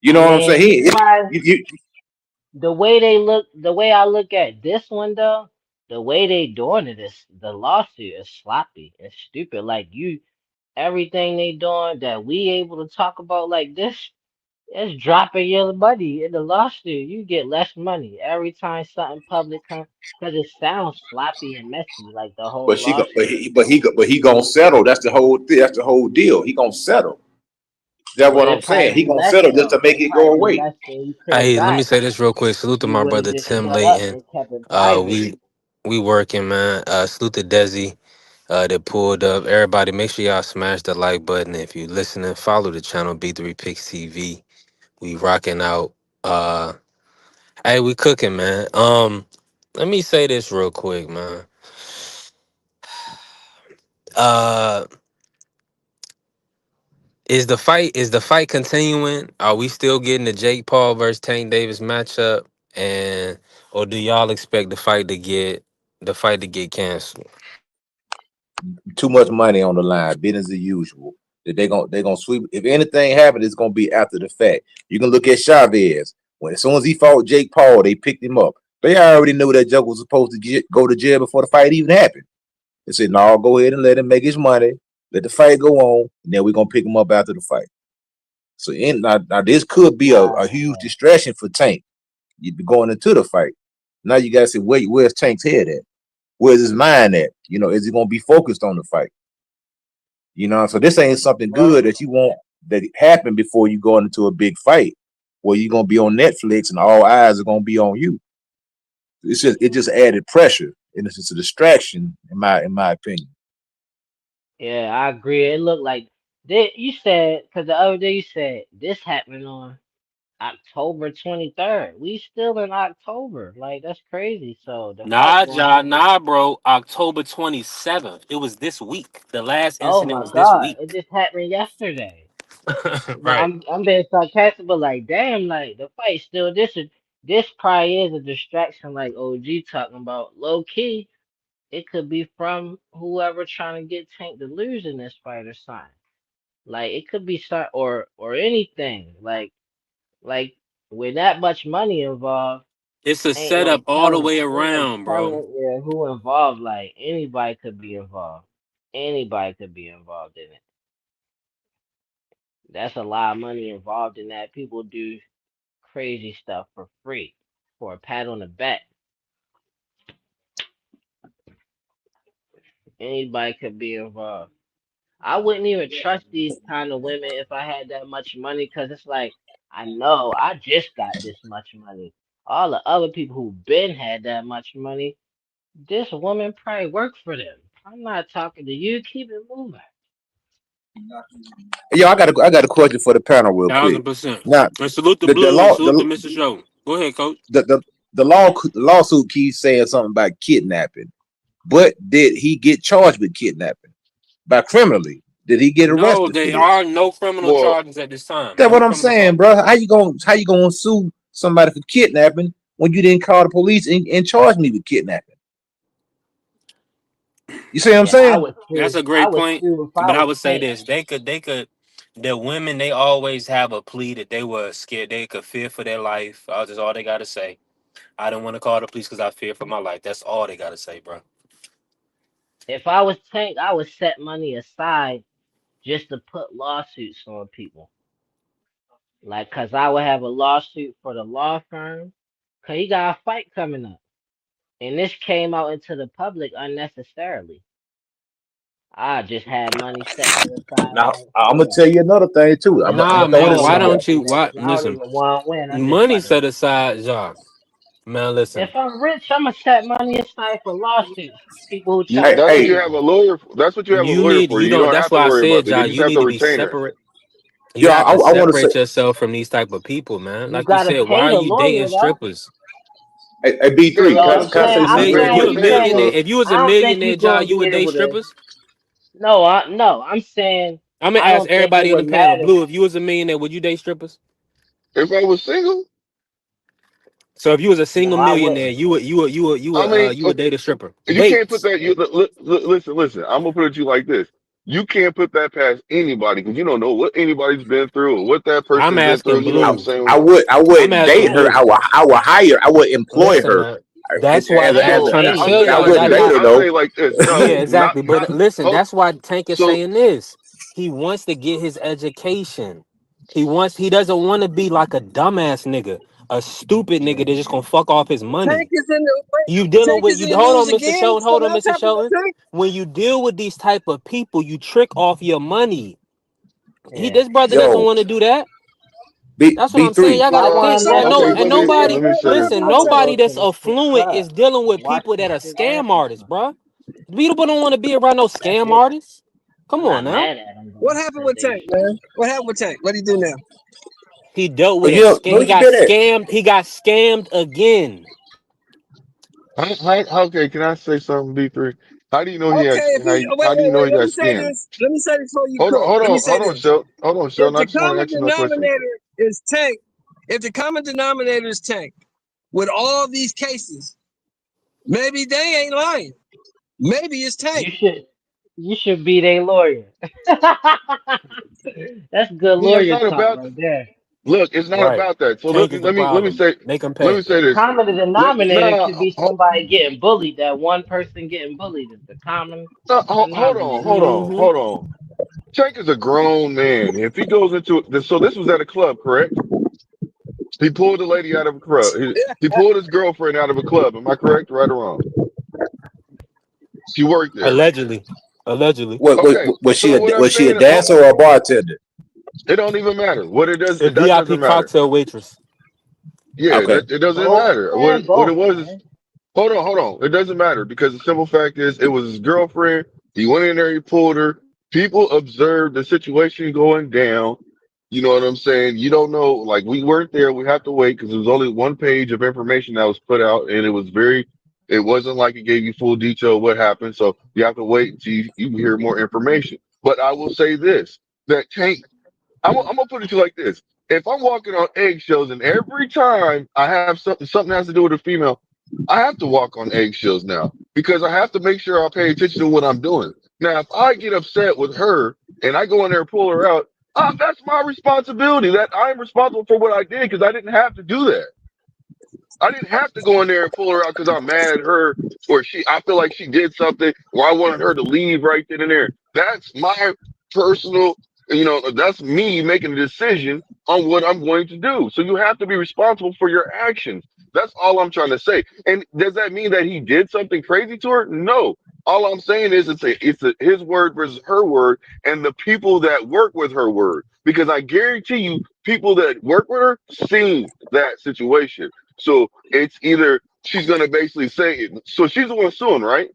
You I know what I'm saying? mean, You, the way they look, the way I look at this one though, the way they doing it is the lawsuit is sloppy and stupid. Like you, everything they doing that we able to talk about like this, it's dropping your money in the lawsuit. You get less money every time something public comes because it sounds sloppy and messy, like the whole but she go, lawsuit. but he gonna settle. That's the whole thing. That's the whole deal. He gonna settle. That's But what I'm it saying. probably He be gonna less settle just to though. make It it go probably be away. less than you could have Hey, let me got say this real quick. Salute if to you my would have brother just Tim shut up Layton. and kept it Uh, private. we we working, man. Salute to Desi. That pulled up. Everybody, make sure y'all smash the like button. If you listening, follow the channel B3 Picks TV. We rocking out. Uh, hey, we cooking, man. Let me say this real quick, man. Uh, is the fight continuing? Are we still getting the Jake Paul versus Tank Davis matchup? And or do y'all expect the fight to get canceled? Too much money on the line, business as usual. That they gonna sweep. If anything happens, it's gonna be after the fact. You can look at Chavez. When as soon as he fought Jake Paul, they picked him up. They already knew that Joker was supposed to go to jail before the fight even happened. They said, "No, go ahead and let him make his money. Let the fight go on, and then we're gonna pick him up after the fight." So now this could be a huge Yeah. distraction for Tank. You'd be going into the fight. Now you gotta say, where's Tank's head at? Where's his mind at? You know, is he gonna be focused on the fight? You know, so this ain't something Well, good that you want that happen before you go into a big fight where you're gonna be on Netflix and all eyes are gonna be on you. It just added pressure and it's just a distraction in my opinion. yeah, I agree. It looked like you said because the other day you said this happened on October 23rd. We still in October. Like that's crazy. So the fight Nah, gonna John, happen. nah, bro. October 27th. It was this week. The last Oh incident my was this God! It week. just happened yesterday. No, Right. I'm being sarcastic, but like, damn, like the fight still. This probably is a distraction, like OG talking about. Low key, it could be from whoever trying to get Tank to lose in this fight or something. Like it could be start or anything. Like with that much money involved, It's a ain't no setup all the telling. way Ain't no around, bro. telling yeah, who involved. Like anybody could be involved. Anybody could be involved in it. That's a lot of money involved in that. People do crazy stuff for free for a pat on the back. Anybody could be involved. I wouldn't even trust these kind of women if I had that much money because it's like I know I just got this much money. All the other people who been had that much money, this woman probably worked for them. I'm not talking to you. Keep it moving. Yo, I got a question for the panel real quick. 1000%. Now, And salute the the the Blue and law salute the the Mr. Show. Go ahead, coach. the lawsuit keeps saying something about kidnapping, but did he get charged with kidnapping by criminally? Did he get No, arrested for there this? are no criminal Well, charges at this time. That's No what I'm criminal saying, charges. bro. How you gonna sue somebody for kidnapping when you didn't call the police and charge me with kidnapping? You see what I'm Yeah, I saying? would That's sue. a I great would point. sue if I But I was would say Tank. this: they could The women, they always have a plea that they were scared, they could fear for their life. That's just all they gotta say. I don't want to call the police because I fear for my life. That's all they gotta say, bro. If I was Tank, I would set money aside just to put lawsuits on people. Like, cause I would have a lawsuit for the law firm. Cause he got a fight coming up, and this came out into the public unnecessarily. I just had money set to the side Now like, I'm gonna yeah. tell you another thing too. I'm Nah, gonna throw man. this Why in Y'all there. don't don't you? even Why? y'all don't Listen, even want to win. I'm just money running set my mouth. aside, John. Man, listen. If I'm rich, I'm gonna set money aside for lawsuits. People who You, try Hey, to that's what sue you hey, have me. a lawyer. That's what you have a You lawyer need. for. You You don't. don't have That's to why I worry said, about that. You John. just You have need to to be retain her. separate. You yo, have to I want to say, separate yourself from these type of people, man. You Like you gotta said, why pay are the you dating lawyer though. strippers? hey, Yeah, B3, So that's what I'm I'm can I saying, saying. say A You I'm something pay real million. saying, You quick? a I'm millionaire. saying, retainer. If you was a I don't think millionaire, you're John, gonna you be would date able to. strippers. No, I'm saying, I'm gonna I ask don't think it everybody on the would panel. matter. Blue, if you was a millionaire, would you date strippers? If I was single, So if you was a No, single I millionaire, wouldn't. I mean, you would date a stripper. you can't put Wait, that. Listen. I'm gonna put it to you like this: you can't put that past anybody because you don't know what anybody's been through or what that I'm person been through. asking You know what I'm Blue. saying? I I'm wouldn't date asking her. Right. Blue. I would hire. I would employ Listen, her man. That's why as a Tank as No, a. trying to Hey, tell I'm But I saying y'all like wouldn't y'all this. date got. her I'll though. say like this. Yeah, No, exactly. But listen, hold. that's why Tank is So saying this. He wants to get his education. He doesn't want to be like a dumbass nigga, a stupid nigga that's just gonna fuck off his Tank money. is in the You dealing Tank with is you in the hold news on, Mr. again. Shelton, hold on, Something else Mr. happened with Shelton. Tank. When you deal with these type of people, you trick off your money. yeah. This brother doesn't Yo, want to do that. That's what I'm saying. B3. Y'all Why gotta want think, to bro. let So No, okay, these and let me people? nobody let me what say These this. listen. happened with people Tank? Nobody go to that's the strip affluent club is dealing and with watch people this that are shit scam happen. artists, bro. People don't want to be around no That's scam it. artists. I'm Come on not now. mad at them though What happened that with they Tank, man? What happened with Tank? What do he do now? He dealt Oh, with a you know scam. where He you got been at? scammed. He got scammed again. Okay, can I say something, B3? How do you know he Okay, actually? if he How do you know wait. he Let got me say scammed? this. Let me say this before you cook. Let me say this. Hold on, If Sheldon. I the just want to common ask you my question. denominator is Tank, if the common denominator is Tank, with all these cases, maybe they ain't lying. Maybe it's Tank. you should you should be their lawyer. That's good Yeah, it's lawyer not talk about. right there. Look, it's not Right. about that. So Tank is the let me problem. say Make him let pay. me say The this. common denominator No, could be somebody getting bullied. That one person getting bullied is the common denominator. Hmm. hold on. Tank is a grown man. If he goes into this, so this was at a club, correct? He pulled the lady out of a club. He pulled his girlfriend out of a club. Am I correct? Right or wrong? She worked there. Allegedly. Allegedly. Okay. So what I'm Was she a saying, dancer or a bartender? it don't even matter. What it does, A that doesn't VIP matter. cocktail waitress. Yeah, Okay. that it doesn't Both, matter. man, What it both, was is man. hold on. It doesn't matter because the simple fact is it was his girlfriend. He went in there, he pulled her. People observed the situation going down. You know what I'm saying? You don't know, like we weren't there. We have to wait because there was only one page of information that was put out, and it wasn't like it gave you full detail of what happened. So you have to wait until you hear more information. But I will say this: that Tank I'm gonna put it to you like this. If I'm walking on eggshells and every time I have something has to do with a female, I have to walk on eggshells now because I have to make sure I pay attention to what I'm doing. Now, if I get upset with her and I go in there and pull her out, that's my responsibility. That I'm responsible for what I did because I didn't have to do that. I didn't have to go in there and pull her out because I'm mad at her or I feel like she did something or I wanted her to leave right then and there. That's my personal, that's me making a decision on what I'm going to do. So you have to be responsible for your actions. That's all I'm trying to say. And does that mean that he did something crazy to her? No. All I'm saying is his word versus her word and the people that work with her word. Because I guarantee you, people that work with her seen that situation. So it's either she's gonna basically say it. So she's the one suing, right?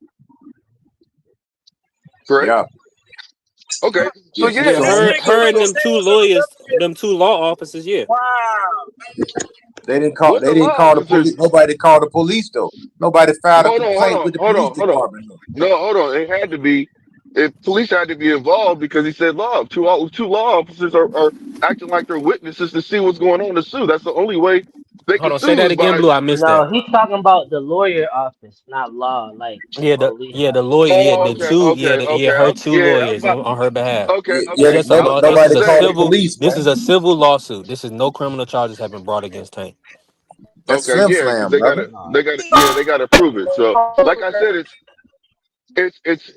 Correct. Yeah. Okay. So Yeah, she's yeah. Yeah, This suing. nigga her want and to So them say two something lawyers, else. them two law officers, yeah. Wow. what They the didn't law call the officers? police. Nobody called the police though. Nobody filed a complaint with the police Hold on. department. No, hold on. It had to be. If police had to be involved because he said law. Two law officers are acting like they're witnesses to see what's going on to sue. That's the only way They Hold can on, say sue that us again, by. Blue. I missed that. No, he's talking about the lawyer office, not law, like the police The office. lawyer, Oh, okay, okay, yeah, okay. her two I'm lawyers about. on her behalf. Okay, It's okay. Yeah, just a I was law. about This to is nobody a called say. the civil. police, This man. is a civil lawsuit. This is no criminal charges have been brought against Tank. That's Okay, flim yeah, because flam, they brother. gotta, No. they gotta, yeah, they gotta prove it. So, like I said,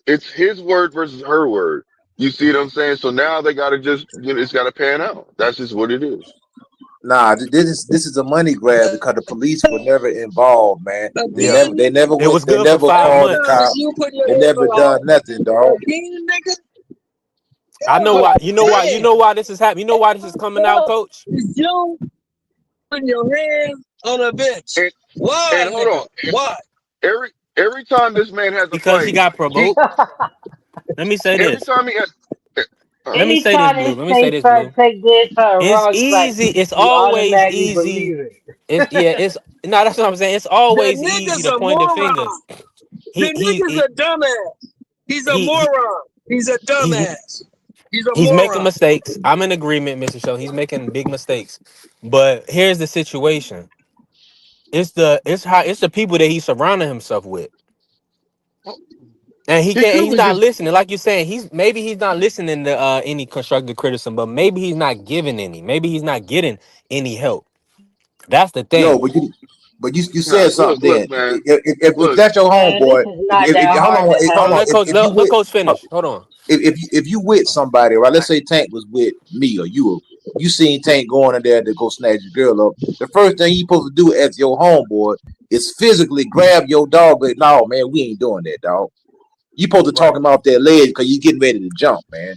it's his word versus her word. You see what I'm saying? So now they gotta just, it's gotta pan out. That's just what it is. Nah, this is a money grab because the police were never involved, man. They Yeah, never Again, they nigga. never it went. was They good for never five called the Nah, months. cop. you put your They head never on done nothing, dog. again, nigga. I know God why. You know why. You damn. know why this is happening. You know why this is coming out, Fuck Coach? is you putting your hands on a bitch. And Why, and hold nigga? on. Why? Every time this man has a Because he fight, got he provoked. Let me say every this. time he has. Let me say this, Anytime Blue. this Let me say Tank this, try to Blue. take this something It's wrong, it's like easy. It's you always automatically easy. believe it. It's yeah. It's no. That's what I'm saying. It's The always easy nigga's to a point the finger. moron. The He he nigga's he a dumbass. He's a he, he moron. He's a he's dumbass. He's a he's making moron. mistakes. I'm in agreement, Mr. Show. He's making big mistakes. But here's the situation. It's the people that he's surrounding himself with. And He could he's be not just listening. Like you're saying, he's not listening to any constructive criticism, but maybe he's not giving any. Maybe he's not getting any help. That's the No, thing. but you nah. said something. Look, Then man. if Look, that's your Man, this homeboy, is not that hold hard on, to Hold hold on, on. help. If you let with coach finish. Hold on. if you with somebody, right? Let's say Tank was with me or you seen Tank going in there to go snatch your girl up. The first thing you supposed to do as your homeboy is physically grab your dog. Like, no, man, we ain't doing that, dog. You supposed to talk Right. him off that ledge because you getting ready to jump, man.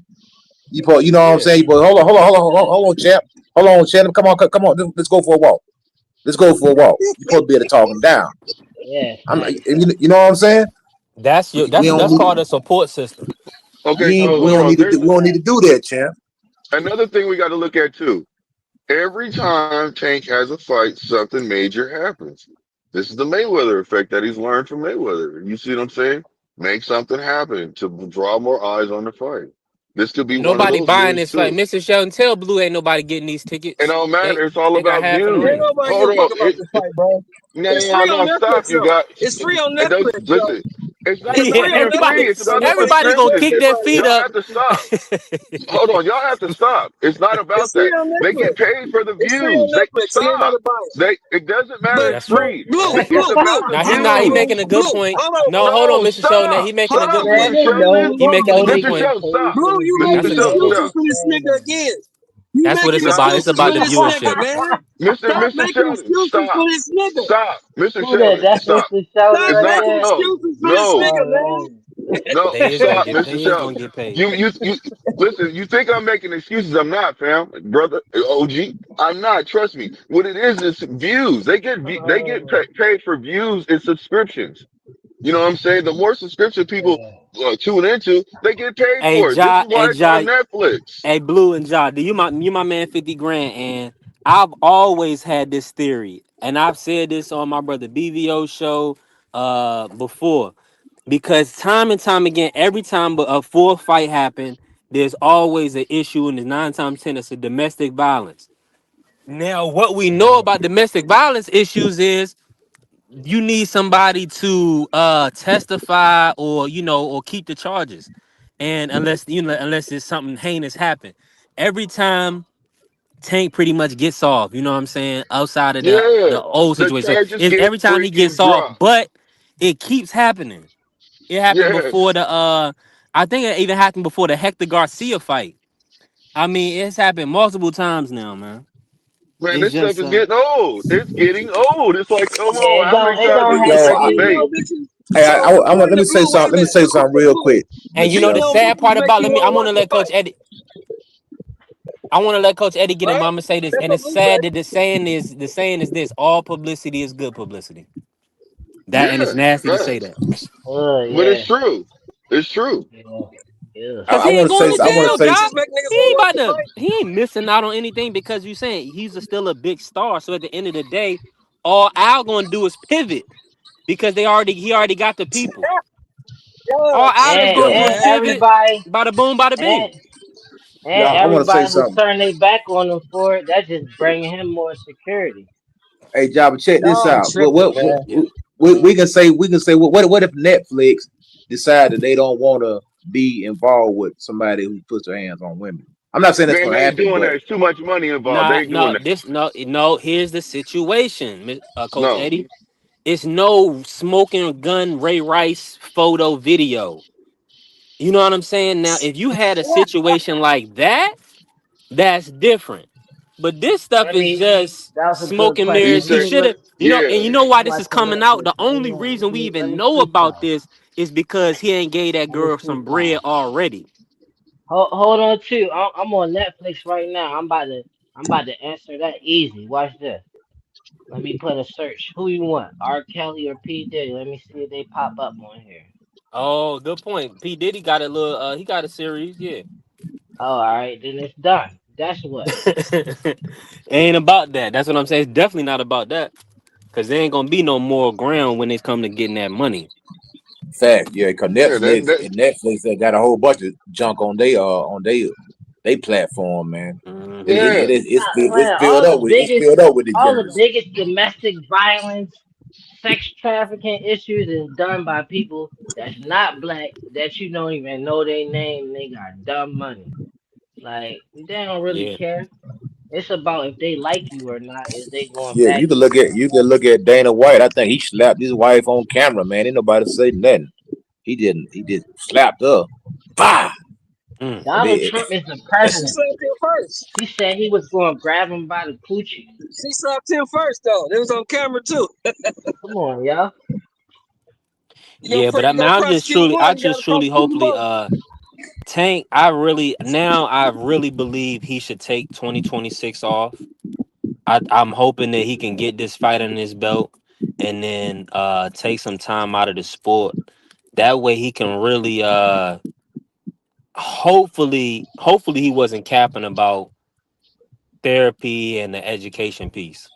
You know what I'm Yeah. saying? But hold on, champ. Hold on, champ. Come on. Let's go for a walk. Let's go for a walk. You supposed to be able to talk him down. Yeah, I'm, facts. you know what I'm saying? We don't That's need called a support system. okay. we So ain't, we hold don't on. need to There's do we don't need to do that, champ. another thing we got to look at too. Every time Tank has a fight, something major happens. This is the Mayweather effect that he's learned from Mayweather. You see what I'm saying? Make something happen to draw more eyes on the fight. This could be one of Nobody those buying moves this fight. too. Mr. Sheldon, tell Blue ain't nobody getting these It tickets. don't They matter. It's all they got about half in the Ain't views. ring. nobody give Hold a fuck on. about this fight, bro. No, It's no, free no, on no. Stop, Netflix, you though. got. It's free on It does. Netflix, though. Listen, it's not It's Yeah, about free on being Netflix. free. everybody It's So about the nobody everybody give a gonna fuck subscription. kick about their anybody, feet Y'all man. up. have to stop. Hold on, y'all have to stop. It's not about It's free that. on They get Netflix. paid for the It's free on views. They Netflix, and they stop. gotta buy it. They. It doesn't matter. Yeah, It's that's true. free. Blue, It's about the Now he not he views. making a good Blue, point. hold on, No, bro. hold on, No, Mr. Sheldon. He stop. making a Hold good on, Man, point. Mr. they Sheldon. know He they making a know good they Mr. point. get Sheldon, paid stop. for Blue, the you That's Mr. what making it's Sheldon, views. excuses stop. for this Man, nigga again. You that's what making it's Stop. about. It's excuses for about the this nigga, viewership. man. Stop Mr. making Sheldon, excuses for stop. this nigga. Stop. Mr. who that? Sheldon, That's stop. Mr. Sheldon Stop It's right not. making there. No, excuses for this no, nigga, Oh man. no. Stop, Mr. They is Sheldon. gonna get paid. You. Listen. You think I'm making excuses? I'm not, fam, brother, OG. I'm not. Trust me. What it is views. They get man. paid for views and subscriptions. You know what I'm saying? The more subscription people tune into, they get paid for it. This is Hey why it's Ja, on Netflix. hey Blue and Ja, do you my man 50 grand? And I've always had this theory, and I've said this on my brother BVO show before. Because time and time again, every time a full fight happen, there's always an issue, and there's 9 times 10 it's a domestic violence. Now, what we know about domestic violence issues is you need somebody to testify or or keep the charges, and unless it's something heinous happen, every time Tank pretty much gets off. You know what I'm saying? Outside of Yeah, the old the situation, so charges it's get every time he freaking gets off, dropped. but it keeps happening. It happened before Yes, the I think it even happened before the Hector Garcia fight. I mean, it's happened multiple times now, man. man, It's this stuff just is getting old. It's getting old. It's like, come Yeah, on, how many it times don't they have gonna to Yo, make you You be. pay? know, bitches. hey, So according let to me say Blue, wait something. a Let me minute. say something According to real Blue, quick, and Mr. you know the female Shelton. sad bitches part make about you let me want I to want watch to the let Coach fight, Eddie I want to let Coach Eddie get him. right? I'm gonna say this, That's and what it's Blue say. sad that the saying is this: all publicity is good publicity. That and it's Yeah, nasty to say facts. that Oh But it's yeah, true. It's true. yeah, yeah. because I he ain't want to going say. to I want Female to jail, say. Job. bitches make niggas He want ain't to watch about the to. fight. He ain't missing out on anything because you saying still a big star. So at the end of the day, all Al gonna do is pivot because he already got the people. All God Al is And gonna Yo, do is and damn, man. pivot, everybody bada boom, bada and bing. and I want to say everybody who something. turned their back on him for it, that's just bringing him more security. Hey, Jabba, check this Y'all out. tripping, man. Yeah. We can say what if Netflix decide that they don't want to be involved with somebody who puts their hands on women? I'm not saying that's Man, gonna they ain't happen, doing that. but There's too much money involved. They Nah, ain't no, doing that. this no. Here's the situation, Coach No. Eddie. It's no smoking gun Ray Rice photo video. You know what I'm saying? Now, if you had a situation like that, that's different. But this stuff I is mean, just that was a smoke good and You question. mirrors. He Let say, me should look. have, and yeah. you know I'm why this is watching coming out. Netflix. The only Hold on. reason we Let even me know see about something. this is because he ain't gave that Let me girl see some bread something. already. Hold on too. I'm on Netflix right now. I'm about to answer that easy. Watch this. Let me put a search. Who you want? R. Kelly or P. Diddy? Let me see if they pop up on here. Oh, good point. P Diddy got a little. He got a series. Yeah. Oh, all right, then it's done. That's what. Ain't about that. That's what I'm saying. It's definitely not about that. Cause there ain't gonna be no more ground when it's come to getting that money. fact, yeah, because Yeah, Netflix they got a whole bunch of junk on they platform, man. It, Hmm it, yeah. it is it's Man, filled up with the all the junk. biggest domestic violence, sex trafficking issues is done by people that's not black, that you don't even know their name. They got dumb money. Like they don't really Yeah. care. It's about if they like you or not. Is they going Yeah, back to you? you can look at Dana White. I think he slapped his wife on camera, man. Ain't nobody say nothing. He just slapped her. Bah! Mm. And Donald then Trump is the And she president. slapped him first. He said he was going to grab him by the coochie. She slapped him first, though. It was on camera too. Come on, y'all. Yeah, but You gonna prosecute I one, you just gotta truly, prosecute them hopefully, both. Tank. I really believe he should take 2026 off. I'm hoping that he can get this fight in his belt and then take some time out of the sport. That way he can really hopefully he wasn't capping about therapy and the education piece.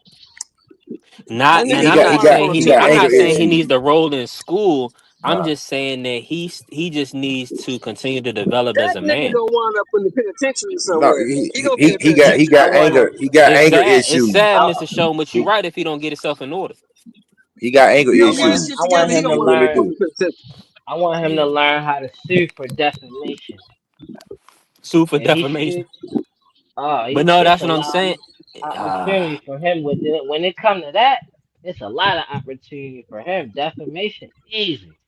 Not That and nigga I'm gonna not wind up saying on I'm not anger saying TikTok. he issues. needs to roll in school. I'm Nah, just saying that he just needs to continue to develop as That a nigga man. gonna wind up in the penitentiary no, somewhere. He gonna be in the penitentiary. he got It's anger sad. It's issues. sad, I, Mr. Show, but you're He right if he don't get himself in order. he got anger If you don't get his shit issues. I want together, he him gonna to He wind really up learn. in do. the penitentiary. I want him to learn how to sue for defamation, Sue for and he defamation. should. Oh, But no, it's that's a what I'm lot of saying. opportunity for him with it. When it comes to that, it's a lot of opportunity for him. Defamation, easy.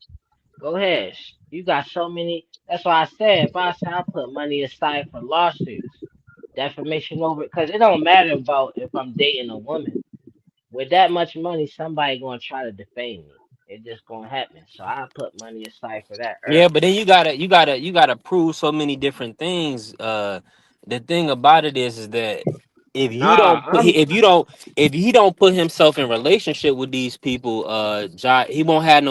Go ahead. You got so many. That's why I said if I say I put money aside for lawsuits, defamation over, because it don't matter about if I'm dating a woman. With that much money, somebody gonna try to defame me. It just gonna happen. So I put money aside for that Yeah, early. but then you gotta prove so many different things. The thing about it is that Nah, I'm if he don't put himself in relationship with these people, he won't have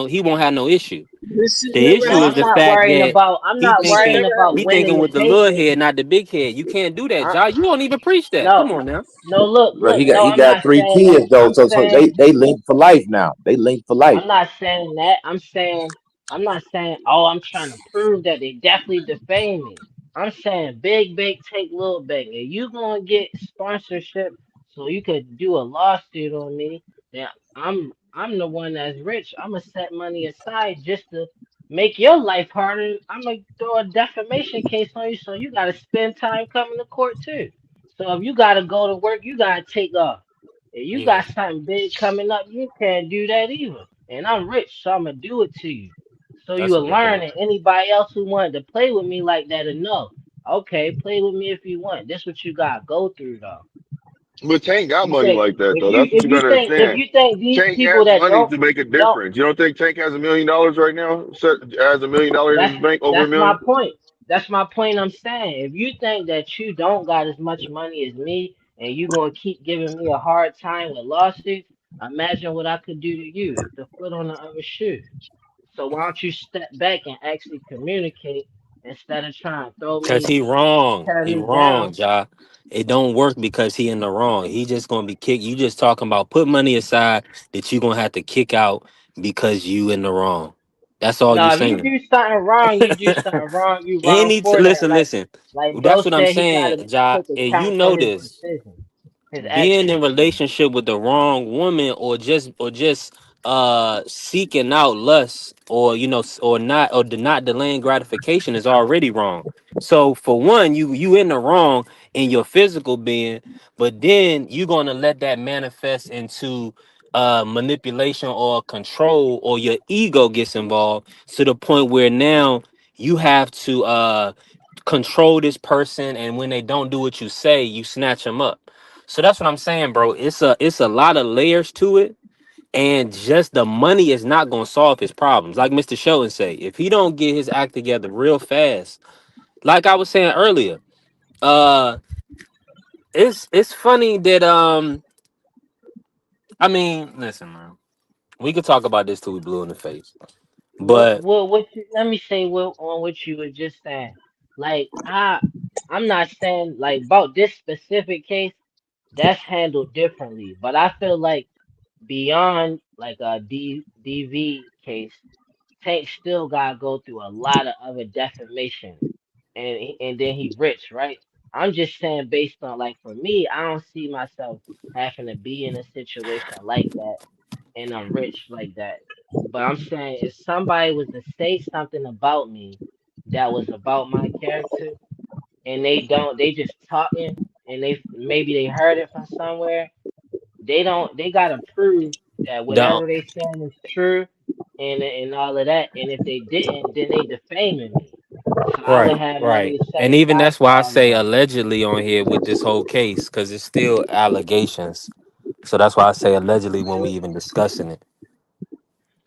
no issue. This shit The never no, issue is I'm the happened. not fact worrying that about. I'm he not This shit worrying thinking never about he happened. winning thinking the with the little cases. head, not the big head. You can't do that, I, John. You don't even preach that. no, Come on now. no. Look, Bro, look. No, he I'm got not three saying that. kids though, I'm so saying they linked for life now. They linked for life. I'm not saying that. I'm not saying, oh, I'm trying to prove that they definitely defame me. I'm saying big big take little big. If you gonna get sponsorship so you could do a lawsuit on me, then I'm the one that's rich. I'm gonna set money aside just to make your life harder. I'm gonna throw a defamation case on you, so you gotta spend time coming to court too. So if you gotta go to work, you gotta take off. If you Yeah, got something big coming up, you can't do that either. And I'm rich, so I'm gonna do it to you. So you that's a will good learn, point. and anybody else who wanted to play with me like that will know. Okay, play with me if you want. This what you gotta go through though. But Tank got You money think like that though. That's what you gotta if understand. you think these Tank people has that money to make a don't difference. You don't think Tank has $1 million right now? Has $1 million in that's his bank, over a that's my million? point. That's my point I'm saying. If you think that you don't got as much money as me and you gonna keep giving me a hard time with lawsuits, imagine what I could do to you. It's the foot on the other shoe. So why don't you step back and actually communicate instead of trying to throw Cause me, he wrong. tear He me wrong, down? Ja. It don't work because he in the wrong. He just gonna be kicked. You just talking about put money aside that you gonna have to kick out because you in the wrong. That's all you No, if you saying. do something wrong, you do something wrong. You wrong for that. Listen, listen. Like Bro That's what I'm said, he saying, gotta Ja. take And you account for know his this. decision. his being in actions. relationship with the wrong woman, or just seeking out lust, or or not, or not delaying gratification is already wrong. So for one, you in the wrong in your physical being, but then you're gonna let that manifest into manipulation or control, or your ego gets involved to the point where now you have to control this person, and when they don't do what you say, you snatch them up. So that's what I'm saying, bro. It's a lot of layers to it, and just the money is not gonna solve his problems. Like Mr. Sheldon say, if he don't get his act together real fast, like I was saying earlier, uh, it's funny that I mean, listen, man, we could talk about this till we blue in the face, but What you, let me say what on what you were just saying. Like I'm not saying like about this specific case that's handled differently, but I feel like beyond like a DV case, Tank still gotta go through a lot of other defamation, and then he rich, right? I'm just saying based on like for me, I don't see myself having to be in a situation like that and I'm rich like that. But I'm saying if somebody was to say something about me that was about my character and they just talking and they maybe they heard it from somewhere, they gotta prove that the whatever they saying is true and all of that. And if they didn't, then they defaming me. So I would right, have money right, to set and even aside that's for why I all of say that. allegedly on here with this whole case, because it's still allegations. So that's why I say allegedly when we even discussing it.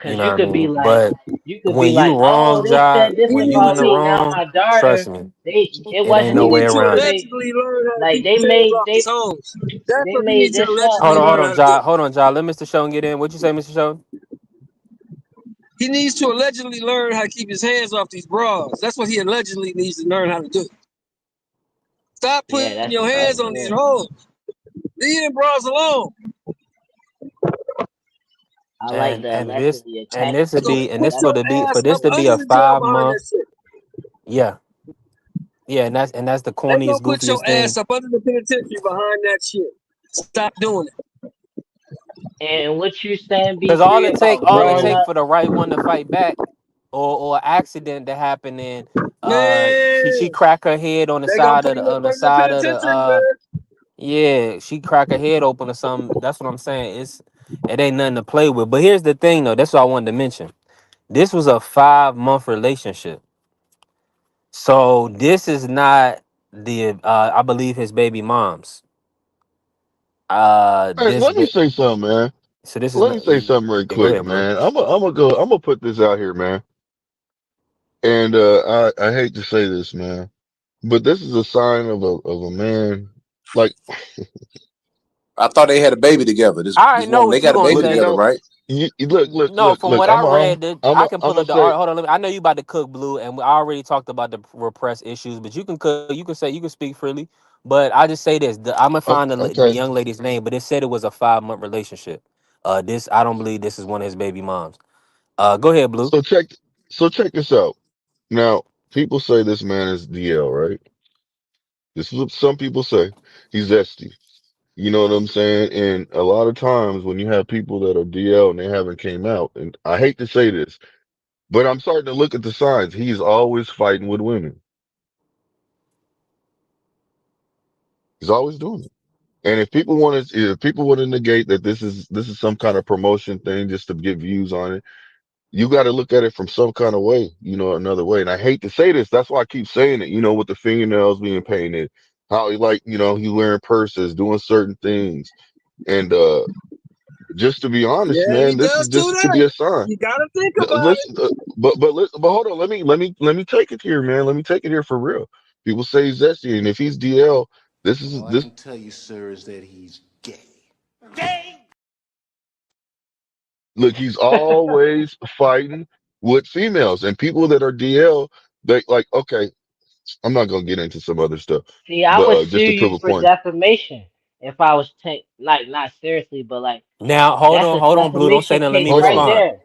You Cause know what I mean? But you could be when like, you oh, wrong, they job, said this when you in about the me. Now wrong, my daughter, trust me, it it ain't wasn't no He way even needs to true. around it. allegedly learn how to Like keep his hands off these hoes. That's they what he made needs to this up. allegedly Hold on, hold learn on, how to do. Job. Hold on, Job. Let Mr. Show get in. What you say, Mr. Show? He needs to allegedly learn how to keep his hands off these bras. That's what he allegedly needs to learn how to do. Stop Yeah, putting that's your hands on these yeah. hoes. Leave them bras alone. I like And the and this allegedly and attached this would So part. be and put this That's for your to be for ass this up to be under a the jail 5 month. behind that shit. Yeah, yeah, and that's the They corniest, gonna put your goofiest ass thing. up under the penitentiary behind that shit. Stop doing it. and what you saying, Because B3, about all it growing Bro. take up. for the right one to fight back, or accident to happen, and she Man, crack her head on the they gonna side put of him the up on the under the side of the penitentiary, man. yeah, she crack her head open or something. That's what I'm saying. It ain't nothing to play with. But here's the thing though. That's what I wanted to mention. This was a 5 month relationship. So this is not the I believe his baby mom's. Hey, This let me ba- say something, man. so this is Let me not say something real yeah, go quick, ahead, Blue. man. I'm gonna put this out here, man. And I hate to say this, man, but this is a sign of a man. Like, I thought they had a baby together. I This already know woman, they what you got a gonna baby look, you say. together, know, right? No, from look. what I read, that I can I'm pull gonna up the say, art. Hold on, I know you about to cook, Blue, and we already talked about the repressed issues. But you can cook. You can say you can speak freely. But I just say this: I'm gonna find the okay. young lady's name, but it said it was a 5 month relationship. This I don't believe this is one of his baby moms. Go ahead, Blue. So check, so check this out. Now, people say this man is DL, right? This is what some people say. He's zesty. You know what I'm saying? And a lot of times when you have people that are DL and they haven't came out, and I hate to say this, but I'm starting to look at the signs. He's always fighting with women. He's always doing it. And if people want to negate that this is some kind of promotion thing just to get views on it, you got to look at it from some kind of way, another way. And I hate to say this, that's why I keep saying it, with the fingernails being painted, how he like, he wearing purses, doing certain things. And just to be honest, Yeah, he man, does do this could that. be a sign. You gotta think about it. Listen, but hold on, let me take it here, man. Let me take it here for real. People say he's zesty, and if he's DL, this is All I this. can tell you, sir, is that he's gay. Look, he's always fighting with females and people that are DL. They like, okay, I'm not gonna get into some other stuff, See, I but would just sue to prove you a for point. defamation if I was like not seriously, but like Now that's a hold on, Blue. Don't say defamation nothing. Let case me Hold right on, respond. there.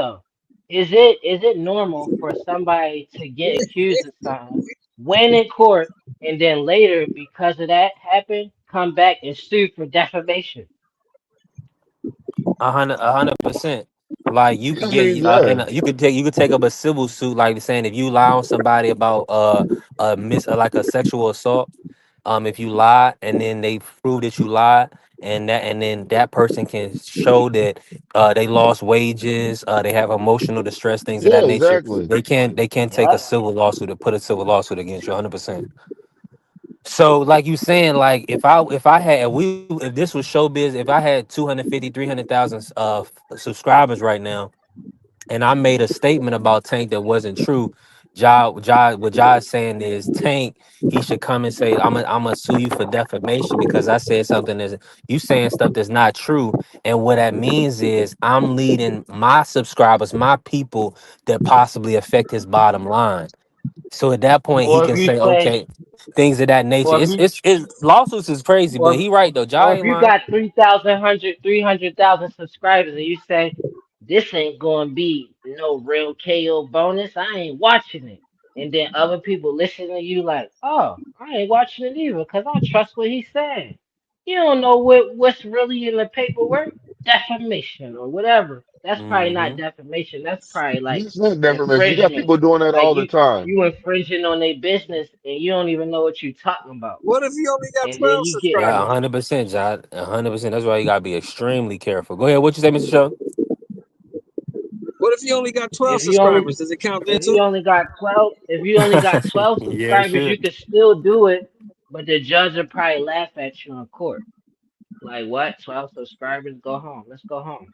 though. Is it normal for somebody to get accused of something, win in court, and then later, because of that happened, come back and sue for defamation. 100%. Like you could I get mean, yeah, you could take up a civil suit, like saying if you lie on somebody about like a sexual assault, if you lie and then they prove that you lied, and then that person can show that they lost wages, they have emotional distress, things of yeah, that nature. exactly. They can take a Yep. civil lawsuit or put a civil lawsuit against you. 100%. So like you saying, like if this was showbiz, if I had 250, 300,000 subscribers right now, and I made a statement about Tank that wasn't true, what Jai saying is Tank, he should come and say, I'm gonna sue you for defamation because I said something that's you saying stuff that's not true. And what that means is I'm leading my subscribers, my people, that possibly affect his bottom line. So at that point, he Or if can you say, say, okay, things of that nature. or if you, It's lawsuits is crazy, but or he right though. or Jai if ain't you lying. got 300,000 subscribers and you say this ain't gonna be no real KO bonus, I ain't watching it. And then other people listen to you like, oh, I ain't watching it either because I trust what he's saying. You don't know what's really in the paperwork, defamation or whatever. That's probably not Hmm. defamation. That's probably like It's not defamation. You got infringement. people doing that Like all the time. you infringing on their business and you don't even know what you're talking about. What if he only got And then 12 you get Yeah, subscribers? 100%, Jai. 100%. That's why you gotta be extremely careful. Go ahead. What you say, Mr. Show? What if he only got 12 if you only subscribers? Does it count then if you too? only got 12 if you only got 12 Yeah, it subscribers, you should. could still do it, but the judge will probably laugh at you in court. Like what? 12 subscribers? Go home. Let's go home.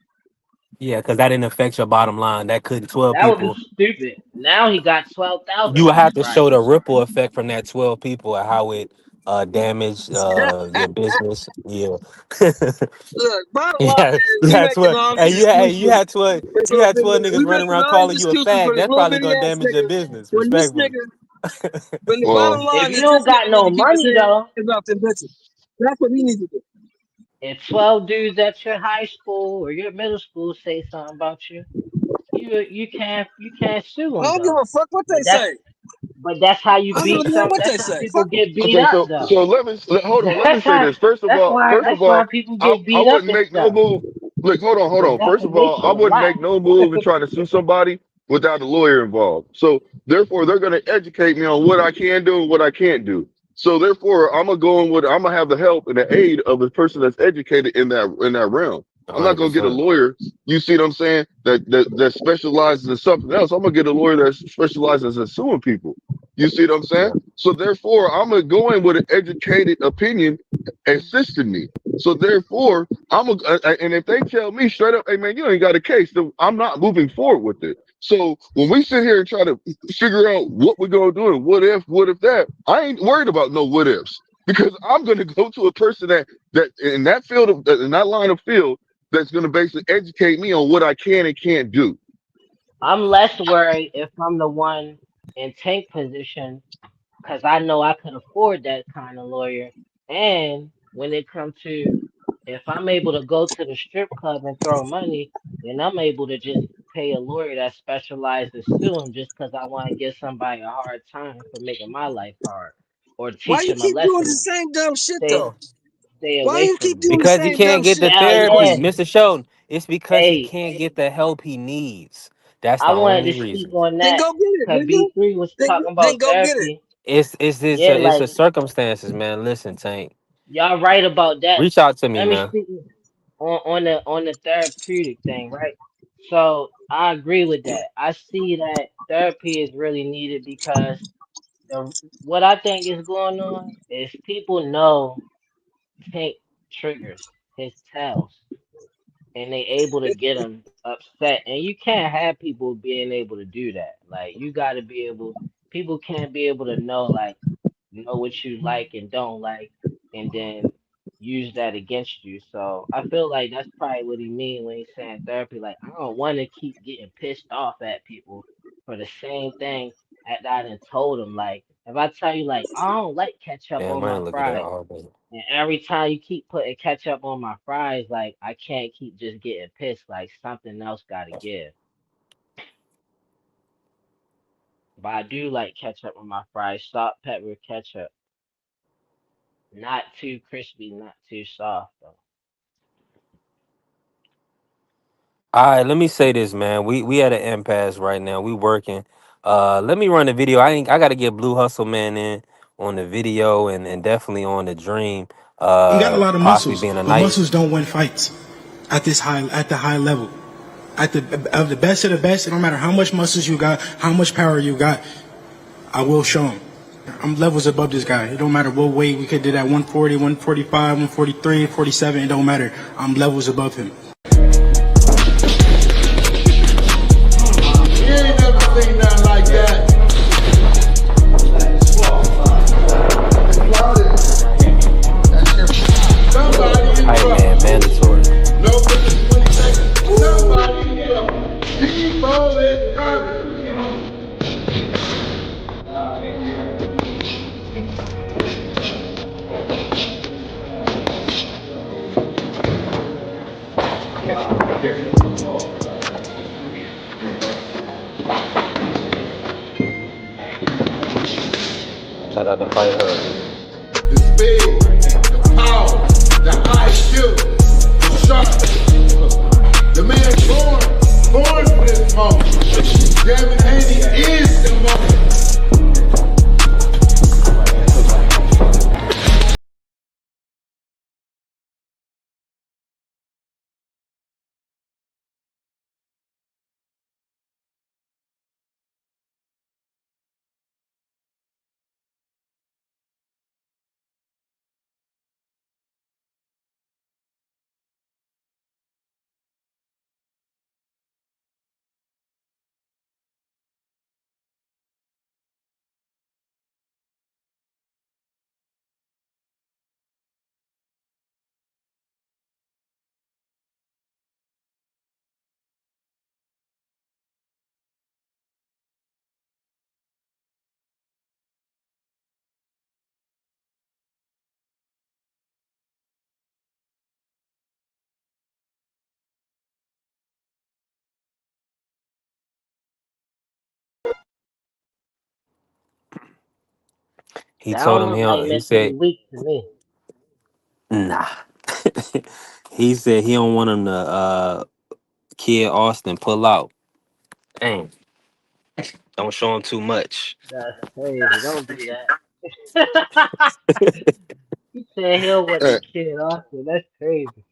Yeah, because that didn't affect your bottom line. That could 12 That would be people. stupid. Now he got You 12,000 would have to show the subscribers. ripple effect from that 12 people and how it damaged your business. Yeah. Look, bottom line Yeah, is you we had making 12. all Hey, these excuses. you had 12 We niggas running making around all these calling you a excuses for fag. this That's little probably bitty gonna ass damage your nigga. business, When this respectfully. nigga, when the bottom Well, If line you is this don't got nigga need no to keep his money head though, about them bitches. That's what he needs to do. if 12 dudes at your high school or your middle school say something about you, you can't sue I them don't give though. a fuck what But they that's say. but that's how you I don't give a beat damn some. what That's they how say. people Fuck 'em. get beat okay, up so though. hold on. Let me That's say how. this. First of That's all, why. first of That's why all, people I, get I beat up wouldn't and make no stuff. move. Look, hold But on. First of all, defamation I a wouldn't lot. make no move in trying to sue somebody without a lawyer involved. So therefore, they're going to educate me on what I can do and what I can't do. So therefore, I'm gonna have the help and the aid of a person that's educated in that realm. I'm not gonna get a 100%. lawyer. You see what I'm saying? That specializes in something else. I'm gonna get a lawyer that specializes in suing people. You see what I'm saying? Yeah. So therefore, I'm gonna go in with an educated opinion assisting me. So therefore, and if they tell me straight up, hey man, you ain't got a case, then I'm not moving forward with it. So when we sit here and try to figure out what we're gonna do and what if that, I ain't worried about no what ifs because I'm gonna go to a person that in that field in that line of field that's gonna basically educate me on what I can and can't do. I'm less worried if I'm the one in tank position because I know I could afford that kind of lawyer. And when it comes to if I'm able to go to the strip club and throw money, then I'm able to just pay a lawyer that specializes suing just because I want to give somebody a hard time for making my life hard or Why teach you them a keep doing the lesson. same dumb shit Stay though? stay Why away you from keep me. doing the Because he same dumb can't get the shit? Hell therapy, yeah. Mr. Sheldon. It's because he Hey, can't get the help he needs. That's I the wanted only to speak reason. on Then that go get it, because nigga. B3 was Then, talking then about go get it. therapy. Yeah, It's a like circumstances, man. Listen, Tank. y'all right about that. Reach out to me, Let me man. speak on the therapeutic thing, right? So I agree with that. I see that therapy is really needed because the what I think is going on is people know Tank triggers his tells and they able to get him upset, and you can't have people being able to do that. Like you got to be able, people can't be able to know what you like and don't like, and then use that against you. So I feel like that's probably what he mean when he's saying therapy. Like I don't want to keep getting pissed off at people for the same thing that I done told him. Like if I tell you like I don't like ketchup Damn, on I my ain't look at that fries, all day. and every time you keep putting ketchup on my fries, like I can't keep just getting pissed. Like something else got to give. But I do like ketchup on my fries. Salt, pepper, ketchup. Not too crispy, not too soft though. All right, let me say this, man. We at an impasse right now. We working. Let me run the video. I gotta get Blue Hustle Man in on the video and definitely on the dream. You got a lot of Possibly muscles, being a but night. muscles don't win fights at the high level. At the of the best of the best, no matter how much muscles you got, how much power you got, I will show him. I'm levels above this guy. It don't matter what weight we could do that 140, 145, 143, 47. It don't matter. I'm levels above him. You ain't never seen nothing like that. Somebody in Hey man, trouble. mandatory. No, for the 20 seconds. Somebody in trouble. People in trouble. Shout out to Fight Hub. The speed, the power, the IQ, the sharp. The man born for this moment. Devin Haney is the moment. He That told don't him look like he mentally said weak to me. nah. He said he don't want him to kid Austin pull out. Dang, don't show him too much. That's crazy. Don't do that. He said he'll want the Hey, kid Austin. That's crazy.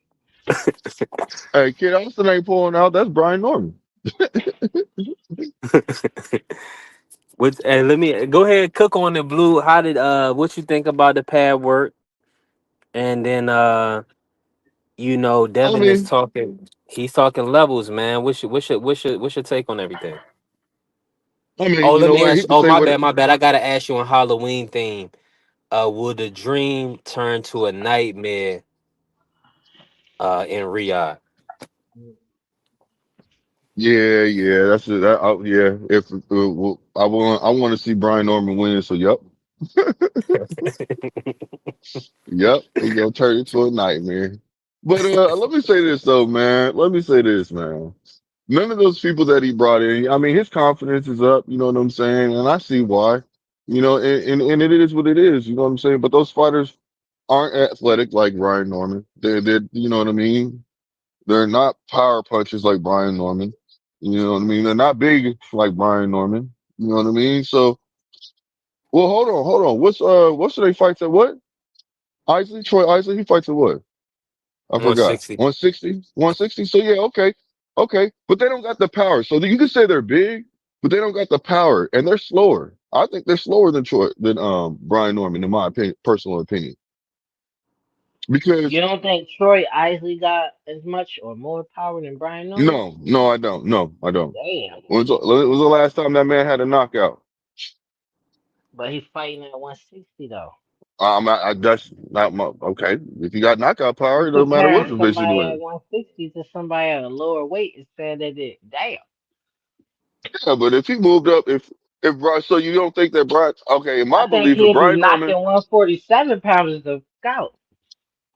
hey, Kid Austin ain't pulling out. That's Brian Norman. Which and let me go ahead cook on the blue. How did what you think about the pad work? And then I Devin is mean, talking. He's talking levels, man. What's your take on everything? Oh, you let know me what? He ask. can Oh, say my what. bad, my bad. I gotta ask you on Halloween theme. Will the dream turn to a nightmare in Riyadh? Yeah, yeah, that's it. Yeah, if well, I want to see Brian Norman win. So, yep, yep, he gonna turn into a nightmare. But let me say this though, man. Let me say this, man. None of those people that he brought in. I mean, his confidence is up. You know what I'm saying? And I see why. And it is what it is. You know what I'm saying? But those fighters aren't athletic like Brian Norman. They're you know what I mean? They're not power punchers like Brian Norman. You know what I mean? They're not big like Brian Norman. You know what I mean? So, well, hold on. What's they fights at what? Isley, Troy Isley, he fights at what? I forgot. 160. 160? 160? So yeah, okay. Okay. But they don't got the power. So you can say they're big, but they don't got the power and they're slower. I think they're slower than Brian Norman, in my opinion, personal opinion. You Because don't think Troy Isley got as much or more power than Brian Norman? no, I don't. No, I don't. Damn. When was the last time that man had a knockout? But he's fighting at 160 though. That's not my okay. If you got knockout power, You it doesn't matter what comparing division somebody you at in. 160 to somebody at a lower weight and saying that it damn. Yeah, but if he moved up, if Brian, so you don't think that Brian? Okay, in I my think belief, if he'll be Brian Norman, knocking 147 pounds to scout.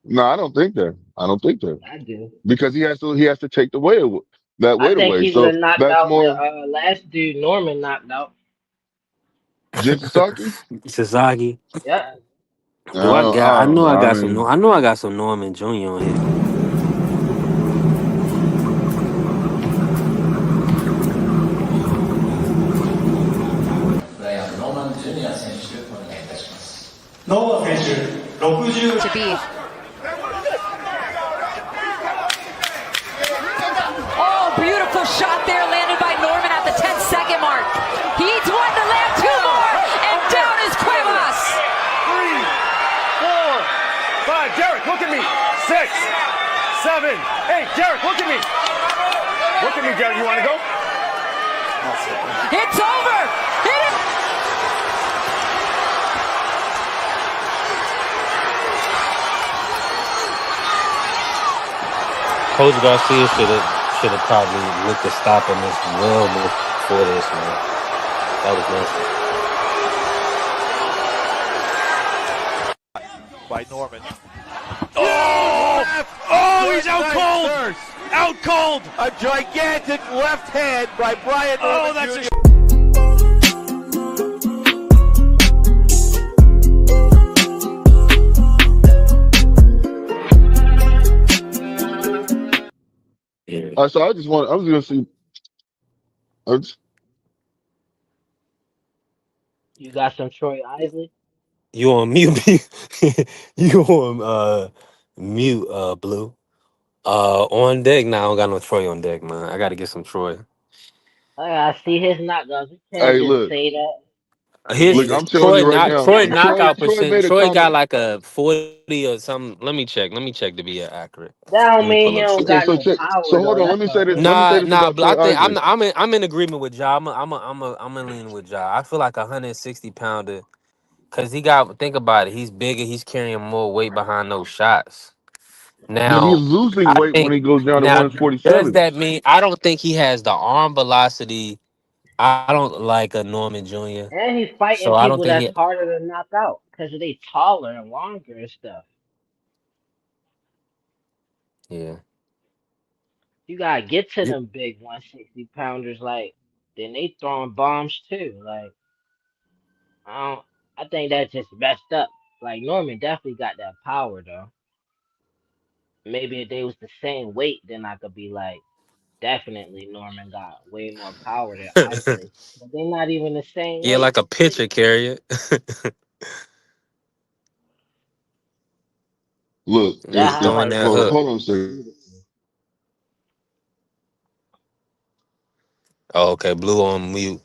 no, I don't think that. I don't think that I do. because he has to take the weight that I weight think away. he would So have knocked that's out the more. last dude Norman knocked out. Jen Psaki? Sasagi. Yeah. Do I got? I I don't know know. I I got some. mean, I know I got some Norman Jr. on here. To be. Oh, beautiful shot there landed by Norman at the 10-second mark. He needs one to land, two more, and down is Cuevas. 3, 4, 5. Derek, look at me. 6, 7, 8. Derek, look at me. Look at me, Derek. You want to go? It's over. It is. Coach Garcia should have probably looked at stopping this well before this, man. That was nasty. By Norman. Oh! Oh, he's out cold! Out cold! A gigantic left hand by Brian Norman. Oh, that's Jr. Yeah. so I just want. I was gonna see. I was- You got some Troy Isley? You on mute? You on mute? Blue. On deck now. I don't got no Troy on deck, man. I got to get some Troy. I see his knockouts. You can't Hey, just look, say that. look. His I'm telling you right now. Troy Troy, knockout Troy percent. made a Troy got comment. like a 40 or something. Let me check. Let me check to be accurate. That Let don't me mean pull he up don't Okay, got something. so no check. So power hold though. on. Let That's me say all. this. Let me say Nah, this nah. about But I Troy think Isley. I'm in agreement with Ja. I'm a leaning with Ja. I feel like a 160 pounder because he got think about it. He's bigger. He's carrying more weight behind those shots. But he's Now, losing I weight when think he goes down to now does 147. that mean I don't think he has the arm velocity. I don't like a Norman Jr. And he's So fighting I don't people think that's he. harder to knock out because they taller and longer and stuff. Yeah. You gotta get to You- them big 160 pounders. Like then they throwing bombs too. Like I don't. I think that's just messed up. Like Norman definitely got that power though. Maybe if they was the same weight, then I could be like, definitely Norman got way more power than Isley. But they're not even the same yeah, weight. like a pitcher carrier. Look, He That if throwing highlight that was hook. hold on a second. beautiful. Oh, okay, blue on mute.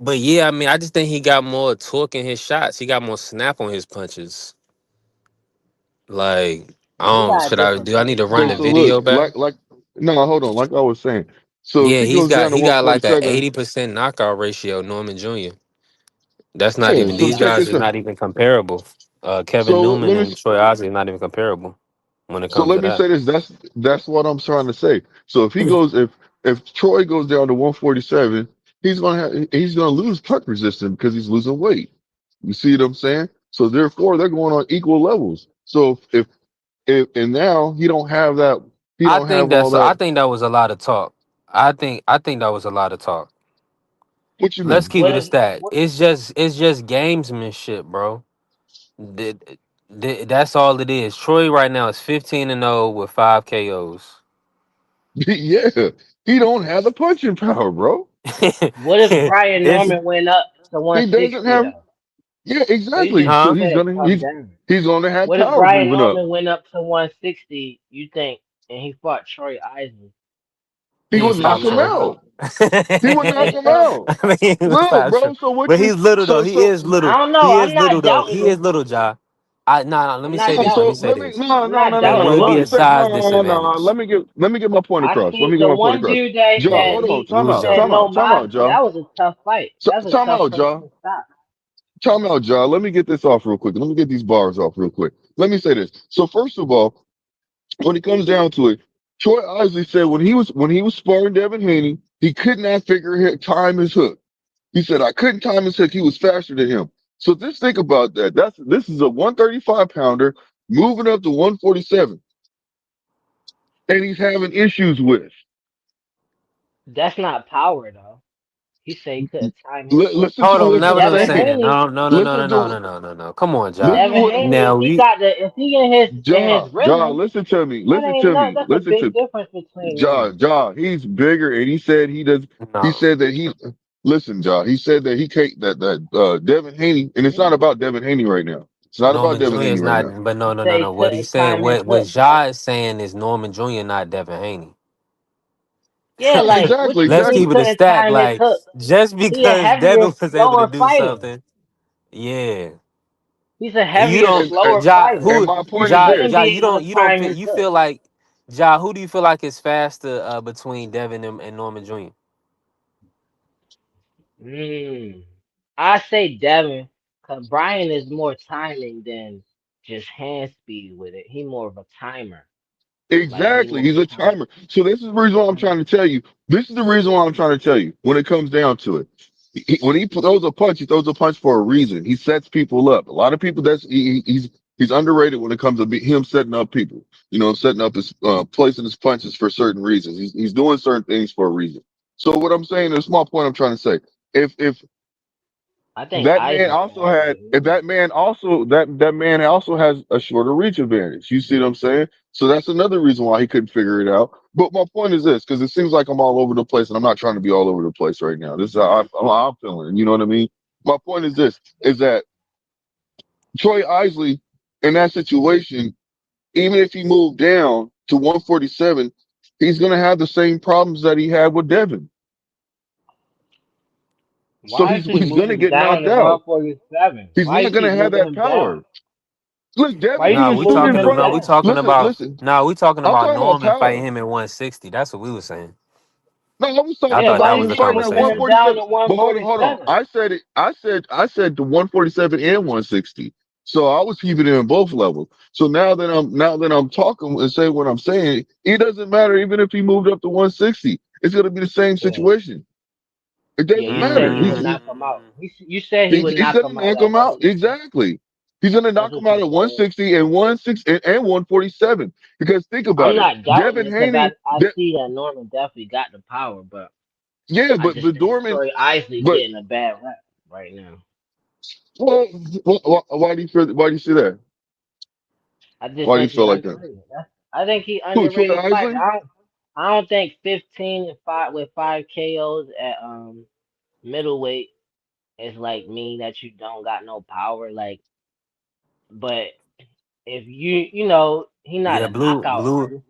But yeah, I mean, I just think he got more torque in his shots. He got more snap on his punches. Like, I He don't. got a Should I different do? I need to run the So look, video back. like no, hold on. Like I was saying. So if Yeah, he goes down to he got like a 147, 80% knockout ratio. Norman Jr. That's not yeah. even. So These check guys this are out. not even comparable. Kevin So Newman let me and Troy Osley are not even comparable when it so comes let to me that. say this. That's what I'm trying to say. So if he goes if Troy goes down to 147, he's gonna lose punch resistance because he's losing weight. You see what I'm saying? So therefore they're going on equal levels. So if and now he don't have all I that. think that was a lot of talk. I think that was a lot of talk. What you Let's mean? keep What it a if stat. what It's just gamesmanship, bro. Th- That's all it is. Troy right now is 15-0 with 5 KOs. Yeah, he don't have the punching power, bro. what if Brian It's Norman went up to He doesn't 160 have. though? Yeah, So you exactly. just So huh? he's said gonna come down. he's gonna have What if power Brian moving up. Norman went up to 160? You think, and he fought Troy Isley? He He ain't would knock stop him Troy. out. He would You knock think him so? out. I mean, he was Look, stop Troy. bro. So what But you he's little though. He so is little. I don't know. He is I'm little not though. doubting He is him. little, Ja. Let I'm me not say so this. Let me doubting say him. let me this. no I'm no not no no There no. doubting would Let be me a say Norman. size no. disadvantage. Let me get my point I across. Let seen me get the my point one across. dude that Ja, that Yeah, hold on. he Time he lose out. said Ja. Time no out. Time mas. out, Ja. That was a tough fight. That's a Time tough out, person Ja. to stop. Time out, Ja. Let me get this off real quick. Let me get these bars off real quick. Let me say this. So first of all, when it comes down to it, Troy Isley said when he was sparring Devin Haney, he could not time his hook. He said I couldn't time his hook. He was faster than him. So just think about that. This is a 135 pounder moving up to 147, and he's having issues with. That's not power though. He said he couldn't time his foot. Listen to Hold on, what that I'm was what I'm Devin saying. saying. Haney, No, no, no, no, no, Listen no, to no, no, no, no. Come on, Ja. listen Devin to what Haney, if Now he we got the if he in Ja, his Ja, rhythm, listen to me. that Listen ain't to no me. that's a Listen to big difference between Ja, them. Ja. He's bigger, and he said he does. He no said that he. Listen, Ja. He said that he can't. That Devin Haney, and it's not about Devin Haney right now. It's not about Norman Devin Jr. Haney is right not, now. but no, He no, no, said he no. What he couldn't said, time his what foot, bro. Ja is saying is Norman Jr. not Devin Haney. Yeah, like what Exactly, you Let's mean he exactly. keep it a couldn't stack. time his Like hook? just He a because heavier, Devin was able to slower do fighter. something, yeah. He's a You heavier, don't, slower Ja. fighter. And Who, my point He is Ja? shouldn't this. Ja. be You able don't, to you don't time feel. his You hook. feel like Ja. Who do you feel like is faster between Devin and Norman Jr.? Mm. I say Devin, cause Brian is more timing than just hand speed with it. He more of a timer. Like he Exactly. more He's a time. timer. So this is the reason why I'm trying to tell you. This is the reason why I'm trying to tell you when it comes down to it. When he throws a punch, he throws a punch for a reason. He sets people up. A lot of people he's underrated when it comes to him setting up people. You know, setting up his placing his punches for certain reasons. He's doing certain things for a reason. So what I'm saying, a small point I'm trying to say. If I think that man Isley also faster had than if him. that man also has a shorter reach advantage. You see what I'm saying? So that's another reason why he couldn't figure it out. But my point is this, because it seems like I'm all over the place, and I'm not trying to be all over the place right now. This is how I'm feeling. You know what I mean? My point is this: is that Troy Isley in that situation, even if he moved down to 147, he's going to have the same problems that he had with Devin. So Why is he he's going to moving get down knocked to out. 147? He's Why not you going keep to have moving that him down? power. Look, Why Devin you No, can keep we shoot moving in him front of. down? Listen, listen. we talking I'm about talking about Norman power. fighting him at 160. That's what we were saying. No, I was talking I Yeah, thought about why that him was you the keep fighting at moving him conversation. down to 147. But hold on. 147? I said the 147 and 160. So I was keeping it in both levels. So now that I'm talking and saying what I'm saying, it doesn't matter even if he moved up to 160. It's gonna be the same Yeah. situation. It Yeah, doesn't you said matter. he would He's knock Mm, him out. You said he would he's knock gonna him out knock at him out. 160. Exactly. He's gonna That's knock him what you out at said. 160 and 160 and 147. Because think I'm about it. not doubting Devin it because Haney, I see that Norman definitely got the power, but yeah, I but just but think Dorman, Troy Isley but getting a bad rap right now. well, why do you feel? Why do you see that? I just Why do you think feel he like that? underrated. I think he Who, Troy underrated fighter. Isley? I don't think 15 and 5 with 5 KOs at middleweight is like mean that you don't got no power. Like, but if he not yeah, a knockout artist.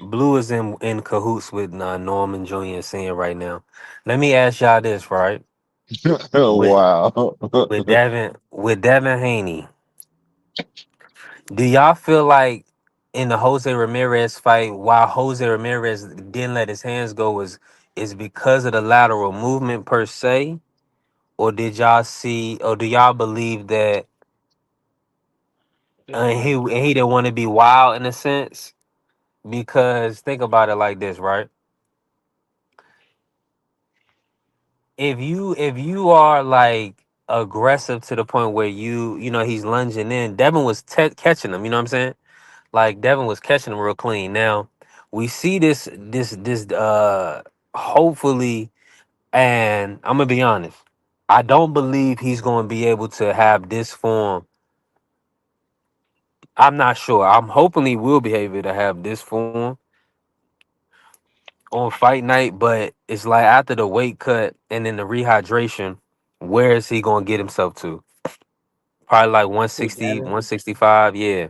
Blue is in cahoots with Norman Jr. and saying right now. Let me ask y'all this, right? Oh With wow. Devin Haney, do y'all feel like in the Jose Ramirez fight, while Jose Ramirez didn't let his hands go, is because of the lateral movement per se, or did y'all see, or do y'all believe that he didn't want to be wild in a sense? Because think about it like this, right? If you are like aggressive to the point where he's lunging in, Devin was catching him. You know what I'm saying? Like Devin was catching him real clean. Now we see this hopefully, and I'm gonna be honest. I don't believe he's gonna be able to have this form. I'm not sure. I'm hoping he will be able to have this form on fight night, but it's like after the weight cut and then the rehydration, where is he gonna get himself to? Probably like Who 160, Devin? 165. Yeah.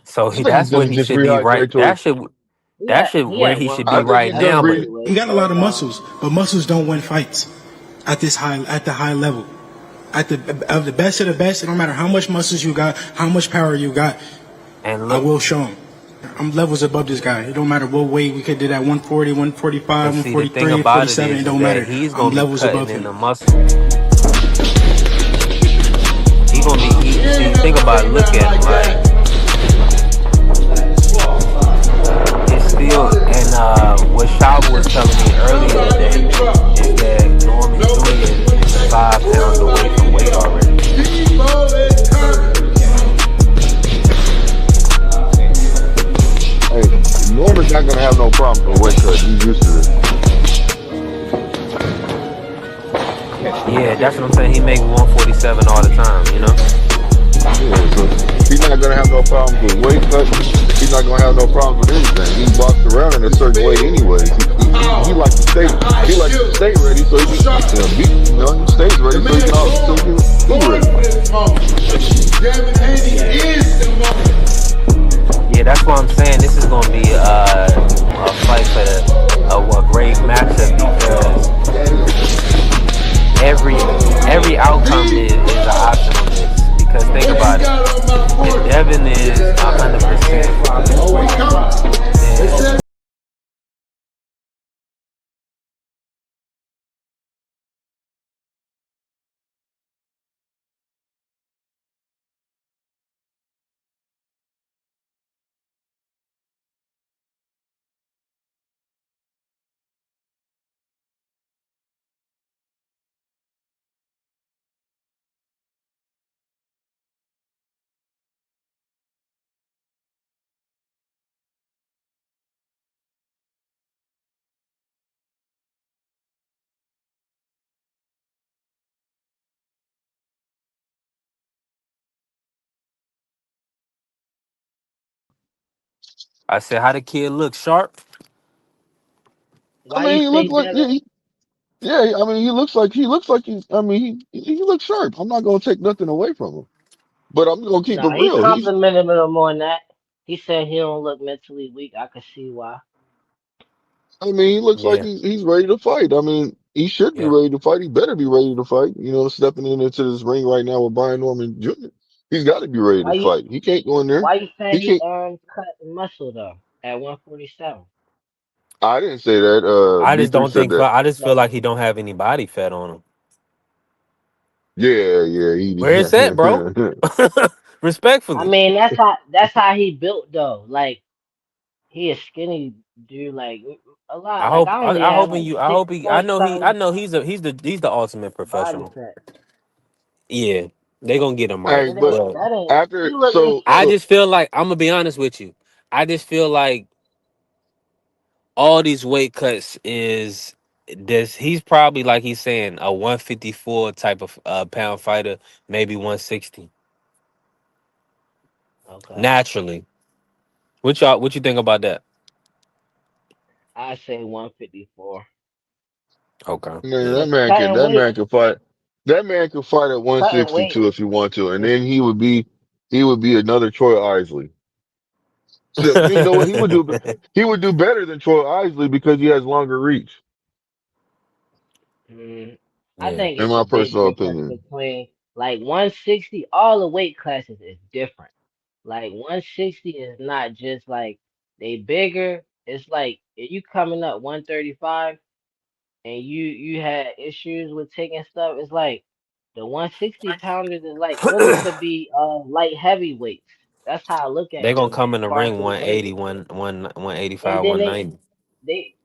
So I think he's that's where gonna he just should be right. rehydrate towards. That should He where at he should I be think 160 right he's at gonna now. But You middleweight, got a so lot it of don't. muscles, but muscles don't win fights at the high level. At the of the best of the best, no matter how much muscles you got, how much power you got, and I look will show him. I'm levels above this guy. It don't matter what weight we could do that 140, 145, and see the thing 143, about it 47. It is don't that matter. he's I'm gonna be levels cutting above in him. the muscle. He gonna be eating. See, think about it, look at him. Like it's still and what Shaba was telling me earlier today is that Norman Jr. is 5 pounds away from weight already. Hey, Norman's not gonna have no problems with weight cut. He's used to it. That's what I'm saying. He make 147 all the time. You know. Yeah, so he's not gonna have no problems with weight cutting. He's not gonna have no problems with anything. He walks around in a It's certain way, big, anyways. He power, like to stay. the high He likes to stay skills, ready, so he the can sharpness. he stays The ready, so he man can so he can be born ready. for this moment. Devin Haney Yeah. is the moment. Yeah, that's what I'm saying. This is gonna be a fight for a great matchup because every every outcome Me, is an option on this. Because think what you about it, got on my if porch? Devin It's is that fire. 100%, Oh, we coming. It's then that I said, how the kid look sharp? I Why you mean, he say looks like Devin? yeah. I mean, he looks like he's. I mean, he looks sharp. I'm not gonna take nothing away from him, but I'm gonna keep it No, he real. complimented him on that. He said he don't look mentally weak. I could see why. I mean, he looks like Yeah, he's ready to fight. I mean, he should be yeah. ready to fight. He better be ready to fight. Stepping into this ring right now with Brian Norman Jr. He's got to be ready Why to you fight. He can't go in there. why you saying He he can't. cut muscle though at 147? I didn't say that. I just B3 don't said think. that. I just feel No. like he don't have any body fat on him. Yeah, yeah. Where it's at, bro? I Respectfully, mean that's how he built though. Like he a skinny dude, like a lot. I Like hope. I only have like I six hope he. I point know he. I something know he's the ultimate body professional. fat. Yeah, they gonna get him right. Hey, It ain't but But that ain't he after looking I fit. just feel like I'm gonna be honest with you. I just feel like all these weight cuts is this. He's probably like he's saying a 154 type of pound fighter, maybe 160 Okay. naturally. What you think about that? I say 154. Okay, man, yeah. Cause that man can fight. That man can fight at cutting 162 weight if he want to, and is then he would be another Troy Isley. So you know what he would do better than Troy Isley because he has longer reach, mm, I yeah. think in it's a my big personal difference opinion. between like 160. All the weight classes is different. Like 160 is not just like they bigger. It's like if you coming up 135 and you had issues with taking stuff, it's like the 160 pounders is like really could be light heavyweights. That's how I look They at gonna them come in as the far as ring the weight. 185, And then 190.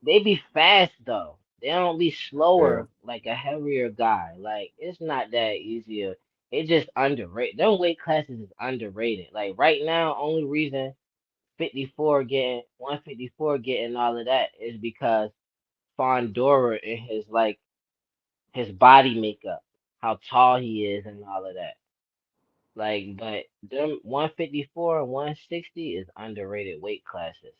they be fast though. They don't be Yeah. slower like a heavier guy. Like it's not that easier. It just underrated. Them weight classes is underrated. Like right now, only reason 154 getting all of that is because Fondora and his body makeup, how tall he is and all of that. Like, but them 154 and 160 is underrated weight classes.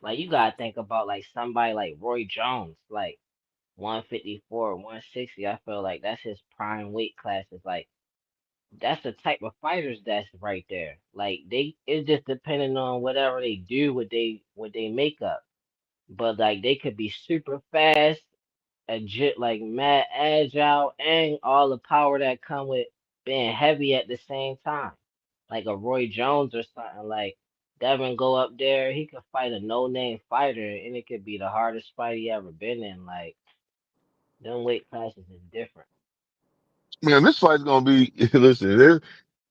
Like you gotta think about like somebody like Roy Jones, like 154, 160. I feel like that's his prime weight classes. Like that's the type of fighters that's right there. Like it's just depending on whatever they do with they makeup. But like they could be super fast, like mad agile, and all the power that come with being heavy at the same time. Like a Roy Jones or something. Like Devin go up there, he could fight a no name fighter, and it could be the hardest fight he ever been in. Like them weight classes is different. Man, this fight's gonna be. Listen,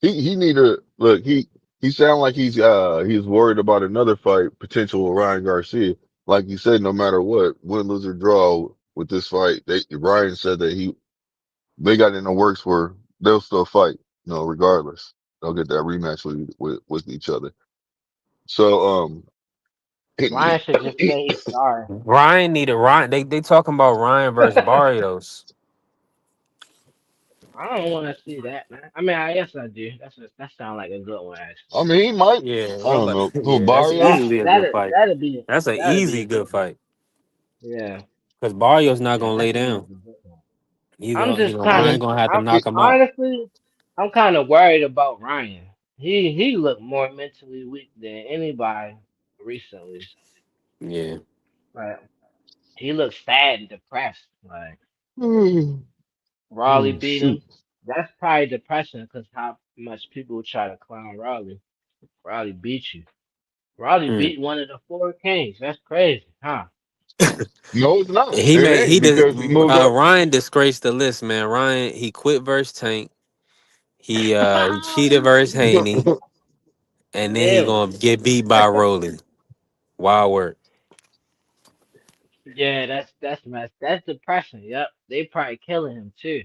he need to look. He sound like he's worried about another fight potential with Ryan Garcia. Like you said, no matter what, win, lose or draw with this fight, Ryan said that they got in the works where they'll still fight, regardless. They'll get that rematch with each other. So Ryan should just say he's sorry. Ryan needed Ryan. They talking about Ryan versus Barrios. I don't want to see that, man. I mean, I guess I do. That sounds like a good one, I actually. mean, he might. Yeah, I I'm don't about know to, who yeah, that's Barrios. easily a good fight. That's an That'd be easy a good good one. fight Yeah, because Barrios not yeah, gonna lay that seems down. like a good one. You I'm gonna, just kind of, Ryan gonna have to I'm knock him out. honestly, I'm kind of worried about Ryan. He looked more mentally weak than anybody recently. Yeah. Like he looks sad and depressed. Like Hmm. Raleigh Oh beat shoot. him. That's probably depressing because how much people try to clown Raleigh. Raleigh beat you. Raleigh Mm. beat one of the four kings. That's crazy, huh? No, it's not. He It made he ain't did. because he moved up. Ryan disgraced the list, man. Ryan he quit versus Tank. He cheated versus Haney, and then he Ew. gonna get beat by Rolly. Wild work. Yeah, that's mess. That's depressing. Yep, they probably killing him too.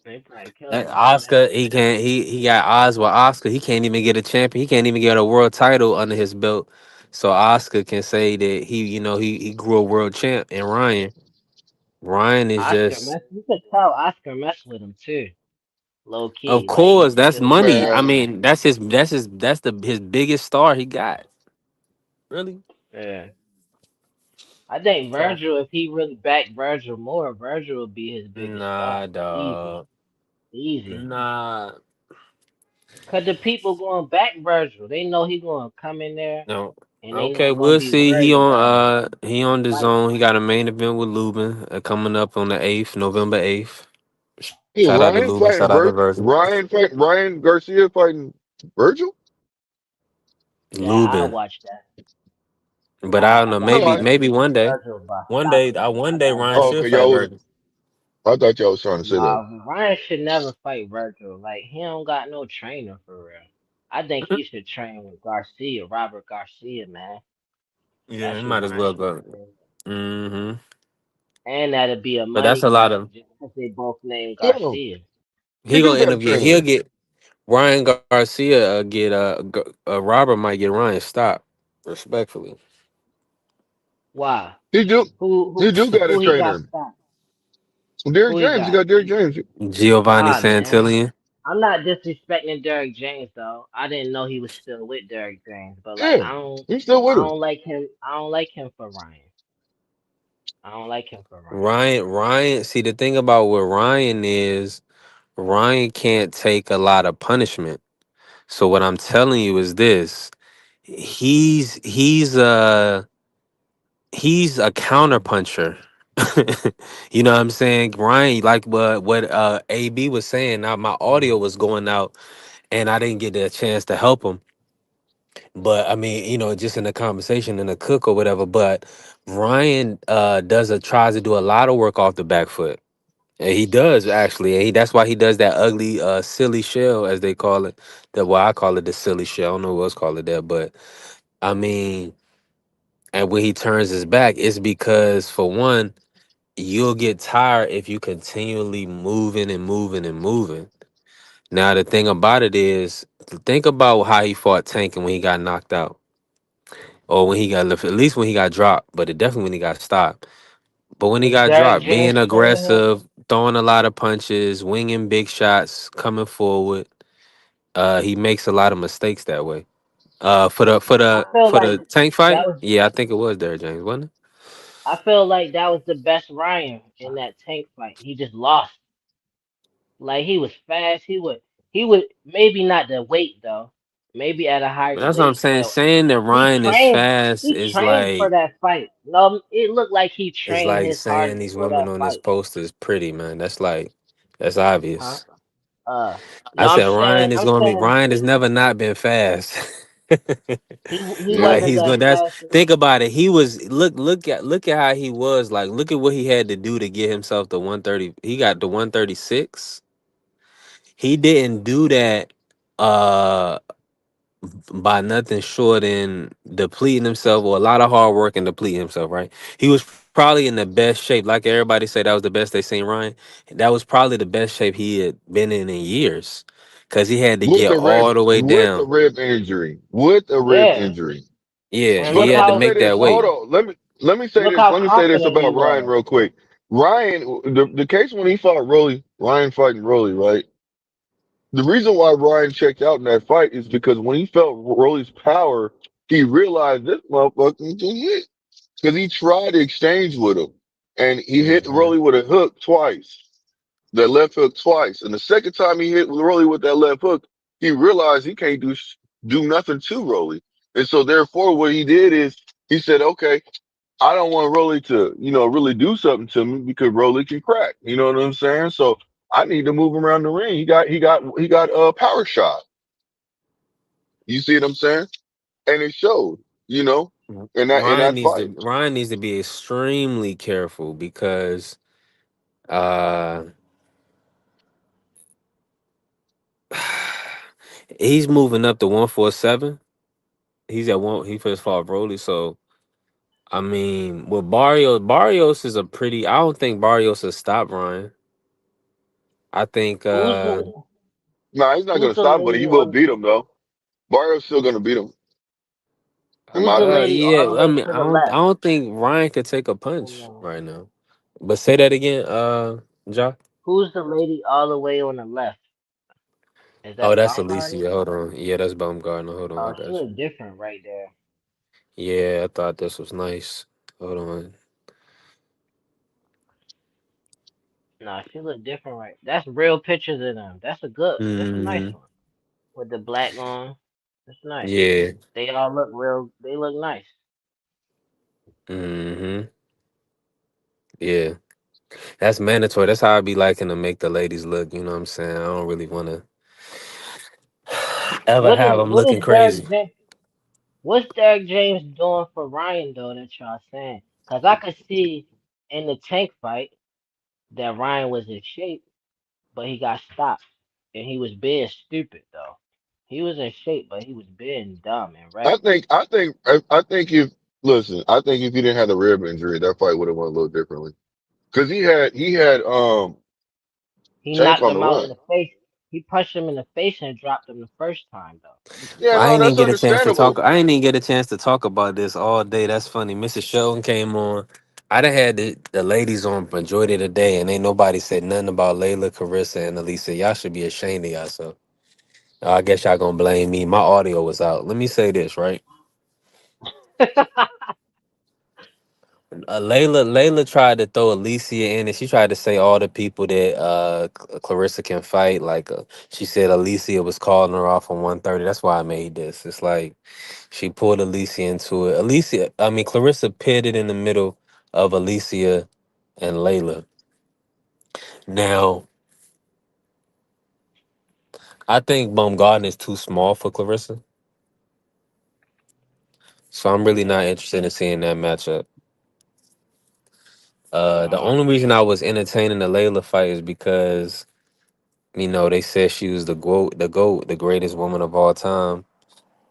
They probably killing him right now. Oscar, he can't. He got odds with Oscar. He can't even get a champion. He can't even get a world title under his belt. So Oscar can say that he grew a world champ. And Ryan is Oscar just, mess. You could tell Oscar messed with him too, low of key. Like he course, that's still look money. I Man, over him. mean, that's his biggest star he got. Really. Yeah, I think So Virgil. If he really backed Virgil more, Virgil would be his biggest nah, star. Easy, dog. easy. Nah, Cause the people going back Virgil, they know he gonna come in there, no. and they Okay, not gonna we'll be see. worried about him He on the fighting. zone. He got a main event with Lubin coming up on the 8th, November 8th. yeah, Shout out to Ryan Lubin. fighting Shout out to Virgil. Ryan Garcia fighting Virgil. Yeah, I Lubin. watch that. But I don't know. All Maybe right. maybe one day. Virgil by One day. stoppage. One I day got Ryan Oh, Virgil should okay, by fight y'all was. Virgil. stoppage. I thought y'all was trying to say that. Nah, Ryan should never fight Virgil. Like he don't got no trainer for real. I think he should train with Garcia, Robert Garcia, man. Yeah, That's he who might as Ryan well should go. train. Hmm. And that'd be a But that's money a lot grab of. just because they both named Hold on. Garcia. He He do gonna got end a up get. He'll trainer. get Ryan Garcia. Get Robert might get Ryan stopped. Respectfully, Why? He do. Who He who do got a who he got trainer. stopped? Derrick Who he James. He got? got Derrick James. Giovanni Ah man. Santillan. I'm not disrespecting Derrick James though. I didn't know he was still with Derrick James, but like Yeah, he's still with I him. don't like him. I don't like him for Ryan. I don't like him for Ryan. Ryan. See, the thing about with Ryan is Ryan can't take a lot of punishment. So what I'm telling you is this: he's a counter puncher. You know what I'm saying? Ryan, like what AB was saying. Now my audio was going out, and I didn't get a chance to help him. But I mean, just in the conversation in the cook or whatever. But Ryan tries to do a lot of work off the back foot. And he does actually, and that's why he does that ugly, silly shell as they call it. I call it the silly shell. I don't know what else call it that, but I mean, and when he turns his back, it's because for one, you'll get tired if you continually moving and moving and moving. Now the thing about it is, think about how he fought Tank and when he got knocked out, or when he got at least when he got dropped, but it definitely when he got stopped. But when he Was got Derrick dropped, James being training him? aggressive, throwing a lot of punches, winging big shots, coming forward, he makes a lot of mistakes that way. I feel For like the Tank that fight, was. yeah, I think it was Derrick James, wasn't it? I feel like that was the best Ryan in that tank fight. He just lost. Like he was fast. He would maybe not the weight though. Maybe at a But higher that's what I'm weight, saying. but Saying that he Ryan is trained. fast He is trained for like that fight. No, it looked like he is trained like his saying hardest these for women that on this fight. poster is pretty, man. That's Huh? obvious. Uh, I no, I'm said saying. I'm saying Ryan has never not been fast. he Yeah. Like wasn't he's that going. That's fast. think about it. He was look at how he was. Like look at what he had to do to get himself to 130. He got to 136. He didn't do that uh by nothing short in depleting himself or a lot of hard work and depleting himself, right? He was probably in the best shape. Like everybody said that was the best they seen Ryan. That was probably the best shape he had been in years. Cause he had to With get the all rib, the way with the down. rib injury, with a rib Yeah, injury. Yeah, And he look But I'm had to gonna how say make that this. Hold weight. on. look how Let me say this confident he about Ryan was. real quick. Ryan, the case when he fought Rolly, Ryan fighting Rolly, right? The reason why Ryan checked out in that fight is because when he felt Rolly's power, he realized this motherfucker can hit. Because he tried to exchange with him, and he hit Hmm. Rolly with a hook twice, that left hook twice. And the second time he hit Rolly with that left hook, he realized he can't do nothing to Rolly. And so therefore, what he did is he said, "Okay, I don't want Rolly to, really do something to me because Rolly can crack. You know what I'm saying? So I need to move him around the ring. He got a power shot. You see what I'm saying? And it showed, in that fight. Ryan needs to be extremely careful because uh he's moving up to 147. He's at one. He first fought Broly, so I mean, with Barrios is a pretty. I don't think Barrios will stop Ryan. I think. Who's the Nah, he's not who's gonna the stop, but lady he will on beat him though. Barrio's still gonna beat him, in who's my the opinion. lady all Yeah. the I way mean, to the left? I don't think Ryan could take a Hold punch on. right now. But say that again, Ja. Who's the lady all the way on the left? Is Oh, that that's Baumgartner? Alicia. Hold on. Yeah, that's Baumgartner. Hold on, I Oh, she got you. look different right there. Yeah, I thought this was nice. Hold on. Nah, she look different right. That's real pictures of them. That's a nice Hmm. one. With the black on. That's nice. Yeah. They all look real they look nice. Hmm. Yeah. That's mandatory. That's how I be liking to make the ladies look. You know what I'm saying? I don't really want to ever have them What looking is Derek crazy. James what's Derek James doing for Ryan though that y'all saying? Cause I could see in the tank fight that Ryan was in shape, but he got stopped. And he was being stupid though. He was in shape, but he was being dumb and I reckless. think, I think, I think if listen, I think if he didn't have the rib injury, that fight would have went a little differently. Because he had He Tank knocked on the him out run. in the face. He punched him in the face and dropped him the first time though. He Yeah, I no, ain't even that's get a chance to talk. understandable. I ain't even get a chance to talk about this all day. That's funny. Mrs. Sheldon came on. I done had the ladies on majority of the day, and ain't nobody said nothing about Layla, Carissa, and Elisa. Y'all should be ashamed of yourself. I guess y'all gonna blame me. My audio was out. Let me say this, right? Layla tried to throw Alicia in, and she tried to say all the people that Clarissa can fight. Like she said, Alicia was calling her off on 130. That's why I made this. It's like she pulled Alicia into it. Clarissa pitted in the middle of Alicia and Layla. Now, I think Baumgarten is too small for Clarissa, so I'm really not interested in seeing that matchup. The only reason I was entertaining the Layla fight is because they said she was the greatest woman of all time,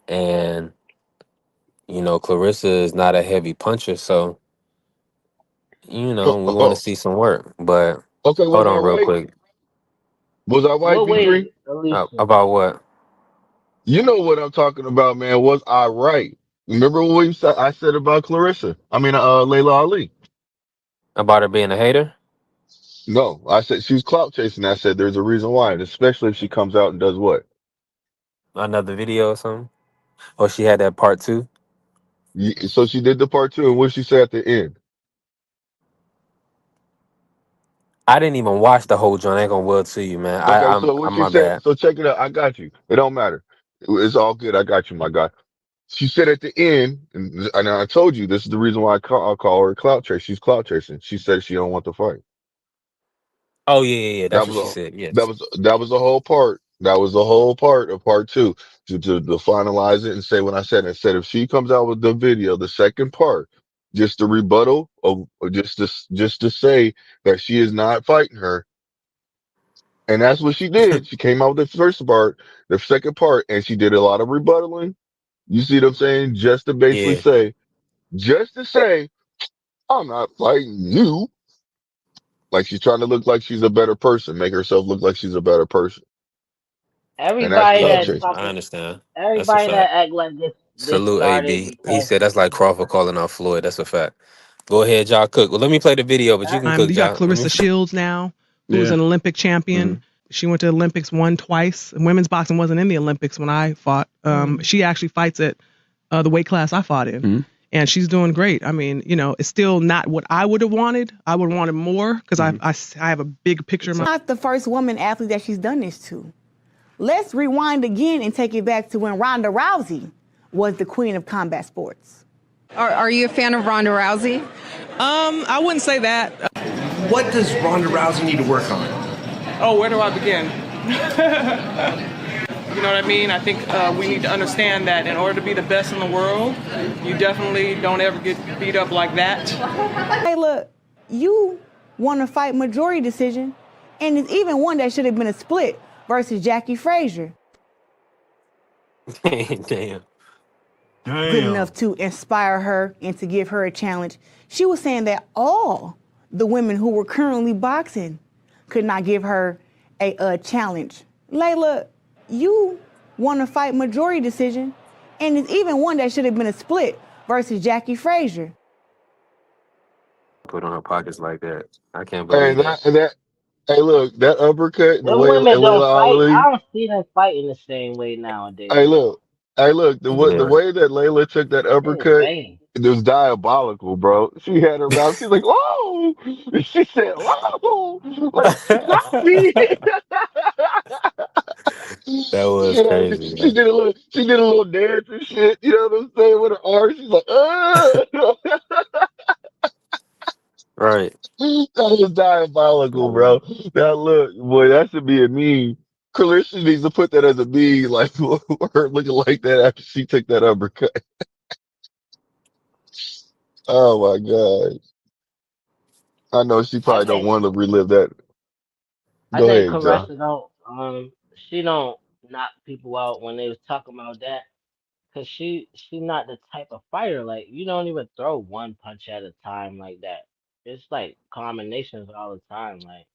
and Clarissa is not a heavy puncher, so we want to see some work. But Okay, hold was I on, real right? quick. Was I right, What V3? weight is Alicia? About what? You know what I'm talking about, man. Was I right? Remember what I said about Clarissa? I mean, Layla Ali. About her being a hater? No, I said she was clout chasing. I said there's a reason why, and especially if she comes out and does what? Another video or something? Or she had that part two? So she did the part two, and what she said at the end. I didn't even watch the whole joint. I ain't gonna will to you, man. Okay, so what I'm she my said. bad. So check it out. I got you. It don't matter. It's all good. I got you, my guy. She said at the end, and I told you this is the reason why I call her clout chase. She's clout chasing. She said she don't want to fight. Oh yeah. That's That what was she a said. that Yes. was that was the whole part. That was the whole part of part two to finalize it and say when I said it. I said if she comes out with the video, the second part, just to rebuttal or just to say that she is not fighting her, and that's what she did. She came out with the first part, the second part, and she did a lot of rebuttaling. You see what I'm saying? Yeah. Just to say, I'm not fighting you. Like she's trying to look like she's a better person, make herself look like she's a better person, and that's Everybody clout Yeah. that chasing. I talking understand. That's a everybody that fact. act like this this Salute, started AB. He because said that's like Crawford calling out Floyd. That's a fact. Go ahead, y'all cook. Well, let me play the video, but you can cook, You got y'all. Let Clarissa me. Shields now, who's Yeah. an Olympic champion. Mhm. She went to the Olympics, won twice. Women's boxing wasn't in the Olympics when I fought. She actually fights at the weight class I fought in. Mhm. And she's doing great. I mean, it's still not what I would have wanted. I would have wanted more because I have a big picture in my. Not the first woman athlete that she's done this to. Let's rewind again and take it back to when Ronda Rousey was the queen of combat sports. Are you a fan of Ronda Rousey? I wouldn't say that. What does Ronda Rousey need to work on? Oh, where do I begin? You know what I mean? I think we need to understand that in order to be the best in the world, you definitely don't ever get beat up like that. Hey, look, you won a fight majority decision, and it's even one that should have been a split versus Jackie Frazier. Damn. Good enough to inspire her and to give her a challenge. She was saying that all the women who were currently boxing could not give her a challenge. Layla, you won a fight majority decision, and it's even one that should have been a split versus Jackie Frazier. Put on her pockets like that. I can't Hey, believe that. that hey, look, that uppercut, the them way women don't Layla fight. Ali. I don't see them fighting the same way nowadays. Hey, look, hey, look, the Yeah. way that Layla took that They're uppercut, vain. it was diabolical, bro. She had her mouth. She's like, "Whoa!" She said, "Whoa!" Like, stop me. That was You know, crazy, man. she did a little dance and shit. You know what I'm saying? With her arms, she's like, Right. that was diabolical, bro. Now look, boy, that should be a meme. Clarissa needs to put that as a meme, like her looking like that after she took that uppercut. Oh my god. I know she I probably don't think want to relive that. I Go think ahead, John. Caressa don't she don't knock people out when they was talking about that. Cause she not the type of fighter, like you don't even throw one punch at a time like that. It's like combinations all the time, like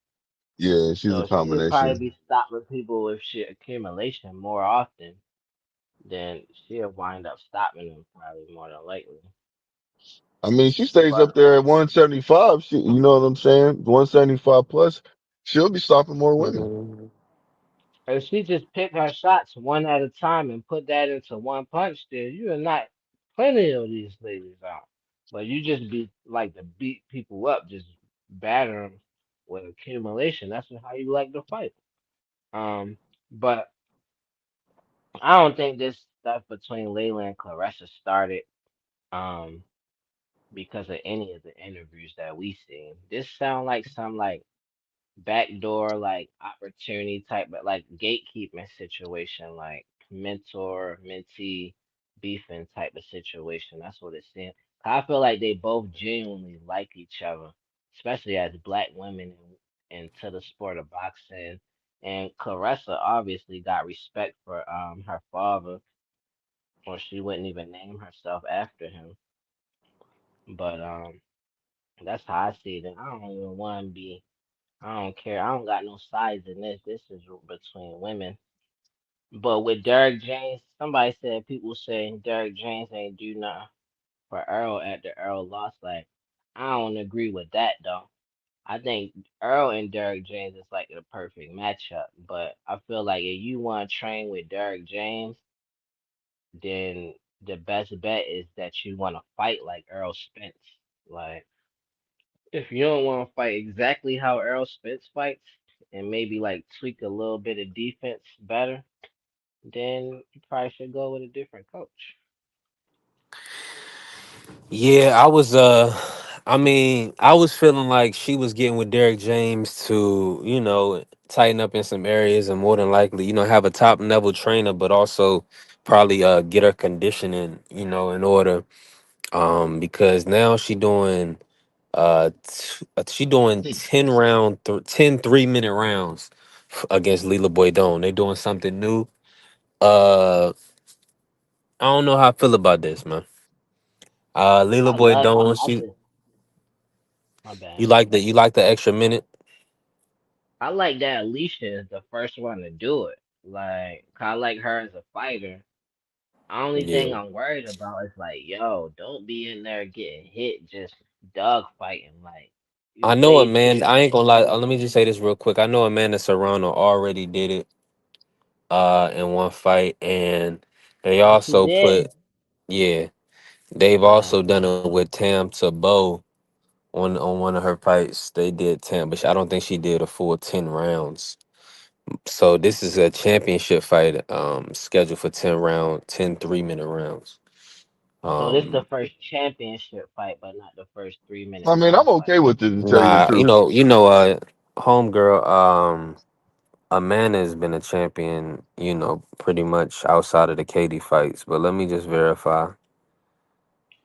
Yeah, she's a so she would probably combination. be stopping people with shit accumulation more often than she'll wind up stopping them probably more than likely. I mean, she stays But up there at 175. You know what I'm saying? 175 plus. She'll be stopping more women. Mhm. if she just pick her shots one at a time and put that into one punch, then you are not plenty of these ladies out. But you just be like to beat people up, just batter them with accumulation. That's just how you like to fight. But I don't think this stuff between Layla and Clarissa started um because of any of the interviews that we seen. This sound like some like backdoor like opportunity type, but like gatekeeping situation, like mentor mentee beefing type of situation. That's what it seems. I feel like they both genuinely like each other, especially as black women into the sport of boxing. And Clarissa obviously got respect for her father, or she wouldn't even name herself after him. But that's how I see it. And I don't even want to be I don't care. I don't got no sides in this. This is between women. But with Derrick James, somebody said people say Derrick James ain't do nothing for Earl after Earl lost. Like, I don't agree with that though. I think Earl and Derrick James is like the perfect matchup. But I feel like if you want to train with Derrick James, then the best bet is that you want to fight like Earl Spence. Like, if you don't want to fight exactly how Errol Spence fights and maybe like tweak a little bit of defense better, then you probably should go with a different coach. Yeah, I mean, I was feeling like she was getting with Derek James to, tighten up in some areas and more than likely, have a top level trainer, but also probably get her conditioning, in order. Because now she doing 10 3-minute rounds against Lila Boydon. They doing something new. Uh I don't know how I feel about this, man. Lila I love. Boydon, I she just my bad. you like the extra minute. I like that Alicia is the first one to do it. Like, 'cause I like her as a fighter. only thing Yeah. I'm worried about is like, yo, don't be in there getting hit, just dog fighting. Like, you I know played too Amanda. I much. ain't gonna lie. Let me just say this real quick. I know Amanda Serrano already did it in one fight, and they Oh, she also did. put yeah. They've also done it with Tam Tebow on one of her fights. They did 10, but I don't think she did a full 10 rounds. So this is a championship fight scheduled for 10 3-minute rounds. So this the Um first championship fight, but not the first 3 minute I mean, I'm round fight. okay with it to tell you the nah, truth. homegirl Amanda has been a champion, pretty much outside of the Katie fights, but let me just verify.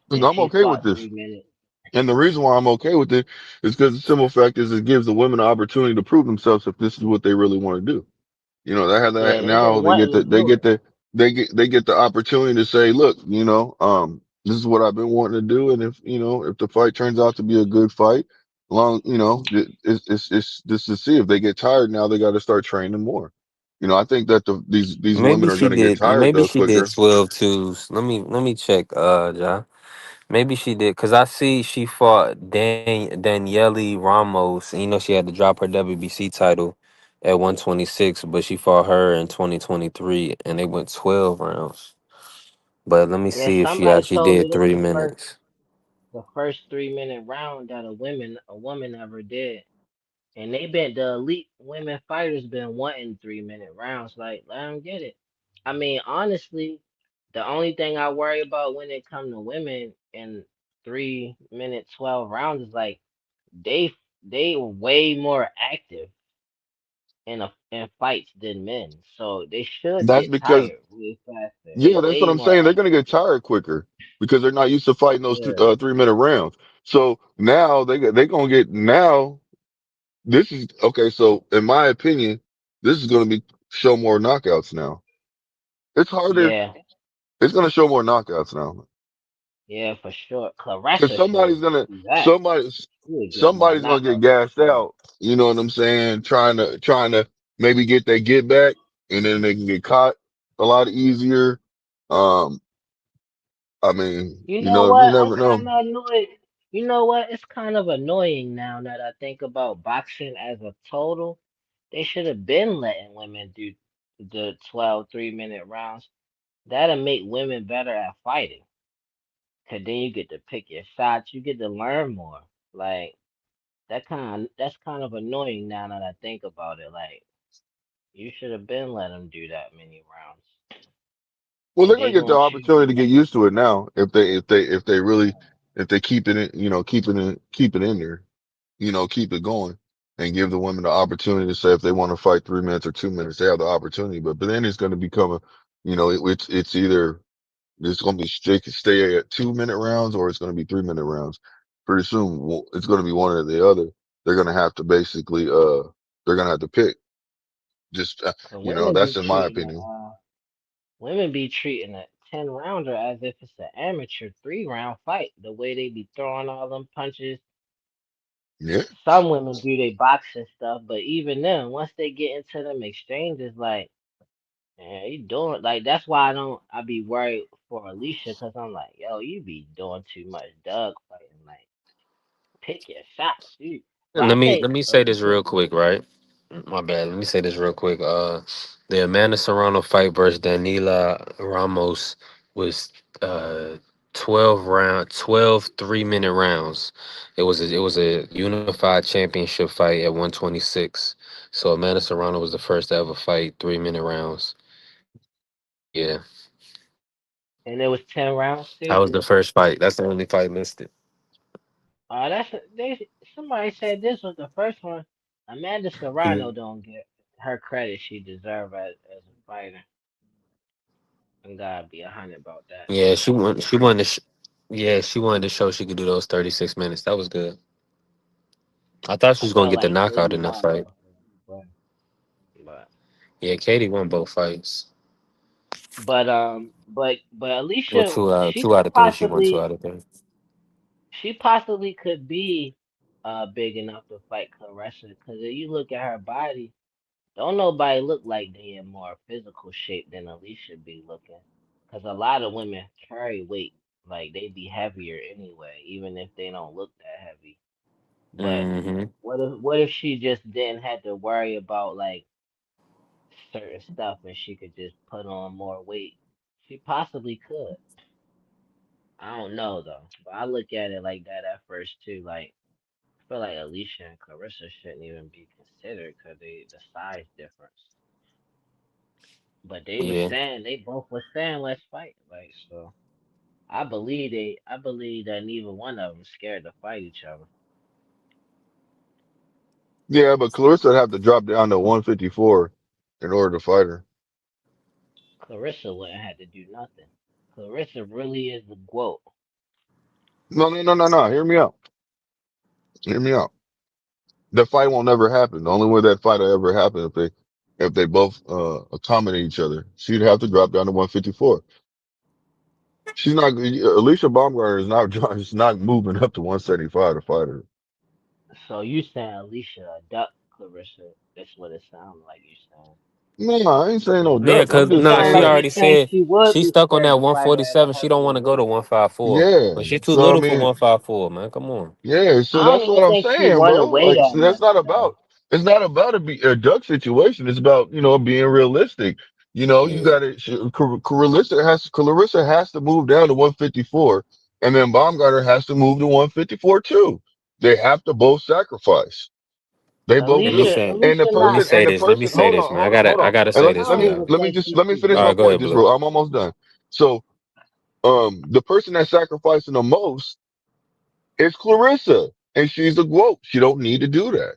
Look, And I'm she okay with fought this. 3 minutes. And the reason why I'm okay with it is because the simple fact is it gives the women an opportunity to prove themselves if this is what they really want to do. They have Yeah, that they've been now. wanting to do it. They get the opportunity to say, look, this is what I've been wanting to do, and if the fight turns out to be a good fight, it's just to see if they get tired now. They got to start training more. I think that these women are going to get tired Maybe though she did quicker. 12 twos. Let me check, Ja. Maybe she did, cause I see she fought Daniele Ramos, and she had to drop her WBC title at 126, but she fought her in 2023, and they went 12 rounds. But let me Yeah, see if she somebody actually told me did this 3 minutes. the first 3 minute round that a woman ever did. And they been the elite women fighters been wanting 3 minute rounds. Like, let them get it. I mean, honestly, the only thing I worry about when it come to women in 3 minute 12 rounds is like they they way more active in fights than men. So they should That's get because tired way faster. They Yeah, that's what way I'm more saying. They're going to active. get tired quicker because they're not used to fighting those Yeah. 3-minute rounds. So now they're going to get now. This is okay. So in my opinion, this is going to be show more knockouts now. It's harder. Yeah. It's going to show more knockouts now Yeah, for sure. because Clarissa should do that. somebody She would get more somebody's going to get knockouts for gassed sure. out. You know what I'm saying? Trying to maybe get that get back, and then they can get caught a lot easier. Um, I mean, You know you what? I'm never know. kind of annoyed. You know what? It's kind of annoying now that I think about boxing as a total. They should have been letting women do the 12 3 minute rounds. That'll make women better at fighting. Cause then you get to pick your shots. You get to learn more. Like that's kind of annoying now that I think about it. Like you should have been let them do that many rounds. Well, Cause they're gonna they get the gonna choose the opportunity to get best. used to it now if they really if they keep it in, keep it in there, keep it going and give the women the opportunity to say if they want to fight 3 minutes or 2 minutes, they have the opportunity. But then it's gonna become it's either it's gonna be stay at 2 minute rounds or it's gonna be 3 minute rounds. Pretty soon it's gonna be one or the other. They're gonna have to basically they're gonna have to pick. Just Cause women be that's in my treating the opinion. women be treating a 10 rounder as if it's an amateur 3 round fight. The way they be throwing all them punches. Yeah. Some women do they boxing stuff, but even then, once they get into them exchanges, like, man, you doing like that's why I be worried for Alicia because I'm like, yo, you be doing too much dog fighting. Like, pick your shots, dude. But And I let think me say this Alicia, real quick, right? My bad. Let me say this real quick. The Amanda Serrano fight versus Danila Ramos was uh 12 3-minute rounds. It was a unified championship fight at 126. So Amanda Serrano was the first to ever fight 3-minute rounds. Yeah. and it was 10 rounds That too. was the first fight. That's the only fight listed. Somebody said this was the first one. Amanda Serrano don't get her credit she deserve as a fighter. I gotta be 100 about that. Yeah, she wanted to show she could do those 36 minutes. That was good. I thought she I was gonna felt get the like knockout Katie in that won fight. both of them, but Yeah, Katie won both fights. but Well, Alicia, two out of three. She won 2 out of 3. she possibly could be big enough to fight Clarissa because if you look at her body, don't nobody look like they in more physical shape than Alicia be looking. Cause a lot of women carry weight, like they be heavier anyway, even if they don't look that heavy. But Hmm. what if she just didn't have to worry about like certain stuff and she could just put on more weight? She possibly could. I don't know though, but I look at it like that at first too. Like I feel like Alicia and Clarissa shouldn't even be considered because the size difference. But Yeah. they both was saying let's fight. Like so, I believe that neither one of them scared to fight each other. Yeah, but Clarissa would have to drop down to 154 in order to fight her. Clarissa wouldn't have to do nothing. Clarissa really is the GOAT. No, no, no, no, no. Hear me out. Hear me out. That fight won't ever happen. The only way that fight will ever happen if they both accommodate each other. She'd have to drop down to 154. She's not. Alicia Baumgartner is not. Is not moving up to 175 to fight her. So you saying Alicia duck Clarissa? That's what it sounds like you saying. No, I ain't saying no Yeah, duck. I'm cause It just nah, sounds she like saying, you already think said she would she's be stuck on scared that to fight her at a 147. She don't want heavier to go to weight. 154, yeah. but she's too So I little for mean, 154, man. Come on. yeah. So I don't that's what even I'm think she saying, want to bro. weigh Like, that so that's much not though. about. It's not about a duck situation. It's about being realistic. You Yeah. got to. Clarissa has to move down to 154, and then Baumgartner has to move to 154 too. They have to both sacrifice. They both Let me do. Alicia, say. And the Alicia Let me not. person, say and the this. Let me person, say hold this, on, man. hold on, hold on. I gotta And say let, this, I let don't me, man. even let me think just, she let me finish All my right, go point ahead, just Blue. real. I'm almost done. So, the person that's sacrificing the most is Clarissa, and she's the GOAT. She don't need to do that.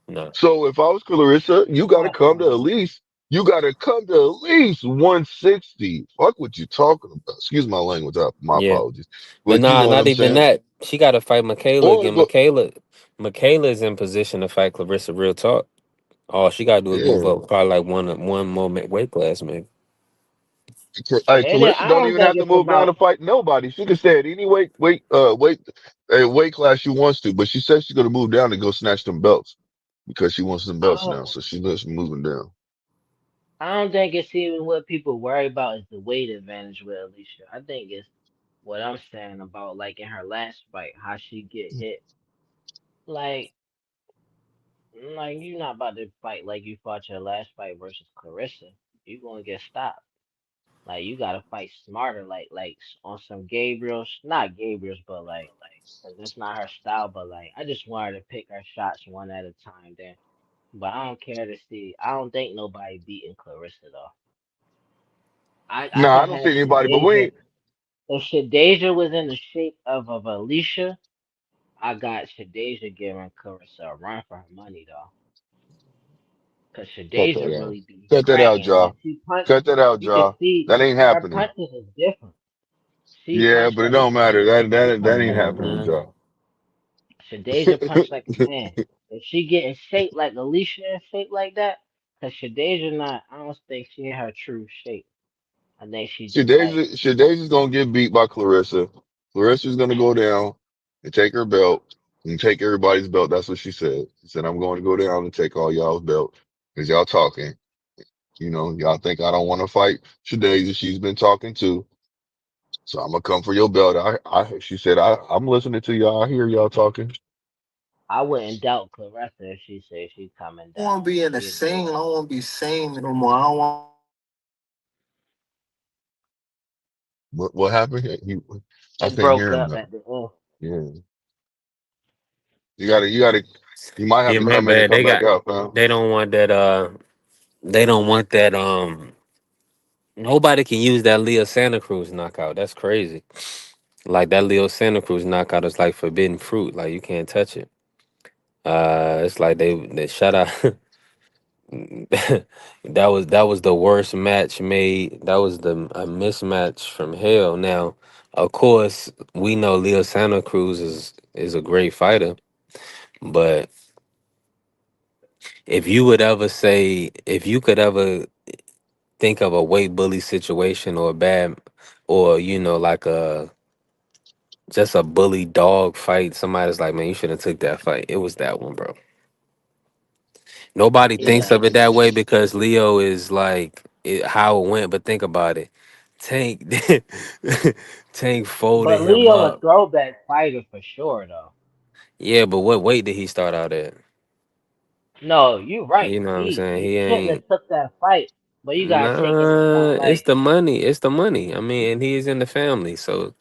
No. So if I was Clarissa, uh-uh. you got to come to at least 160. Fuck what you talking about. Excuse my language. My Yeah, apologies. but But you nah, know what not I'm even saying? that. She got to fight Michaela Or again. go, Michaela is in position to fight Clarissa. Real talk. All she gotta do is move yeah. up probably like one more weight class, man. Hey, I Clarissa don't don't even think have to it's move down about. to fight nobody. She can stay at any weight class she wants to. But she says she's gonna move down to go snatch them belts because she wants some I belts don't. now. So she's moving down. I don't think it's even what people worry about is the weight advantage with Alicia. I think it's what I'm saying about like in her last fight, how she get hit. Like, like you're not about to fight like you fought your last fight versus Clarissa. You gonna get stopped. Like you gotta fight smarter. On some Gabriel's, not Gabriel's, but cause that's not her style. But like, I just want her to pick her shots one at a time. Then, but I don't care to see. I don't think nobody beating Clarissa though. I No, can I don't have see anybody. But we Shadeja. ain't. If Shadeja was in the shape of Alicia, I got Shadeja giving Clarissa a run for her money though. Cause Cut that Shadeja out. really be Cut that out, dragging. Ja. When she punch, Cut that out, you can Ja. see That ain't her happening. punches is different. She Yeah, punched but it like a don't matter. man. She That punched ain't like a happening, man. Hmm. Ja. Shadeja punched like a man. If she get in shape like Alicia in shape like that, cause Shadeja not, I don't think she in her true shape. I think she just like, Shadazi's gonna get beat by Clarissa. Clarissa's gonna go down and take her belt and take everybody's belt. That's what she said. She said, I'm going to go down and take all y'all's belt because y'all talking. Y'all think I don't want to fight Shadazi. She's been talking too. So I'm gonna come for your belt. She said, I'm listening to y'all. I hear y'all talking. I wouldn't doubt Clarissa if she said she coming I don't want down. to be She'll do insane. I it. don't want to be sane no more. I don't want. What happened? I It can't broke hear him up now. at the end. Yeah. You might have Yeah, to my come in and bad. come back out, man. They don't want that. They don't want that. Nobody can use that Leo Santa Cruz knockout. That's crazy. Like that Leo Santa Cruz knockout is like forbidden fruit. Like you can't touch it. It's like they shut out. That was the worst match made. That was a mismatch from hell. Now, of course, we know Leo Santa Cruz is a great fighter, but if you could ever think of a weight bully situation or a bad, or like just a bully dog fight, somebody's like, man, you should have took that fight. It was that one, bro. Nobody thinks Yeah, of it that way because Leo is like how it went, but think about it. Tank Tank folded But him Leo a up. throwback fighter for sure though. Yeah, but what weight did he start out at? No, you're right. You know what I'm saying? He He shouldn't have ain't. took that fight. But you gotta take into Nah, account it's like the money. It's the money. I mean, and he's in the family, so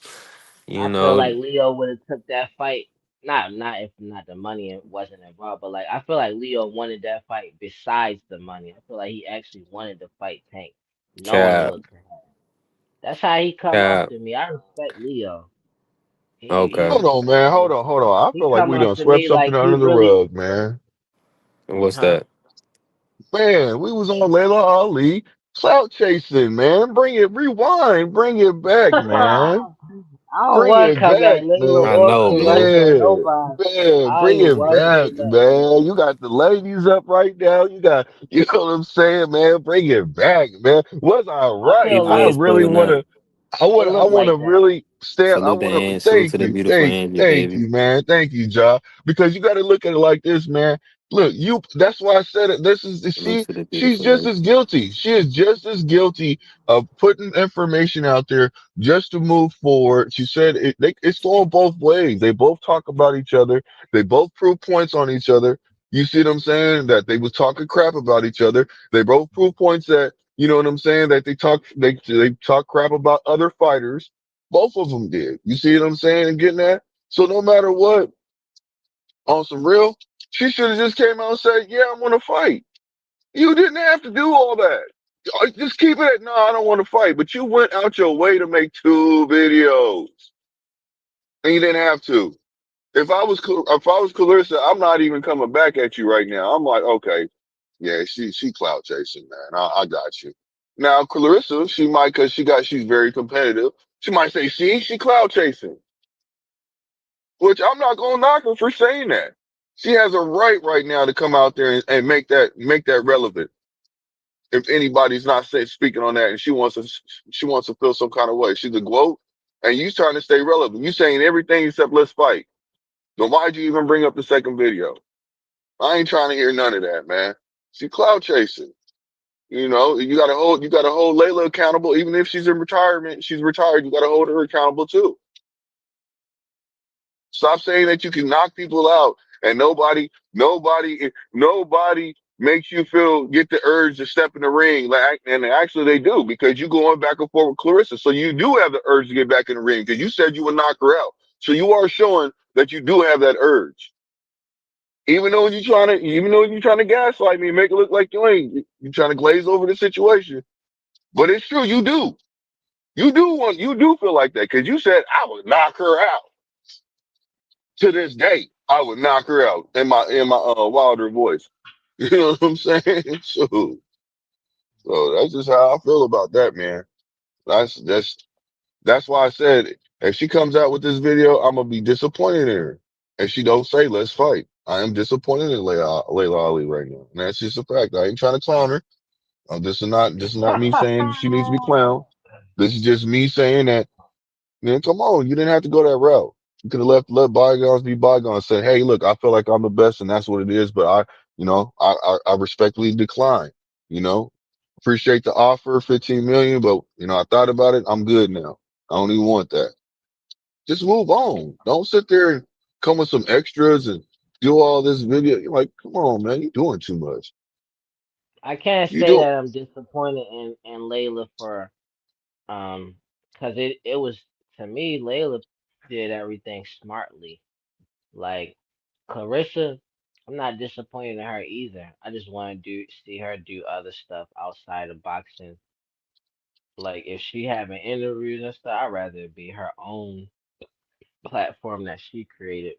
you I feel know, like Leo would have took that fight. Not if not the money wasn't involved, but like I feel like Leo wanted that fight besides the money. I feel like he actually wanted to fight Tank, knowing cap, what could happen. That's how he come off cap. to me. I respect Leo. Okay, Hold on, man. Hold on. I He feel like come we off done to swept me something like he under the really, rug, man. what's huh? that? Man, we was on Layla Ali clout chasing, man. Bring it, rewind, bring it back, man. I don't Bring want to it come back, back, Layla I man. or know, Clarissa man. or Yeah, nobody. man, I don't bring even it want to back, hear nothing. man. You got the ladies up right now. You got, you know what I'm saying, man. Bring it back, man. Was I I right? feel People I like is really pulling want up. to. I it want. I looked want to like that. really stand. I Salute the want to. and salute Thank to the you. beautiful Thank you. Angie, Thank baby. you, man. Thank you, Ja. Because you got to look at it like this, man. Look, you. That's why I said it. This is Salute she. to the She's beautiful just lady. as guilty. She is just as guilty of putting information out there just to move forward. She said it's going both ways. They both talk about each other. They both prove points on each other. You see what I'm saying? That they was talking crap about each other. They both prove points that, you know what I'm saying, that they talk crap about other fighters. Both of them did. You see what I'm saying and getting at? So no matter what, on some real, she should have just came out and said, "Yeah, I want to fight." You didn't have to do all that. Just keep it at, "No, I don't want to fight." But you went out your way to make 2 videos, and you didn't have to. If I was Clarissa, I'm not even coming back at you right now. I'm like, okay, yeah, she clout chasing, man. I got you. Now Clarissa, she might, cause she's very competitive. She might say, "See, she clout chasing," which I'm not gonna knock her for saying that. She has a right now to come out there and make that relevant. If anybody's not speaking on that, and she wants to feel some kind of way, she's a quote, and you trying to stay relevant. You saying everything except let's fight. Then why'd you even bring up the second video? I ain't trying to hear none of that, man. She cloud chasing. You know, you gotta hold Layla accountable, even if she's in retirement. She's retired. You gotta hold her accountable too. Stop saying that you can knock people out and nobody makes you get the urge to step in the ring. Like, and actually they do, because you going back and forth with Clarissa. So you do have the urge to get back in the ring because you said you would knock her out. So you are showing that you do have that urge. Even though you're trying to gaslight me and make it look like you ain't, you trying to glaze over the situation. But it's true, you do. You do feel like that because you said I would knock her out. To this day, I would knock her out in my wilder voice. You know what I'm saying? So that's just how I feel about that, man. That's why I said if she comes out with this video, I'm gonna be disappointed in her. If she don't say let's fight, I am disappointed in Layla Ali right now, and that's just a fact. I ain't trying to clown her. This is not me saying she needs to be clowned. This is just me saying that, man, come on, you didn't have to go that route. You could have let bygones be bygones. Said, hey, look, I feel like I'm the best, and that's what it is. But I respectfully decline. You know, appreciate the offer, 15 million, but I thought about it. I'm good now. I don't even want that. Just move on. Don't sit there and come with some extras and do all this video. You're like, come on, man, you're doing too much. I can't You say do. that I'm disappointed in Layla for because it was, to me, Layla did everything smartly. Like Clarissa, I'm not disappointed in her either. I just want to see her do other stuff outside of boxing. Like if she having interviews and stuff, I'd rather it be her own platform that she created.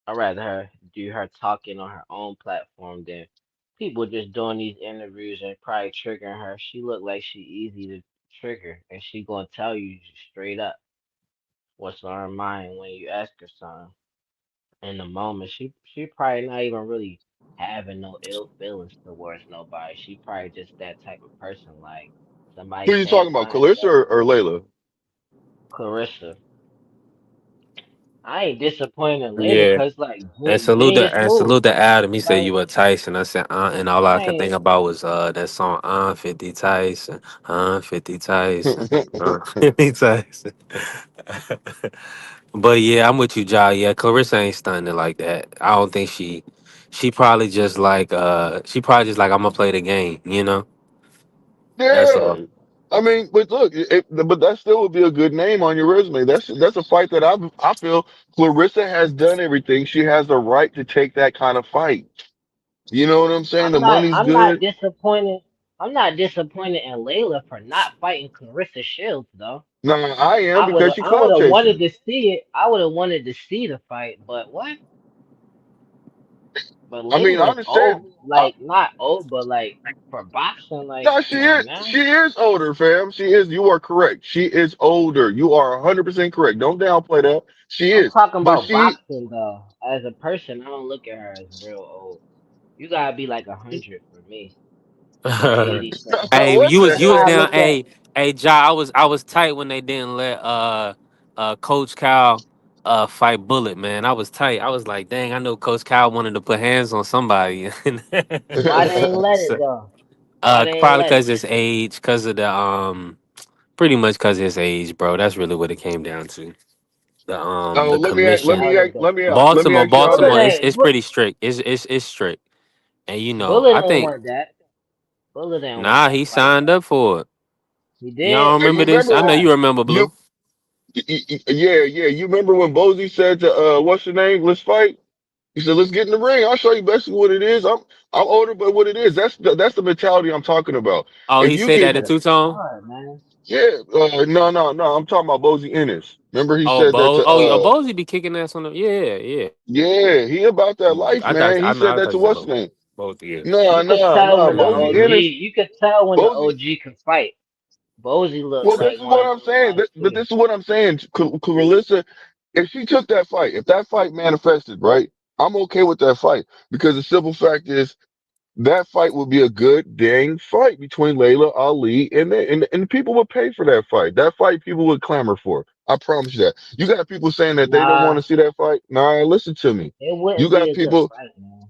I'd rather her do her talking on her own platform than people just doing these interviews and probably triggering her. She look like she easy to trigger, and she gonna tell you straight up what's on her mind when you ask her something. In the moment, she probably not even really having no ill feelings towards nobody. She probably just that type of person. Like somebody Who are you saying talking about, something, Clarissa or Layla? Clarissa. I ain't disappointed in Layla Yeah. because like And genius move. salute to Adam. He said Like you were Tyson. I said, and all I I could think ain't about was that song 50 Tyson, 50 Tyson, 50 Tyson. But yeah, I'm with you, Ja. Yeah, Clarissa ain't stunning like that. I don't think she probably just like I'm gonna play the game, you know? That's Yeah. all. I mean, but look, but that still would be a good name on your resume. That's a fight that I feel Clarissa has done everything. She has the right to take that kind of fight. You know what I'm saying? The money's I'm not good. disappointed. I'm not disappointed in Layla for not fighting Clarissa Shields though. No, I am because she I would clout have wanted chasing. to see it. I would have wanted to see the fight, but what? But I mean, I Layla is understand. old, like not old, but like for boxing, like No, come on she now. is older, fam. She is. You are correct. She is older. You are 100% correct. Don't downplay that. She I'm is. talking But about she, boxing though. As a person, I don't look at her as real old. You gotta be like 100 for me, or 80 something. Hey, what the you That's was how I hell? down. look at. Hey, Ja. I was tight when they didn't let Coach Cal fight Bullet. Man, I was tight. I was like, dang, I know Coach Cal wanted to put hands on somebody. Why they ain't let it So, though? Why they ain't probably let because it? his age, because of the pretty much because his age, bro. That's really what it came down to. Oh, The commission. let me ask y'all Bullet Baltimore, this. it's pretty strict. It's strict, and Bullet I ain't think want that. Bullet ain't want nah, that he fight. signed up for it. He Y'all did. Hey, you remember this? remember I know when Why? you remember you, Blue. yeah. You remember when Bozy said to what's your name? Let's fight. He said, "Let's get in the ring. I'll show you basically what it is. I'm older, but what it is. That's the mentality I'm talking about. Oh, If he you said get that That at is two tone. hard, man. yeah, no. I'm talking about Bozy Ennis. Remember he Oh, said that to Bozy be kicking ass on the. Yeah, yeah. yeah, he about that life, man. He said I that thought to you said what's both. his name? Both, yeah. No, You could no, tell no. when the Bozy OG. Mm-hmm. Ennis, You could tell when the Bozy. OG can fight. Bozy looked Well, this like is one what of I'm them saying. guys But too. this is what I'm saying. Carissa, if she took that fight, if that fight manifested, right, I'm okay with that fight because the simple fact is that fight would be a good dang fight between Layla Ali and people would pay for that fight. That fight people would clamor for. I promise you that. You got people saying that they don't want Nah, to see that fight. Nah, listen to me. it You wouldn't be got a good people. fight, man.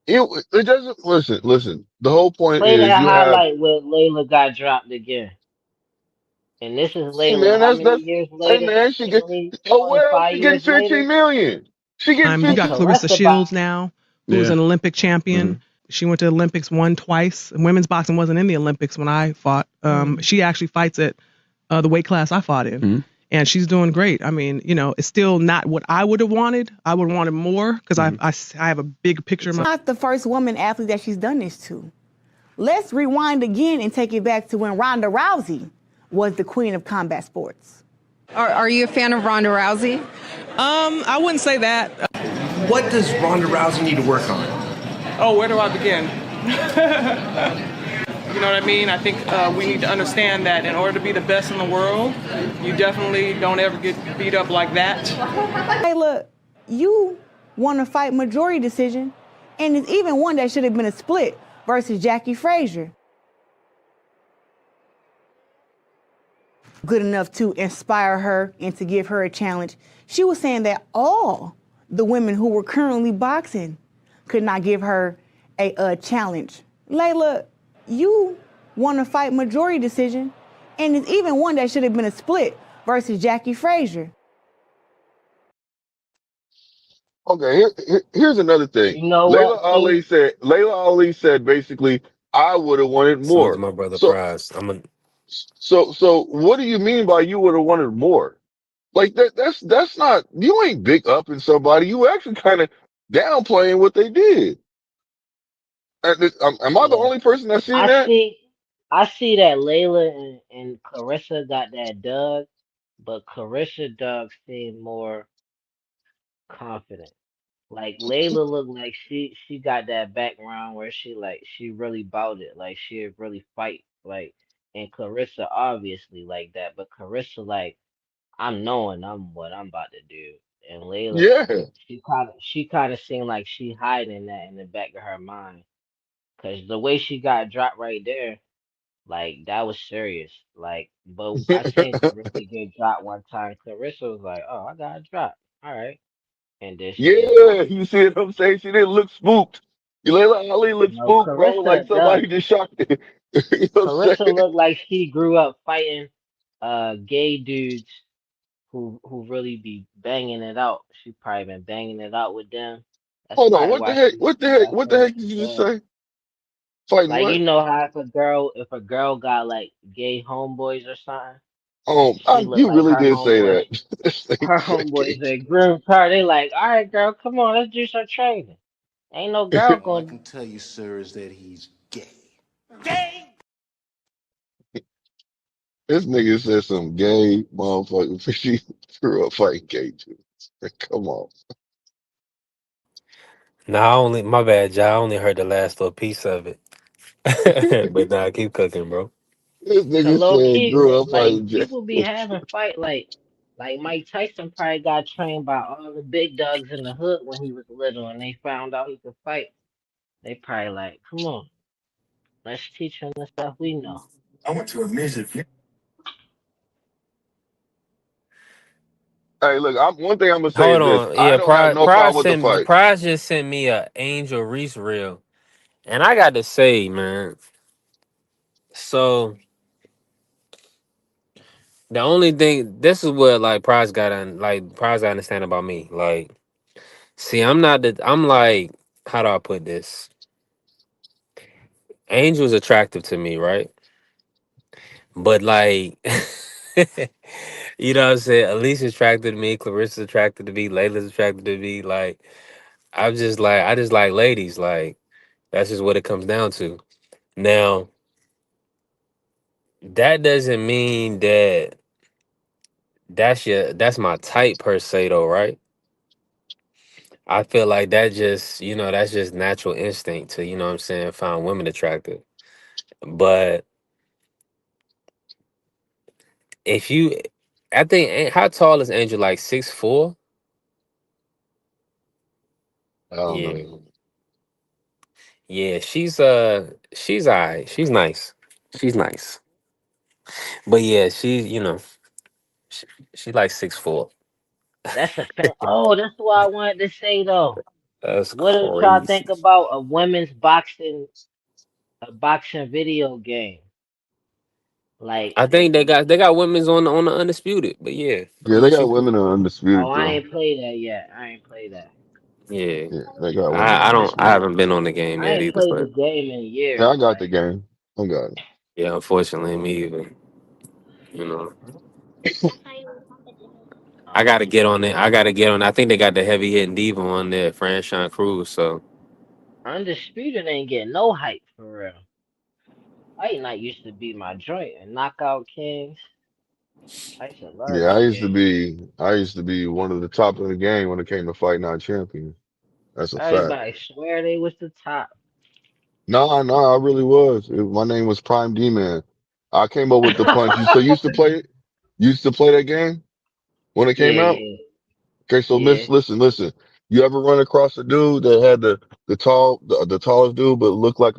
It doesn't listen. The whole point Play is that you have. highlight where Layla got dropped again. And this is Hey Layla man, how that's many that's. years Hey later? man, she get. Oh well, 25 she getting years later? 15 million. She getting You And 15. got Clarissa Caressa by Shields now, who's Yeah. an Olympic champion. She went to the Olympics, won twice. Women's boxing wasn't in the Olympics when I fought. She actually fights at the weight class I fought in. And she's doing great. I mean, it's still not what I would have wanted. I would have wanted more because I have a big picture in my. Not the first woman athlete that she's done this to. Let's rewind again and take it back to when Ronda Rousey was the queen of combat sports. Are you a fan of Ronda Rousey? I wouldn't say that. What does Ronda Rousey need to work on? Oh, where do I begin? You know what I mean? I think we need to understand that in order to be the best in the world, you definitely don't ever get beat up like that. Hey, look, you won a fight majority decision, and it's even one that should have been a split versus Jackie Frazier. Good enough to inspire her and to give her a challenge. She was saying that all the women who were currently boxing could not give her a challenge. Layla, you won a fight majority decision, and it's even one that should have been a split versus Jackie Frazier. Okay, here's another thing. you know what, Blue? Layla Ali said basically, I would have wanted Salute to more. my brother So Prize. I'm a so what do you mean by you would have wanted more? Like that's not you ain't big up in somebody. You actually kind of downplaying what they did. Am I the Yeah. only person that's seen I that? see I see that Layla and Carissa got that dub, but Carissa dub seemed more confident. Like Layla looked like she got that background where she really bout it, like she really fight, like and Carissa obviously like that, but Carissa like I'm knowing I'm what I'm about to do, and Layla Yeah. she kind of seemed like she hiding that in the back of her mind, cause the way she got dropped right there, like that was serious, like but I seen Carissa get dropped one time. Carissa was like, oh I got dropped. All right. And then she didn't Yeah, fight. you see what I'm saying? She didn't look spooked. Layla Ali looked No, spooked, bro. Like somebody just shocked her. You know what I'm Carissa saying? looked like she grew up fighting gay dudes who really be banging it out. She probably been banging it out with them. That's Hold on, probably what the why heck? What the heck? that's What the why heck she did you just bad. say? Fighting Like you what? know how if a girl got like gay homeboys or something, and she look You like really her did say homeboys, that. This her nigga said homeboys that groomed her, they like, all right, girl, come on, let's do some training. Ain't no girl gay. All I going. can tell you, sir, is that he's gay. This nigga said some gay motherfucker. She grew up fighting gay dudes. Come on. Nah, I only my bad, y'all. I only heard the last little piece of it. But nah, keep cooking, bro. This Cause nigga low said key, grew up like fighting gay. people be having fight like Mike Tyson probably got trained by all the big dogs in the hood when he was little, and they found out he could fight. They probably like, come on, let's teach him the stuff we know. Hey, look, one thing I'm gonna say Hold is this: on. I Yeah, don't have no problem with the fight. Prize just sent me a Angel Reese reel. And I got to say, man, so the only thing this is what like Prize I understand about me. Like, see, I'm like, how do I put this? Angel's attractive to me, right? But like you know what I'm saying? Alicia's attracted to me, Clarissa's attracted to me, Layla's attracted to me. Like, I just like ladies. Like, that's just what it comes down to. Now, that doesn't mean that that's my type per se though, right? I feel like that just, that's just natural instinct to, what I'm saying, find women attractive. But if you I think how tall is Angel? Like 6'4"? I don't Yeah. know. Yeah, she's all right. She's nice. She's nice. But yeah, she, she like 6'4". That's a fact. Oh, that's what I wanted to say though. That's What did y'all think crazy. about a boxing video game? Like, I think they got women's on the undisputed, but yeah, I'm Yeah, they with got you. women in oh, undisputed I though. ain't played that yet. I ain't played that. Yeah. Yeah, they got women in I undisputed. haven't been on the game I yet ain't either, played the but game in Yeah, years. I got the Like, game. I got it. yeah, unfortunately me either. You know. I oh gotta get on it. I gotta get on. I think they got the heavy hitting diva on there, Franchon Cruz. So undisputed ain't getting no hype for real. Fight night used to be my joint and Knockout Kings. I used to love Yeah, them games. I used to be one of the top of the game when it came to Fight Night champion. That's a fact. Everybody swear they was the top. Nah, I really was. My name was Prime D Man. I came up with the punch. So you used to play it? You used to play that game when it came Yeah, out? yeah, Okay, so yeah. listen. You ever run across a dude that had the tallest dude, but looked like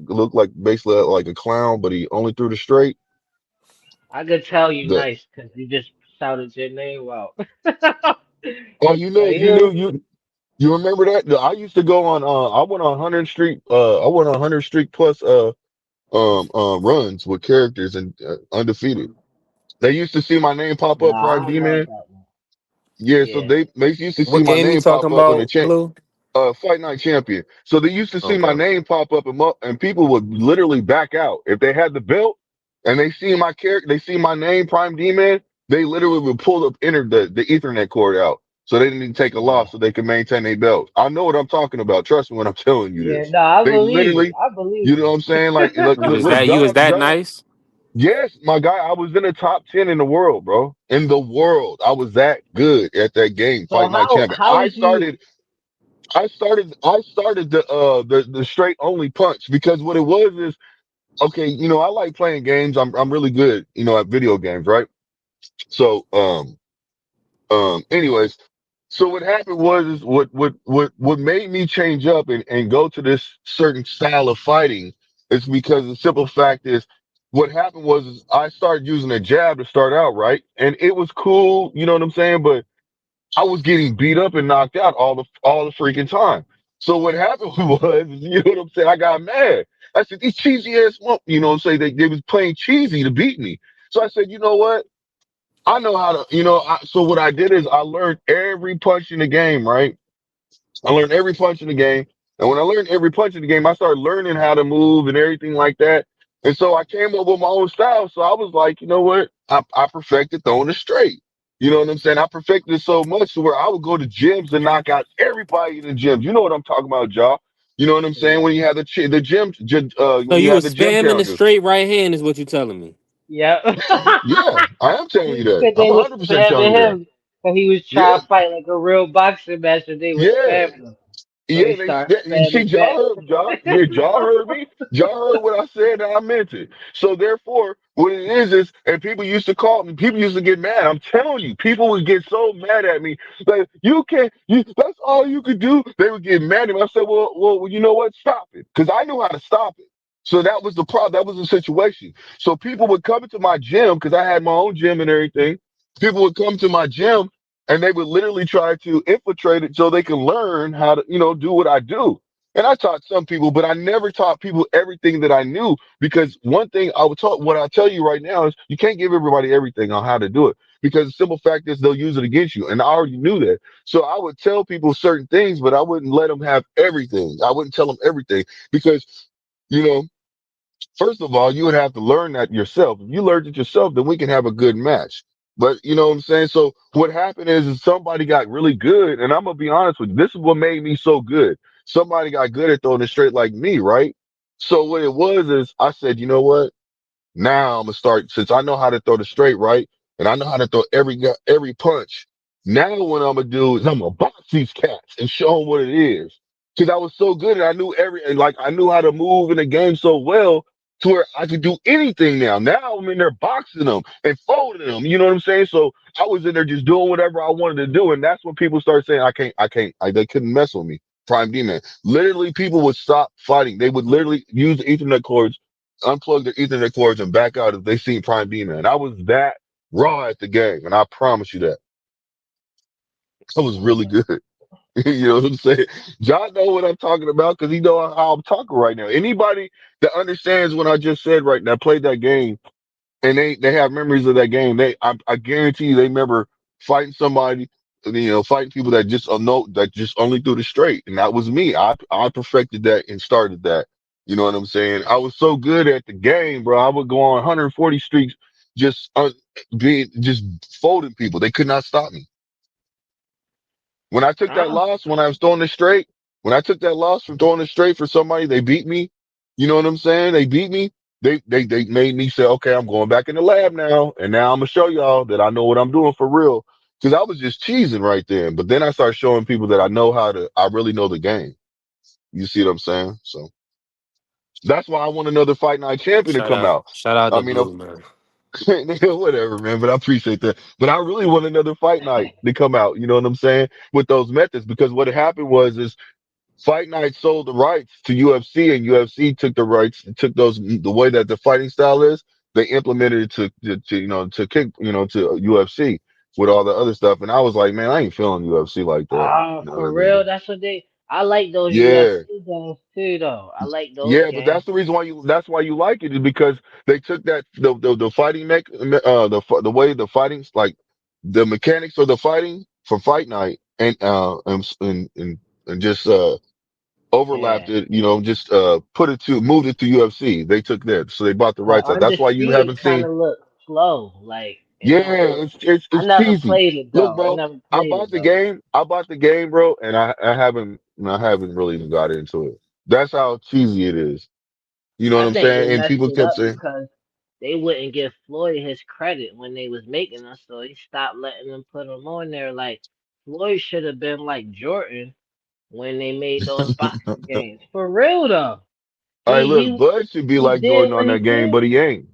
basically like a clown, but he only threw the straight? I could tell you The nice because you just shouted your name out. oh, Like, you remember that? I used to go on. I went on 100 street. I went on 100 street plus. Runs with characters and undefeated. They used to see my name pop up, nah, Prime I don't know Demon. about that. Yeah, so Yeah. they used to see what my game you name talking pop up in the about, chat. Blue? Fight Night Champion. So they used to see my Okay. name pop up and people would literally back out if they had the belt and they see my character, they see my name, Prime Demon. They literally would pull up, enter the Ethernet cord out, so they didn't need to take a Yeah. loss, so they could maintain their belt. I know what I'm talking about. Trust me when I'm telling you Yeah, this. no, I They believe you. literally, I believe you know what you. I'm saying? Like, You was that you was look, that Doug, nice? yes, my guy, I was in the top 10 in the world, bro. In the world. I was that good at that game, So Fight Night how Champion. how did you I started the straight only punch because what it was is, okay, I like playing games. I'm really good, at video games, right? So, anyways, so what happened was is what made me change up and go to this certain style of fighting is because the simple fact is what happened was is I started using a jab to start out, right? And it was cool, you know what I'm saying? But I was getting beat up and knocked out all the freaking time. So what happened was, you know what I'm saying? I got mad. I said, these cheesy ass, you know what I'm saying? They was playing cheesy to beat me. So I said, you know what? I know how to, so what I did is I learned every punch in the game, right? I learned every punch in the game. And when I learned every punch in the game, I started learning how to move and everything like that. And so I came up with my own style. So I was like, you know what? I perfected throwing it straight. You know what I'm saying? I perfected it so much to where I would go to gyms and knock out everybody in the gyms. You know what I'm talking about, y'all. You know what I'm saying? Yeah. When you have the gym, So when you you have was the gym spamming the challenges. straight right hand, is what you telling me? Yep. Yeah, I am telling you He that. said I'm they was 100% telling spamming you that. him, but he was Yeah, trying to fight like a real boxing match, and they was yeah. spamming him. So he Yeah, started you see, spamming back. y'all heard me. Y'all heard what I said, and I meant it. So therefore, what it is, and people used to call me. People used to get mad. I'm telling you, people would get so mad at me. Like you can't. That's all you could do. They would get mad at me. I said, well, you know what? Stop it, because I knew how to stop it. So that was the problem. That was the situation. So people would come into my gym because I had my own gym and everything. People would come to my gym and they would literally try to infiltrate it so they can learn how to, do what I do. And I taught some people, but I never taught people everything that I knew because one thing I would talk, what I'll tell you right now is you can't give everybody everything on how to do it because the simple fact is they'll use it against you. And I already knew that. So I would tell people certain things, but I wouldn't let them have everything. I wouldn't tell them everything because, you know, first of all, you would have to learn that yourself. If you learned it yourself, then we can have a good match. But you know what I'm saying? So what happened is somebody got really good, and I'm gonna be honest with you, this is what made me so good. Somebody got good at throwing it straight like me, right? So what it was is I said, you know what? Now I'm gonna start since I know how to throw the straight right, and I know how to throw every punch. Now what I'm gonna do is I'm gonna box these cats and show them what it is. Because I was so good and I knew and like I knew how to move in the game so well to where I could do anything now. Now I'm in there boxing them and folding them. You know what I'm saying? So I was in there just doing whatever I wanted to do, and that's when people started saying I can't. They couldn't mess with me. Prime D man. Literally, people would stop fighting. They would literally use the Ethernet cords, unplug their Ethernet cords, and back out if they seen Prime D man. I was that raw at the game, and I promise you that I was really good. You know what I'm saying? John know what I'm talking about because he know how I'm talking right now. Anybody that understands what I just said right now, played that game, and they have memories of that game. I guarantee you they remember fighting somebody, fighting people that just know that just only threw the straight, and that was me. I perfected that and started that. You know what I'm saying? I was so good at the game, bro. I would go on 140 streaks, just being just folding people. They could not stop me. When I took that Ah, loss, when I was throwing it straight, when I took that loss from throwing it straight for somebody, they beat me. You know what I'm saying? They beat me. They made me say, okay, I'm going back in the lab now, and now I'm gonna show y'all that I know what I'm doing for real. Because I was just cheesing right then, but then I started showing people that I really know the game. You see what I'm saying? So that's why I want another Fight Night champion to come out. Shout out I to mean, Blue, man. whatever, man. But I appreciate that. But I really want another Fight Night to come out. You know what I'm saying? With those methods, because what happened is Fight Night sold the rights to UFC, and UFC took the rights, took the way that the fighting style is, they implemented it to kick, to UFC with all the other stuff. And I was like, man, I ain't feeling UFC like that. You know what for I mean? real, that's what they. I like those Yeah. UFC games too, though. I like those Yeah, but games. that's the reason why that's why you like it is because they took that the fighting the way the fighting's like the mechanics of the fighting for Fight Night and just overlapped Yeah, it, just put it to moved it to UFC. They took that, so they bought the but rights out. That's why you Undisputed haven't kind seen. of look slow. Like it Yeah, don't look. I it's never cheesy. played it Look, though. I bro, never played it though. I bought the game, bro, and I haven't really even got into it. That's how cheesy it is. You know what I I'm think they saying? And messed people it kept up saying. because they wouldn't give Floyd his credit when they was making us, so he stopped letting them put him on there. Like Floyd should have been like Jordan when they made those boxing games. For real though. All right, He look, he Bud should be he like did Jordan on what he that game, but could. he ain't.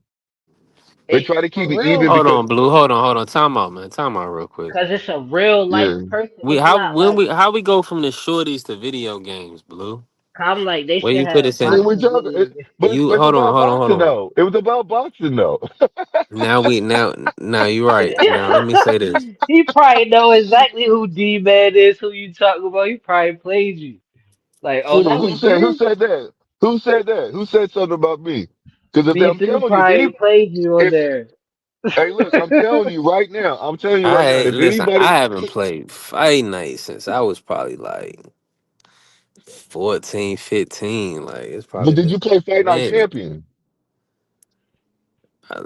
They try to keep For it real, even Hold because, on, Blue. Hold on. Time out, man. Time out real quick. because it's a real life yeah, person. It's not like How we go from the shorties to video games, Blue? I'm like, they Well, should you could have have I mean, sent we boxing joke, videos. you. but it's Hold on, about hold on, hold boxing on. though. It was about boxing though. Now you're right. Now let me say this. He probably know exactly who D Man is, who you talking about. He probably played you. Like, oh, that Who was said? Who you? said that? Who said that? Who said something about me? Because I'm B3 telling you, probably played you on if there. hey, look, I'm telling you right now, I'm telling you right now, I if listen. anybody, I haven't played Fight Night since I was probably like 14, 15. Like it's but probably did been you play a Fight Night minute. Champion?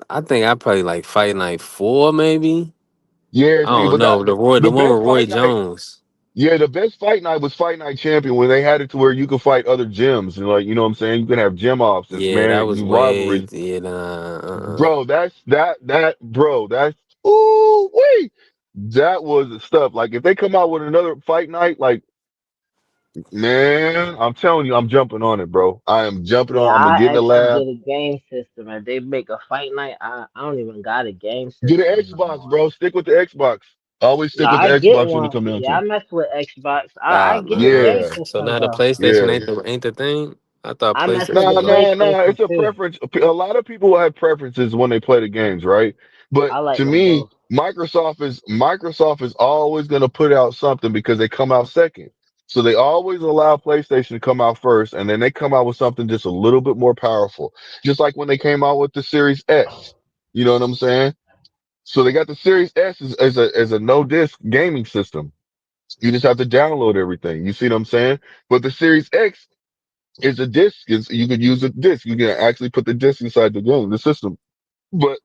I think I played like Fight Night 4, maybe. Yeah, I see, don't but know. The the one best with Roy Fight Night, Jones. yeah, the best Fight Night was Fight Night Champion when they had it to where you could fight other gyms and like, you know what I'm saying? You can have gym offs, this Yeah, that man, was you way. rivalries. Yeah, nah. Bro, that's ooh wait. That was the stuff. Like if they come out with another fight night, like man, I'm telling you, I'm jumping on it, bro. I am jumping Yeah, on. I'm gonna get in I the actually lab. get a game system. If they make a fight night, I don't even got a game Get an system no Xbox, more. bro. Stick with the Xbox. Always No, stick with the I get Xbox when it one. comes down Yeah, to I it. mess with Xbox. I Ah, get the game man. Yeah, So system now the though. PlayStation yeah. ain't the thing. I thought I mess with PlayStation the No, was like. no, no. PlayStation It's a too. preference. A lot of people have preferences when they play the games, right? But I like to them me, both. Microsoft is always going to put out something because they come out second. So they always allow PlayStation to come out first, and then they come out with something just a little bit more powerful. Just like when they came out with the Series S. You know what I'm saying? So they got the Series S as a no disc gaming system. You just have to download everything. You see what I'm saying? But the Series X is a disc. You could use a disc. You can actually put the disc inside the game, the system. But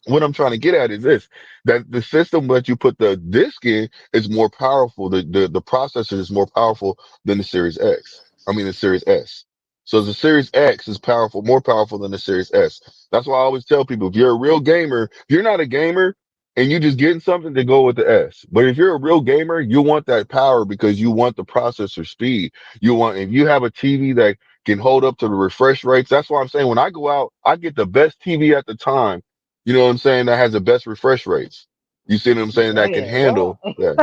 what I'm trying to get at is this, that the system that you put the disk in is more powerful. The processor is more powerful than the Series X. I mean, the Series S. So the Series X is powerful, more powerful than the Series S. That's why I always tell people, if you're a real gamer, if you're not a gamer and you just getting something to go with the S. But if you're a real gamer, you want that power because you want the processor speed. If you have a TV that can hold up to the refresh rates, that's why I'm saying when I go out, I get the best TV at the time, you know what I'm saying, that has the best refresh rates. You see what I'm saying? That can Damn, what? handle that.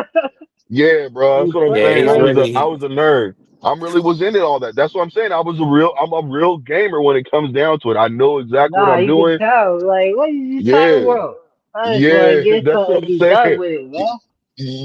Yeah, bro. That's what I'm Yeah, Refresh saying. he's rate? I really. was a nerd. I really was into all that. That's what I'm saying. I'm a real gamer when it comes down to it. I know exactly what Nah, I'm you can doing. tell. Like, what are you talking Yeah. about? I just want to Yeah. get That's what something I'm be done saying. with it, man.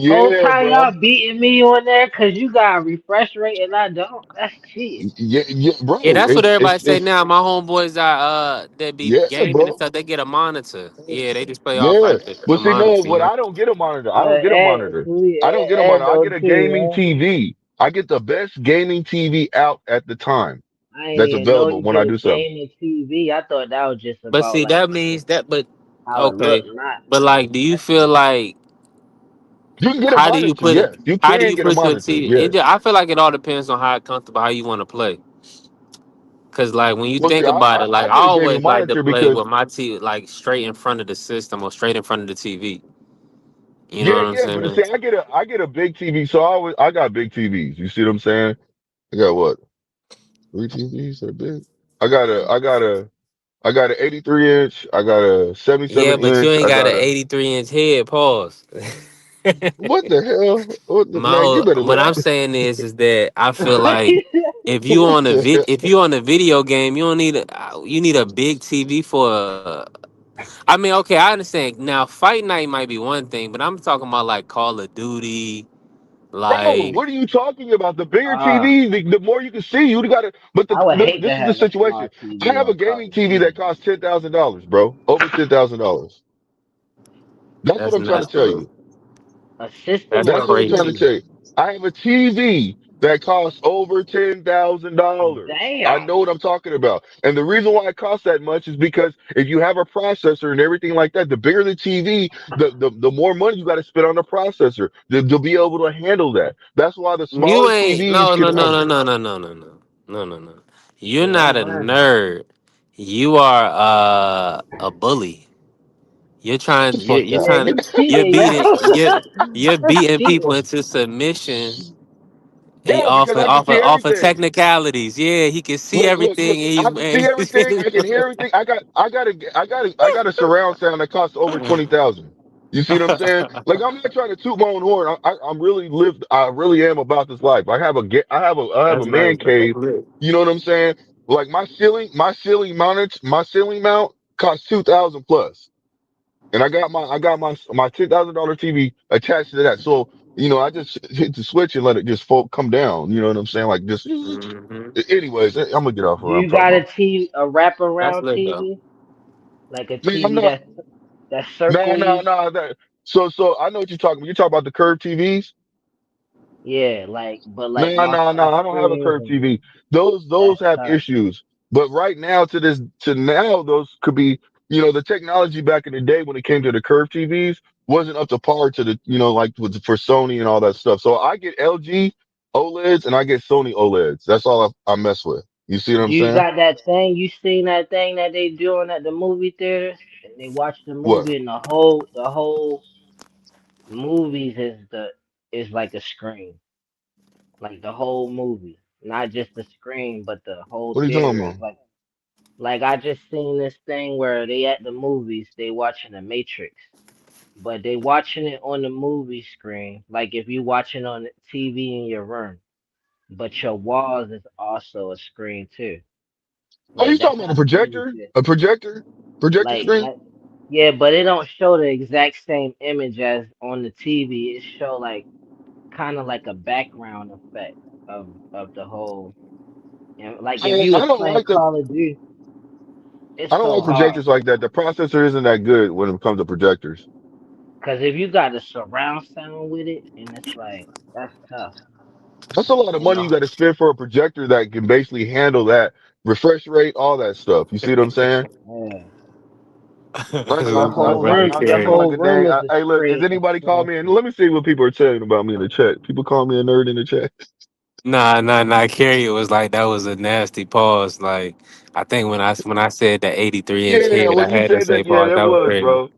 Whole Yeah, time bro. y'all beating me on there because you got a refresh rate and I don't. That's cheating. Yeah, Yeah, bro. that's what everybody say It's, now. My homeboys are that be yeah, gaming and bro. stuff. They get a monitor. Yeah, they just play off Yeah. like the But see, no, monitor. You what know. I don't get a monitor. I don't But get a monitor. I don't get a monitor. I though get a too, gaming man. TV. I get the best gaming TV out at the time I didn't that's even know available you when I get a do something. gaming TV. I thought that was just But about see, like that means that. But how it okay. looked, not. But like, do you feel like You can get a how do you monitor. put it? Yes, you How do can you get a put your monitor. TV? Yes. I feel like it all depends on how comfortable, how you want to play. Cause like when you Well, see, think about it, like I I get a gaming always like to monitor play because with my TV like straight in front of the system or straight in front of the TV. You know yeah, what I'm yeah. But saying? see, I get a big TV, so I got big TVs. You see what I'm saying? I got what, three TVs that big? I got an 83 inch. I got a Yeah, 77 but you inch. ain't I got got an a 83-inch head. Pause. what the hell? What the My man? You whole, better what let. I'm saying is that I feel like What the hell? if you on a video game, you don't need you need a big TV for I mean, okay, I understand. Now, fight night might be one thing, but I'm talking about like Call of Duty, Bro, like what are you talking about? The bigger Ah, TV, the more you can see. You got to. But I would hate to this is the have a situation. small I TV have a on Call gaming of TV that Duty. costs $10,000, bro. Over $10,000. That's what that's I'm trying to nuts, tell bro. you. A system That's or That's a what I'm trying to crazy. TV? tell you. I have a TV that costs over $10,000. I Damn. know what I'm talking about. And the reason why it costs that much is because if you have a processor and everything like that, the bigger the TV, the more money you got to spend on the processor to be able to handle that. That's why the You smaller ain't TVs no can no no have. no no no no no no no no no. You're Yeah, not I'm a learning. nerd. You are a bully. Get the fuck You're out, Yeah, trying to you nigga. you're cheating, beating yo. you're That's beating people cheating. into submission and Bro, because I can see off of everything. technicalities. Yeah, he can see Look. everything and I can see everything. I can hear everything. I got a surround sound that costs over 20,000. You see what I'm saying? Like I'm not trying to toot my own horn. I'm really lived. I really am about this life. I have a That's nice. man That's cave. lit. You know what I'm saying? Like my ceiling mount costs 2,000 plus, and I got my $10,000 TV attached to that. So I just hit the switch and let it just come down. You know what I'm saying? Like just. Hmm. Anyways, I'm gonna get off of Do what I'm you talking got a about. TV, a That's wraparound lit though. TV, like a Man, I'm TV not. that No, circle no, you? no. So I know what you're talking about. You talk about the curved TVs. Yeah, but like No, no, Wi-Fi no. I don't have a screens curved and TV. Those that's have tough. issues. But right now to now, those could be, the technology back in the day when it came to the curved TVs wasn't up to par to the, like for Sony and all that stuff. So I get LG OLEDs and I get Sony OLEDs. That's all I mess with. You see what I'm You saying? got that thing? You seen that thing that they doing at the movie theaters? And they watch the What? movie and the whole movies is like a screen, like the whole movie, not just the screen, but the whole What are you talking theater is about? like I just seen this thing where they at the movies, they watching the Matrix, but they watching it on the movie screen, like if you watching on the TV in your room, but your walls is also a screen too. Oh, you Like talking that's about a how crazy projector? it is. A projector Like screen? that, yeah, but it don't show the exact same image as on the TV. It show like kind of like a background effect of the whole. And like if I, you I was don't playing like the Call of Duty, it's I don't so like hard. projectors like that. The processor isn't that good when it comes to projectors. Cause if you got the surround sound with it, and it's like that's tough. That's a lot of And money you got to spend for a projector that can basically handle that refresh rate, all that stuff. You see what I'm saying? yeah, I know. your My whole brother room, I'm your feeling Terry. like whole a room dang. is a Hey, look, has screen. A anybody called screen. me? And let me see what people are saying about me in the chat. People call me a nerd in the chat. Nah. Carrie was like that was a nasty pause. Like I think when I said the 83-inch Yeah, head, I when you had to said say that, yeah, pause. that That was was, crazy. bro.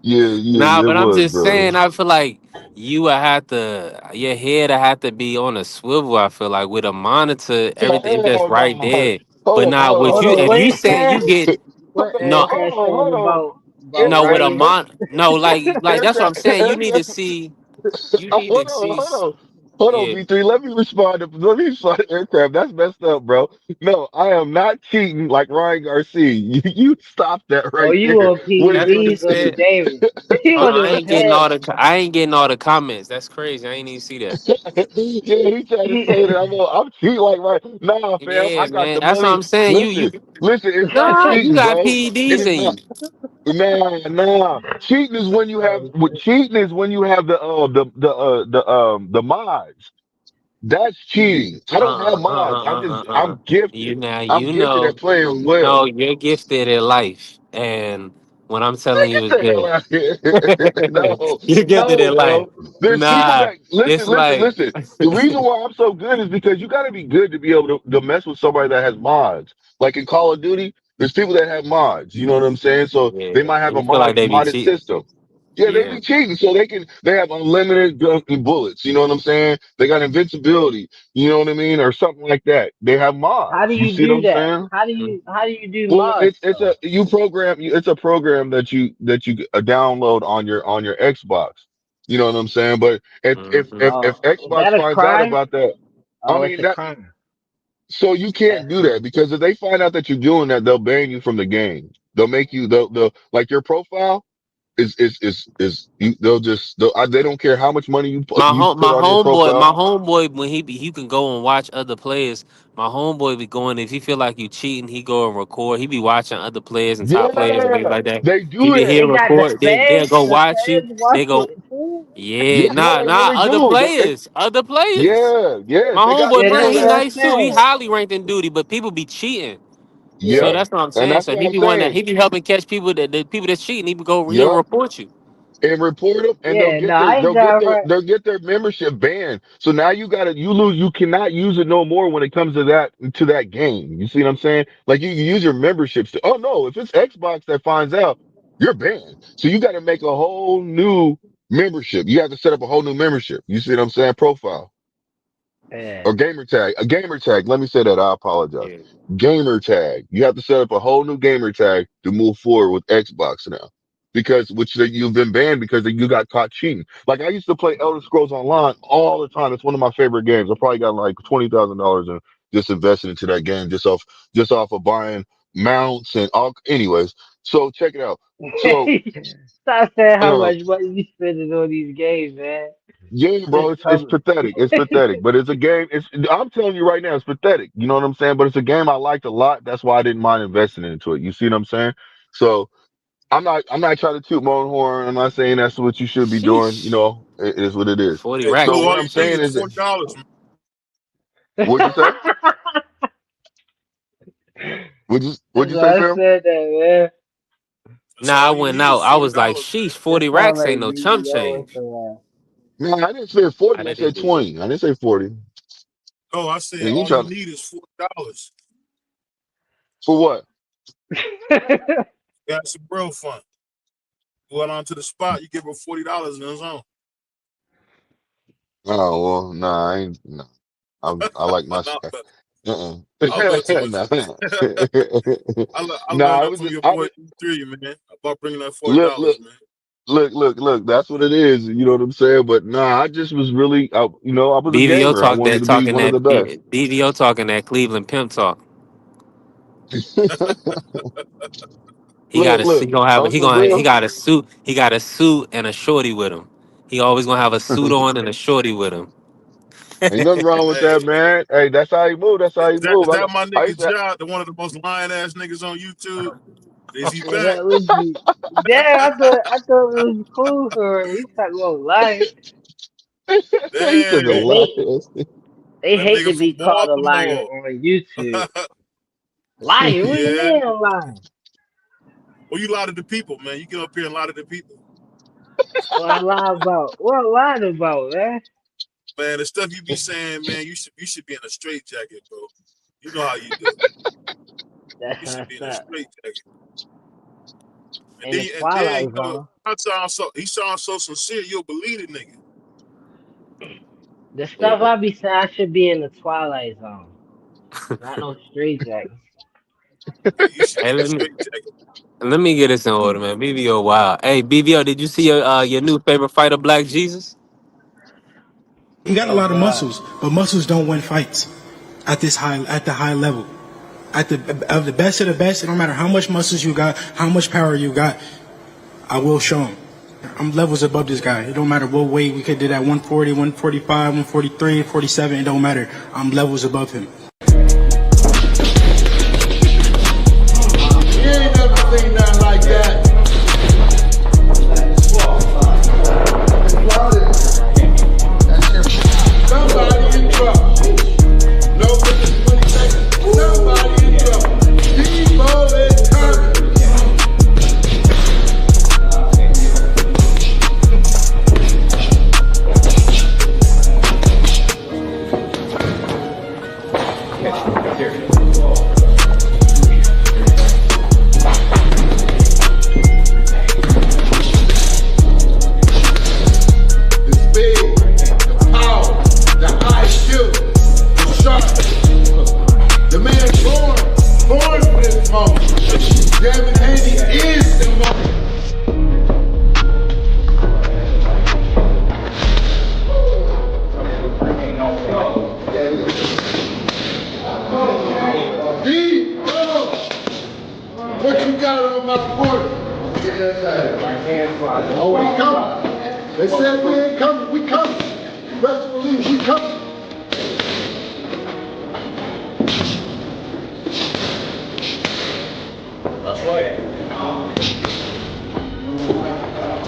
Yeah, Nah, it but I'm was, just bro. saying. I feel like you would have to your head would have to be on a swivel. I feel like with a monitor, everything just Hell right no. there. Hold But on, not hold on, what Hold you. hold on, If on. what you is saying you Cash? get What no, Cash saying Hold on. about no with a Ryan? Aircraft, no, like that's what I'm saying. You need to aircraft. see. You need Hold to on, see. hold on. Hold on, Yeah. V3. Let me respond to aircraft. That's messed up, bro. No, I am not cheating like Ryan Garcia. You stop that Oh, right you there. on What That's what he PEDs or the said. Davis? You Hold on on, I them ain't getting all pads? I ain't getting all the comments. That's crazy. I ain't even see that. yeah, he tried to say that I'm cheating like right. Nah, fam, Yeah, I got man. the That's what money. I'm saying. You Listen, it's not nah, you cheating, got bro. It PEDs is in not. you. Nah. Cheating is when you have Oh what shit! cheating is when you have the mods. That's cheating. I don't have mods. I'm You gifted. now I'm you gifted know. at playing well. No, you're gifted at life. And what I'm Man, telling you get is the hell this. out of here. No, You're gifted no, at life. bro. There's people Nah, that listen, it's listen, like listen. The reason why I'm so good is because you got to be good to be able to mess with somebody that has mods. Like in Call of Duty, there's people that have mods. You know what I'm saying? So yeah, they might have and a you feel like they be modded cheating. system. Yeah, they Yeah. be cheating, so they have unlimited guns and bullets. You know what I'm saying? They got invincibility. You know what I mean, or something like that. They have How do mods. You you see what do I'm that? saying? How do you do Well, mods though? it's a program that you download on your Xbox. You know what I'm saying? But Mm-hmm. if Is Xbox that a finds out crime? about that, I Oh, it's mean a that crime. so you can't That's do that because if they find out that you're doing that, they'll ban you from the game. They'll make you they'll like your profile they don't care how much money you put on your My profile. homeboy, when he can go and watch other players. My homeboy be going if he feel like you cheating, he go and record. He be watching other players and top players and things Yeah, like that. they He do be that. here they got record. They'll go the watch you. feds They watching go, it too. yeah, Yeah, no, they nah, really other do. players, other players. Yes, My they got homeboy Yeah, playing, that's he what cameras. I'm nice too. He saying. highly ranked in duty, but people be cheating. So Yep. Yeah. that's what I'm And saying. that's So what he I'm be one that saying. he be helping catch people the people that's cheating. He be go he'll Yep. report you. And report them and Yeah, no, I ain't got right. they'll get their membership banned. So now you cannot use it no more when it comes to that game. You see what I'm saying? Like you use your memberships to, oh no, if it's Xbox that finds out, you're banned. So you got to make a whole new membership. You have to set up a whole new membership. You see what I'm saying? Profile. Yeah. Or gamer tag, a gamer tag. Let me say that. I apologize. Yeah. Gamer tag. You have to set up a whole new gamer tag to move forward with Xbox now. because you've been banned because you got caught cheating. Like I used to play Elder Scrolls Online all the time. It's one of my favorite games. I probably got like $20,000 and just invested into that game just off of buying mounts and all. Anyways, so check it out. So Stop saying how uh, much money you spending on these games, man. yeah, bro, Just it's cover. pathetic. It's pathetic, but it's a game. I'm telling you right now, it's pathetic. You know what I'm saying? But it's a game I liked a lot. That's why I didn't mind investing into it. You see what I'm saying? So I'm not trying to toot my own horn. I'm not saying that's what you should be doing. You Sheesh. know, it is what it is. 40 Hey, racks. So Blue, what all I'm you need saying is is that $40, man. what'd you say? What'd That's you why say, I Phil? said that, That's Nah, I all you went need out. is I was like, $40, man. sheesh, man. That 40 sounds racks like ain't no chump BBO or change. something. No, I didn't say 40. I That said didn't do 20. I didn't say 40. No, I said And you all you try need is $40. for what? Got some bro fun. Go out onto the spot, you give her $40 in his own. Oh well, nah, I ain't. Nah, I like my. Not better. Uh-uh. I'll bet you was. Nah, I nah. learned I that was from just. your I boy was E3, man. About bringing that look, look, $40, man. look. That's what it is. You know what I'm saying? But nah, I just was really. I was a BVO gamer. I talk wanted that to be talking one of that the best. BVO talking that Cleveland pimp talk. He got a Look. he gonna have a On some he real. got a suit. He got a suit and a shorty with him. He always gonna have a suit on and a shorty with him. Ain't nothing wrong with Hey, that, man. Hey, that's how he move. That's how he is move. that my I nigga used to. Jod, the one of the most lying ass niggas on YouTube? Is he Yeah, back? that was me. Damn, I thought it was cool for him. He talking about life. He said Damn, the They hate last. they that hate nigga to from be called a liar Baltimore. on YouTube. Lying? What do you Yeah. mean I'm lying? Well, you lie to the people, man. You get up here and lie to the people. What I lie about? What I lied about, man? Man, the stuff you be saying, man, you should be in a straight jacket, bro. You know how you do. That's You should be messed in a up. straight jacket. And In the then Twilight Zone. he sounds so sincere, you'll believe it, nigga. The stuff I be saying, I should be in the Twilight Zone. Not no straight jacket. Yeah, you should Hey, be in a straight jacket. let me get this in order, man. BVO, wow. Hey, BVO, did you see your new favorite fighter, Black Jesus? He got a Oh lot of God. muscles, but muscles don't win fights at the high level. At the best of the best, no matter how much muscles you got, how much power you got, I will show him. I'm levels above this guy. It don't matter what weight we could do that 140, 145, 143, 47. It don't matter. I'm levels above him. You ain't never seen nothing like that. Somebody in trouble. No business 20 seconds. Somebody in trouble. Debo is coming. The speed, the power, the IQ, the sharp. The man born for this moment. Devin Haney is the moment. Debo, what you got on my board? Oh, we coming. They said we ain't coming. We coming. Best believe we coming. That's right.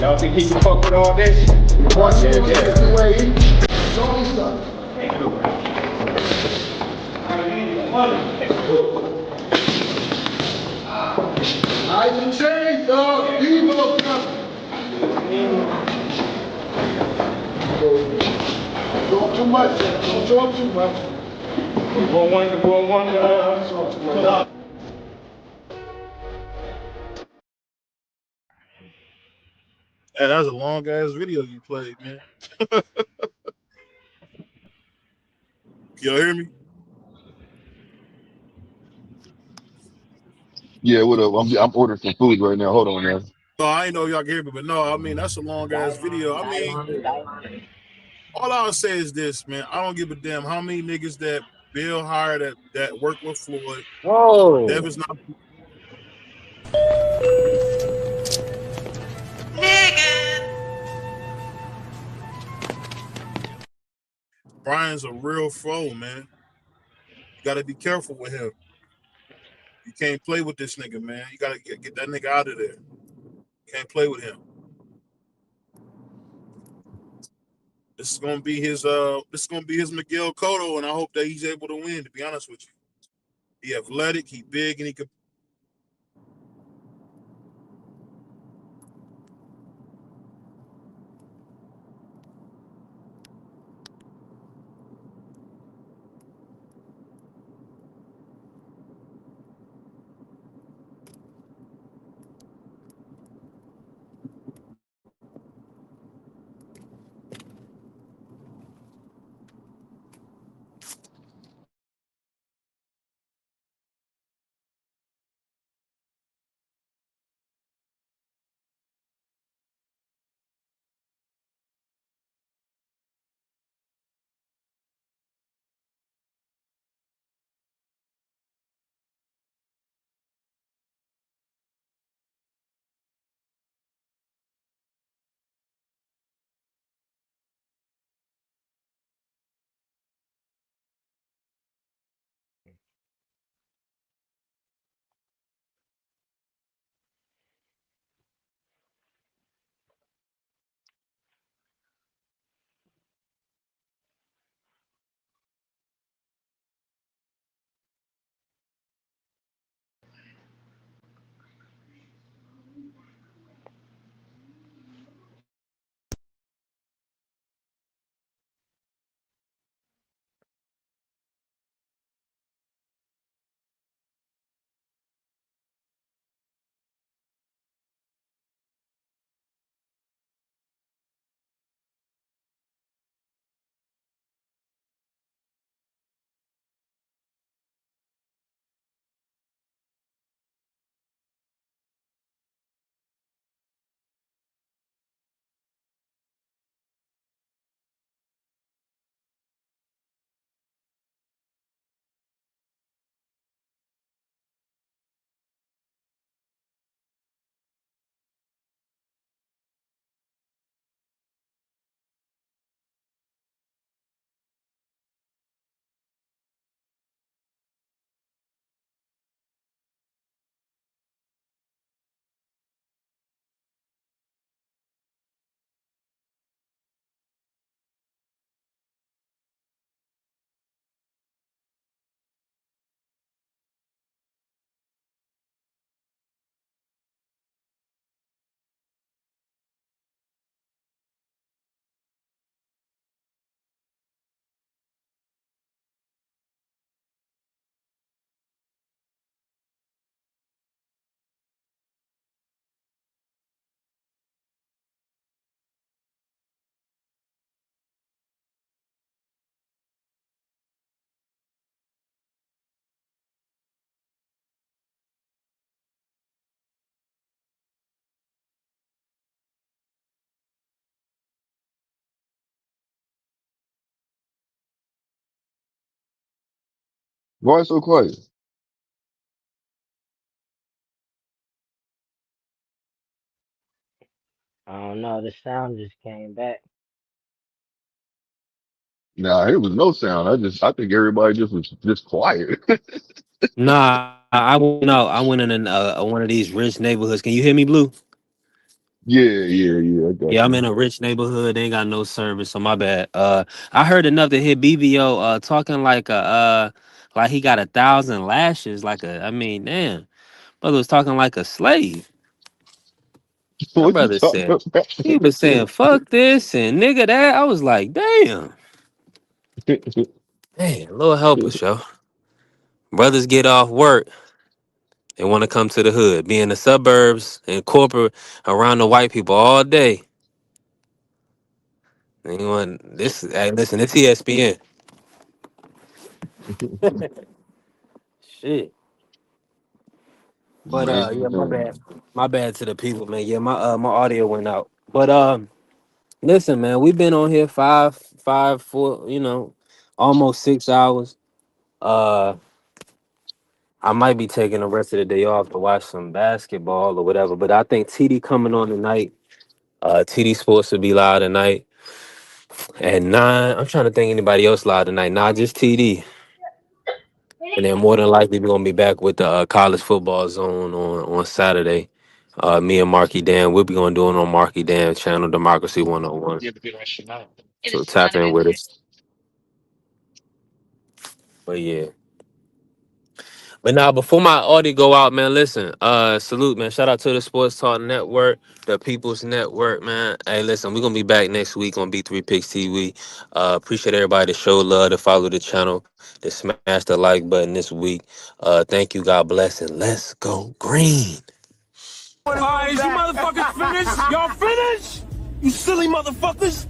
Y'all think he can fuck with all this? Watch Yeah, it, yeah. the way he. Show me something. Eyes and chains, dog. Debo coming. Don't too much. Don't show him too much. And that was a long ass video you played, man. Y'all hear me? Yeah, what up? I'm ordering some food right now. Hold on, man. No, I ain't know y'all can hear me, but no, I mean that's a long ass video. I mean, all I'll say is this, man. I don't give a damn how many niggas that Bill hired that work with Floyd. Whoa. Devin's not. Brian's a real foe, man. You got to be careful with him. You can't play with this nigga, man. You got to get that nigga out of there. You can't play with him. This is gonna be his Miguel Cotto, and I hope that he's able to win. To be honest with you, he athletic, he big, and he could. Why so quiet? I don't know. The sound just came back. Nah, it was no sound. I think everybody just was just quiet. Nah, I went in one of these rich neighborhoods. Can you hear me, Blue? Yeah. I got Yeah, I'm you. in a rich neighborhood. They ain't got no service, so my bad. I heard enough to hear BBO talking like he got 1,000 lashes. I mean, damn, brother was talking like a slave. That What you brother talking said about? he was saying fuck this and nigga that. I was like, damn, Lord help us, yo. Brothers get off work. They want to come to the hood, be in the suburbs and corporate around the white people all day. And you want this? Hey, listen, it's ESPN. Shit. But Amazing yeah, my game. bad. My bad to the people, man. Yeah, my audio went out. But listen, man, we've been on here 4, almost 6 hours. Uh I might be taking the rest of the day off to watch some basketball or whatever. But I think TD coming on tonight. TD Sports will be live tonight at 9. I'm trying to think anybody else live tonight. Nah, just TD. And then more than likely we're gonna be back with the college football zone on Saturday. Me and Marky Dan, we'll be gonna do it on Marky Dan's channel, Democracy 101. So tap in with us. But yeah. But now before my audio go out, man, listen, salute, man. Shout out to the Sports Talk Network, the People's Network, man. Hey, listen, we're gonna be back next week on B3 Picks TV. Appreciate everybody to show love, to follow the channel, to smash the like button this week. Thank you, God bless, and let's go green. All right, is you motherfuckers finished? Y'all finished? You silly motherfuckers?